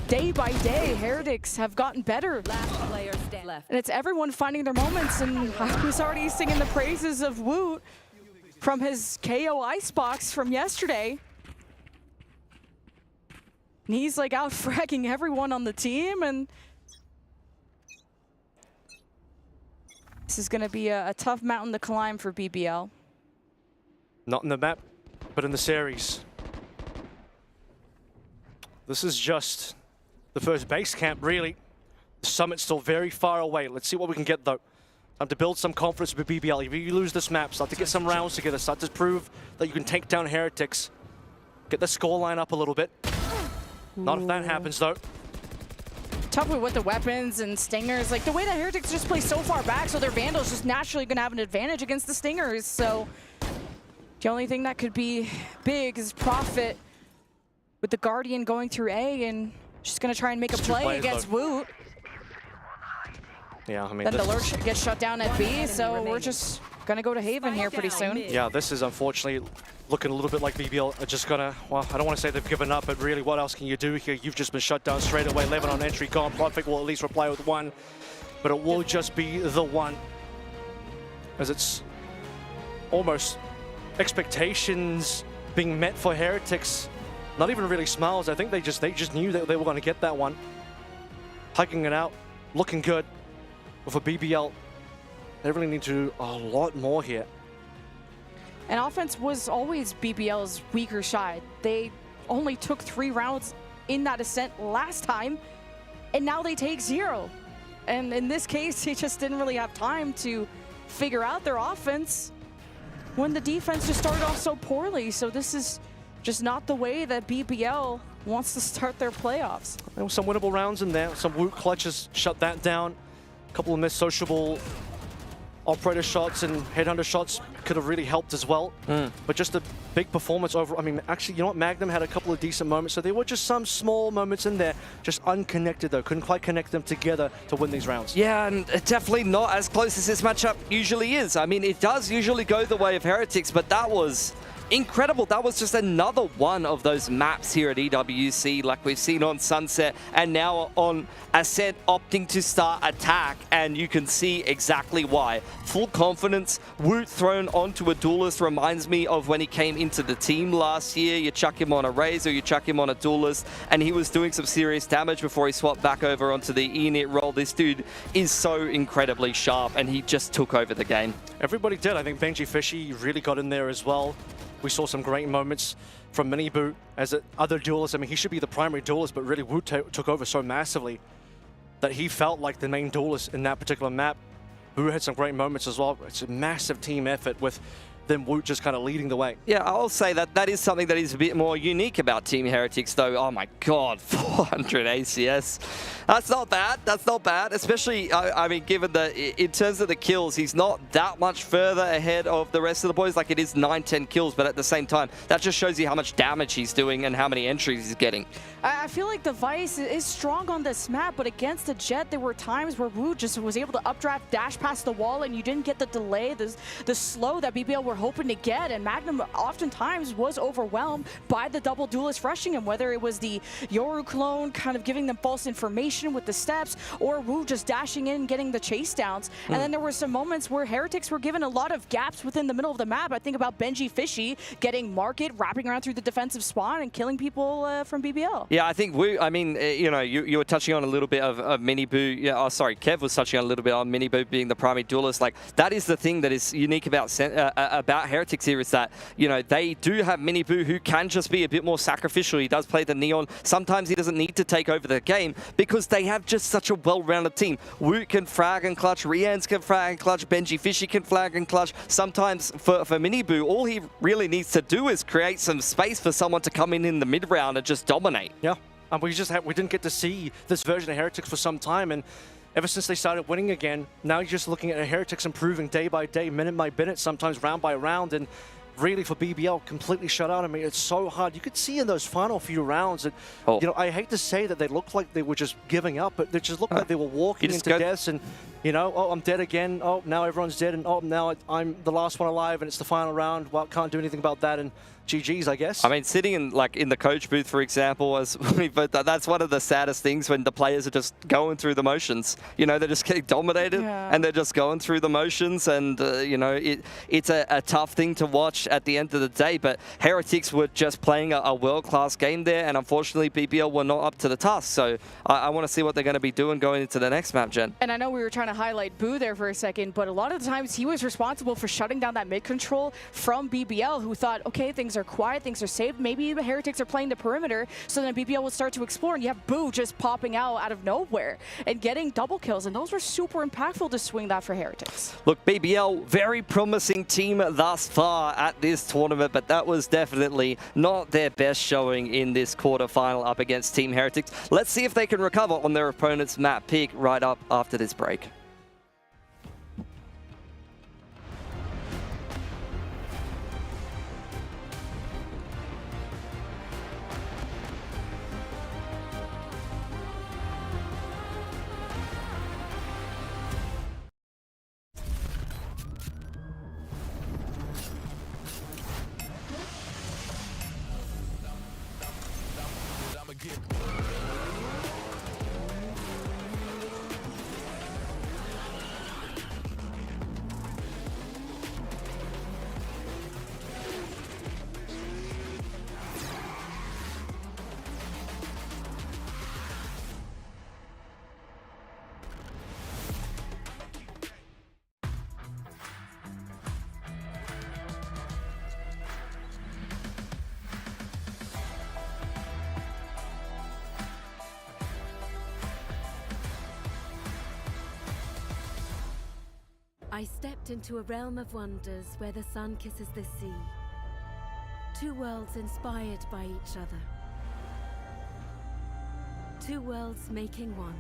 Day by day, Heretics have gotten better. Last player left. And it's everyone finding their moments, and I was already singing the praises of Woot from his KO Icebox from yesterday. And he's like out fragging everyone on the team, and this is going to be a tough mountain to climb for BBL. Not in the map, but in the series. This is just the first base camp, really. The summit's still very far away. Let's see what we can get, though. Time to build some confidence with BBL. If you lose this map, start to get some rounds together, start to prove that you can take down Heretics. Get the scoreline up a little bit. Not if that happens, though. Tough with the weapons and Stingers. Like, the way that Heretics just play so far back, so their Vandal's just naturally going to have an advantage against the Stingers. So the only thing that could be big is Profit with the Guardian going through A, and she's going to try and make a play against Woot. Yeah, I mean, then the Lurch gets shut down at B, so we're just going to go to Haven here pretty soon. Yeah, this is unfortunately looking a little bit like BBL are just gonna, well, I don't want to say they've given up, but really what else can you do here? You've just been shut down straight away. 11 on entry gone. Profit will at least reply with 1, but it will just be the 1, as it's almost expectations being met for Heretics. Not even really smiles. I think they just knew that they were going to get that one. Hugging it out, looking good. But for BBL, they really need to do a lot more here. And offense was always BBL's weaker side. They only took 3 rounds in that Ascent last time, and now they take 0. And in this case, they just didn't really have time to figure out their offense when the defense just started off so poorly. So this is just not the way that BBL wants to start their playoffs. There were some winnable rounds in there. Some Woot clutches shut that down. A couple of missed sociable operator shots and headhunter shots could have really helped as well. But just a big performance over. I mean, actually, you know what? Magnum had a couple of decent moments. So there were just some small moments in there, just unconnected though. Couldn't quite connect them together to win these rounds. Yeah, and definitely not as close as this matchup usually is. I mean, it does usually go the way of Heretics, but that was incredible. That was just another one of those maps here at EWC, like we've seen on Sunset and now on Ascent, opting to start attack, and you can see exactly why. Full confidence. Woot thrown onto a duelist reminds me of when he came into the team last year. You chuck him on a Raze or you chuck him on a duelist, and he was doing some serious damage before he swapped back over onto the Enit role. This dude is so incredibly sharp, and he just took over the game. Everybody did. I think Benji Fishy really got in there as well. We saw some great moments from Minibu as other duelists. I mean, he should be the primary duelist, but really Woot took over so massively that he felt like the main duelist in that particular map. Boo had some great moments as well. It's a massive team effort with them Woot just kind of leading the way. Yeah, I'll say that that is something that is a bit more unique about Team Heretics, though. Oh my God, 400 ACS. That's not bad. That's not bad. Especially, I mean, given that in terms of the kills, he's not that much further ahead of the rest of the boys. Like, it is 9-10 kills, but at the same time, that just shows you how much damage he's doing and how many entries he's getting. I feel like the Vice is strong on this map, but against the Jet, there were times where Wu just was able to updraft, dash past the wall, and you didn't get the delay, the slow that BBL were hoping to get, and Magnum oftentimes was overwhelmed by the double duelist rushing him, whether it was the Yoru clone kind of giving them false information with the steps, or Wu just dashing in and getting the chase downs. And then there were some moments where Heretics were given a lot of gaps within the middle of the map. I think about Benji Fishy getting market, wrapping around through the defensive spawn, and killing people from BBL. Yeah, I think Wu, I mean, you know, you were touching on a little bit of Minibu. Yeah, oh, sorry, Kev was touching on a little bit on Minibu being the primary duelist. Like, that is the thing that is unique about Heretics here, is that, you know, they do have Minibu who can just be a bit more sacrificial. He does play the Neon. Sometimes he doesn't need to take over the game because they have just such a well-rounded team. Wu can frag and clutch, Riyadh can frag and clutch, Benji Fishy can flag and clutch. Sometimes for Minibu, all he really needs to do is create some space for someone to come in the mid-round and just dominate. Yeah, and we didn't get to see this version of Heretics for some time, and ever since they started winning again, now you're just looking at Heretics improving day by day, minute by minute, sometimes round by round, and really for BBL completely shut out. I mean, it's so hard. You could see in those final few rounds that, you know, I hate to say that they looked like they were just giving up, but they just looked like they were walking into death, and, you know, oh, I'm dead again. Oh, now everyone's dead, and oh, now I'm the last one alive, and it's the final round. Well, can't do anything about that, and GG's, I guess. I mean, sitting in the coach booth, for example, but that's one of the saddest things when the players are just going through the motions. You know, they're just getting dominated, and they're just going through the motions, and you know, it's a tough thing to watch at the end of the day. But Heretics were just playing a world-class game there, and unfortunately, BBL were not up to the task. So I want to see what they're going to be doing going into the next map, Jen. And I know we were trying to highlight Boo there for a second, but a lot of the times he was responsible for shutting down that mid control from BBL, who thought, okay, things are quiet, things are safe, maybe the Heretics are playing the perimeter, so then BBL would start to explore, and you have Boo just popping out of nowhere and getting double kills, and those were super impactful to swing that for Heretics. Look, BBL, very promising team thus far at this tournament, but that was definitely not their best showing in this quarterfinal up against Team Heretics. Let's see if they can recover on their opponent's map pick right up after this break. I stepped into a realm of wonders where the sun kisses the sea. Two worlds inspired by each other. Two worlds making one.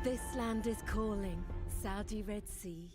This land is calling, Saudi Red Sea.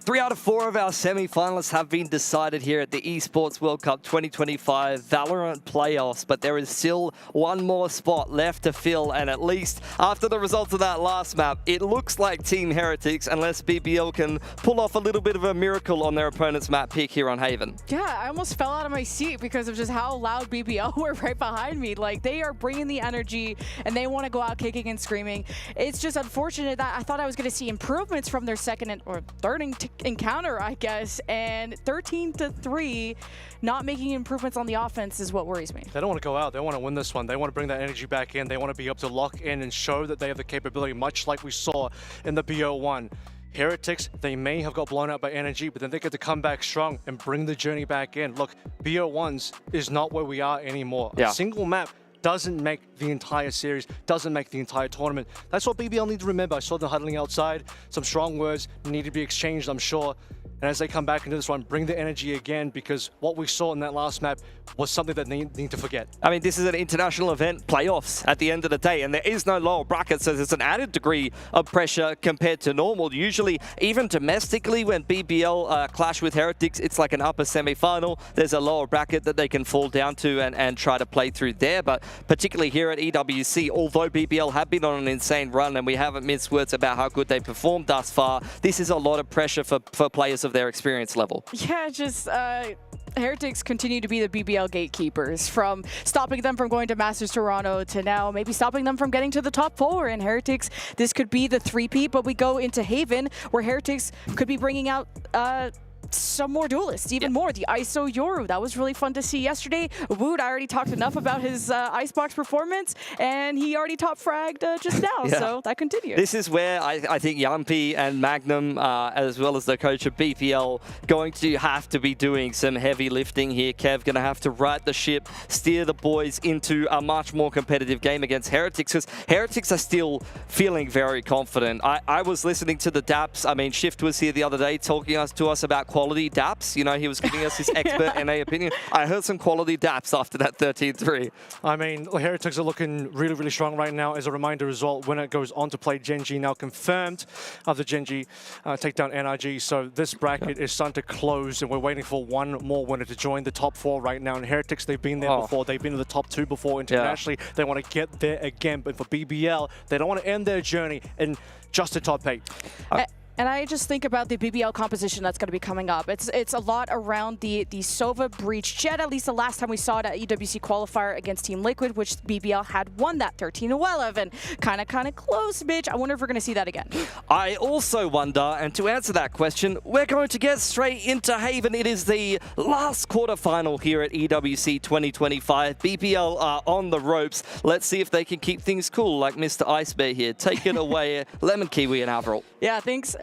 Three out of four of our semi-finalists have been decided here at the Esports World Cup 2025 Valorant playoffs, but there is still one more spot left to fill, and at least after the results of that last map, it looks like Team Heretics, unless BBL can pull off a little bit of a miracle on their opponent's map pick here on Haven. Yeah, I almost fell out of my seat because of just how loud BBL were right behind me. Like, they are bringing the energy, and they want to go out kicking and screaming. It's just unfortunate that I thought I was going to see improvements from their second or third encounter, I guess. And 13-3, not making improvements on the offense is what worries me. They don't want to go out. They want to win this one. They want to bring that energy back in. They want to be able to lock in and show that they have the capability, much like we saw in the BO1. Heretics, they may have got blown out by energy, but then they get to come back strong and bring the journey back in. Look, BO1s is not where we are anymore. Yeah. A single map doesn't make the entire series, doesn't make the entire tournament. That's what BBL need to remember. I saw them huddling outside. Some strong words need to be exchanged, I'm sure. And as they come back into this one, bring the energy again, because what we saw in that last map was something that they need to forget. I mean, this is an international event, playoffs at the end of the day, and there is no lower bracket, so there's an added degree of pressure compared to normal. Usually, even domestically, when BBL clash with Heretics, it's like an upper semi-final. There's a lower bracket that they can fall down to and try to play through there, but particularly here at EWC, although BBL have been on an insane run, and we haven't minced words about how good they performed thus far, this is a lot of pressure for players of their experience level. Yeah, just Heretics continue to be the BBL gatekeepers, from stopping them from going to Masters Toronto to now maybe stopping them from getting to the top 4. And Heretics, this could be the three-peat, but we go into Haven, where Heretics could be bringing out some more duelists, even more. The ISO Yoru, that was really fun to see yesterday. Wood, I already talked enough about his Icebox performance, and he already top fragged just now, so that continues. This is where I think Yampi and Magnum, as well as the coach of BPL, going to have to be doing some heavy lifting here. Kev going to have to right the ship, steer the boys into a much more competitive game against Heretics, because Heretics are still feeling very confident. I was listening to the DAPs. I mean, Shift was here the other day talking to us about quality DAPs. You know, he was giving us his expert NA opinion. I heard some quality DAPs after that 13-3. I mean, Heretics are looking really, really strong right now. As a reminder as well, winner goes on to play Genji, now confirmed after Genji take down NRG. So this bracket is starting to close, and we're waiting for one more winner to join the top 4 right now. And Heretics, they've been there before. They've been in the top 2 before internationally. They want to get there again. But for BBL, they don't want to end their journey in just the top 8. And I just think about the BBL composition that's going to be coming up. It's a lot around the Sova Breach Jet, at least the last time we saw it at EWC Qualifier against Team Liquid, which BBL had won that 13-11. Kind of close, bitch. I wonder if we're going to see that again. I also wonder, and to answer that question, we're going to get straight into Haven. It is the last quarterfinal here at EWC 2025. BBL are on the ropes. Let's see if they can keep things cool, like Mr. Ice Bear here. Take it away, Lemon Kiwi and Avril. Yeah, things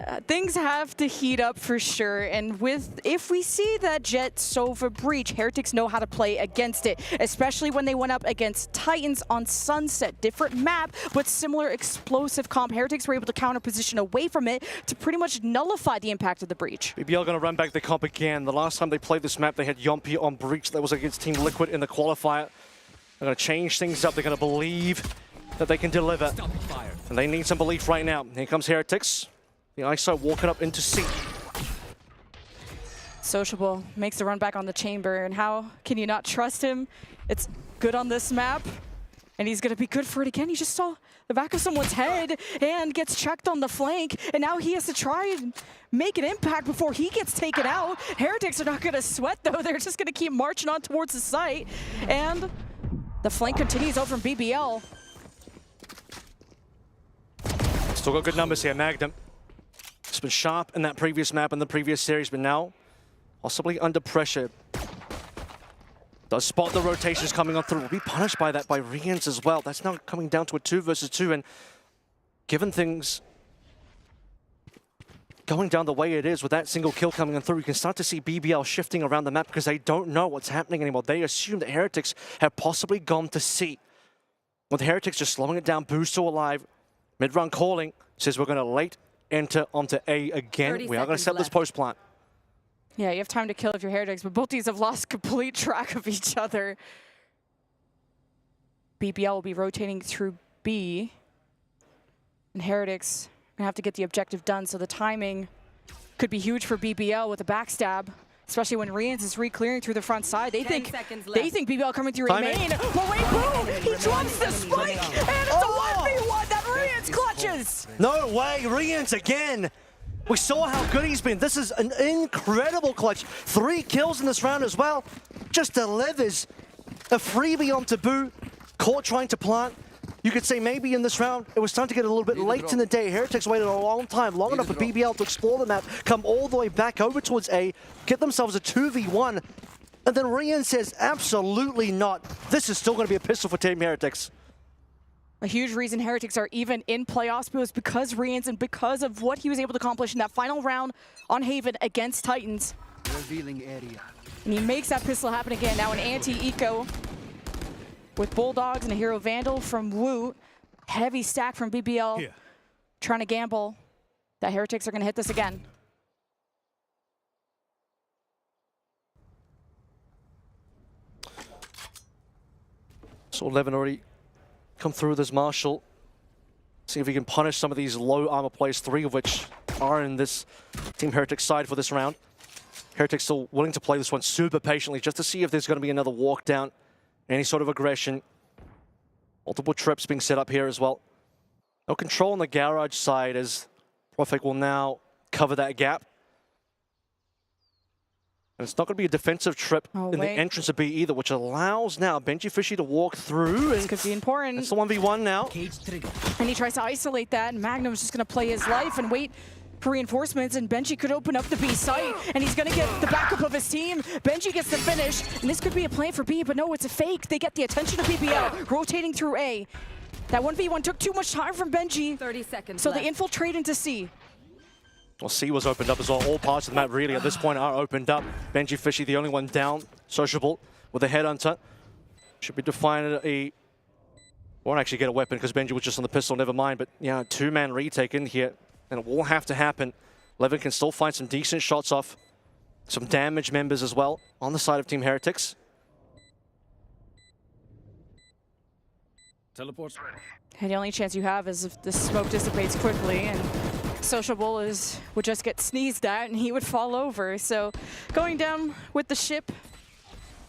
have to heat up for sure, and if we see that Jet Sova Breach, Heretics know how to play against it, especially when they went up against Titans on Sunset. Different map, but similar explosive comp. Heretics were able to counter position away from it to pretty much nullify the impact of the Breach. BBL going to run back the comp again. The last time they played this map, they had Yompi on Breach. That was against Team Liquid in the qualifier. They're going to change things up. They're going to believe that they can deliver. And they need some belief right now. Here comes Heretics. The ISO walking up into C. Sociable makes the run back on the chamber, and how can you not trust him? It's good on this map, and he's going to be good for it again. He just saw the back of someone's head and gets checked on the flank, and now he has to try and make an impact before he gets taken out. Heretics are not going to sweat, though. They're just going to keep marching on towards the site, and the flank continues out from BBL. Still got good numbers here, Magnum. It's been sharp in that previous map in the previous series, but now possibly under pressure. Does spot the rotations coming on through. Will be punished by that by Riyadh as well. That's now coming down to a 2 versus 2, and given things going down the way it is with that single kill coming on through, you can start to see BBL shifting around the map because they don't know what's happening anymore. They assume that Heretics have possibly gone to C. With Heretics just slowing it down, Boost to alive, mid-run calling, says we're going to late enter onto A again. We are going to set this post plant. Yeah, you have time to kill if you're Heretics, but both teams have lost complete track of each other. BBL will be rotating through B, and Heretics are going to have to get the objective done, so the timing could be huge for BBL with a backstab, especially when Riyadh is re-clearing through the front side. They think BBL coming through in main. But wait, boom! He drops the spike, and it's a 1v1 that Riyadh clutches! No way, Riyadh again! We saw how good he's been. This is an incredible clutch. 3 kills in this round as well. Just delivers a freebie on Taboo. Caught trying to plant. You could say maybe in this round, it was time to get a little bit late in the day. Heretics waited a long time, long enough for BBL to explore the map, come all the way back over towards A, get themselves a 2v1, and then Riyadh says, absolutely not. This is still going to be a pistol for Team Heretics. A huge reason Heretics are even in playoffs was because Riyadh and because of what he was able to accomplish in that final round on Haven against Titans. Revealing area. And he makes that pistol happen again. Now an anti-eco with Bulldogs and a Hero Vandal from Wu. Heavy stack from BBL. Here. Trying to gamble that Heretics are going to hit this again. So 11 already come through this Marshall. See if he can punish some of these low armor plays, 3 of which are in this Team Heretics side for this round. Heretics still willing to play this one super patiently just to see if there's going to be another walk down, any sort of aggression. Multiple trips being set up here as well. No control on the garage side as Profek will now cover that gap. And it's not going to be a defensive trip in the entrance of B either, which allows now Benji Fishy to walk through. This could be important. It's the 1v1 now. And he tries to isolate that, and Magnum's just going to play his life and wait for reinforcements, and Benji could open up the B site, and he's going to get the backup of his team. Benji gets the finish, and this could be a plan for B, but no, it's a fake. They get the attention of BBL, rotating through A. That 1v1 took too much time from Benji. 30 seconds So left. they infiltrate into C. Well, C was opened up as well. All parts of the map really at this point are opened up. Benji Fishy, the only one down. Sociable with a headhunter. Should be defined a... Won't actually get a weapon because Benji was just on the pistol, never mind. But yeah, 2-man retake in here. And it will have to happen. Levin can still find some decent shots off. Some damage members as well on the side of Team Heretics. Teleport's ready. And the only chance you have is if the smoke dissipates quickly, and Sociable would just get sneezed at and he would fall over. So going down with the ship,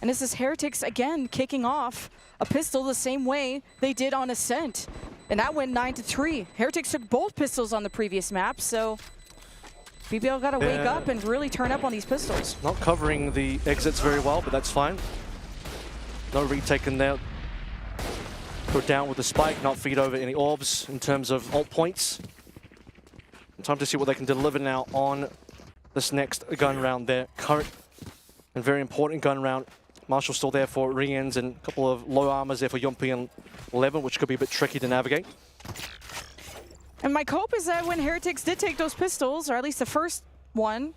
and this is Heretics again kicking off a pistol the same way they did on Ascent. And that went 9-3. Heretics took both pistols on the previous map, so BBL got to wake up and really turn up on these pistols. Not covering the exits very well, but that's fine. No retake in there. Put down with the spike, not feed over any orbs in terms of ult points. Time to see what they can deliver now on this next gun round there. Current and very important gun round. Marshall still there for Rians and a couple of low armors there for Yompi and Levin, which could be a bit tricky to navigate. And my hope is that when Heretics did take those pistols, or at least the first one,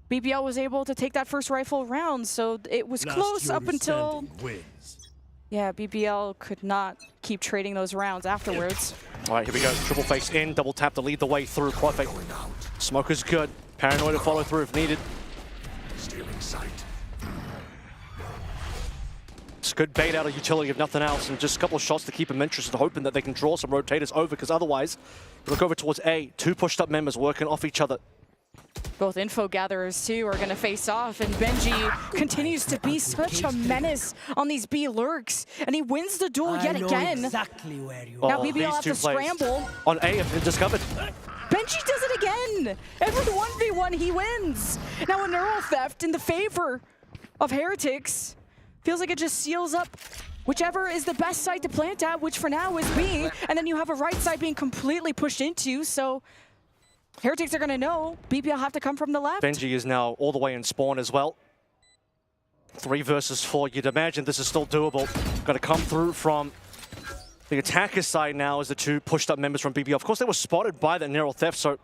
BBL was able to take that first rifle round, so it was close up until... Yeah, BBL could not keep trading those rounds afterwards. All right, here we go. Triple face in, double tap to lead the way through. Perfect. Smoke is good. Paranoid to follow through if needed. Stealing sight. It's good bait out of utility if nothing else, and just a couple of shots to keep them interested, hoping that they can draw some rotators over, because otherwise, look over towards A. 2 pushed up members working off each other. Both info gatherers, too, are going to face off, and Benji continues to be such a menace on these B lurks, and he wins the duel yet again. Exactly where you Now BBL have to scramble. On A have been discovered. Benji does it again! Every 1v1 he wins! Now a neural theft in the favor of Heretics. Feels like it just seals up whichever is the best side to plant at, which for now is B, and then you have a right side being completely pushed into, so Heretics are going to know BBL have to come from the left. Benji is now all the way in spawn as well. 3 versus 4. You'd imagine this is still doable. Got to come through from the attacker's side now as the 2 pushed up members from BBL. Of course, they were spotted by that neural theft, so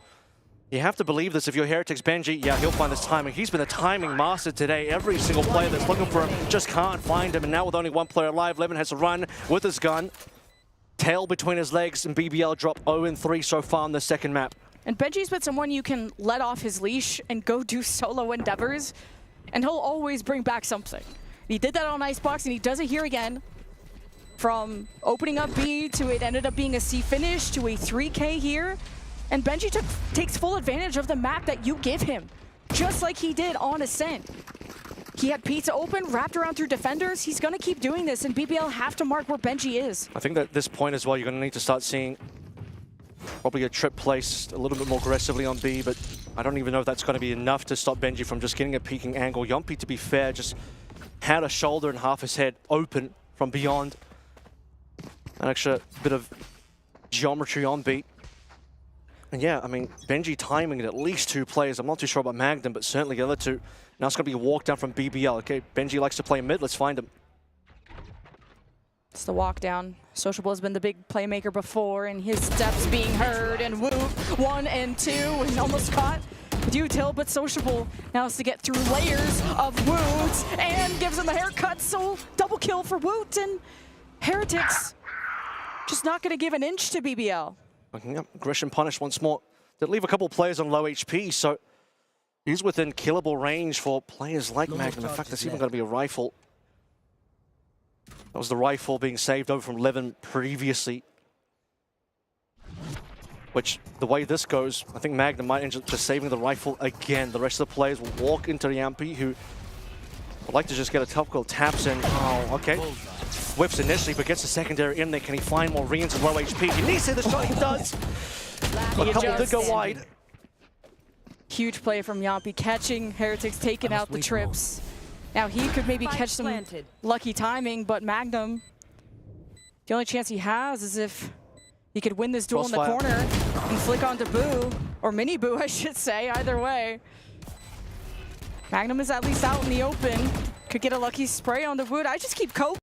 you have to believe this. If you're Heretics, Benji, yeah, he'll find this timing. He's been a timing master today. Every single player that's looking for him just can't find him. And now with only 1 player alive, Levin has to run with his gun. Tail between his legs, and BBL drop 0-3 so far on the second map. And Benji's been someone you can let off his leash and go do solo endeavors, and he'll always bring back something. He did that on Icebox, and he does it here again. From opening up B to it ended up being a C finish to a 3K here. And Benji takes full advantage of the map that you give him, just like he did on Ascent. He had pizza open, wrapped around through defenders. He's going to keep doing this, and BBL have to mark where Benji is. I think that at this point as well, you're going to need to start seeing probably a trip placed a little bit more aggressively on B, but I don't even know if that's going to be enough to stop Benji from just getting a peeking angle. Yompi, to be fair, just had a shoulder and half his head open from beyond. An extra bit of geometry on beat. And yeah, I mean, Benji timing at least 2 players. I'm not too sure about Magnum, but certainly the other 2. Now it's going to be a walk down from BBL. Okay, Benji likes to play mid. Let's find him. It's the walk down. Sociable has been the big playmaker before, and his steps being heard. And Woot, 1 and 2, and almost caught Dutill, but Sociable now has to get through layers of Woot and gives him the haircut. So double kill for Woot, and Heretics just not going to give an inch to BBL. Yep, aggression punish once more. They leave a couple players on low HP, so he's within killable range for players like Magnum. In fact, there's even going to be a rifle. That was the rifle being saved over from Levin previously. Which, the way this goes, I think Magnum might end up just saving the rifle again. The rest of the players will walk into Riampi, who would like to just get a topical taps in. Oh, okay. Whiffs initially, but gets a secondary in there. Can he find more Rians at low HP? He needs to see the shot, he does. A couple did go wide. Huge play from Yampi, catching Heretics, taking out the trips. Now he could maybe catch some lucky timing, but Magnum, the only chance he has is if he could win this duel in the corner and flick onto Boo, or Mini Boo, I should say, either way. Magnum is at least out in the open. Could get a lucky spray on the Wood. I just keep coping.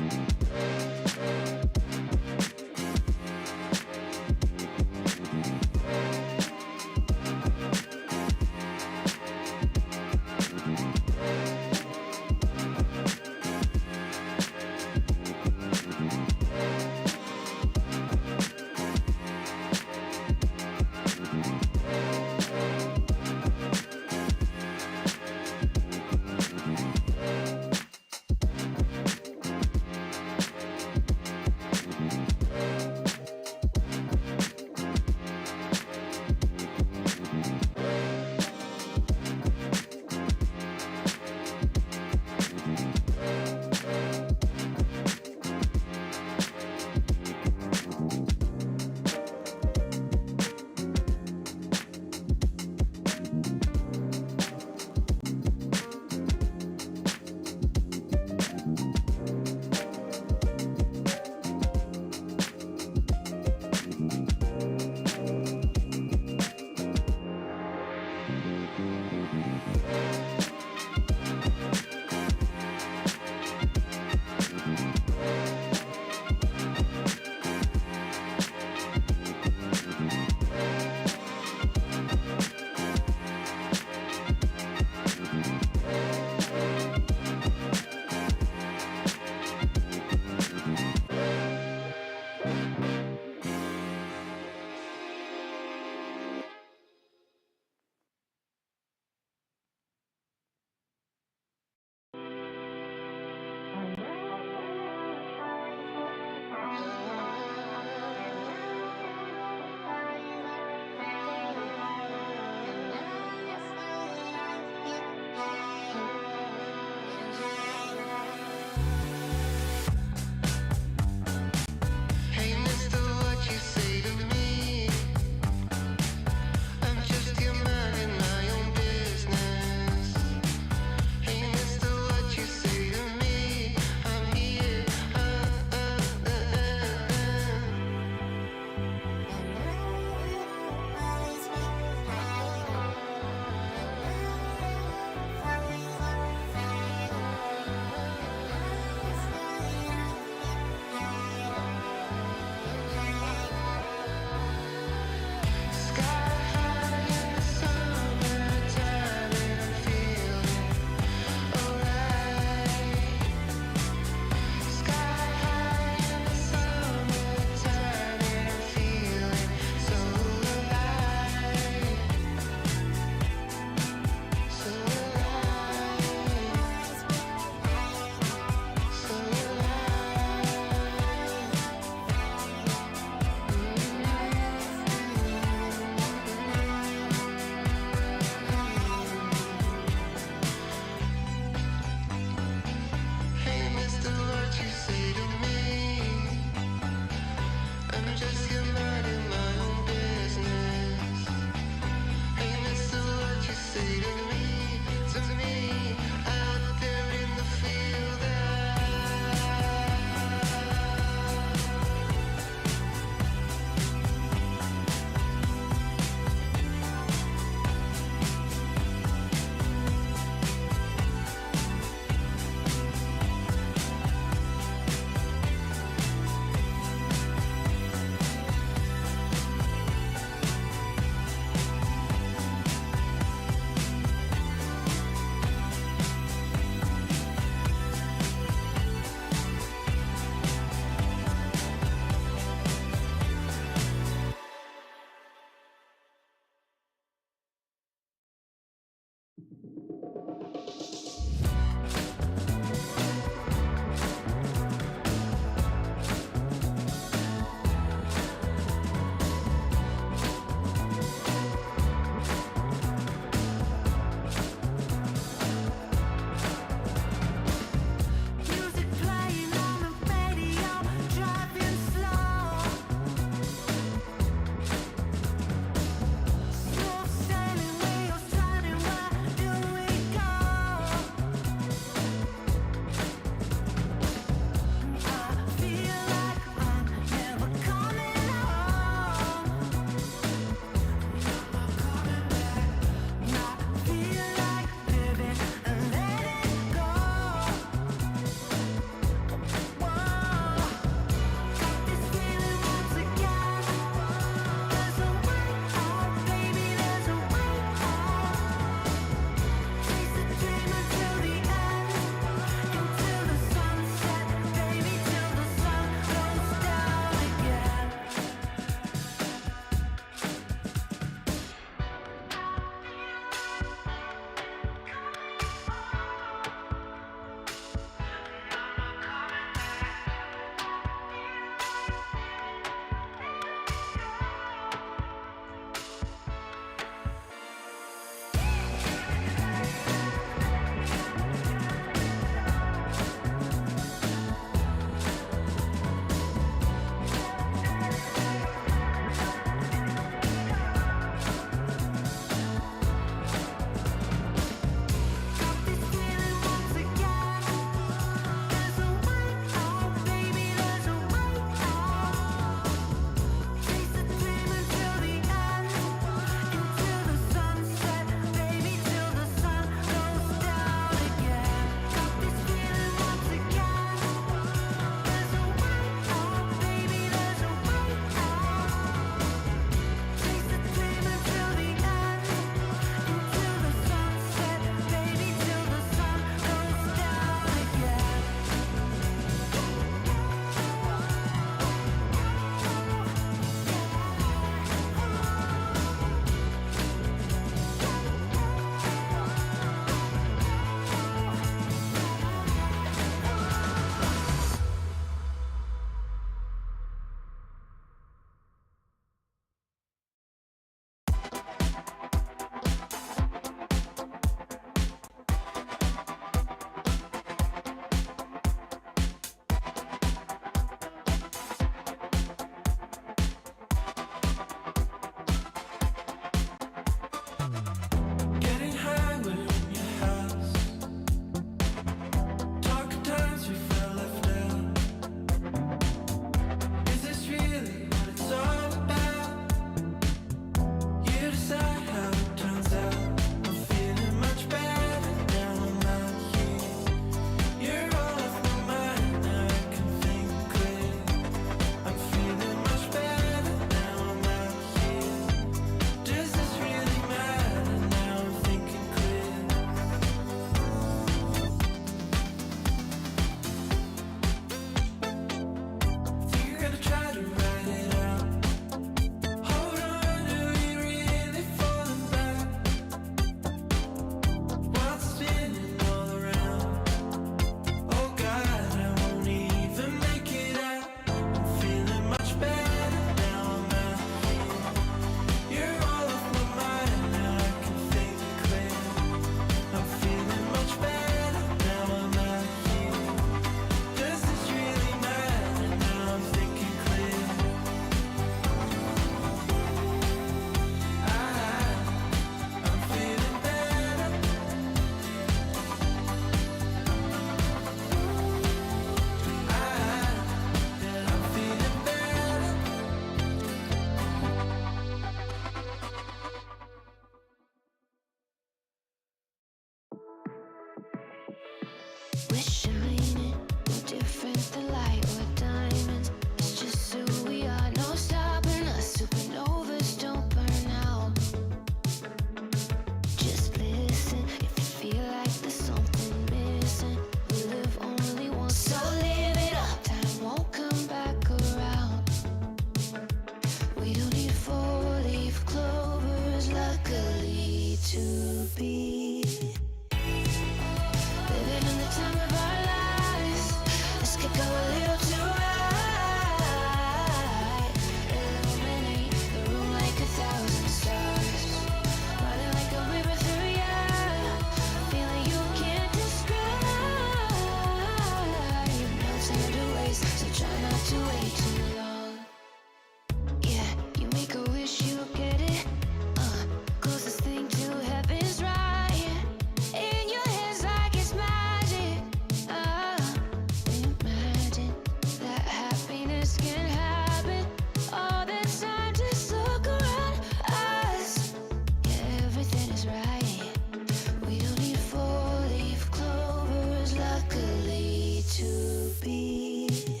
chose luckily to be living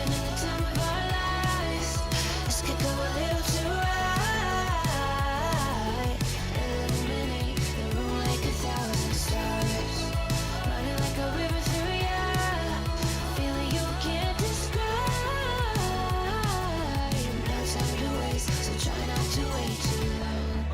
in the time of our lives. This could go a little too right. Illuminate the room like 1,000 stars, running like a river through ya, feeling you can't describe. No time to waste, so try not to wait too long.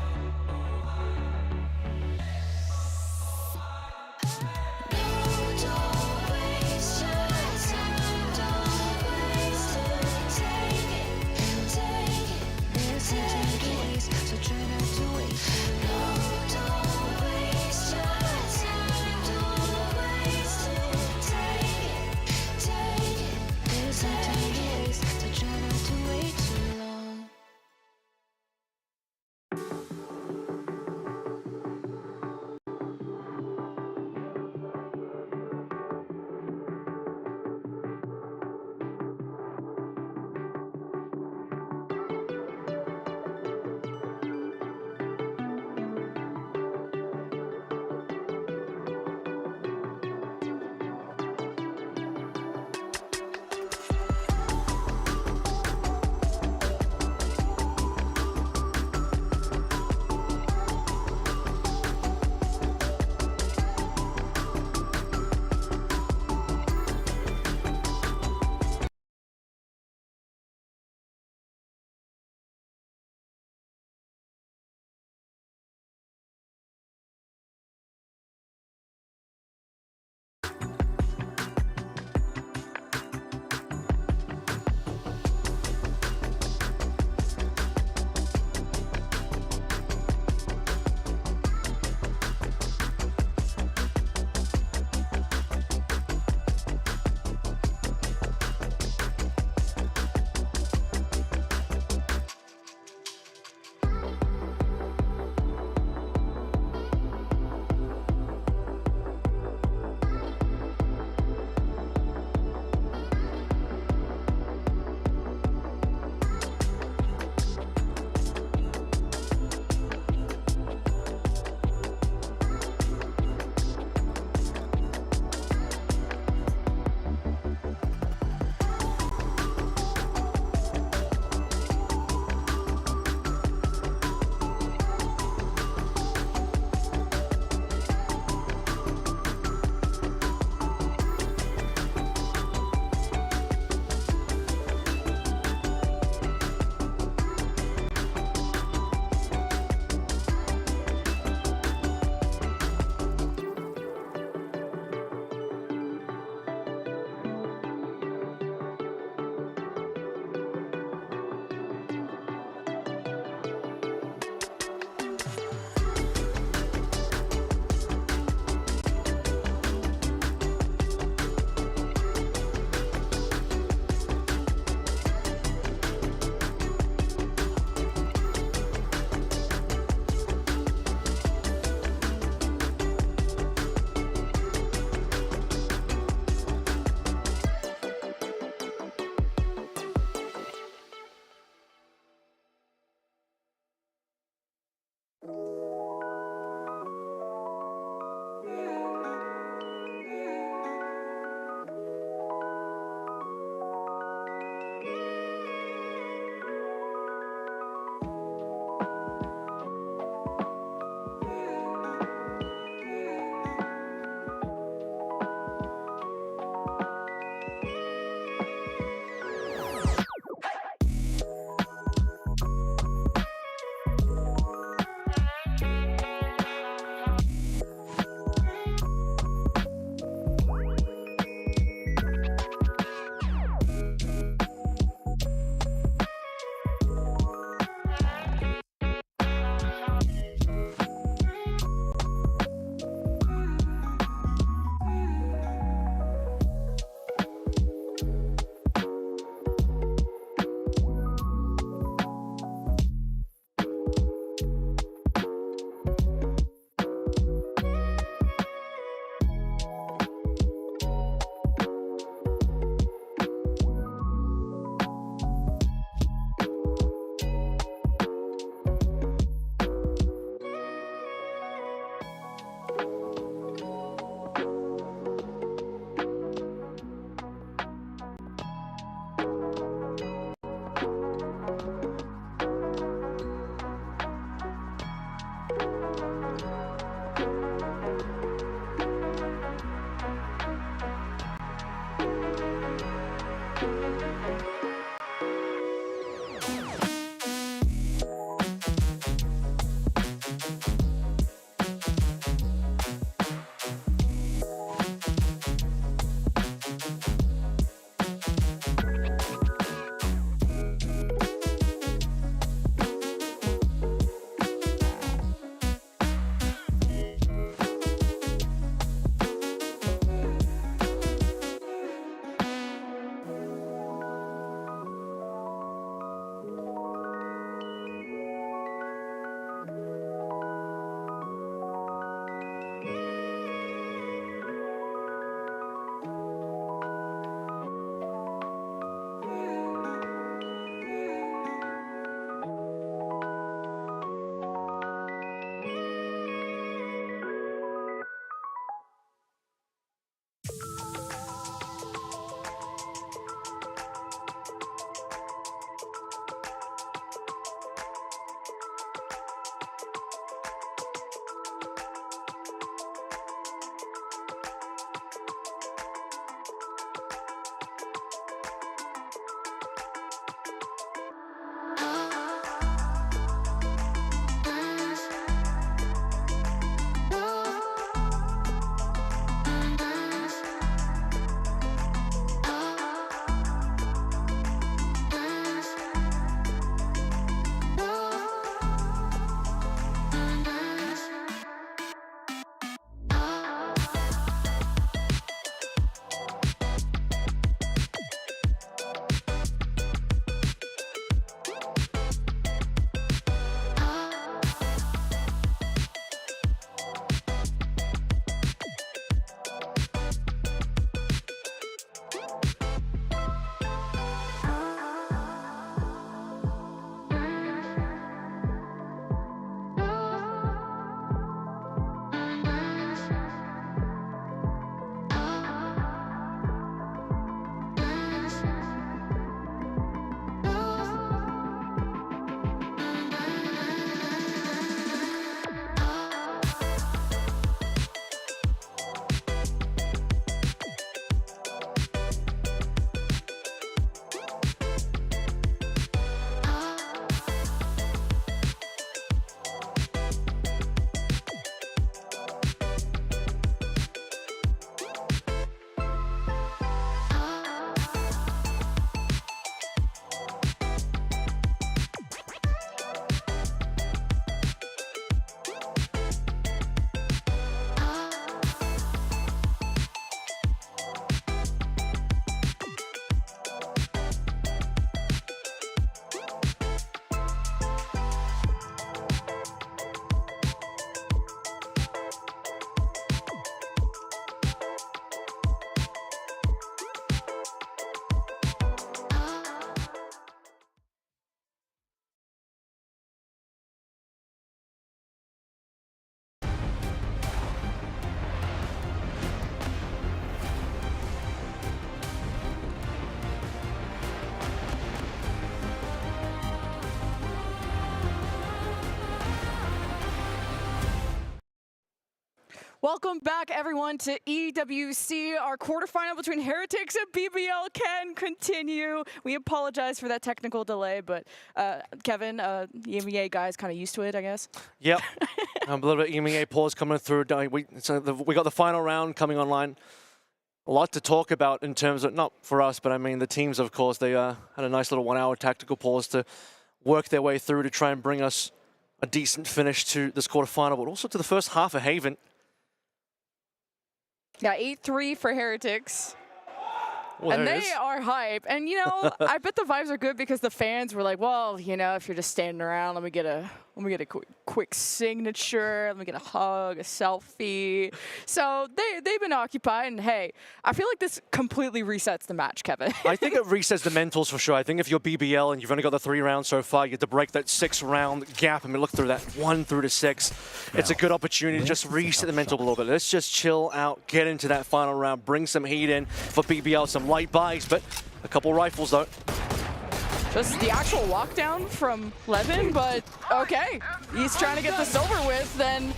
Welcome back, everyone, to EWC. Our quarterfinal between Heretics and BBL can continue. We apologize for that technical delay, but Kevin, EMEA guys kind of used to it, I guess. Yep. A little bit EMEA pause coming through. We got the final round coming online. A lot to talk about in terms of, not for us, but I mean the teams, of course. They had a nice little 1 hour tactical pause to work their way through to try and bring us a decent finish to this quarterfinal, but also to the first half of Haven. Yeah, 8-3 for Heretics. Well, and they are hype. And, you know, I bet the vibes are good because the fans were like, well, you know, if you're just standing around, let me get a quick signature, let me get a hug, a selfie. So they've been occupied, and hey, I feel like this completely resets the match, Kevin. I think it resets the mentals for sure. I think if you're BBL and you've only got the 3 rounds so far, you get to break that 6-round gap. I mean, look through that 1 through to 6. It's a good opportunity to just reset the mental a little bit. Let's just chill out, get into that final round, bring some heat in for BBL, some light buys, but a couple rifles though. Just the actual walk down from Levin, but okay. He's trying to get this over with, then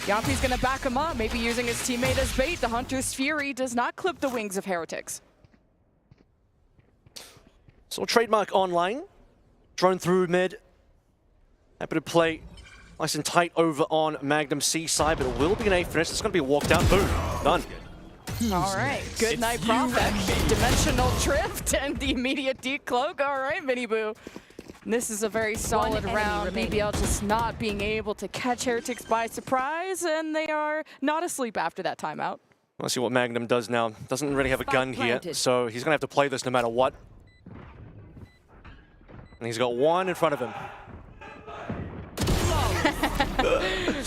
Yampi's gonna back him up, maybe using his teammate as bait. The Hunter's Fury does not clip the wings of Heretics. So trademark online, drone through mid. Happy to play nice and tight over on Magnum C side, but it will be an A finish. It's gonna be a walk down, boom, done. All right, good night, Prophet. Dimensional drift and the immediate decloak. All right, Miniboo. This is a very solid round. BBL just not being able to catch Heretics by surprise, and they are not asleep after that timeout. Let's see what Magnum does now. Doesn't really have a gun here, so he's gonna have to play this no matter what. And he's got 1 in front of him.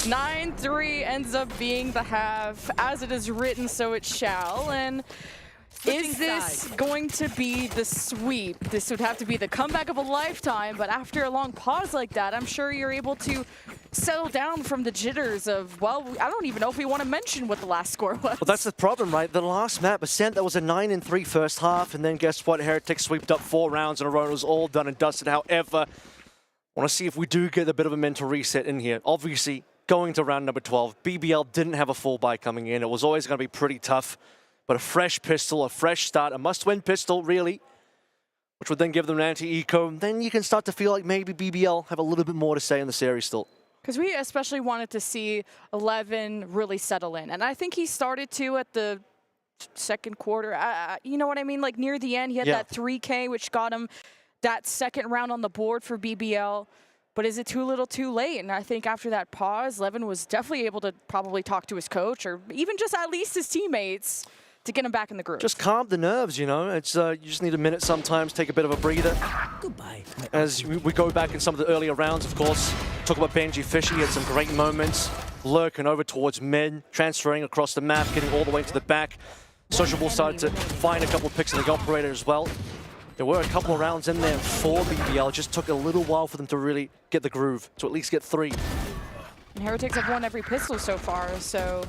9-3 ends up being the half. As it is written, so it shall. And is this going to be the sweep? This would have to be the comeback of a lifetime, but after a long pause like that, I'm sure you're able to settle down from the jitters of, well, I don't even know if we want to mention what the last score was. Well, that's the problem, right? The last map, Ascent, that was a 9-3 first half, and then guess what? Heretics sweeped up 4 rounds in a row. It was all done and dusted. However, I want to see if we do get a bit of a mental reset in here. Obviously, going to round number 12, BBL didn't have a full buy coming in. It was always going to be pretty tough. But a fresh pistol, a fresh start, a must-win pistol, really, which would then give them an anti-eco. Then you can start to feel like maybe BBL have a little bit more to say in the series still. Because we especially wanted to see 11 really settle in. And I think he started to at the second quarter. You know what I mean? Like near the end, he had that 3K, which got him that second round on the board for BBL. But is it too little too late? And I think after that pause, Levin was definitely able to probably talk to his coach or even just at least his teammates to get him back in the groove. Just calm the nerves, you know. It's you just need a minute sometimes, take a bit of a breather. Goodbye. As we go back in some of the earlier rounds, of course, talk about Benji Fishy, he had some great moments. Lurking over towards mid, transferring across the map, getting all the way to the back. Sociable started to find a couple of picks of the operator as well. There were a couple of rounds in there for BBL. It just took a little while for them to really get the groove, to at least get 3. And Heretics have won every pistol so far, so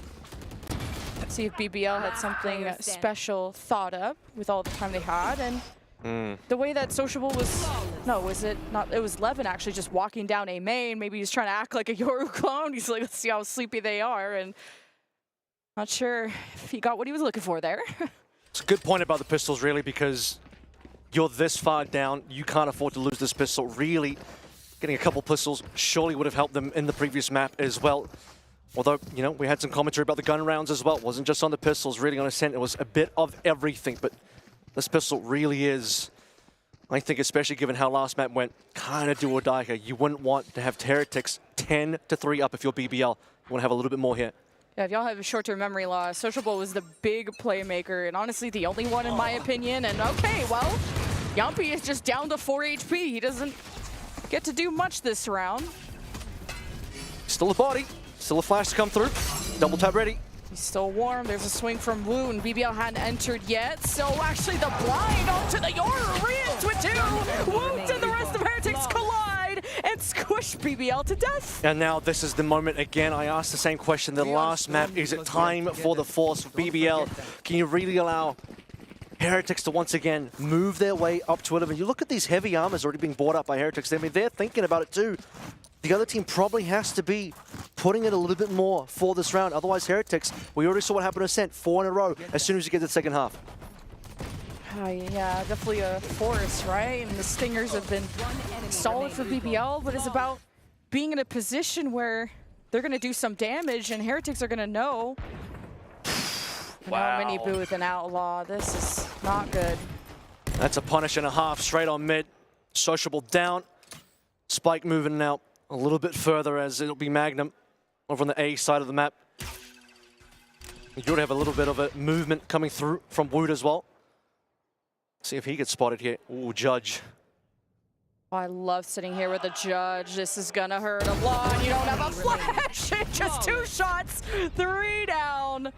let's see if BBL had something special thought up with all the time they had. And the way that Sociable was, no, was it not? It was Levin actually just walking down A main. Maybe he's trying to act like a Yoru clone. He's like, let's see how sleepy they are. And not sure if he got what he was looking for there. It's a good point about the pistols, really, because you're this far down, you can't afford to lose this pistol. Really, getting a couple pistols surely would have helped them in the previous map as well. Although, you know, we had some commentary about the gun rounds as well. It wasn't just on the pistols, really on Ascent. It was a bit of everything, but this pistol really is, I think, especially given how last map went, kind of do or die here. You wouldn't want to have Heretics 10-3 up if you're BBL. You want to have a little bit more here. Yeah, if y'all have a short-term memory loss, Sociable was the big playmaker, and honestly, the only one in my opinion. And okay, well, Yampi is just down to 4 HP. He doesn't get to do much this round. Still a body, still a flash to come through. Double tap ready. He's still warm. There's a swing from Wu, and BBL hadn't entered yet. So actually the blind onto the Yoru. Riyadh with 2. Woot and the rest of Heretics collide and squish BBL to death. And now this is the moment again. I asked the same question the last map. Is it time for the Force for BBL? Can you really allow Heretics to once again move their way up to 11? You look at these heavy armors already being bought up by Heretics. I mean, they're thinking about it too. the other team probably has to be putting in a little bit more for this round. Otherwise, Heretics, we already saw what happened to Ascent, 4 in a row as soon as you get to the second half. Yeah, definitely a force, right? And the Stingers have been solid for BBL, but it's about being in a position where they're going to do some damage and Heretics are going to know. Wow. Mini Boo with an Outlaw. This is not good. That's a punish and a half straight on mid. Sociable down. Spike moving out a little bit further as it'll be Magnum over on the A side of the map. You would have a little bit of a movement coming through from Wood as well. See if he gets spotted here. Ooh, Judge. Oh, I love sitting here with a Judge. This is gonna hurt a lot. You don't have a flash. Just 2 shots, 3 down.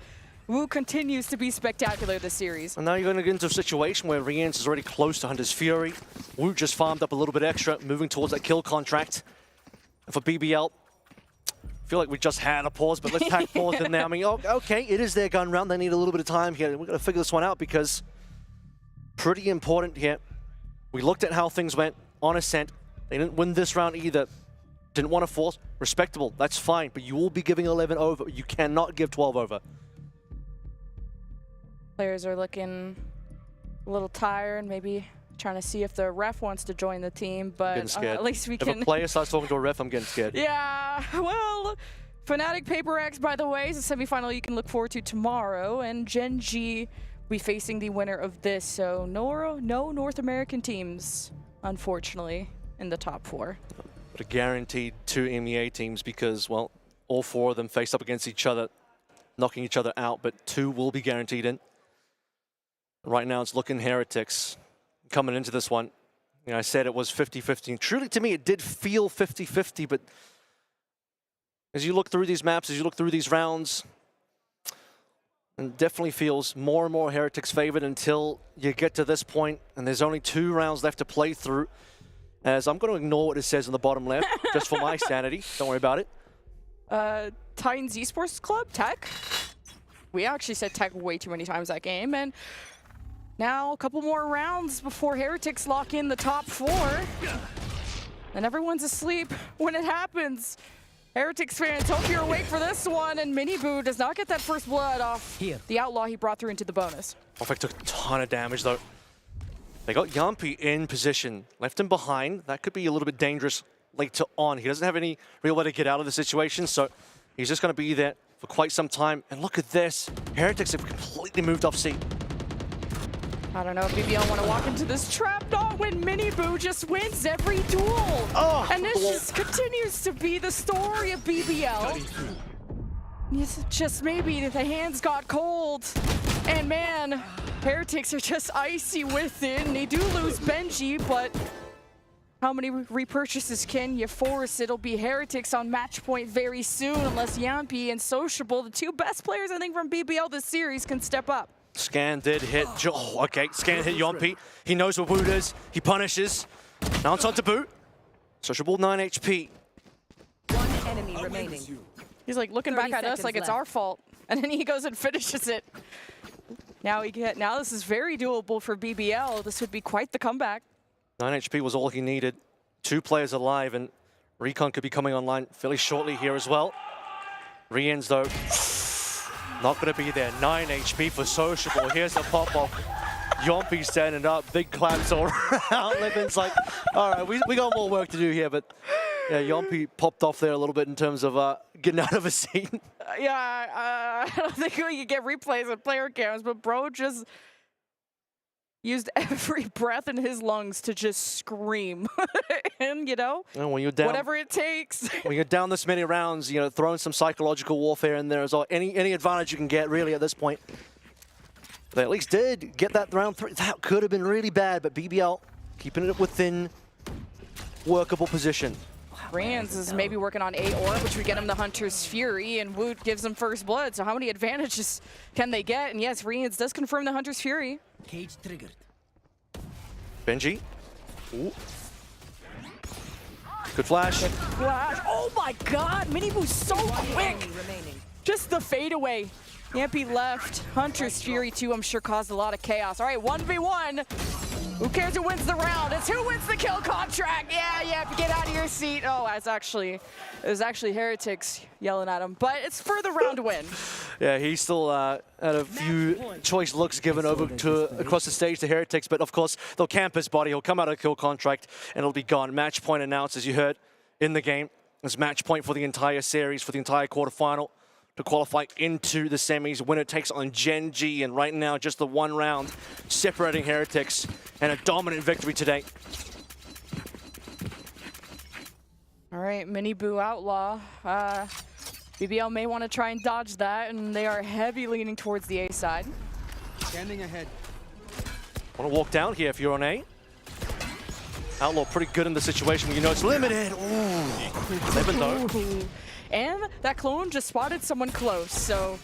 Wu continues to be spectacular this series. And now you're going to get into a situation where Riyadh is already close to Hunter's Fury. Wu just farmed up a little bit extra, moving towards that kill contract. And for BBL, I feel like we just had a pause, but let's pack pause in now. I mean, oh, okay, it is their gun round. They need a little bit of time here. We're going to figure this one out because pretty important here. We looked at how things went on Ascent. They didn't win this round either. Didn't want to force. Respectable, that's fine, but you will be giving 11 over. You cannot give 12 over. Players are looking a little tired, maybe trying to see if the ref wants to join the team, but at least we can... If a player starts talking to a ref, I'm getting scared. Yeah, well, Fnatic Paper X, by the way, is a semifinal you can look forward to tomorrow, and Gen G will be facing the winner of this, so no North American teams, unfortunately, in the top 4. But a guaranteed 2 MEA teams because, well, all 4 of them face up against each other, knocking each other out, but 2 will be guaranteed in. Right now, it's looking Heretics coming into this one. You know, I said it was 50-50. Truly, to me, it did feel 50-50, but as you look through these maps, as you look through these rounds, it definitely feels more and more Heretics favored until you get to this point, and there's only 2 rounds left to play through. As I'm going to ignore what it says on the bottom left, just for my sanity. Don't worry about it. Titans Esports Club, Tech. We actually said Tech way too many times that game, and now a couple more rounds before Heretics lock in the top 4. And everyone's asleep when it happens. Heretics fans, hope you're awake for this one. And Mini Boo does not get that first blood off the Outlaw he brought through into the bonus. Perfect took a ton of damage though. They got Yampi in position, left him behind. That could be a little bit dangerous later on. He doesn't have any real way to get out of the situation, so he's just going to be there for quite some time. And look at this. Heretics have completely moved off C. I don't know if BBL want to walk into this trap dog when Mini Boo just wins every duel. Oh, and this just continues to be the story of BBL. It's just maybe the hands got cold. And man, Heretics are just icy with it. And they do lose Benji, but how many repurchases can you force? It'll be Heretics on match point very soon unless Yampi and Sociable, the 2 best players I think from BBL this series, can step up. Scan did hit. Oh, okay, Scan hit Yompi. He knows what Wood is. He punishes. Now it's on to Boot. Sociable 9 HP. 1 enemy remaining. He's like looking back at us like it's our fault, and then he goes and finishes it. Now this is very doable for BBL. This would be quite the comeback. 9 HP was all he needed. 2 players alive, and Recon could be coming online fairly shortly here as well. Rians though. Not going to be there. 9 HP for Sociable. Here's a pop-off. Yompi standing up. Big claps all around. Levin's like, all right, we got more work to do here. But yeah, Yompi popped off there a little bit in terms of getting out of a scene. I don't think we can get replays of player cams, but bro just used every breath in his lungs to just scream. And, you know, when you're down, whatever it takes. When you're down this many rounds, you know, throwing some psychological warfare in there as well. Any advantage you can get, really, at this point. They at least did get that round 3. That could have been really bad, but BBL keeping it within workable position. Rans is maybe working on A orb, which would get him the Hunter's Fury, and Woot gives him first blood. So how many advantages can they get? And yes, Rans does confirm the Hunter's Fury. Cage triggered. Benji. Ooh. Good flash. Good flash. Oh my god, Mini Boo's so quick. Just the fadeaway. Yampi left. Hunter's Fury too, I'm sure, caused a lot of chaos. All right, 1v1. Who cares who wins the round? It's who wins the kill contract. Yeah, get out of your seat. Oh, it was actually Heretics yelling at him, but it's for the round win. Yeah, he's still had a few choice looks given over to across the stage to Heretics, but of course they'll camp his body. He'll come out of the kill contract and it'll be gone. Match point announced, as you heard in the game. It's match point for the entire series, for the entire quarterfinal to qualify into the semis. Winner takes on Gen G, and right now just the one round separating Heretics, and a dominant victory today. All right, Mini Boo Outlaw. BBL may want to try and dodge that, and they are heavy leaning towards the A side. Standing ahead. Want to walk down here if you're on A. Outlaw pretty good in the situation when you know it's limited. Ooh, 11 though. Ooh. And that clone just spotted someone close, so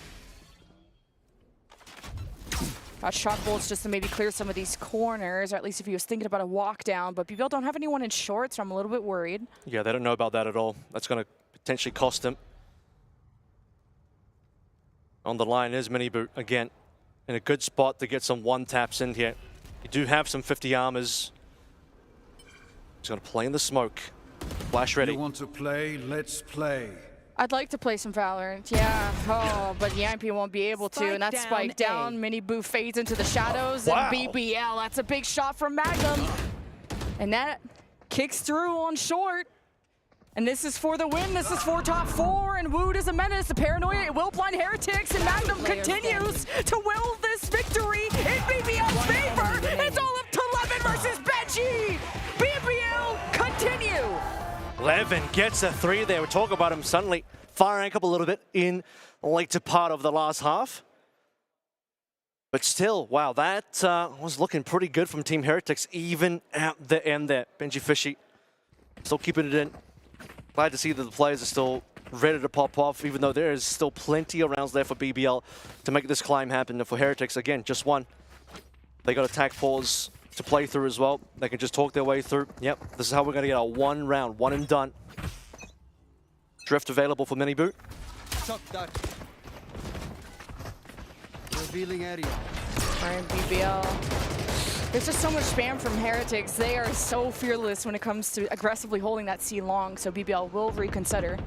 shot bolts just to maybe clear some of these corners, or at least if he was thinking about a walk down. But BBL don't have anyone in short, so I'm a little bit worried. Yeah, they don't know about that at all. That's going to potentially cost him. On the line is Miniboot again, in a good spot to get some one taps in here. You do have some 50 armors. He's going to play in the smoke. Flash ready. You want to play? Let's play. I'd like to play some Valorant, yeah. Oh, but Yampi won't be able to, and that spike down. Mini Boo fades into the shadows, and BBL, that's a big shot from Magnum. And that kicks through on short. And this is for the win, this is for top 4, and Wood is a menace. The paranoia, it will blind Heretics, and Magnum continues to will this victory in BBL's favor. It's all up to Levin versus Benji. BBL continue. Levin gets a 3 there. We're talking about him suddenly firing up a little bit in the later part of the last half. But still, wow, that was looking pretty good from Team Heretics, even at the end there. Benji Fishy still keeping it in. Glad to see that the players are still ready to pop off, even though there is still plenty of rounds there for BBL to make this climb happen. And for Heretics, again, just one. They got attack pause to play through as well. They can just talk their way through. Yep, this is how we're going to get our one round, one and done. Drift available for Miniboot. Shock dart. Revealing area. All right, BBL. There's just so much spam from Heretics. They are so fearless when it comes to aggressively holding that C long, so BBL will reconsider.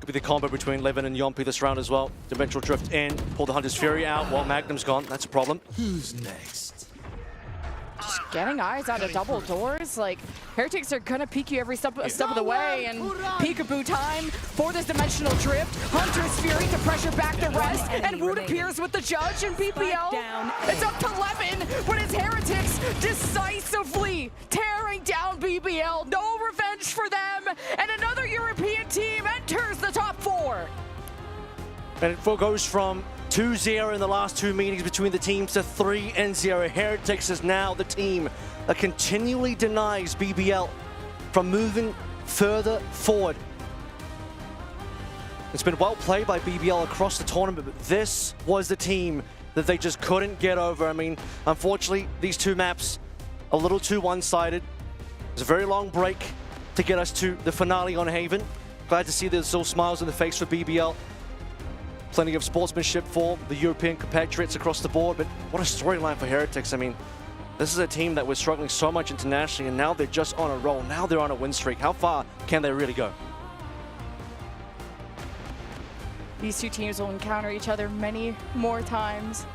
Could be the combo between Levin and Yompi this round as well. Dimensional Drift in, pull the Hunter's Fury out while Magnum's gone. That's a problem. Who's next? Just getting eyes out of double doors. Like, Heretics are gonna peek you every step of the way, and peekaboo time for this dimensional drift. Hunter's Fury to pressure back the rest, and Wood appears with the judge, and BBL, it's up to Levin, but it's Heretics decisively tearing down BBL. No revenge for them, and another European team enters the top 4. And it goes from 2-0 in the last 2 meetings between the teams to 3-0. Heretics is now the team that continually denies BBL from moving further forward. It's been well played by BBL across the tournament, but this was the team that they just couldn't get over. I mean, unfortunately, these 2 maps a little too one-sided. It's a very long break to get us to the finale on Haven. Glad to see there's still smiles on the face for BBL. Plenty of sportsmanship for the European compatriots across the board, but what a storyline for Heretics. I mean, this is a team that was struggling so much internationally, and now they're just on a roll. Now they're on a win streak. How far can they really go? These 2 teams will encounter each other many more times.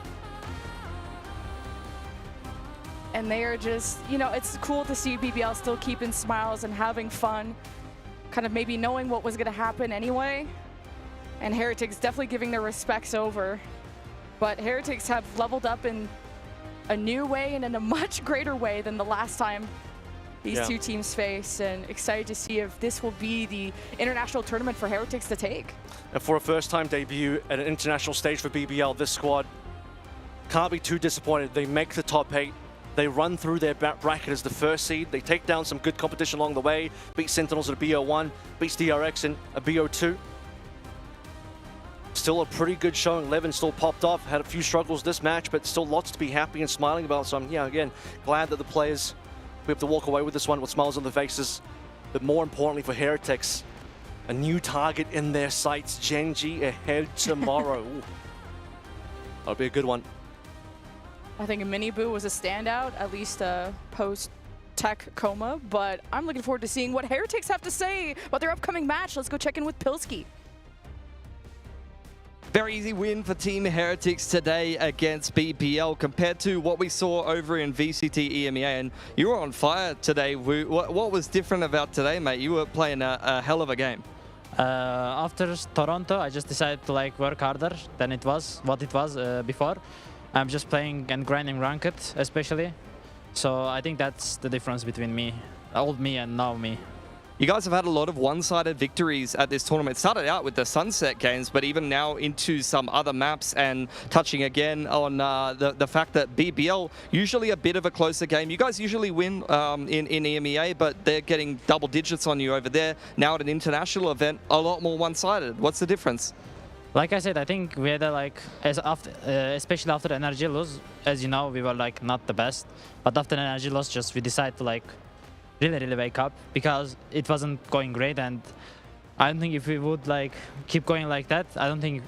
And they are just, you know, it's cool to see BBL still keeping smiles and having fun, kind of maybe knowing what was going to happen anyway. And Heretics definitely giving their respects over. But Heretics have leveled up in a new way and in a much greater way than the last time these 2 teams face. And excited to see if this will be the international tournament for Heretics to take. And for a first-time debut at an international stage for BBL, this squad can't be too disappointed. They make the top 8. They run through their bracket as the first seed. They take down some good competition along the way. Beat Sentinels at a BO1, beats DRX in a BO2. Still a pretty good showing. Levin still popped off, had a few struggles this match, but still lots to be happy and smiling about. So I'm, again, glad that the players, we have to walk away with this one with smiles on their faces. But more importantly for Heretics, a new target in their sights. Gen G ahead tomorrow. That'll be a good one. I think Mini Boo was a standout, at least post-tech coma, but I'm looking forward to seeing what Heretics have to say about their upcoming match. Let's go check in with Pilski. Very easy win for Team Heretics today against BPL compared to what we saw over in VCT EMEA. And you were on fire today. What was different about today, mate? You were playing a hell of a game. After Toronto, I just decided to like work harder than it was before. I'm just playing and grinding ranked, especially. So I think that's the difference between me, old me and now me. You guys have had a lot of one-sided victories at this tournament. It started out with the Sunset games, but even now into some other maps and touching again on the fact that BBL, usually a bit of a closer game. You guys usually win in EMEA, but they're getting double digits on you over there. Now at an international event, a lot more one-sided. What's the difference? Like I said, I think we had especially after the energy loss, as you know, we were like not the best. But after the energy loss, just we decided to like really wake up because it wasn't going great, and I don't think if we would like keep going like that, I don't think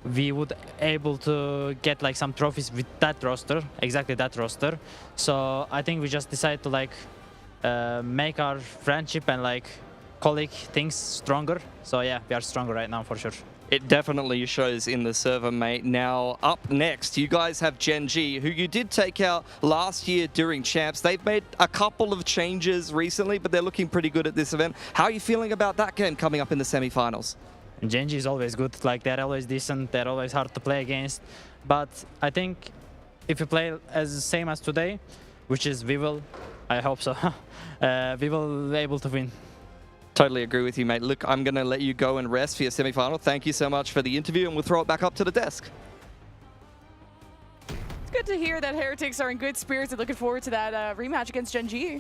we would able to get like some trophies with that roster, exactly that roster. So I think we just decided to like make our friendship and like colleague things stronger. So yeah, we are stronger right now for sure. It definitely shows in the server, mate. Now, up next, you guys have Gen G, who you did take out last year during Champs. They've made a couple of changes recently, but they're looking pretty good at this event. How are you feeling about that game coming up in the semifinals? Gen G is always good. Like, they're always decent. They're always hard to play against. But I think if you play as the same as today, which is we will, I hope so, we will be able to win. Totally agree with you, mate. Look, I'm going to let you go and rest for your semi-final. Thank you so much for the interview, and we'll throw it back up to the desk. It's good to hear that Heretics are in good spirits and looking forward to that rematch against Gen G.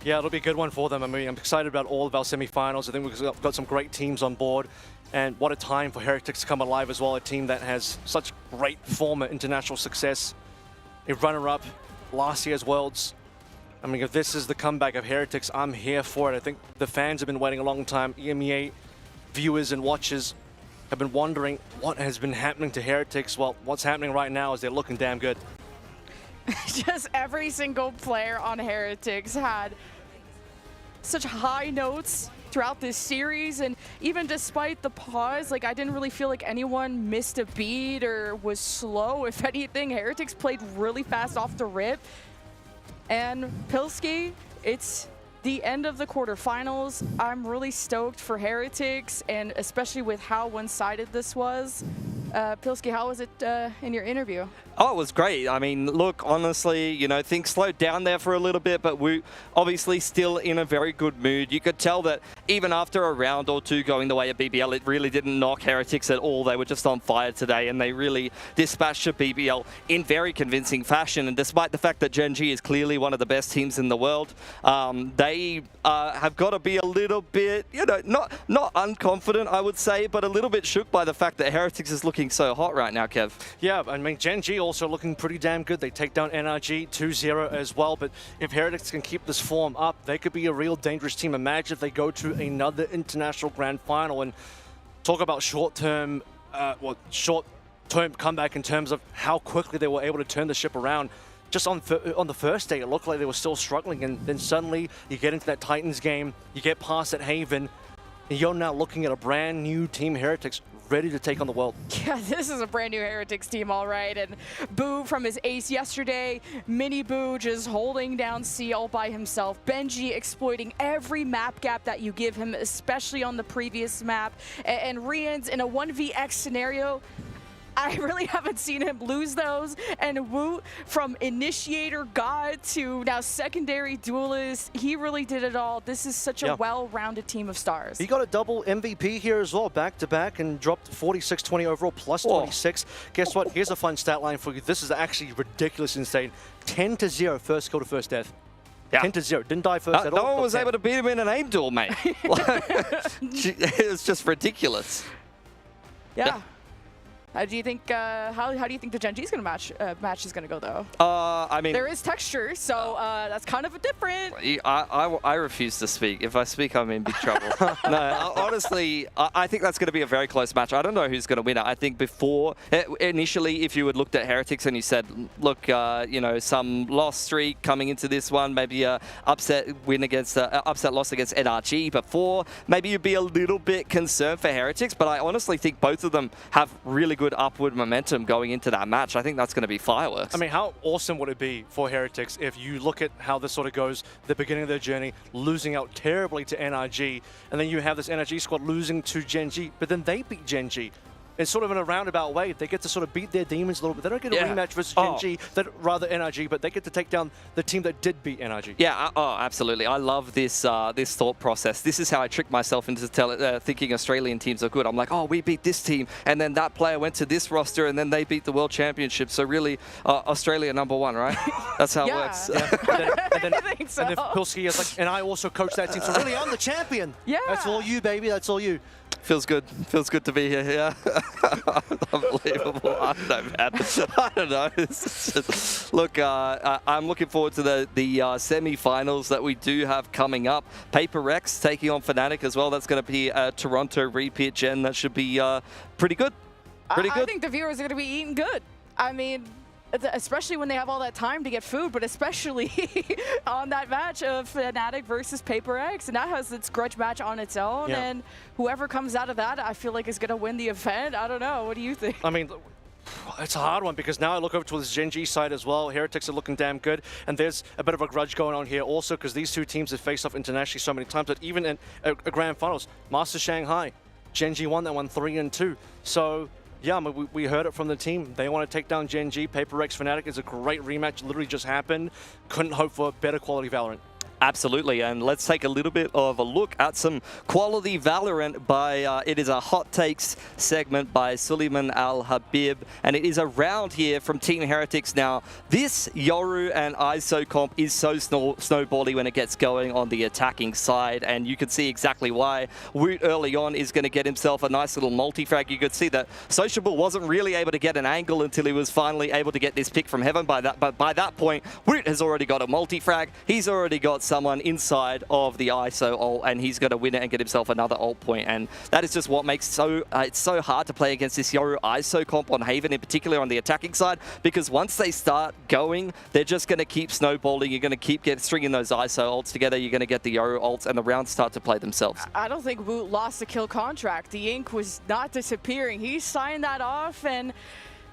Yeah, it'll be a good one for them. I mean, I'm excited about all of our semi-finals. I think we've got some great teams on board. And what a time for Heretics to come alive as well, a team that has such great former international success. A runner-up last year's Worlds. I mean, if this is the comeback of Heretics, I'm here for it. I think the fans have been waiting a long time. EMEA viewers and watchers have been wondering what has been happening to Heretics. Well, what's happening right now is they're looking damn good. Just every single player on Heretics had such high notes throughout this series, and even despite the pause, like I didn't really feel like anyone missed a beat or was slow. If anything, Heretics played really fast off the rip. And Pilski, it's the end of the quarterfinals. I'm really stoked for Heretics, and especially with how one-sided this was. Pilski, how was it in your interview? Oh, it was great. I mean, look, honestly, you know, things slowed down there for a little bit, but we obviously still in a very good mood. You could tell that even after a round or two going the way of BBL, it really didn't knock Heretics at all. They were just on fire today, and they really dispatched BBL in very convincing fashion. And despite the fact that Gen G is clearly one of the best teams in the world, they have got to be a little bit, you know, not unconfident, I would say, but a little bit shook by the fact that Heretics is looking so hot right now, Kev. Yeah, I mean, Gen G also looking pretty damn good. They take down NRG 2-0 as well, but if Heretics can keep this form up, they could be a real dangerous team. Imagine if they go to another international grand final, and talk about short-term comeback in terms of how quickly they were able to turn the ship around. Just on the first day, it looked like they were still struggling, and then suddenly you get into that Titans game, you get past that Haven, and you're now looking at a brand new Team Heretics ready to take on the world. Yeah, this is a brand new Heretics team, all right. And Boo from his ace yesterday, Mini Boo just holding down C all by himself. Benji exploiting every map gap that you give him, especially on the previous map. And Riyadh in a 1vx scenario, I really haven't seen him lose those. And Wu, from initiator god to now secondary duelist, he really did it all. This is such a well-rounded team of stars. He got a double MVP here as well, back-to-back, and dropped 46-20 overall, plus 26. Guess what? Here's a fun stat line for you. This is actually ridiculous, insane. 10-0 first kill to first death. Yeah. 10-0. Didn't die first at all. No one was able to beat him in an aim duel, mate. It was just ridiculous. Yeah. Do you think how do you think the Gen G's gonna match is gonna go though? I mean, there is texture, so that's kind of a different. I refuse to speak. If I speak, I'm in big trouble. No, honestly, I think that's going to be a very close match. I don't know who's going to win it. I think before initially, if you had looked at Heretics and you said, look, you know, some loss streak coming into this one, maybe a upset win against upset loss against NRG before, maybe you'd be a little bit concerned for Heretics. But I honestly think both of them have really good upward momentum going into that match. I think that's going to be fireworks. I mean, how awesome would it be for Heretics if you look at how this sort of goes, the beginning of their journey, losing out terribly to NRG, and then you have this NRG squad losing to Gen G, but then they beat Gen G. It's sort of in a roundabout way. They get to sort of beat their demons a little bit. They don't get a rematch versus Gen G, rather NRG, but they get to take down the team that did beat NRG. Yeah, absolutely. I love this this thought process. This is how I trick myself into thinking Australian teams are good. I'm like, oh, we beat this team, and then that player went to this roster, and then they beat the World Championship. So really, Australia #1, right? That's how it works. I think so. And if Pilsky is like, and I also coach that team, so really I'm the champion. Yeah. That's all you, baby. That's all you. Feels good. Feels good to be here. Yeah. Unbelievable. I don't know, man. I don't know. Look, I'm looking forward to the semi-finals that we do have coming up. Paper Rex taking on Fnatic as well. That's going to be a Toronto repeat, Jen. That should be pretty good. Pretty good. I think the viewers are going to be eating good. I mean, especially when they have all that time to get food, but especially on that match of Fnatic versus Paper X, and that has its grudge match on its own, and whoever comes out of that, I feel like is going to win the event. I don't know. What do you think? I mean, it's a hard one because now I look over to this Gen G side as well. Heretics are looking damn good, and there's a bit of a grudge going on here also because these two teams have faced off internationally so many times that even in a grand finals, Master Shanghai, Gen G won that one 3-2. So yeah, I mean, we heard it from the team. They want to take down Gen G. Paper X Fnatic is a great rematch. Literally just happened. Couldn't hope for better quality Valorant. Absolutely, and let's take a little bit of a look at some quality Valorant by, it is a hot takes segment by Suleiman Al-Habib, and it is a round here from Team Heretics. Now, this Yoru and ISO comp is so snowbally when it gets going on the attacking side, and you can see exactly why. Woot early on is going to get himself a nice little multi-frag. You could see that Sociable wasn't really able to get an angle until he was finally able to get this pick from Heaven. But by that point, Woot has already got a multi-frag. He's already got someone inside of the ISO ult, and he's going to win it and get himself another ult point. And that is just what makes it's so hard to play against this Yoru ISO comp on Haven, in particular on the attacking side, because once they start going, they're just going to keep snowballing. You're going to keep stringing those ISO ults together. You're going to get the Yoru ults, and the rounds start to play themselves. I don't think Woot lost the kill contract. The ink was not disappearing. He signed that off, and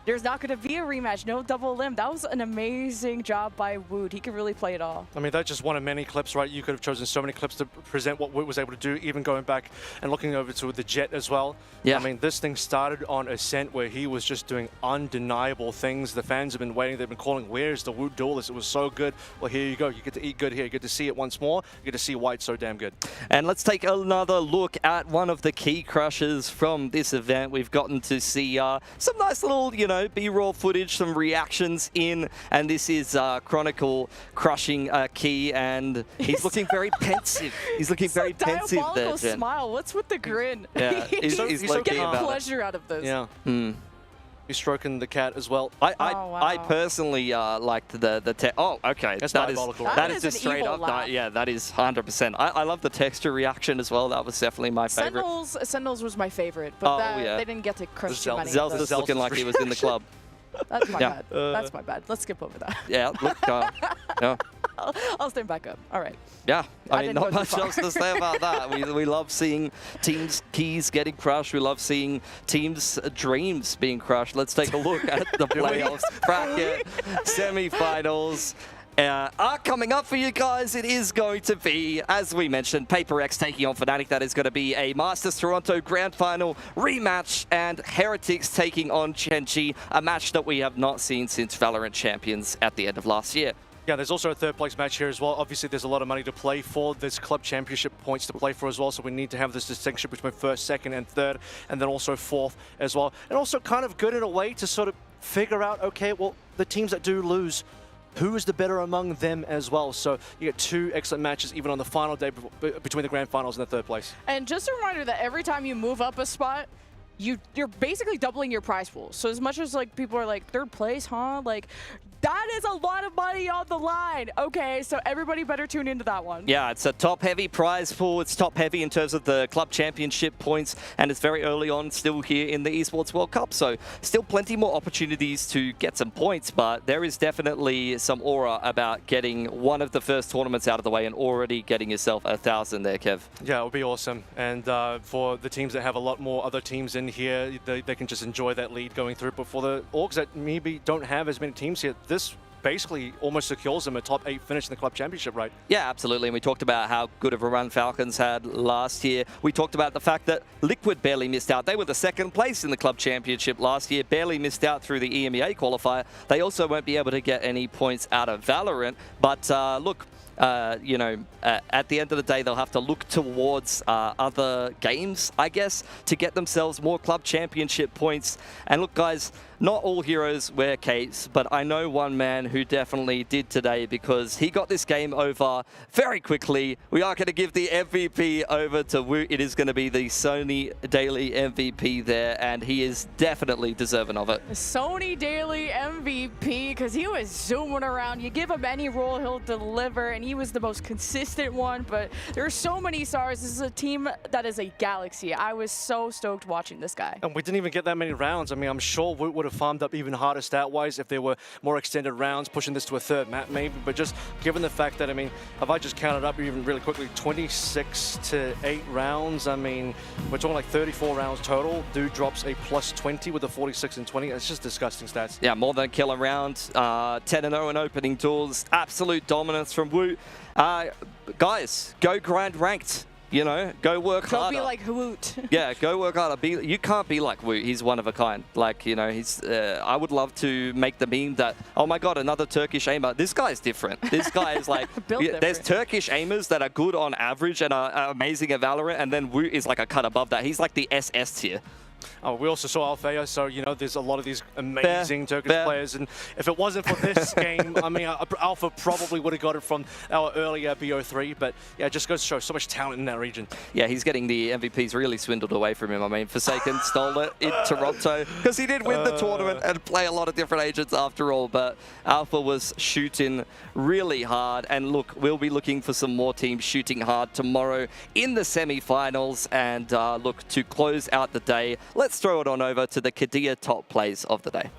there's not going to be a rematch, no double limb. That was an amazing job by Woot. He could really play it all. I mean, that's just one of many clips, right? You could have chosen so many clips to present what Woot was able to do, even going back and looking over to the Jet as well. Yeah. I mean, this thing started on Ascent where he was just doing undeniable things. The fans have been waiting. They've been calling, where's the Woot duelist? It was so good. Well, here you go. You get to eat good here. You get to see it once more. You get to see why it's so damn good. And let's take another look at one of the key crushes from this event. We've gotten to see some nice little, you know, B-roll footage, some reactions in, and this is Chronicle crushing Key, and he's looking very pensive. He's looking very pensive there, Jen. Smile. What's with the grin? Yeah, he's getting pleasure out of this. Yeah. He's stroking the cat as well. I personally liked the oh, okay. That's diabolical. That is just straight up. Yeah, that is 100%. I love the texture reaction as well. That was definitely my favorite. Sentinels was my favorite, but they didn't get to crush too many. Zelda's looking like he was in the club. That's my bad. That's my bad. Let's skip over that. Yeah, look, yeah. I'll stand back up. All right. Yeah, I mean, not much else to say about that. We love seeing teams' keys getting crushed. We love seeing teams' dreams being crushed. Let's take a look at the playoffs bracket semi-finals. Are coming up for you guys. It is going to be, as we mentioned, Paper X taking on Fnatic. That is going to be a Masters Toronto Grand Final rematch, and Heretics taking on Gen G, a match that we have not seen since Valorant Champions at the end of last year. Yeah, there's also a third place match here as well. Obviously, there's a lot of money to play for. There's club championship points to play for as well, so we need to have this distinction between first, second, and third, and then also fourth as well. And also kind of good in a way to sort of figure out, okay, well, the teams that do lose, who is the better among them as well? So you get two excellent matches even on the final day between the grand finals and the third place. And just a reminder that every time you move up a spot, you're basically doubling your prize pool. So as much as like people are like 3rd place, huh? Like that is a lot of money on the line. Okay, so everybody better tune into that one. Yeah, it's a top-heavy prize pool. It's top-heavy in terms of the club championship points, and it's very early on still here in the Esports World Cup, so still plenty more opportunities to get some points, but there is definitely some aura about getting one of the first tournaments out of the way and already getting yourself 1,000 there, Kev. Yeah, it would be awesome. And for the teams that have a lot more other teams in here, they can just enjoy that lead going through. But for the Orgs that maybe don't have as many teams here, this basically almost secures them a top 8 finish in the club championship, right? Yeah, absolutely. And we talked about how good of a run Falcons had last year. We talked about the fact that Liquid barely missed out. They were the 2nd place in the club championship last year, barely missed out through the EMEA qualifier. They also won't be able to get any points out of Valorant. But look, you know, at the end of the day, they'll have to look towards other games, I guess, to get themselves more club championship points. And look, guys, not all heroes wear capes, but I know one man who definitely did today because he got this game over very quickly. We are going to give the MVP over to Wu. It is going to be the Sony Daily MVP there, and he is definitely deserving of it. Sony Daily MVP, because he was zooming around. You give him any role, he'll deliver, and he was the most consistent one, but there are so many stars. This is a team that is a galaxy. I was so stoked watching this guy. And we didn't even get that many rounds. I mean, I'm sure Woot would have farmed up even harder stat-wise if there were more extended rounds, pushing this to a 3rd map maybe, but just given the fact that, I mean, if I just counted up even really quickly, 26 to 8 rounds, I mean, we're talking like 34 rounds total. Dude drops a +20 with a 46 and 20. It's just disgusting stats. Yeah, more than a kill around. 10-0 in opening duels. Absolute dominance from Wu. Guys, go grind ranked. You know, go work harder. Go be like Woot. Yeah, go work harder. You can't be like Woot. He's one of a kind. Like, you know, he's. I would love to make the meme that, oh my god, another Turkish aimer. This guy's different. This guy is like, there's Turkish aimers that are good on average and are amazing at Valorant, and then Woot is like a cut above that. He's like the SS tier. Oh, we also saw Althea, so, you know, there's a lot of these amazing Turkish players. And if it wasn't for this game, I mean, Alpha probably would have got it from our earlier BO3. But, yeah, it just goes to show so much talent in that region. Yeah, he's getting the MVPs really swindled away from him. I mean, Forsaken stole it in Toronto because he did win the tournament and play a lot of different agents after all. But Alpha was shooting really hard. And, look, we'll be looking for some more teams shooting hard tomorrow in the semi-finals. And, look, to close out the day, let's throw it on over to the Kadia top plays of the day.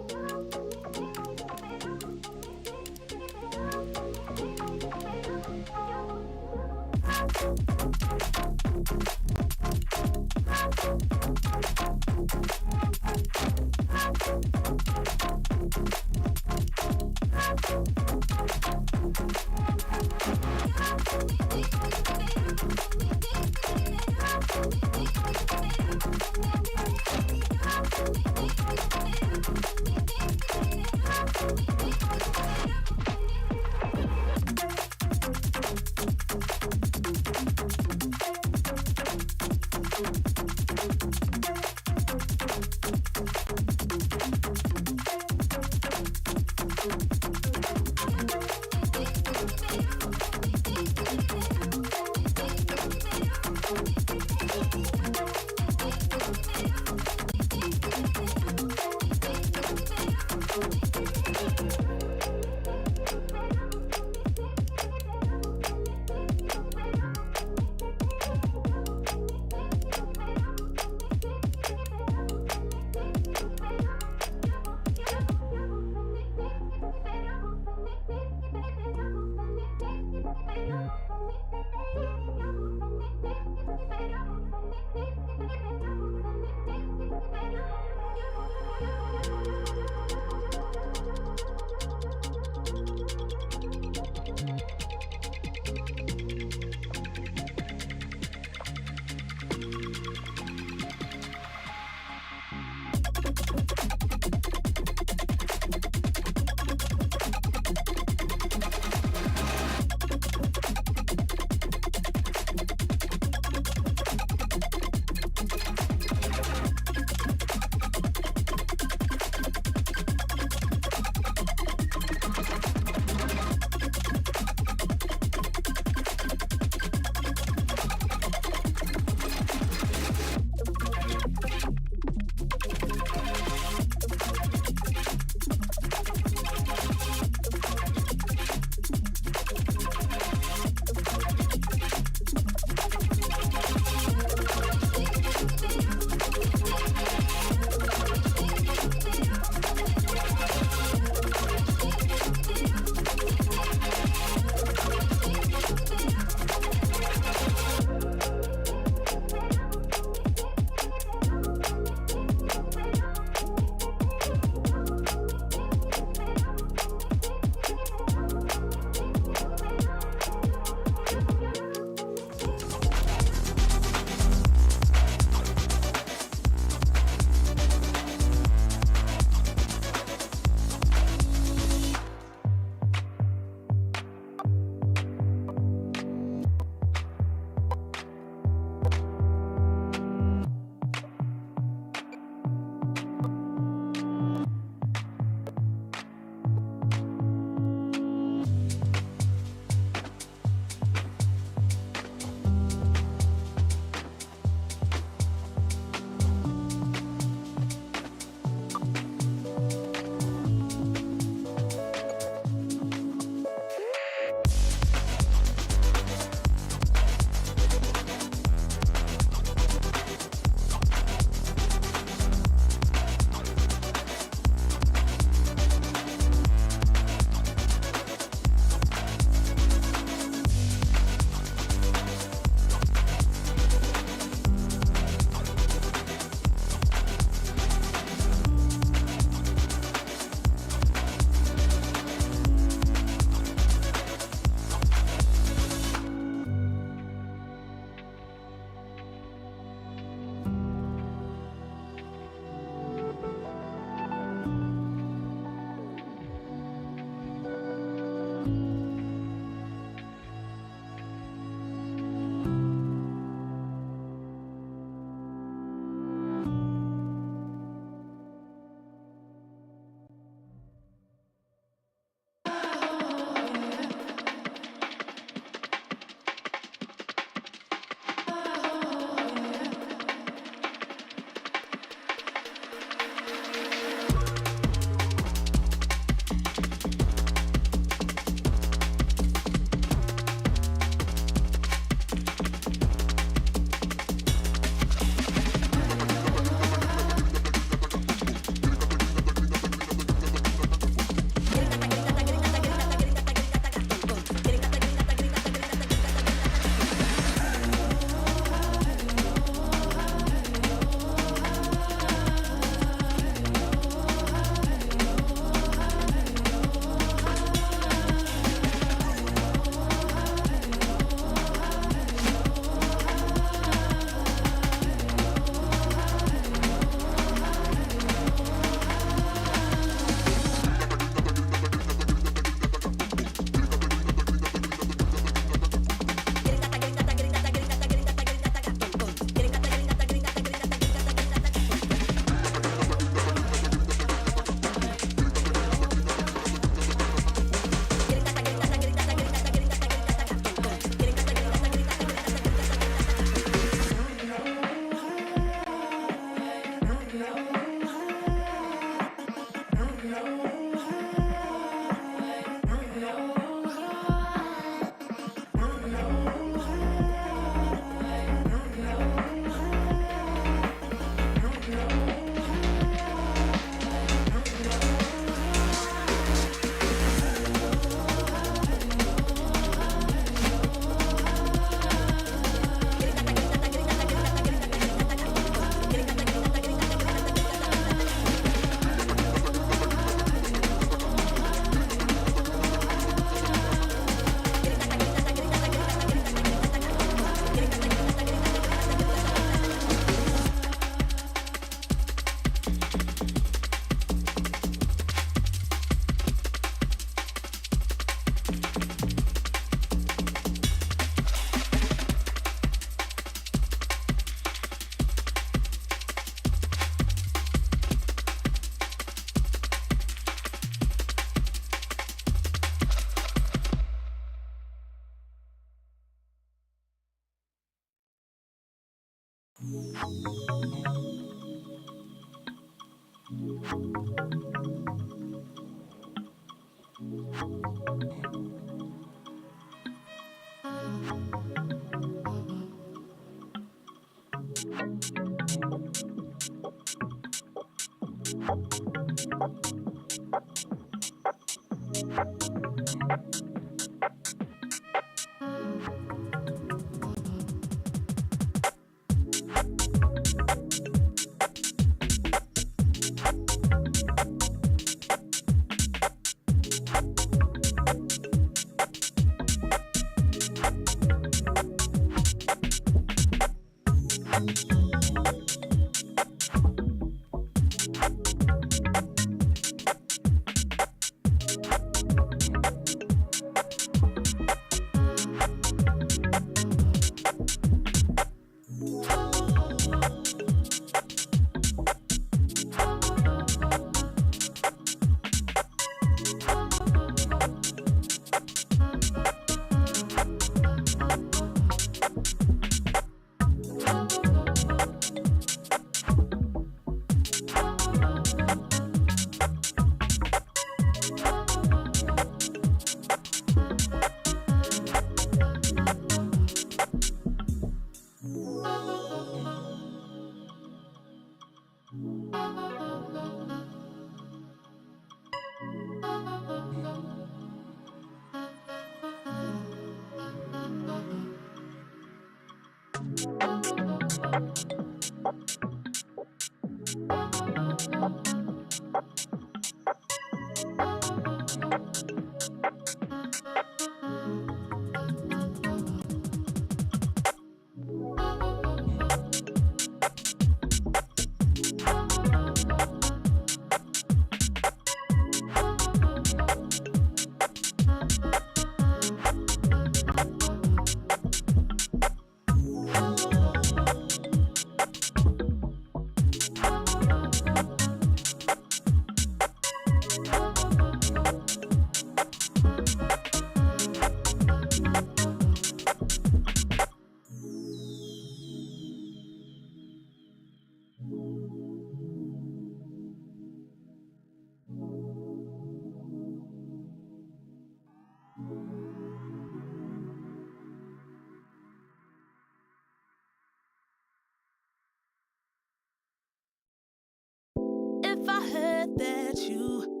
If I heard that you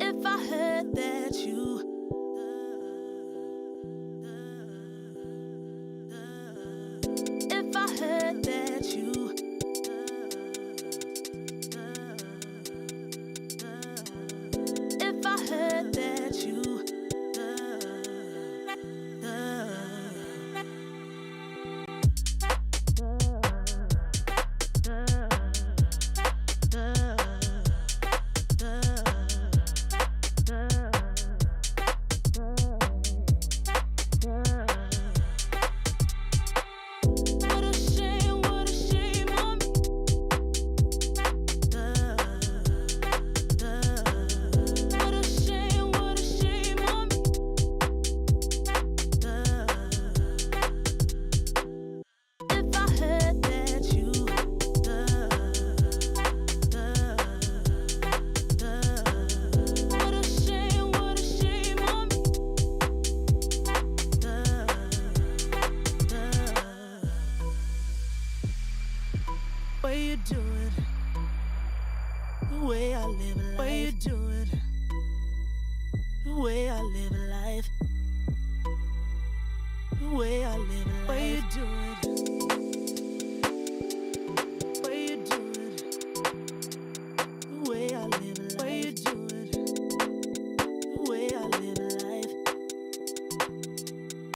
If I heard that you If I heard that you If I heard that you way you do it, the way I live a life, way you do it, the way I live a life, the way I live a life, way you do it.